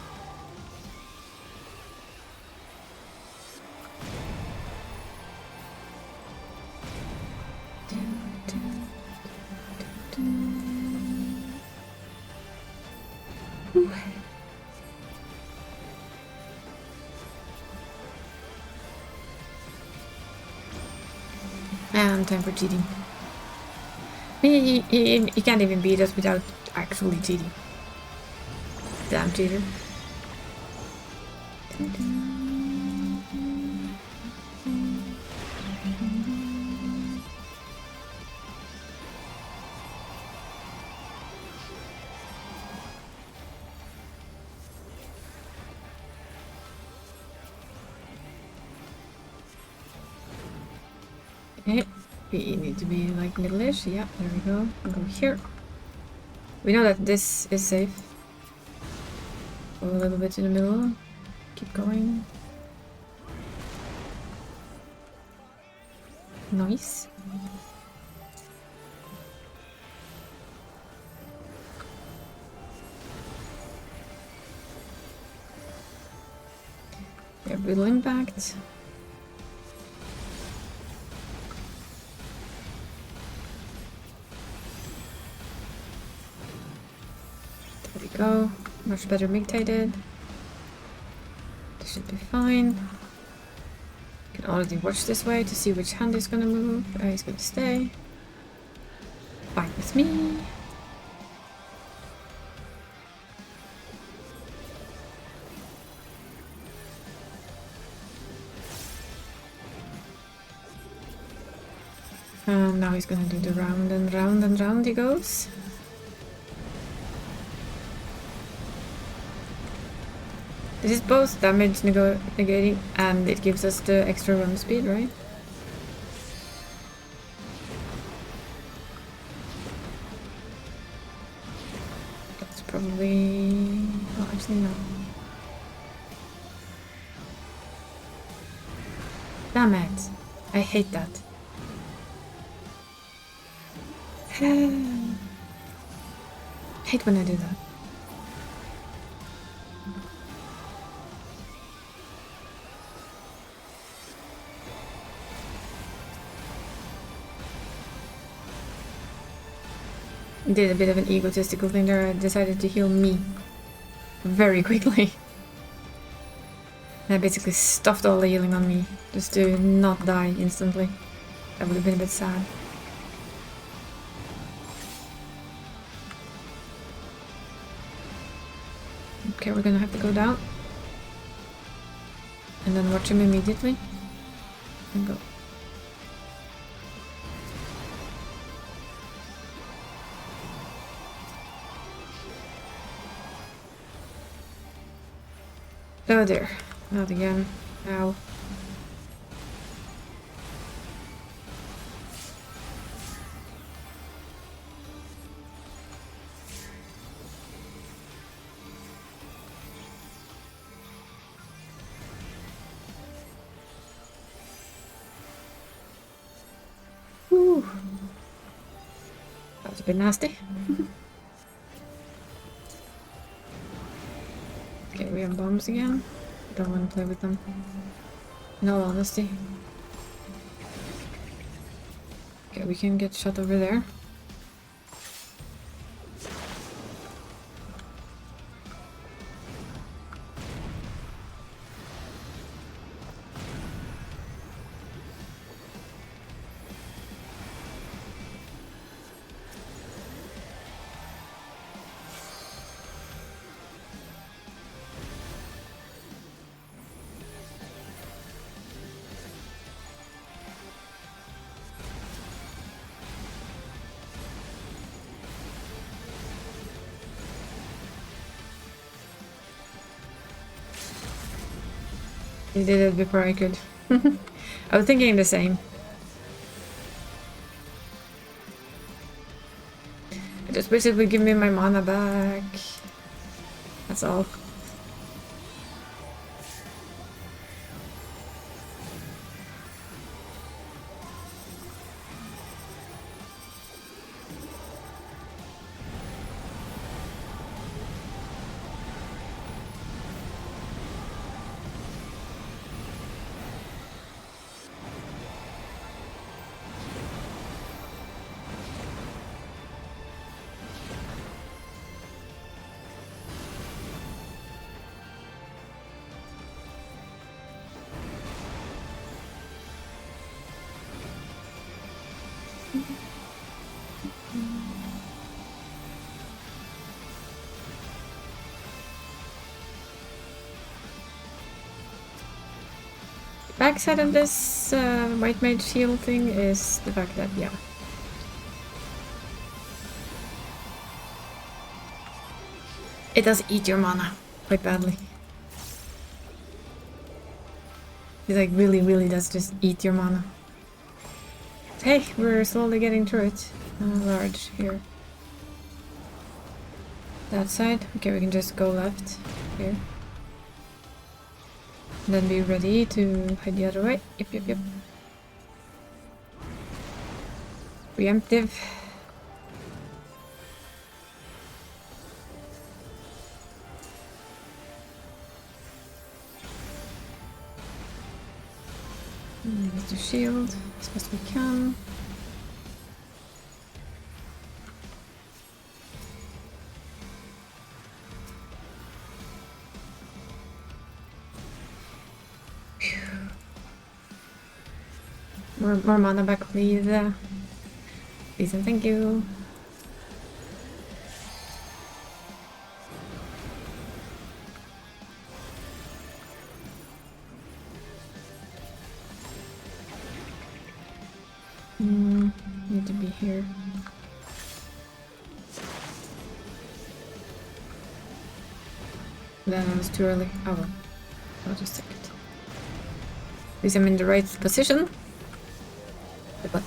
And time for cheating. He can't even beat us without actually cheating. Damn cheater. Okay, we need to be like middle-ish. Yeah, there we go. We'll go here. We know that this is safe. Go a little bit to the middle. Keep going. Nice. Yeah, little impact. There we go. Much better mutated. should be fine. Can already watch this way to see which hand is gonna move. He's gonna stay. Fine with me. And now he's gonna do the round and round and round he goes. This is both damage negating and it gives us the extra run speed, right? That's probably... oh, actually no. Damn it. I hate that. Hate when I do that. Did a bit of an egotistical thing there. I decided to heal me very quickly. I basically stuffed all the healing on me just to not die instantly. That would have been a bit sad. Okay, we're gonna have to go down. And then watch him immediately. And go. Oh dear. Not again. Ow. Whew. That was a bit nasty. Okay, we have bombs again. Don't want to play with them. In all honesty. Okay, we can get shot over there. You did it before I could. I was thinking the same. Just basically give me my mana back. That's all. Backside of this white mage shield thing is the fact that, yeah. It does eat your mana quite badly. It like really does just eat your mana. Hey, we're slowly getting through it. Large here. That side. Okay, we can just go left here. And then be ready to head the other way. Yep. Preemptive. Use the shield as best we can. More mana back, please. Please and thank you. Need to be here. Then I was too early. Oh well. I'll just take it. At least I'm in the right position. But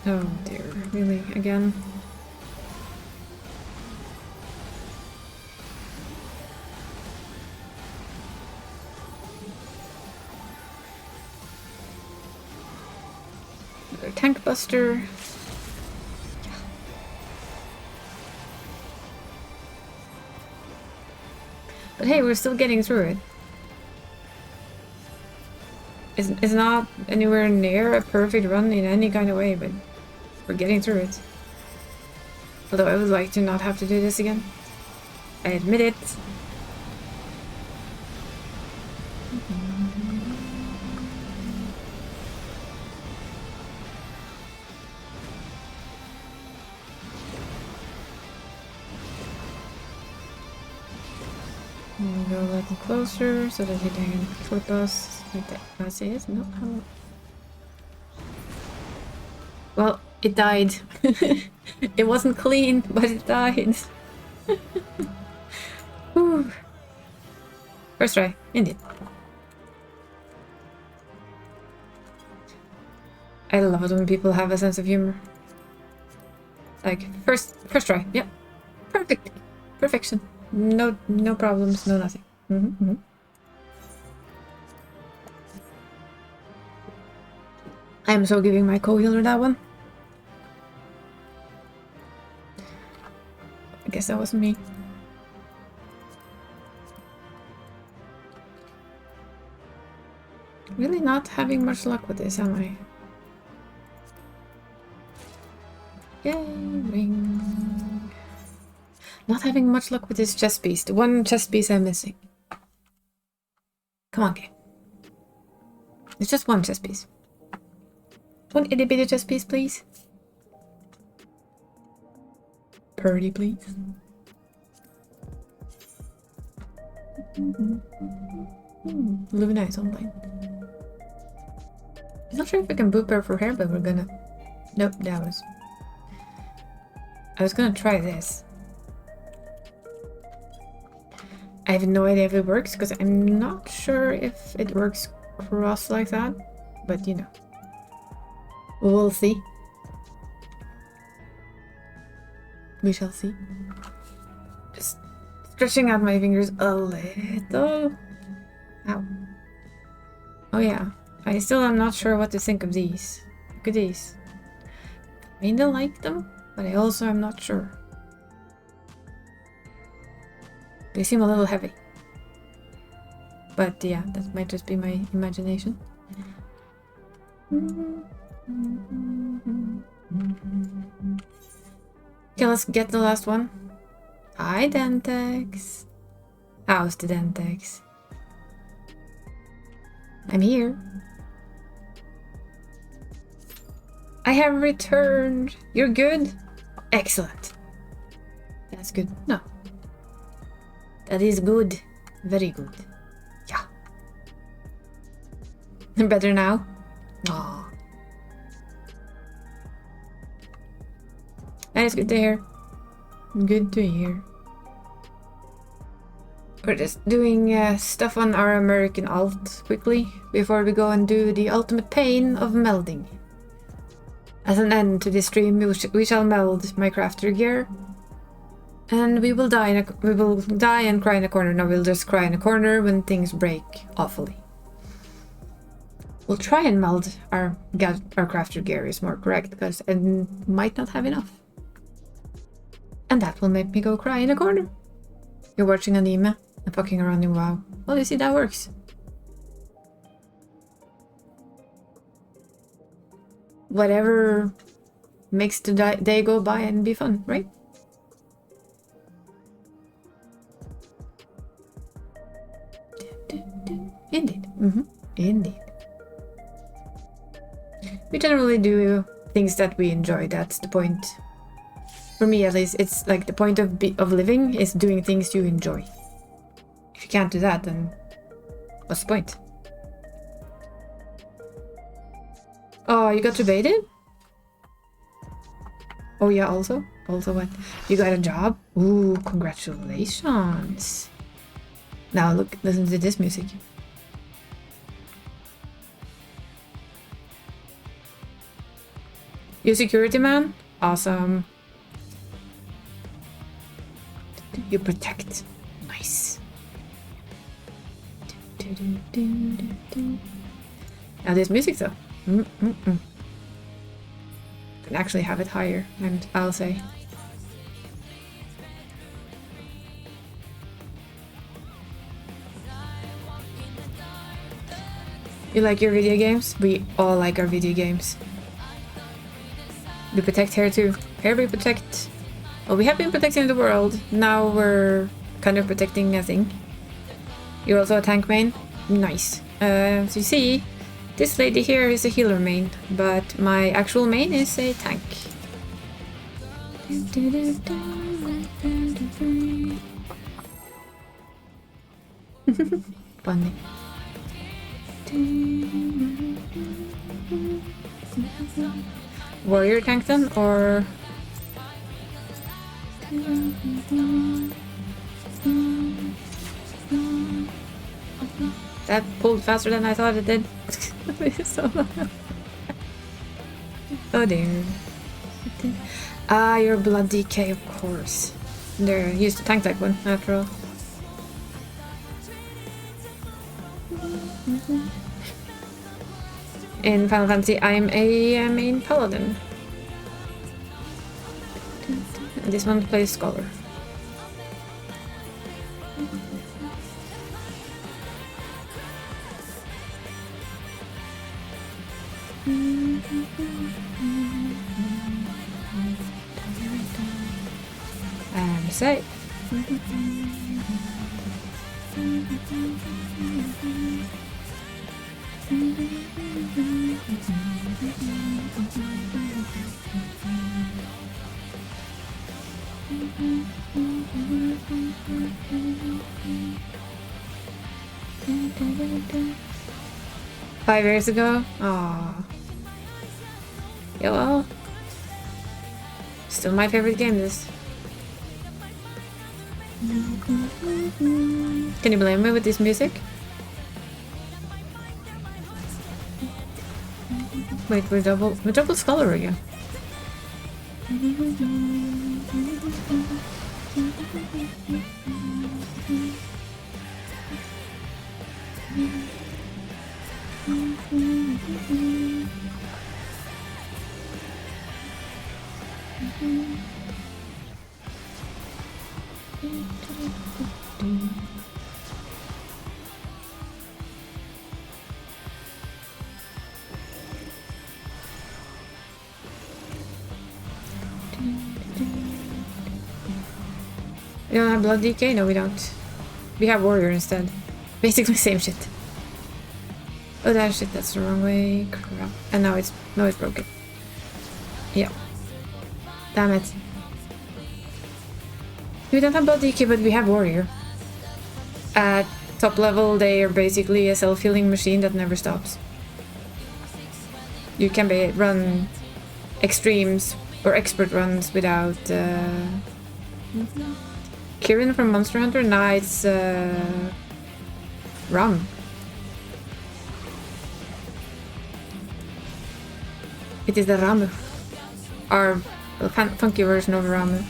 oh dear, really? Again? Another tank buster. But hey, we're still getting through it. It's not anywhere near a perfect run in any kind of way, but we're getting through it. Although I would like to not have to do this again. I admit it. We'll go a little closer so that he can flip us like that. As is. No, how... Well, it died. It wasn't clean, but it died. Whew. First try, indeed. I love it when people have a sense of humor. Like, first try, yep. Perfect. Perfection. No problems, no nothing. I am so giving my co-healer that one. I guess that wasn't me. Really not having much luck with this, am I? Yay, ring. Not having much luck with this chess piece. The one chess piece I'm missing. Come on, game. It's just one chess piece. One itty bitty chess piece, please. Purdy, please. Luna is online. I'm not sure if we can boot her for her, but we're gonna... Nope, that was... I was gonna try this. I have no idea if it works, because I'm not sure if it works cross like that. But, you know. We'll see. We shall see. Just stretching out my fingers a little. Ow. Oh yeah. I still am not sure what to think of these. Look at these. I kinda like them, but I also am not sure. They seem a little heavy. But yeah, that might just be my imagination. Okay, let's get the last one. Hi, Dentex. How's the Dentex? I'm here. I have returned. You're good? Excellent. That's good. No. That is good. Very good. Yeah. Better now? Aww. That is good to hear. Good to hear. We're just doing stuff on our American alt quickly before we go and do the ultimate pain of melding. As an end to this stream, we shall meld my crafter gear. And we will die and cry in a corner. No, we'll just cry in a corner when things break awfully. We'll try and meld our crafter gear is more correct, because I might not have enough. And that will make me go cry in a corner. You're watching anime and fucking around in WoW. Well, you see, that works. Whatever makes the day go by and be fun, right? Indeed. Indeed. We generally do things that we enjoy. That's the point. For me, at least, it's like the point of living is doing things you enjoy. If you can't do that, then what's the point? Oh, you got to bait it? Oh yeah, also what? You got a job? Ooh, congratulations. Now look, listen to this music. You security man? Awesome. You protect. Nice. Now this music though. Can actually have it higher, and I'll say. You like your video games? We all like our video games. We protect here too. Here we protect. Well, we have been protecting the world. Now we're kind of protecting a thing. You're also a tank main? Nice. So you see, this lady here is a healer main, but my actual main is a tank. Funny. Warrior tank then, or... That pulled faster than I thought it did. Oh dear. Ah, you're blood DK, of course. They're used to tank type one, after all. In Final Fantasy, I'm a main paladin. And this one plays scholar. I'm safe. 5 years ago? Aww. Yeah, well. Still my favorite game, this. Can you blame me with this music? Wait, we're double scholar again. We don't have blood DK? No, we don't. We have warrior instead. Basically same shit. Oh, that shit, that's the wrong way. Crap. And now it's broken. Yeah. Damn it. We don't have blood DK, but we have warrior. At top level, they are basically a self-healing machine that never stops. You can run extremes or expert runs without Kirin from Monster Hunter? Nah, it's Ram. It is the Ramu. Our funky version of Ramu.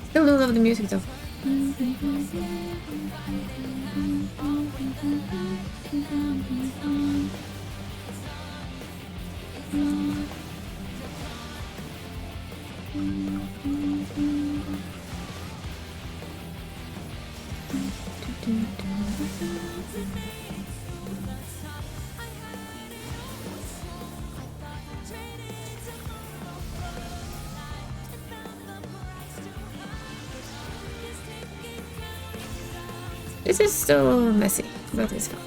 Still do love the music though. This is still messy, but it's fine.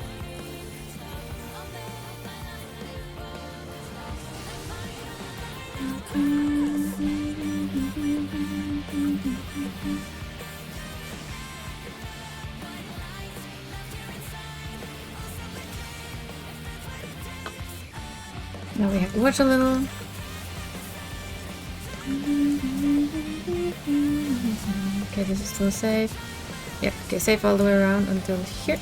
Now we have to watch a little. Okay, this is still safe. Yep, okay, safe all the way around until here.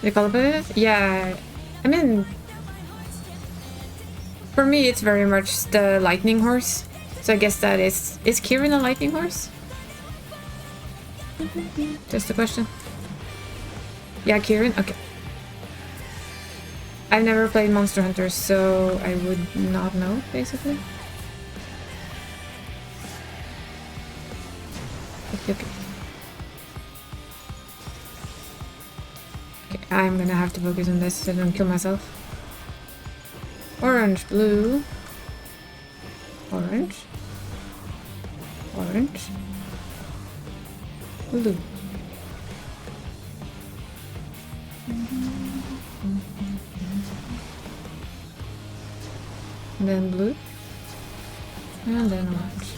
The color of it? Yeah, I mean, for me it's very much the lightning horse. So I guess that is Kieran a lightning horse? Just a question. Yeah, Kieran? Okay. I've never played Monster Hunter, so I would not know, basically. Okay. Okay, I'm gonna have to focus on this so I don't kill myself. Orange, blue. Orange. Orange. Blue. And then blue. And then orange.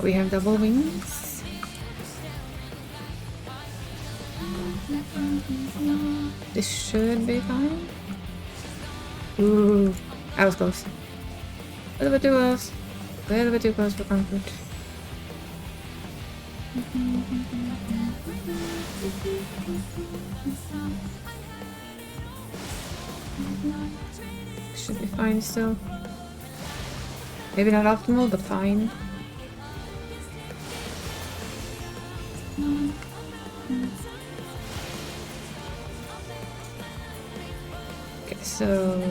We have double wings. This should be fine. Ooh, I was close. A little bit too close. A little bit too close for comfort. Should be fine still. Maybe not optimal, but fine. Okay, so...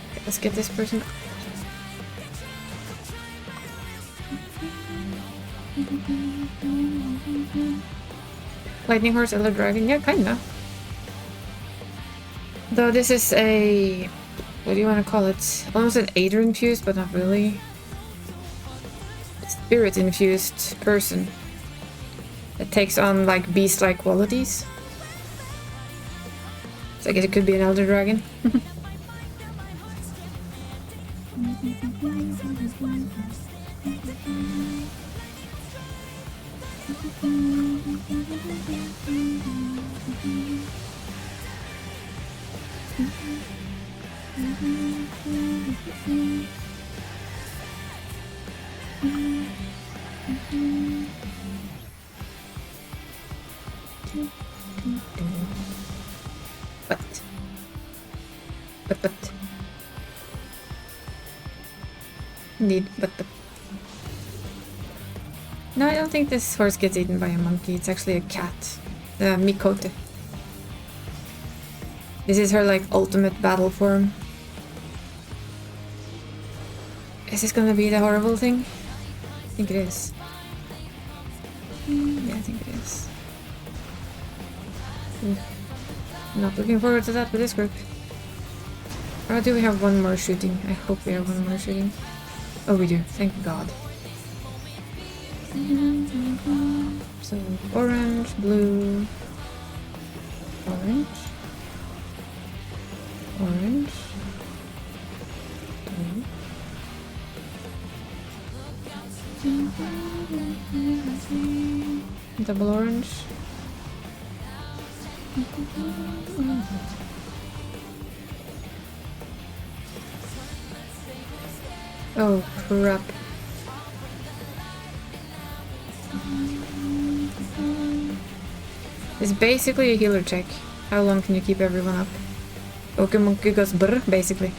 Okay, let's get this person. Lightning horse, Elder Dragon, yeah, kinda. Though this is a... what do you want to call it? Almost an Aether infused, but not really. Spirit infused person. That takes on like beast-like qualities. So I guess it could be an Elder Dragon. But. Indeed, but. No, I don't think this horse gets eaten by a monkey. It's actually a cat. Mikote. This is her, like, ultimate battle form. Is this gonna be the horrible thing? I think it is. Yeah, I think it is. Not looking forward to that with this group. Or do we have one more shooting? I hope we have one more shooting. Oh, we do. Thank God. So, orange, blue, orange, orange, blue, double orange. Oh crap. It's basically a healer check. How long can you keep everyone up? Okay, monkey goes brr, basically.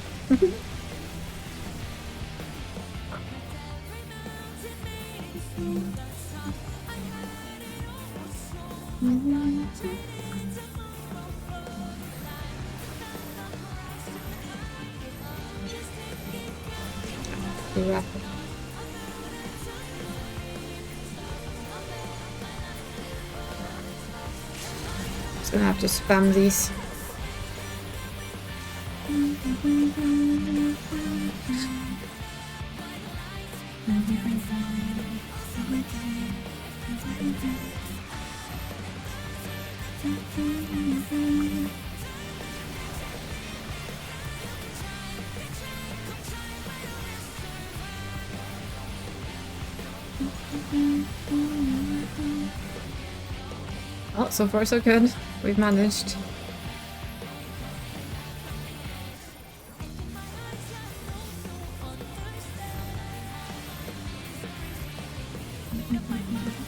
Crap. Just gonna have to spam these. Well, so far so good. We've managed.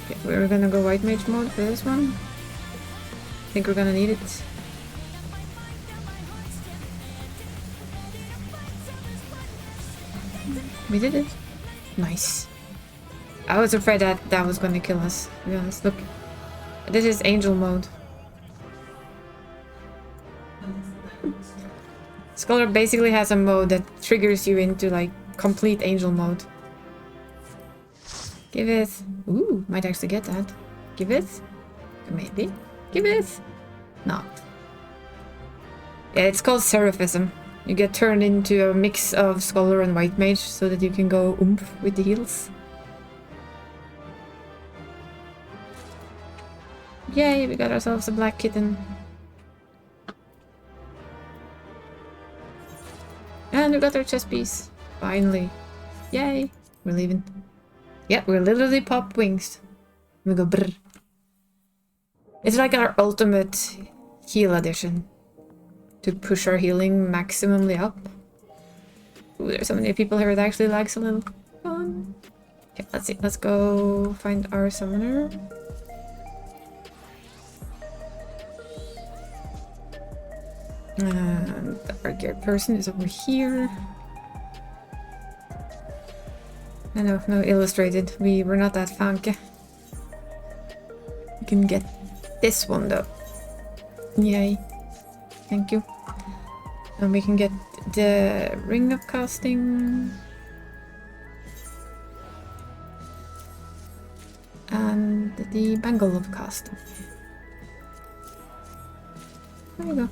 Okay, we're gonna go white mage mode for this one. I think we're gonna need it. We did it. Nice. I was afraid that that was gonna kill us, to be honest. Look. This is angel mode. Scholar basically has a mode that triggers you into like complete angel mode. Give it. Ooh, might actually get that. Give it. Maybe. Give it. Not. Yeah, it's called Seraphism. You get turned into a mix of Scholar and White Mage so that you can go oomph with the heals. Yay, we got ourselves a black kitten. And we got our chess piece. Finally. Yay. We're leaving. Yeah, we're literally pop wings. We go brr. It's like our ultimate heal edition. To push our healing maximally up. Ooh, there's so many people here that actually lags a little. Fun. Okay, let's see. Let's go find our summoner. And our geared person is over here. I know, no illustrated. We're not that funky. We can get this one though. Yay. Thank you. And we can get the ring of casting. And the bangle of casting. There you go.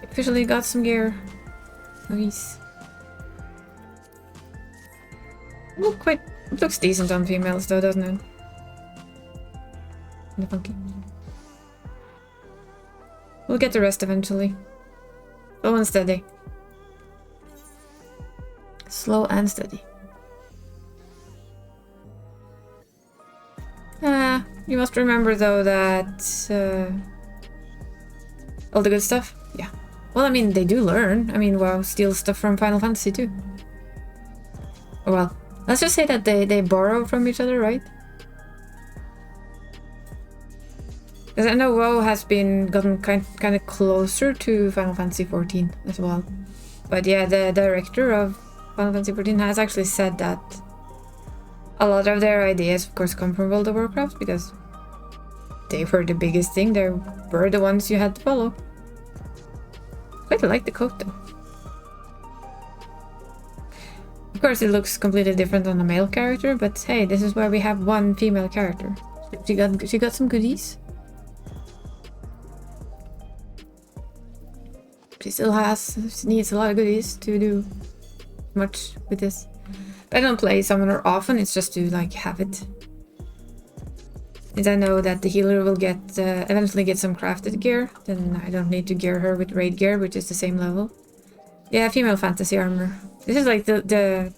Officially got some gear. Nice. It looks decent on females though, doesn't it? And funky. We'll get the rest eventually. Slow and steady. Slow and steady. You must remember though that all the good stuff? Yeah. Well, I mean, they do learn. I mean, WoW steals stuff from Final Fantasy too. Or well, let's just say that they borrow from each other, right? Because I know WoW has gotten kind of closer to Final Fantasy XIV as well. But yeah, the director of Final Fantasy XIV has actually said that a lot of their ideas, of course, come from World of Warcraft because they were the biggest thing. They were the ones you had to follow. Quite like the coat though. Of course, it looks completely different on a male character, but hey, this is why we have one female character. She got some goodies. She needs a lot of goodies to do much with this. I don't play Summoner often, it's just to like have it. Since I know that the healer will get eventually get some crafted gear, then I don't need to gear her with raid gear, which is the same level. Yeah, female fantasy armor. This is like the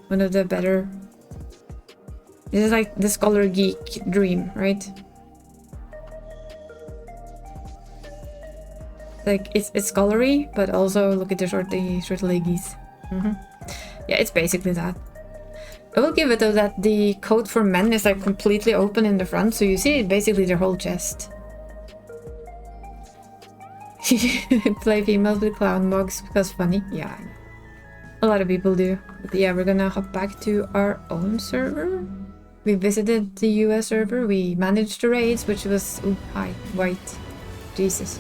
one of the better. This is like the scholar geek dream, right? Like it's scholarly, but also look at the short leggies. Yeah, it's basically that. I will give it though that the coat for men is like completely open in the front, so you see basically their whole chest. Play females with clown mugs because funny. Yeah, a lot of people do. But yeah, we're gonna hop back to our own server. We visited the US server. We managed the raids, which was hi, white. Jesus.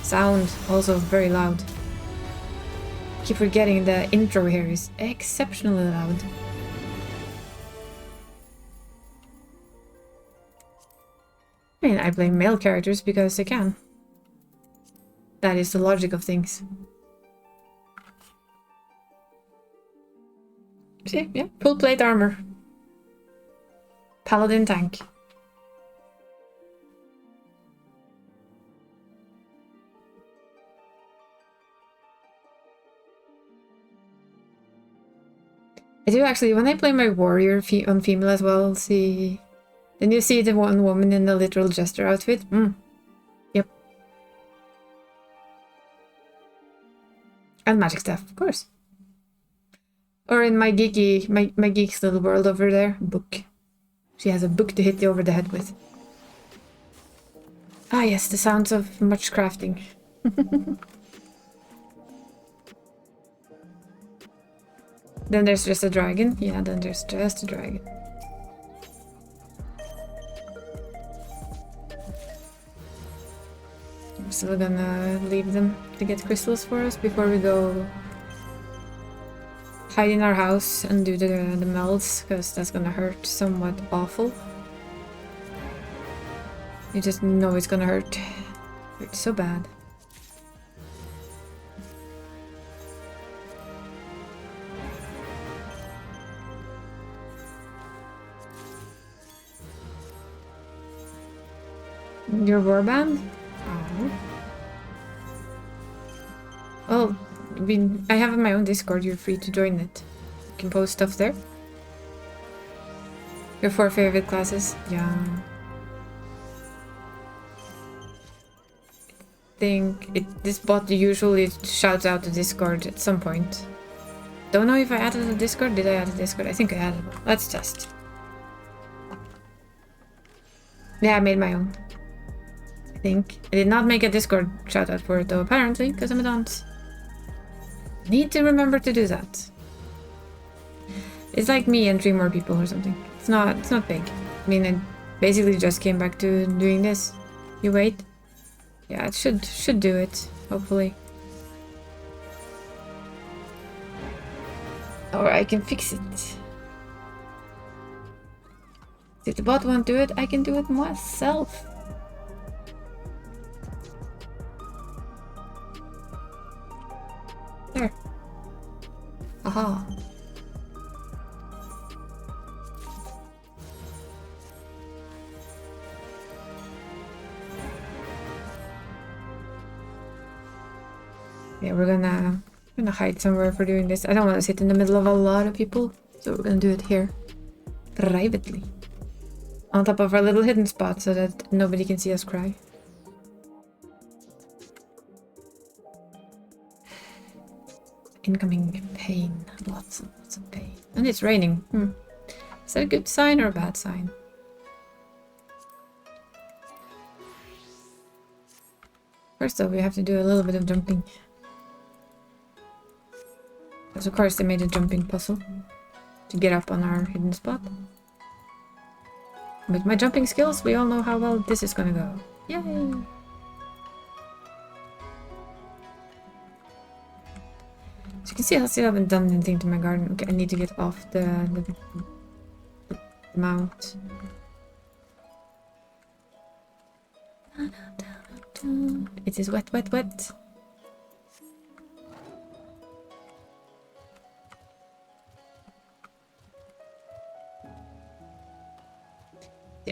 Sound also very loud. Keep forgetting the intro here is exceptionally loud. I mean, I play male characters because I can. That is the logic of things. See, yeah, full plate armor. Paladin tank. I do actually, when I play my warrior on female as well, see... Then you see the one woman in the literal jester outfit. Yep. And magic staff, of course. Or in my geeky, my geek's little world over there, book. She has a book to hit you over the head with. Ah yes, the sounds of much crafting. Then there's just a dragon. Yeah, then there's just a dragon. I'm still gonna leave them to get crystals for us before we go hide in our house and do the melds, because that's gonna hurt somewhat awful. You just know it's gonna hurt. Hurt so bad. Your warband? Oh. Well, I have my own Discord, you're free to join it. You can post stuff there. Your 4 favorite classes? Yeah. This bot usually shouts out the Discord at some point. Don't know if I added a Discord. Did I add a Discord? I think I added one. Let's test. Yeah, I made my own. I think. I did not make a Discord shoutout for it though, apparently, because I'm a dunce. Need to remember to do that. It's like me and 3 more people or something. It's not big. I mean, I basically just came back to doing this. You wait. Yeah, it should do it, hopefully. Or I can fix it. If the bot won't do it, I can do it myself. There. Aha. Yeah, we're gonna hide somewhere for doing this. I don't want to sit in the middle of a lot of people, so we're gonna do it here. Privately. On top of our little hidden spot so that nobody can see us cry. Incoming pain. Lots of pain. And it's raining. Is that a good sign or a bad sign? First though, we have to do a little bit of jumping. Because of course they made a jumping puzzle to get up on our hidden spot. With my jumping skills, we all know how well this is gonna go. Yay! So you can see I still haven't done anything to my garden. Okay, I need to get off the mount. It is wet, wet, wet.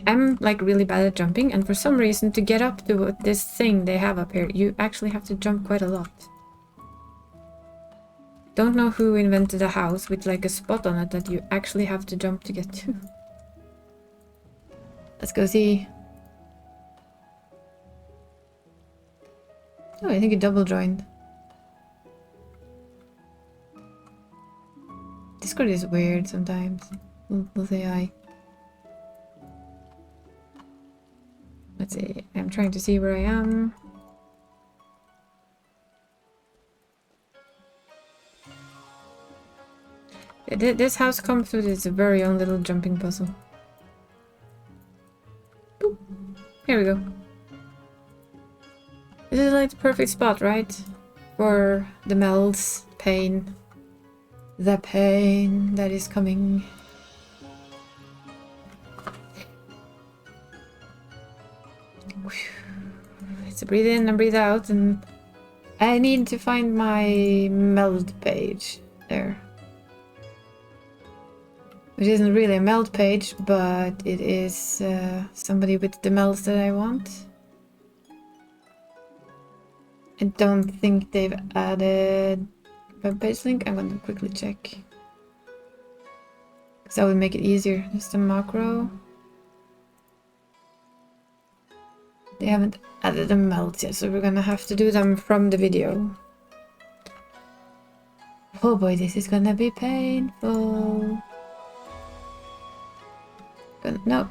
I'm like really bad at jumping, and for some reason to get up to this thing they have up here, you actually have to jump quite a lot. Don't know who invented a house with like a spot on it that you actually have to jump to get to. Let's go see. Oh, I think it double joined. Discord is weird sometimes. We'll say hi. Let's see. I'm trying to see where I am. This house comes with its very own little jumping puzzle. Boop. Here we go. This is like the perfect spot, right? For the Mel's pain. The pain that is coming. It's a breathe in and breathe out, and I need to find my meld page. There. Which isn't really a meld page, but it is somebody with the melds that I want. I don't think they've added web page link. I'm gonna quickly check. Because that would make it easier. Just a macro. They haven't added the melds yet, so we're gonna have to do them from the video. Oh boy, this is gonna be painful. No,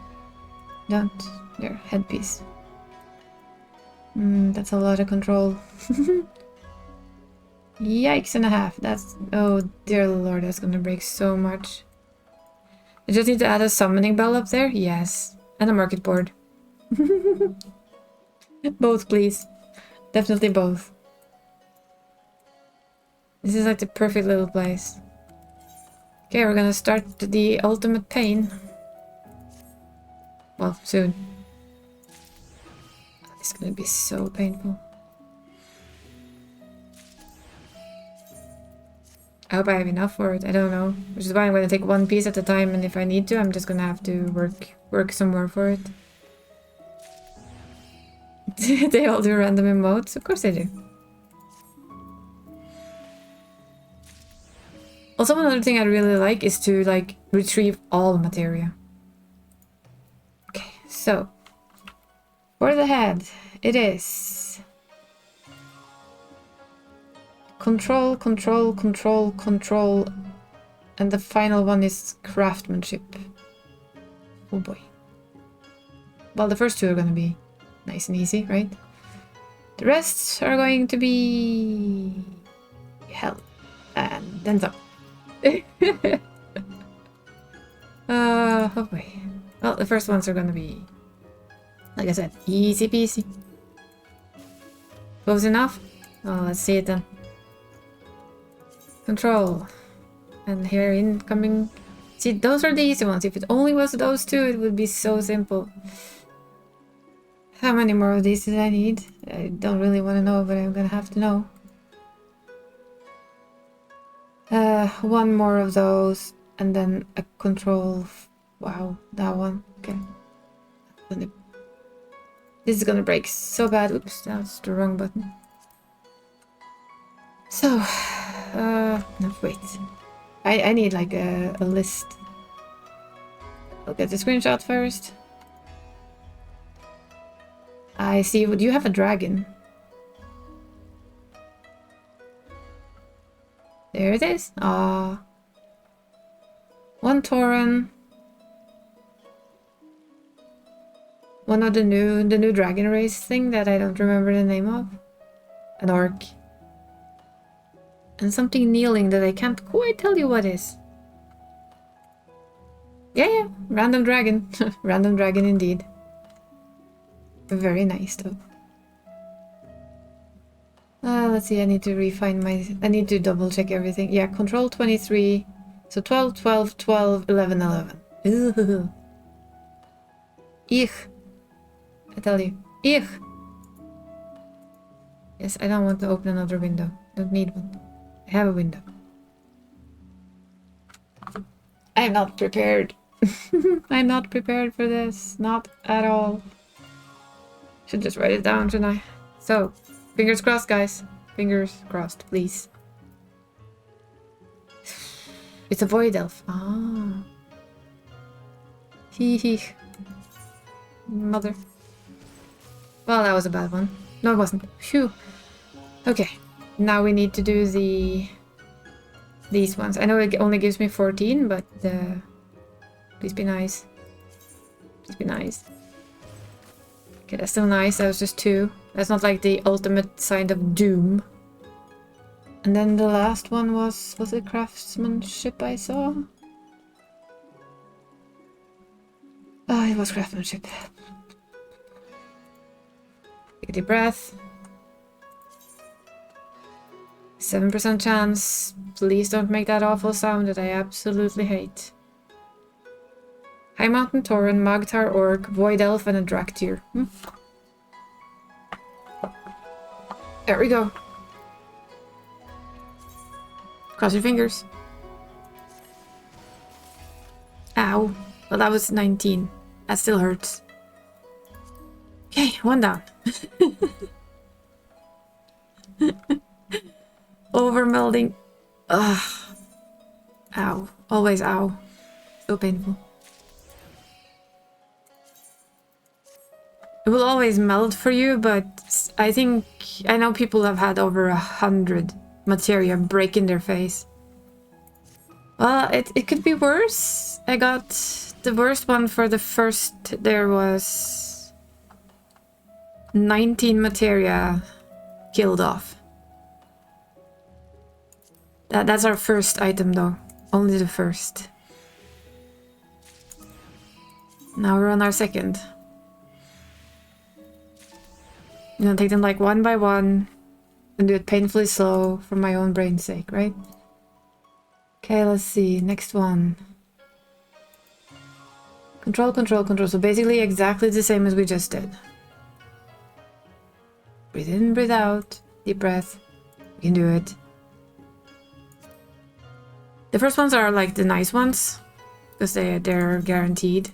don't. There, headpiece. That's a lot of control. Yikes and a half. That's... Oh dear lord, that's gonna break so much. I just need to add a summoning bell up there? Yes. And a market board. Both, please. Definitely both. This is like the perfect little place. Okay, we're gonna start the ultimate pain. Well, soon. It's gonna be so painful. I hope I have enough for it. I don't know. Which is why I'm gonna take one piece at a time, and if I need to, I'm just gonna have to work some more for it. They all do random emotes? Of course they do. Also, another thing I really like is to like retrieve all materia. Okay, so for the head, it is control, control, control, control, and the final one is craftsmanship. Oh boy. Well, the first two are gonna be nice and easy, right? The rest are going to be hell, and then some. Oh boy. Well, the first ones are gonna be, like I said, easy peasy. Close enough? Oh, let's see it then. Control. And here incoming. See, those are the easy ones. If it only was those two, it would be so simple. How many more of these did I need? I don't really want to know, but I'm gonna have to know. One more of those, and then a control. Wow, that one. Okay. This is gonna break so bad. Oops, that's the wrong button. So, no, wait. I need like a list. I'll get the screenshot first. I see. Would you have a dragon? There it is. Ah. One Tauren. One of the new dragon race thing that I don't remember the name of. An orc. And something kneeling that I can't quite tell you what is. Yeah, random dragon. Random dragon indeed. Very nice though. let's see, I need to refine I need to double check everything. Yeah, control 23. So 12, 12, 12, 11, 11. Ugh. Ich. I tell you. Ich. Yes, I don't want to open another window. Don't need one. I have a window. I'm not prepared. I'm not prepared for this. Not at all. Should just write it down, shouldn't I? So, fingers crossed, guys. Fingers crossed, please. It's a void elf. Ah. Hee hee. Mother. Well, that was a bad one. No, it wasn't. Phew. Okay. Now we need to do these ones. I know it only gives me 14, but please be nice. Please be nice. Okay, that's still nice. That was just 2. That's not like the ultimate sign of doom. And then the last one was it craftsmanship I saw? Oh, it was craftsmanship. Take a deep breath. 7% chance. Please don't make that awful sound that I absolutely hate. High Mountain Tauren, Magtar Orc, Void Elf, and a Draktyr. There we go. Cross your fingers. Ow. Well, that was 19. That still hurts. Okay, 1 down. Overmelding. Ugh. Ow. Always ow. So painful. It will always meld for you, but I know people have had over 100 materia break in their face. Well, it could be worse. I got the worst one for the first. There was 19 materia killed off. That's our first item though. Only the first. Now we're on our second. I'm gonna take them like one by one and do it painfully slow for my own brain's sake, right? Okay, let's see. Next one. Control, control, control. So basically exactly the same as we just did. Breathe in, breathe out. Deep breath. You can do it. The first ones are like the nice ones, because they're guaranteed.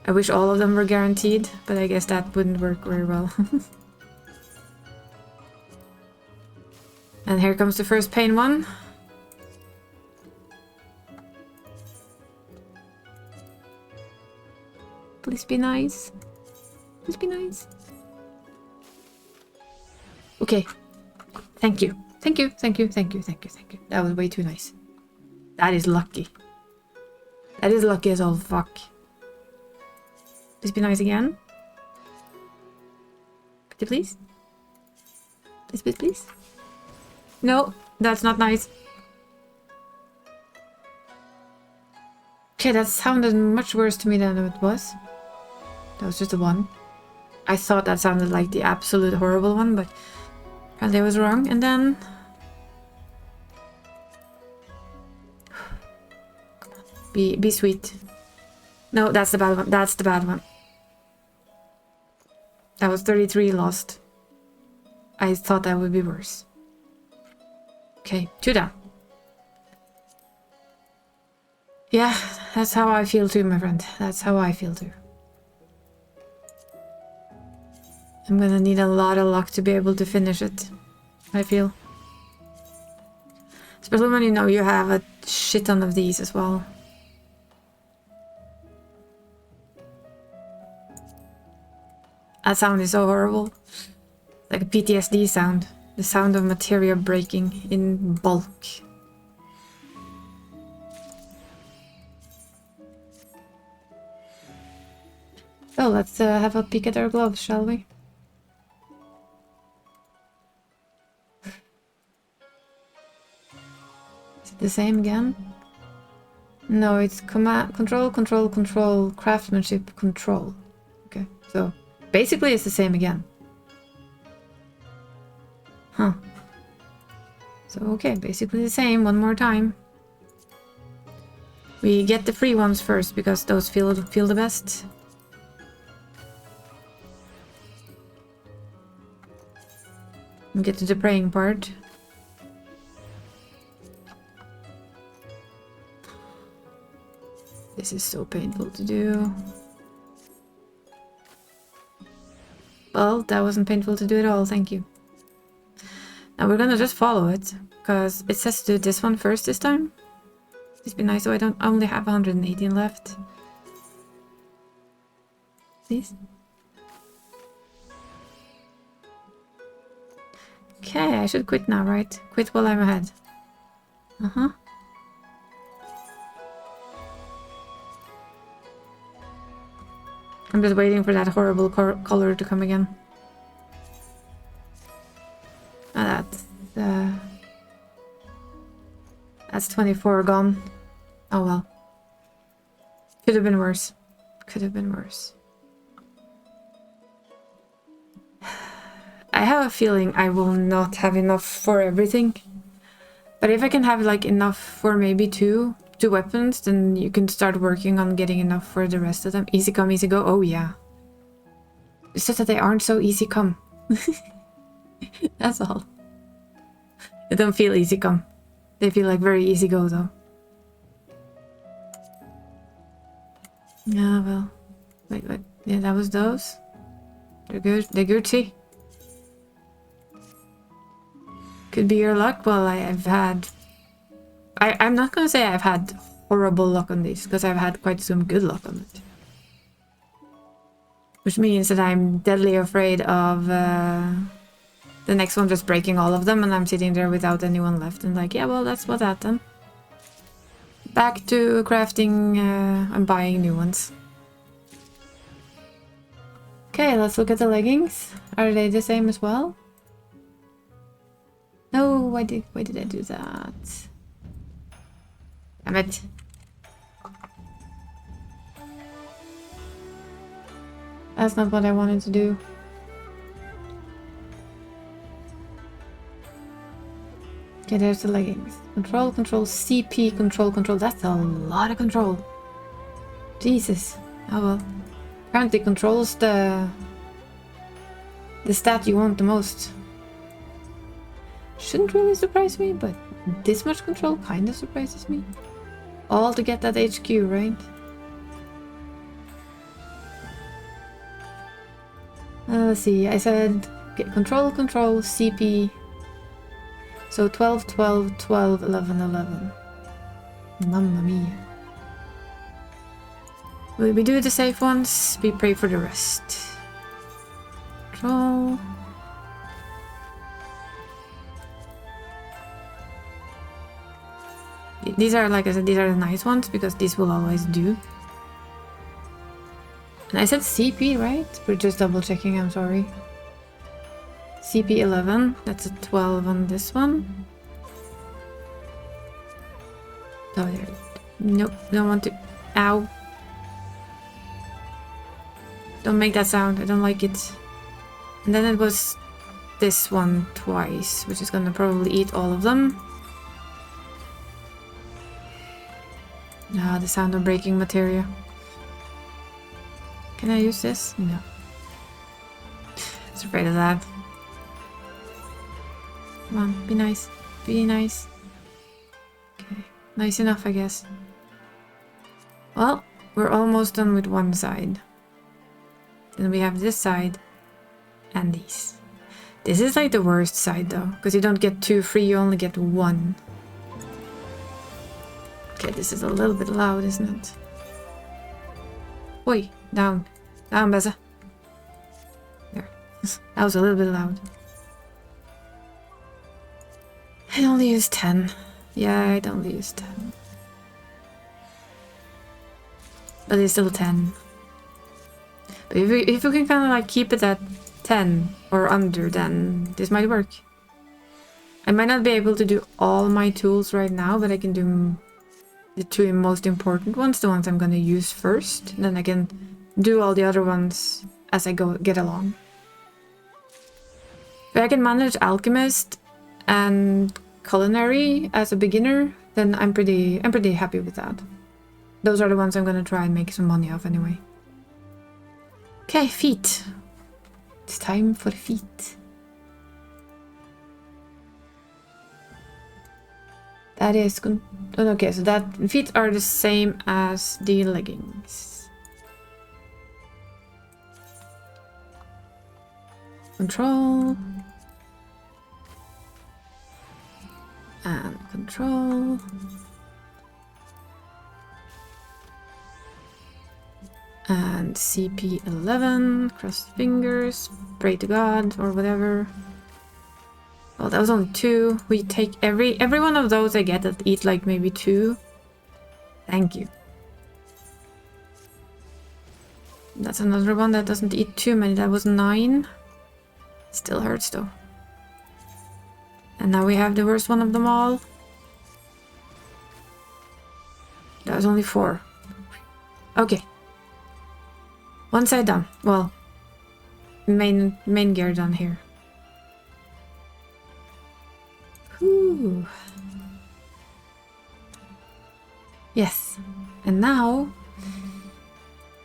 I wish all of them were guaranteed, but I guess that wouldn't work very well. And here comes the first pain one. Please be nice. Please be nice. Okay. Thank you. Thank you, thank you, thank you, thank you, thank you. That was way too nice. That is lucky. That is lucky as all fuck. Please be nice again. Could you please? Please, please, please. No, that's not nice. Okay, that sounded much worse to me than it was. That was just a 1. I thought that sounded like the absolute horrible one, but apparently I was wrong. And then... Come on. Be sweet. No, that's the bad one. That's the bad one. That was 33 lost. I thought that would be worse. Okay, 2 down. Yeah, that's how I feel too, my friend. That's how I feel too. I'm gonna need a lot of luck to be able to finish it, I feel. Especially when you know you have a shit ton of these as well. That sound is so horrible. Like a PTSD sound. The sound of materia breaking in bulk. So let's have a peek at our gloves, shall we? Is it the same again? No, it's command, control, control, control, craftsmanship, control. Okay, so basically it's the same again. So okay, basically the same one more time. We get the free ones first because those feel the best. We get to the praying part. This is so painful to do. Well, that wasn't painful to do at all, thank you. Now we're gonna just follow it, because it says to do this one first this time. It's been nice, so I only have 118 left. Please? Okay, I should quit now, right? Quit while I'm ahead. Uh-huh. I'm just waiting for that horrible color to come again. Ah, that's 24 gone. Oh well. Could have been worse. Could have been worse. I have a feeling I will not have enough for everything. But if I can have like enough for maybe two weapons, then you can start working on getting enough for the rest of them. Easy come, easy go. Oh yeah. It's just that they aren't so easy come. That's all. They don't feel easy come. They feel like very easy go though. Yeah, well. Wait. Yeah, that was those. They're good. They're Gucci. Could be your luck. Well, I've had... I'm not gonna say I've had horrible luck on these, because I've had quite some good luck on it. Which means that I'm deadly afraid of the next one just breaking all of them, and I'm sitting there without anyone left, and like, yeah, well, that's what that then. Back to crafting and buying new ones. Okay, let's look at the leggings. Are they the same as well? No, why did I do that? Damn it. That's not what I wanted to do. Okay, there's the leggings. Control, CP, control. That's a lot of control. Jesus. Oh well. Apparently controls the stat you want the most. Shouldn't really surprise me, but this much control kind of surprises me. All to get that HQ, right? Let's see, I said get control, CP. So 12, 12, 12, 11, 11. Mamma mia. Will we do the safe ones? We pray for the rest. Control. These are, like I said, these are the nice ones because these will always do. And I said CP, right? We're just double checking, I'm sorry. CP 11, that's a 12 on this one. Oh, there. Nope, don't want to. Ow. Don't make that sound, I don't like it. And then it was this one twice, which is gonna probably eat all of them. Ah, the sound of breaking materia. Can I use this? No. I was afraid of that. Come on, be nice. Be nice. Okay, nice enough, I guess. Well, we're almost done with one side. Then we have this side and these. This is like the worst side though, because you don't get two free, you only get one. Okay, this is a little bit loud, isn't it? Oi, down. Down, Beza. There. That was a little bit loud. I only used 10. Yeah, I only used 10. But it's still 10. But if we can kind of like keep it at 10 or under, then this might work. I might not be able to do all my tools right now, but I can do the two most important ones, the ones I'm going to use first. And then I can do all the other ones as I get along. But I can manage Alchemist and culinary as a beginner, then I'm pretty happy with that. Those are the ones I'm gonna try and make some money off anyway. Okay, feet. It's time for feet. That is okay, so that feet are the same as the leggings. Control. And control. And CP11, cross fingers, pray to God, or whatever. Well, that was only 2. We take every one of those I get that eat like maybe 2. Thank you. That's another one that doesn't eat too many. That was 9. Still hurts though. And now we have the worst one of them all. That was only 4. Okay. One side done. Well, main gear done here. Whew. Yes. And now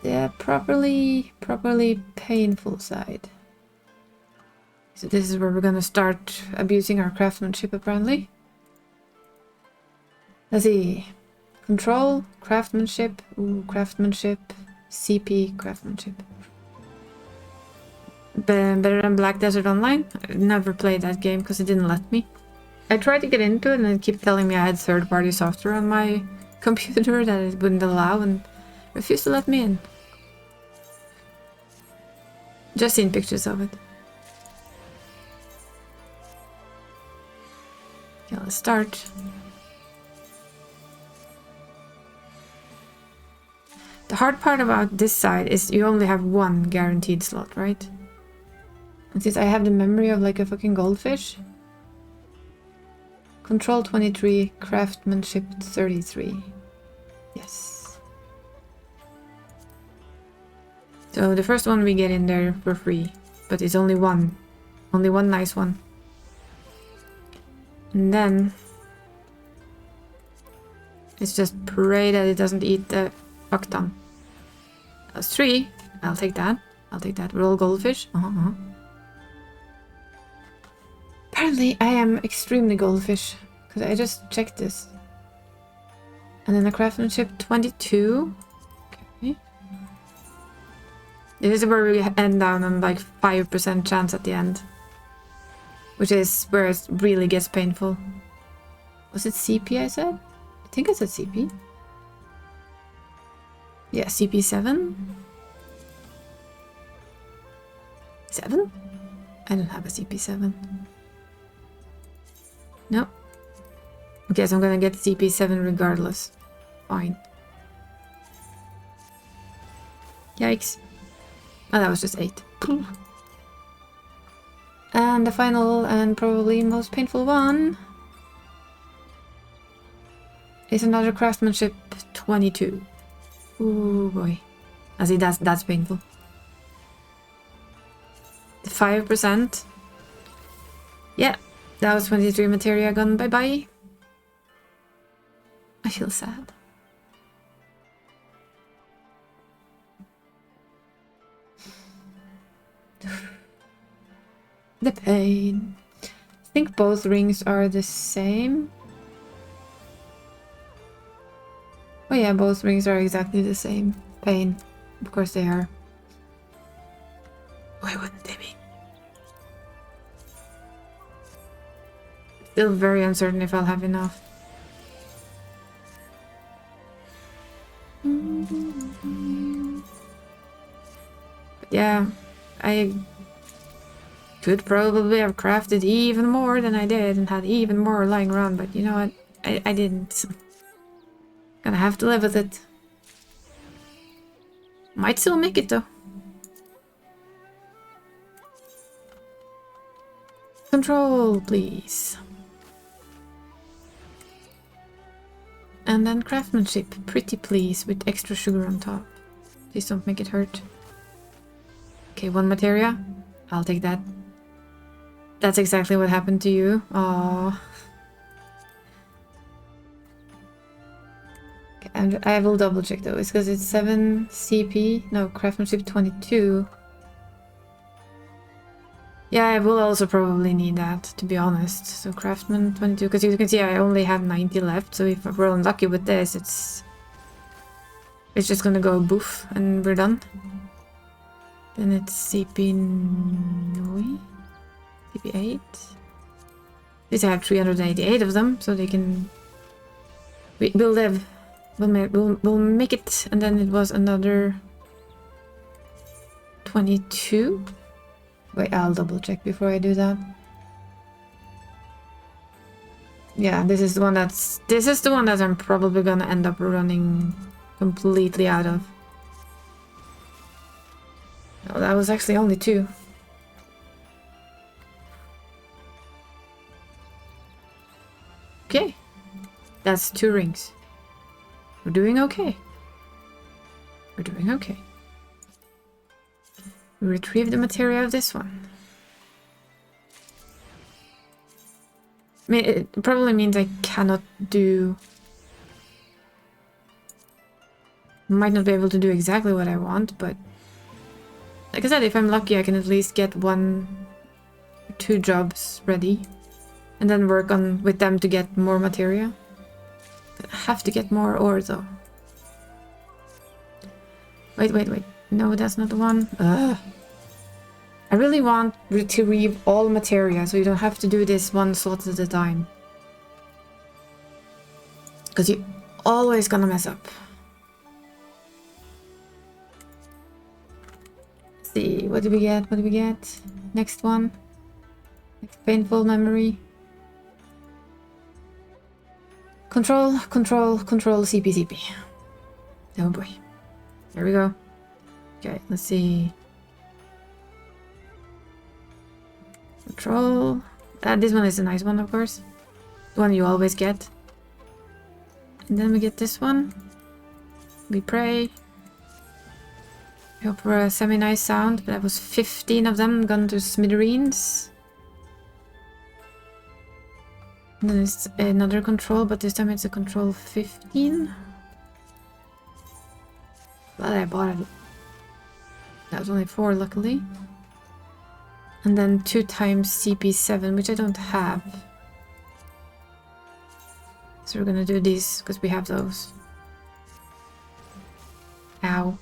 the properly painful side. So this is where we're gonna start abusing our craftsmanship apparently. Let's see. Control, craftsmanship, ooh, craftsmanship, CP, craftsmanship. Better than Black Desert Online? I never played that game because it didn't let me. I tried to get into it and it kept telling me I had third-party software on my computer that it wouldn't allow and refused to let me in. Just seen pictures of it. Okay, let's start. The hard part about this side is you only have 1 guaranteed slot, right? And since I have the memory of like a fucking goldfish. Control 23, craftsmanship 33. Yes. So the first one we get in there for free, but it's only 1. Only 1 nice one. And then it's just pray that it doesn't eat the fuck ton. That's 3. I'll take that. I'll take that. We're all goldfish. Apparently I am extremely goldfish. Because I just checked this. And then the craftsmanship 22. Okay. This is where we end down on like 5% chance at the end. Which is where it really gets painful. Was it CP I said? I think I said CP. Yeah, CP7? 7? I don't have a CP7. No. Okay, so I'm gonna get CP7 regardless. Fine. Yikes. Oh, that was just 8. And the final and probably most painful one is another craftsmanship 22. Ooh boy. I see that's painful. The 5%. Yeah, that was 23 materia gone bye-bye. I feel sad. The pain. I think both rings are the same. Oh yeah, both rings are exactly the same. Pain. Of course they are. Why wouldn't they be? Still very uncertain if I'll have enough. But yeah, I could probably have crafted even more than I did and had even more lying around, but you know what? I didn't. Gonna have to live with it. Might still make it though. Control, please. And then craftsmanship, pretty please, with extra sugar on top. Please don't make it hurt. Okay, 1 materia. I'll take that. That's exactly what happened to you. Aww. and I will double check though. It's because it's 7 CP. No, craftsmanship 22. Yeah, I will also probably need that, to be honest. So craftsman 22, because you can see I only have 90 left. So if we're unlucky with this, it's just gonna go boof and we're done. Then it's CP 9, CP 8. At least I have 388 of them, so they can. We'll live. We'll make it. And then it was another 22. Wait, I'll double check before I do that. Yeah, this is the one that I'm probably gonna end up running completely out of. Oh, that was actually only 2. Okay. That's 2 rings. We're doing okay. We're doing okay. Retrieve the materia of this one. I mean, it probably means I cannot do... Might not be able to do exactly what I want, but... Like I said, if I'm lucky, I can at least get 1 or 2 jobs ready. And then work on with them to get more materia. I have to get more ore, though. Wait. No, that's not the one. Ugh. I really want to retrieve all materia, so you don't have to do this one slot at a time. Because you're always gonna mess up. Let's see, what do we get? What do we get? Next one. Next painful memory. Control, CP. Oh boy. There we go. Okay, let's see. Control. This one is a nice one, of course. The one you always get. And then we get this one. We pray. I hope for a semi-nice sound, but that was 15 of them gone to smithereens. And then it's another control, but this time it's a control 15. Glad I bought it. That was only 4, luckily. And then 2 times CP7, which I don't have. So we're gonna do these, because we have those. Ow.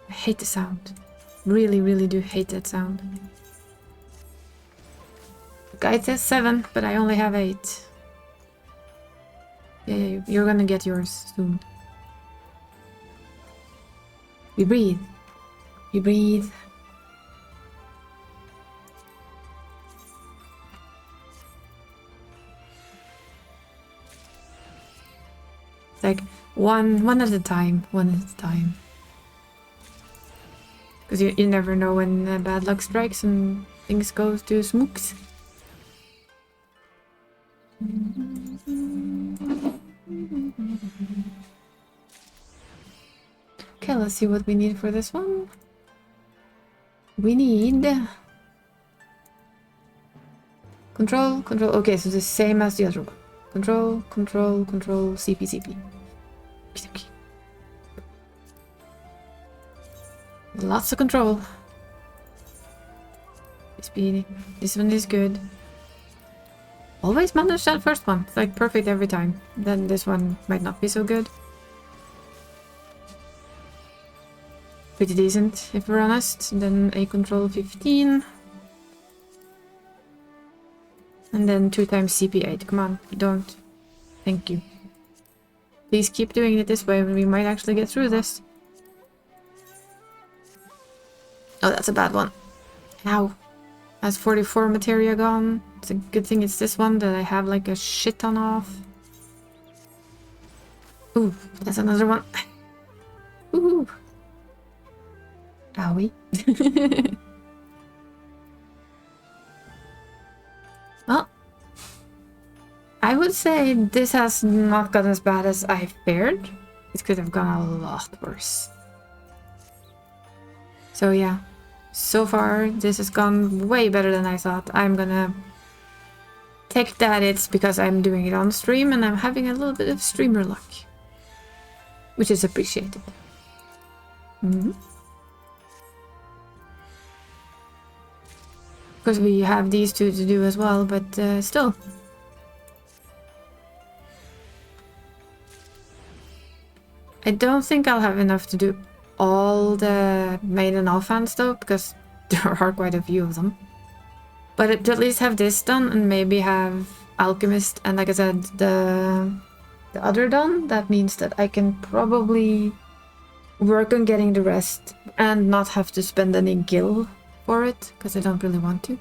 I hate the sound. Really, really do hate that sound. The guide says 7, but I only have 8. Yeah, you're gonna get yours soon. We breathe. We breathe. It's like one at a time. One at a time. Because you never know when bad luck strikes and things go to smooks. Okay, let's see what we need for this one. We need... Control. Okay, so the same as the other one. Control, CP. Okay. Lots of control. This one is good. Always manage that first one. It's like perfect every time. Then this one might not be so good. Pretty decent, if we're honest. And then a control 15. And then 2 times CP8. Come on, don't. Thank you. Please keep doing it this way, we might actually get through this. Oh, that's a bad one. Ow. Has 44 materia gone. It's a good thing it's this one that I have like a shit ton of. Ooh, that's another one. Ooh. Owie. Well, I would say this has not gotten as bad as I feared. It could have gone a lot worse. So yeah, so far this has gone way better than I thought. I'm gonna take that it's because I'm doing it on stream and I'm having a little bit of streamer luck. Which is appreciated. Because we have these two to do as well, but still. I don't think I'll have enough to do all the main and offhands though, because there are quite a few of them. But to at least have this done and maybe have Alchemist and, like I said, the other done, that means that I can probably work on getting the rest and not have to spend any gil for it, because I don't really want to.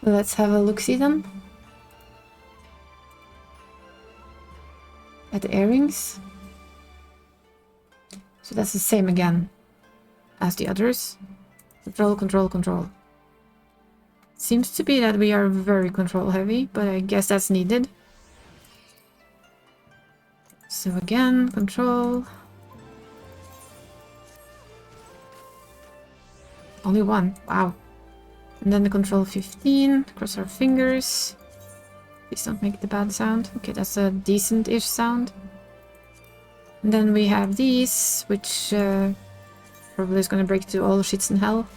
Let's have a look-see then. At the earrings. So that's the same again as the others. Control, control, control. Seems to be that we are very control heavy, but I guess that's needed. So again, control. Only one, wow. And then the control 15, cross our fingers. Please don't make the bad sound. Okay, that's a decent-ish sound. And then we have these, which probably is going to break to all shits in hell.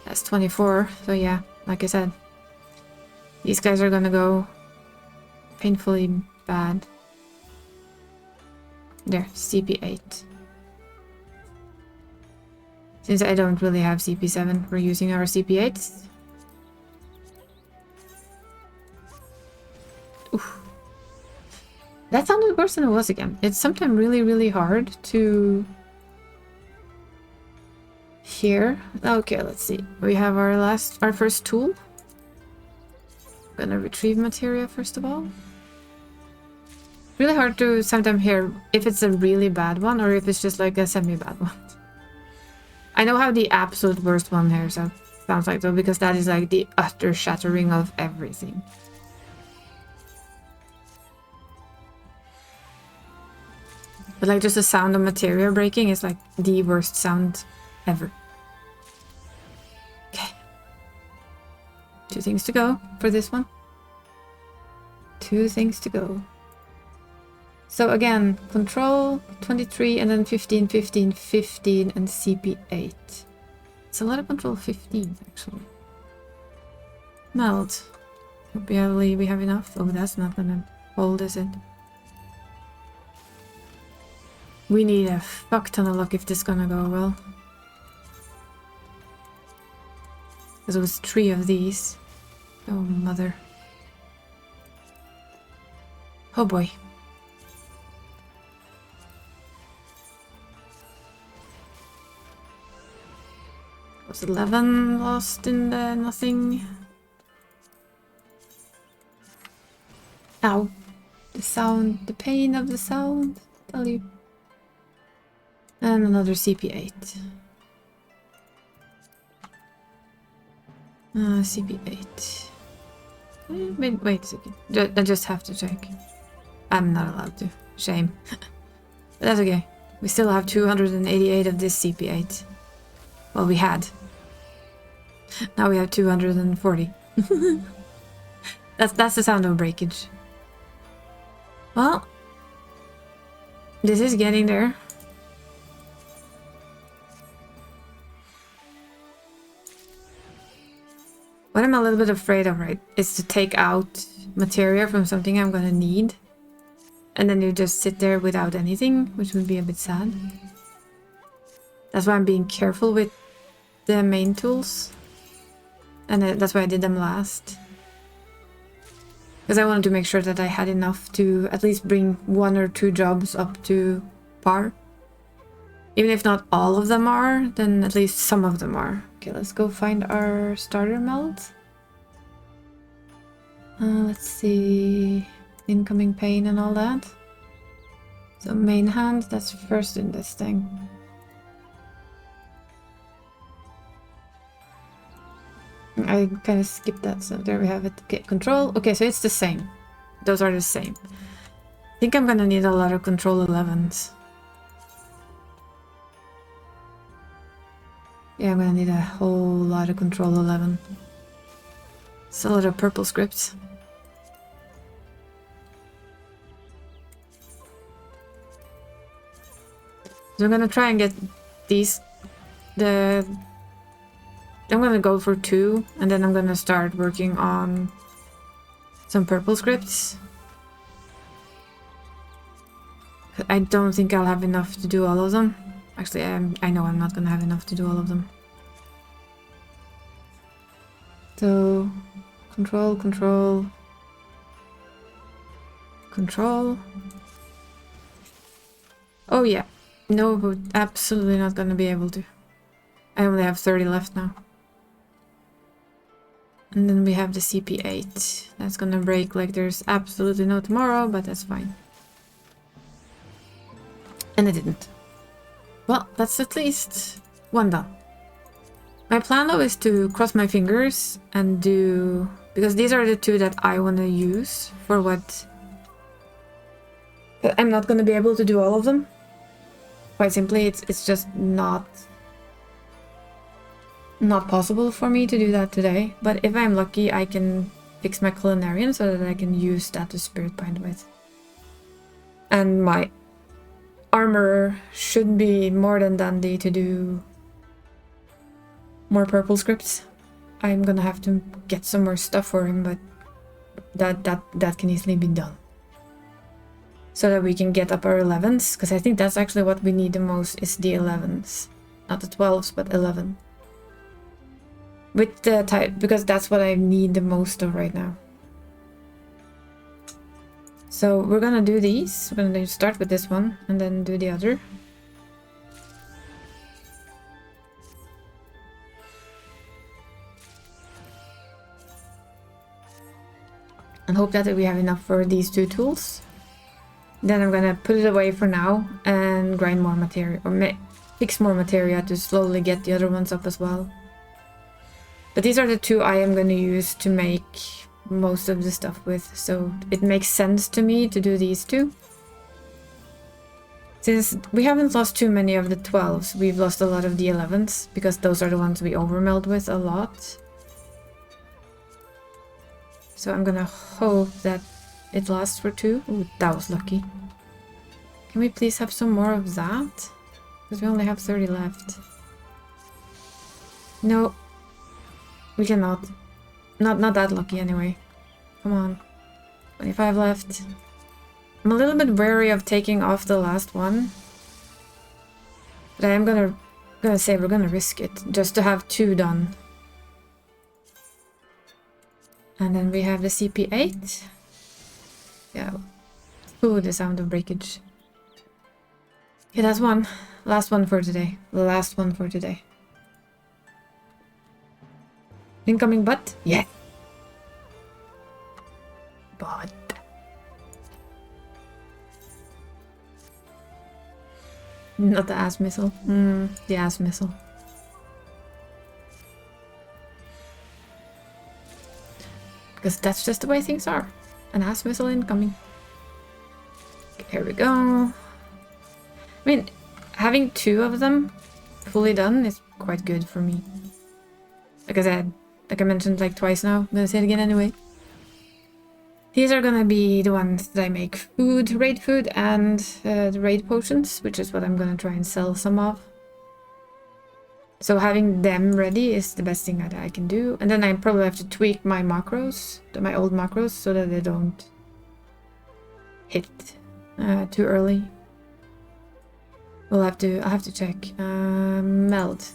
That's 24, so yeah, like I said. These guys are going to go painfully bad. There, CP8. Since I don't really have CP7, we're using our CP8s. Oof. That sounded worse than it was again. It's sometimes really, really hard to hear. Okay, let's see. We have our first tool. Gonna retrieve materia first of all. Really hard to sometimes hear if it's a really bad one or if it's just like a semi-bad one. I know how the absolute worst one here sounds like though, because that is like the utter shattering of everything. But like just the sound of materia breaking is like the worst sound ever. Okay. 2 things to go for this one. 2 things to go. So again, control 23 and then 15, 15, 15 and CP8. It's a lot of control 15 actually. Meld. Hopefully we have enough. Oh, that's not gonna hold, is it? We need a fuck ton of luck if this is gonna go well. Because it was 3 of these. Oh mother. Oh boy. Was 11 lost in the nothing? Ow. The sound, the pain of the sound, tell you. And another CP8. CP8. Wait a second. I just have to check. I'm not allowed to. Shame. But that's okay. We still have 288 of this CP8. Well, we had. Now we have 240. That's the sound of breakage. Well, this is getting there. What I'm a little bit afraid of, right, is to take out materia from something I'm gonna need. And then you just sit there without anything, which would be a bit sad. That's why I'm being careful with the main tools. And that's why I did them last. Because I wanted to make sure that I had enough to at least bring 1 or 2 jobs up to par. Even if not all of them are, then at least some of them are. Okay, let's go find our starter meld. Let's see. Incoming pain and all that. So main hand, that's first in this thing. I kind of skipped that, so there we have it. Okay, control. Okay, so it's the same. Those are the same. I think I'm gonna need a lot of control 11s. Yeah, I'm gonna need a whole lot of control 11. It's a lot of purple scripts. So I'm gonna try and get these. I'm gonna go for 2, and then I'm gonna start working on some purple scripts. I don't think I'll have enough to do all of them. Actually, I know I'm not gonna have enough to do all of them. So, control, control, control. Oh yeah, no, but absolutely not gonna be able to. I only have 30 left now. And then we have the CP8. That's gonna break like there's absolutely no tomorrow, but that's fine. And it didn't. Well, that's at least one done. My plan though is to cross my fingers and do... Because these are the 2 that I want to use for what... I'm not going to be able to do all of them. Quite simply, it's just not possible for me to do that today. But if I'm lucky, I can fix my culinarian so that I can use that to spirit bind with. And my armor should be more than dandy to do more purple scripts. I'm gonna have to get some more stuff for him, but that can easily be done. So that we can get up our 11s, because I think that's actually what we need the most is the 11s. Not the 12s, but 11. With the type, because that's what I need the most of right now. So we're gonna do these. We're gonna start with this one and then do the other. And hope that we have enough for these 2 tools. Then I'm gonna put it away for now and grind more materia, or fix more materia to slowly get the other ones up as well. But these are the 2 I am gonna use to make most of the stuff with, so it makes sense to me to do these 2. Since we haven't lost too many of the 12s, we've lost a lot of the 11s, because those are the ones we overmeld with a lot. So I'm gonna hope that it lasts for 2. Ooh, that was lucky. Can we please have some more of that? Because we only have 30 left. No. We cannot. Not that lucky anyway. Come on. 25 left. I'm a little bit wary of taking off the last one. But I am gonna say we're gonna risk it. Just to have 2 done. And then we have the CP8. Yeah. Ooh, the sound of breakage. Okay, that's one. Last one for today. The last one for today. Incoming butt? Yeah. But. Not the ass missile. The ass missile. Because that's just the way things are. An ass missile incoming. Okay, here we go. I mean, having 2 of them fully done is quite good for me. Like I mentioned like twice now. I'm gonna say it again anyway. These are gonna be the ones that I make food, raid food, and the raid potions, which is what I'm gonna try and sell some of. So having them ready is the best thing that I can do. And then I probably have to tweak my macros, my old macros, so that they don't hit too early. I'll have to check. Meld.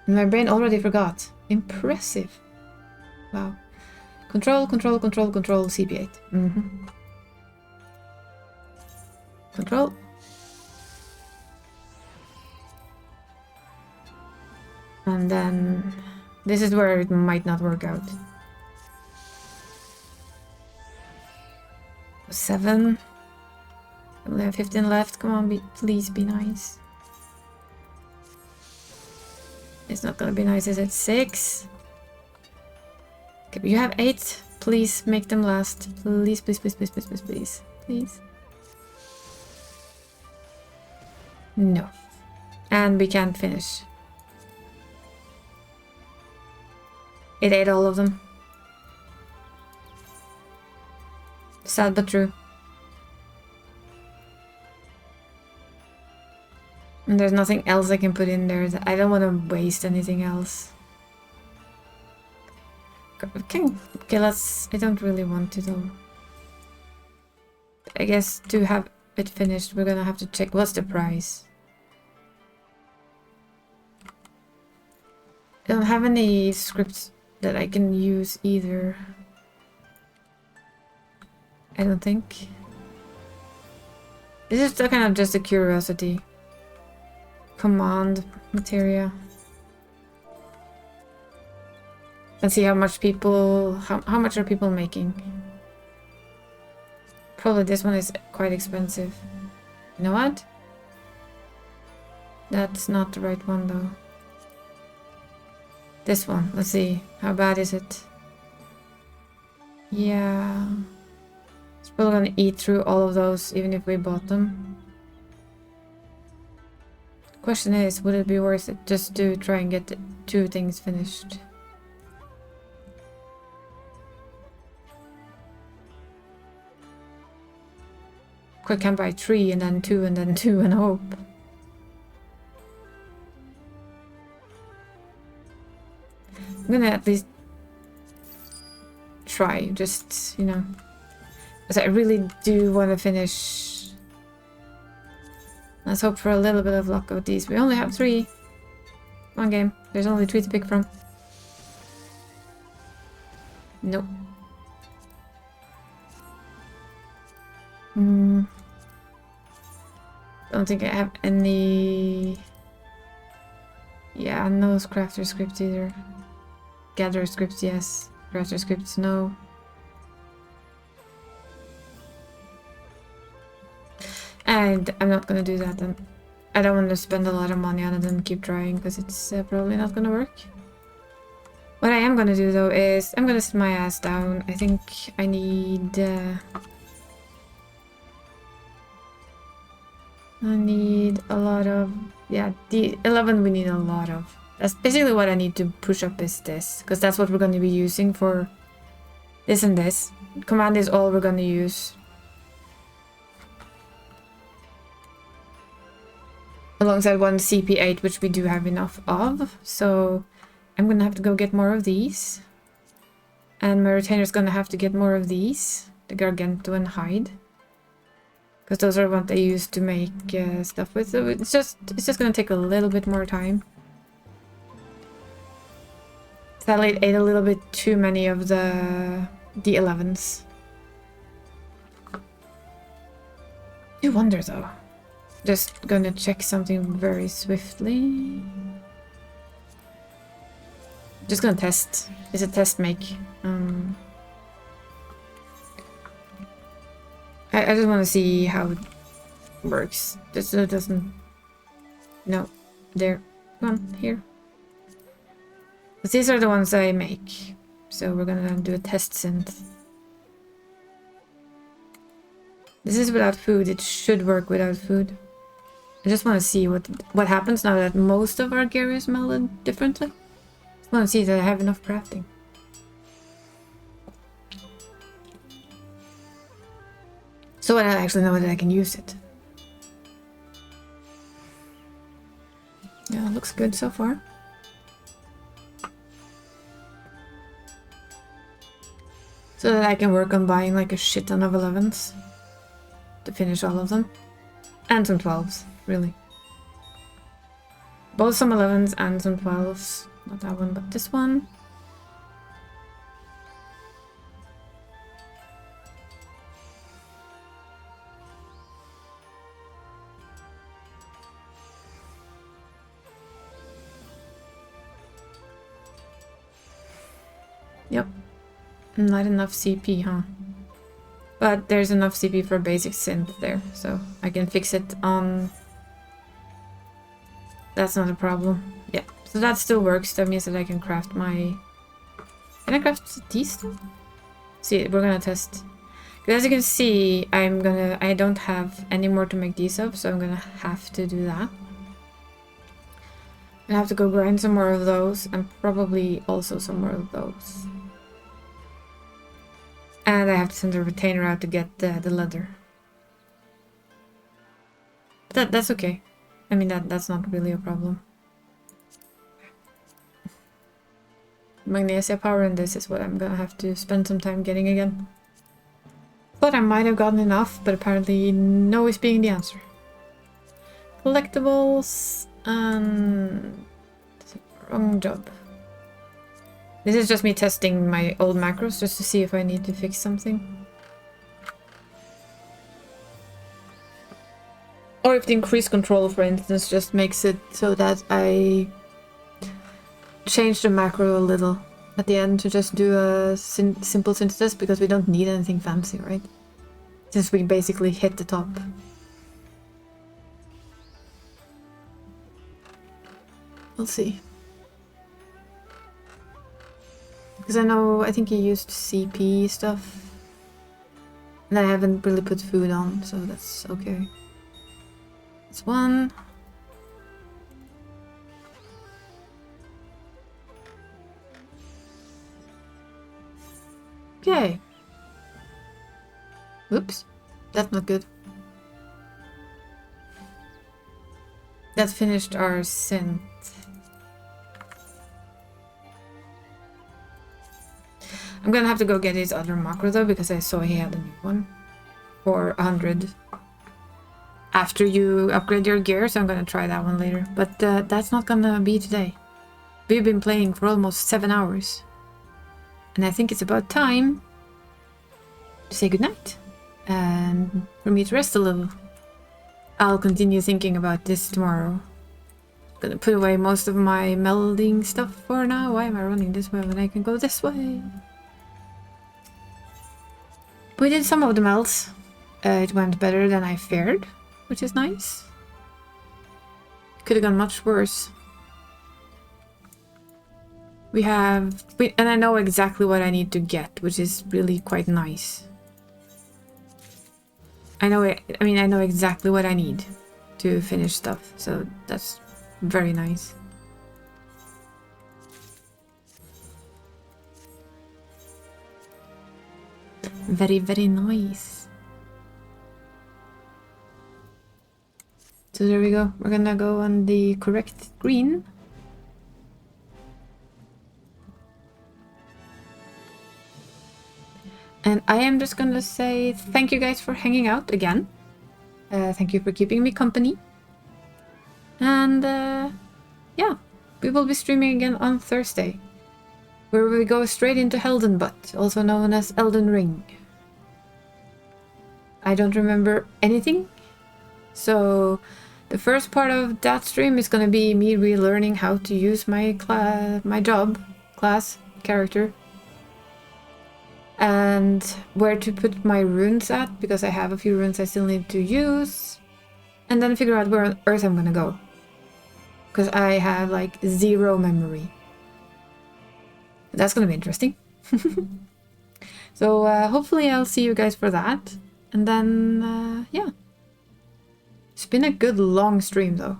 My brain already forgot. Impressive. Wow. Control, control, control, control, CP8. Control. And then this is where it might not work out. 7. I only have 15 left. Come on, please be nice. It's not gonna be nice, is it? 6. Okay, but you have 8. Please make them last. Please, please, please, please, please, please, please. Please. No. And we can't finish. It ate all of them. Sad but true. And there's nothing else I can put in there. I don't want to waste anything else. Okay, let's... I don't really want to though. I guess to have it finished, we're gonna have to check what's the price. I don't have any scripts that I can use either. I don't think. This is kind of just a curiosity. Command materia. Let's see how much people... How much are people making? Probably this one is quite expensive. You know what? That's not the right one though. This one, let's see. How bad is it? Yeah. It's probably gonna eat through all of those even if we bought them. The question is, would it be worth it just to try and get the 2 things finished? I can buy 3 and then 2 and then 2 and hope. I'm gonna at least try, just, you know. Because I really do want to finish. Let's hope for a little bit of luck with these. We only have 3. One game. There's only 3 to pick from. Nope. Don't think I have any... Yeah, no crafter scripts either. Gatherer scripts, yes. Crafter scripts, no. And I'm not gonna do that then. I don't want to spend a lot of money on it and keep trying because it's probably not gonna work. What I am gonna do though is I'm gonna sit my ass down. I think I need... I need a lot of... Yeah, the 11 we need a lot of. That's basically what I need to push up is this. Because that's what we're going to be using for this and this. Command is all we're going to use. Alongside one CP8, which we do have enough of. So I'm going to have to go get more of these. And my retainer's going to have to get more of these. The Gargantuan hide. Because those are what they use to make stuff with. So it's just gonna take a little bit more time. Sadly, it ate a little bit too many of the D11s. I wonder though. Just gonna check something very swiftly. Just gonna test. It's a test make. I just want to see how it works. Just so it doesn't... No. There. Come on, here. But these are the ones I make. So we're gonna do a test synth. This is without food. It should work without food. I just want to see what happens now that most of our gear is melded differently. I just want to see that I have enough crafting. So I actually know that I can use it. Yeah, it looks good so far. So that I can work on buying like a shit ton of 11s. To finish all of them. And some 12s, really. Both some 11s and some 12s. Not that one, but this one. Yep. Not enough CP, huh? But there's enough CP for basic synth there, so I can fix it on... That's not a problem. Yeah, so that still works. That means that I can craft my... Can I craft these still? See, we're gonna test. As you can see, I don't have any more to make these up, so I'm gonna have to do that. I have to go grind some more of those, and probably also some more of those. And I have to send a retainer out to get the leather. That's okay. I mean, that's not really a problem. Magnesia power in this is what I'm gonna have to spend some time getting again. Thought I might have gotten enough, but apparently no is being the answer. Collectibles and... wrong job. This is just me testing my old macros just to see if I need to fix something. Or if the increased control, for instance, just makes it so that I change the macro a little at the end to just do a simple synthesis, because we don't need anything fancy, right? Since we basically hit the top. We'll see. Because I think he used CP stuff. And I haven't really put food on, so that's okay. That's one. Okay. Oops. That's not good. That finished our synth. I'm gonna have to go get his other macro though, because I saw he had a new one for 100 after you upgrade your gear, so I'm gonna try that one later. But that's not gonna be today. We've been playing for almost 7 hours. And I think it's about time to say goodnight and for me to rest a little. I'll continue thinking about this tomorrow. Gonna put away most of my melding stuff for now. Why am I running this way when I can go this way? We did some of the melds. It went better than I feared, which is nice. Could have gone much worse. And I know exactly what I need to get, which is really quite nice. I know exactly what I need to finish stuff, so that's very nice. Very, very nice. So there we go. We're gonna go on the correct green. And I am just gonna say thank you guys for hanging out again. Thank you for keeping me company. And yeah, we will be streaming again on Thursday, where we go straight into Heldenbutt, also known as Elden Ring. I don't remember anything, so the first part of that stream is gonna be me relearning how to use my class character. And where to put my runes at, because I have a few runes I still need to use. And then figure out where on earth I'm gonna go. Because I have like 0 memory. That's gonna be interesting. So hopefully I'll see you guys for that. And then, yeah. It's been a good long stream though.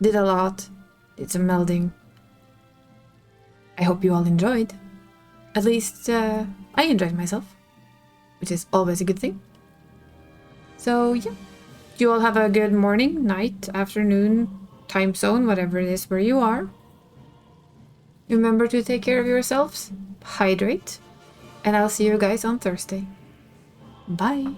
Did a lot. Did some melding. I hope you all enjoyed. At least I enjoyed myself, which is always a good thing. So yeah, you all have a good morning, night, afternoon, time zone, whatever it is where you are. Remember to take care of yourselves, hydrate, and I'll see you guys on Thursday. Bye!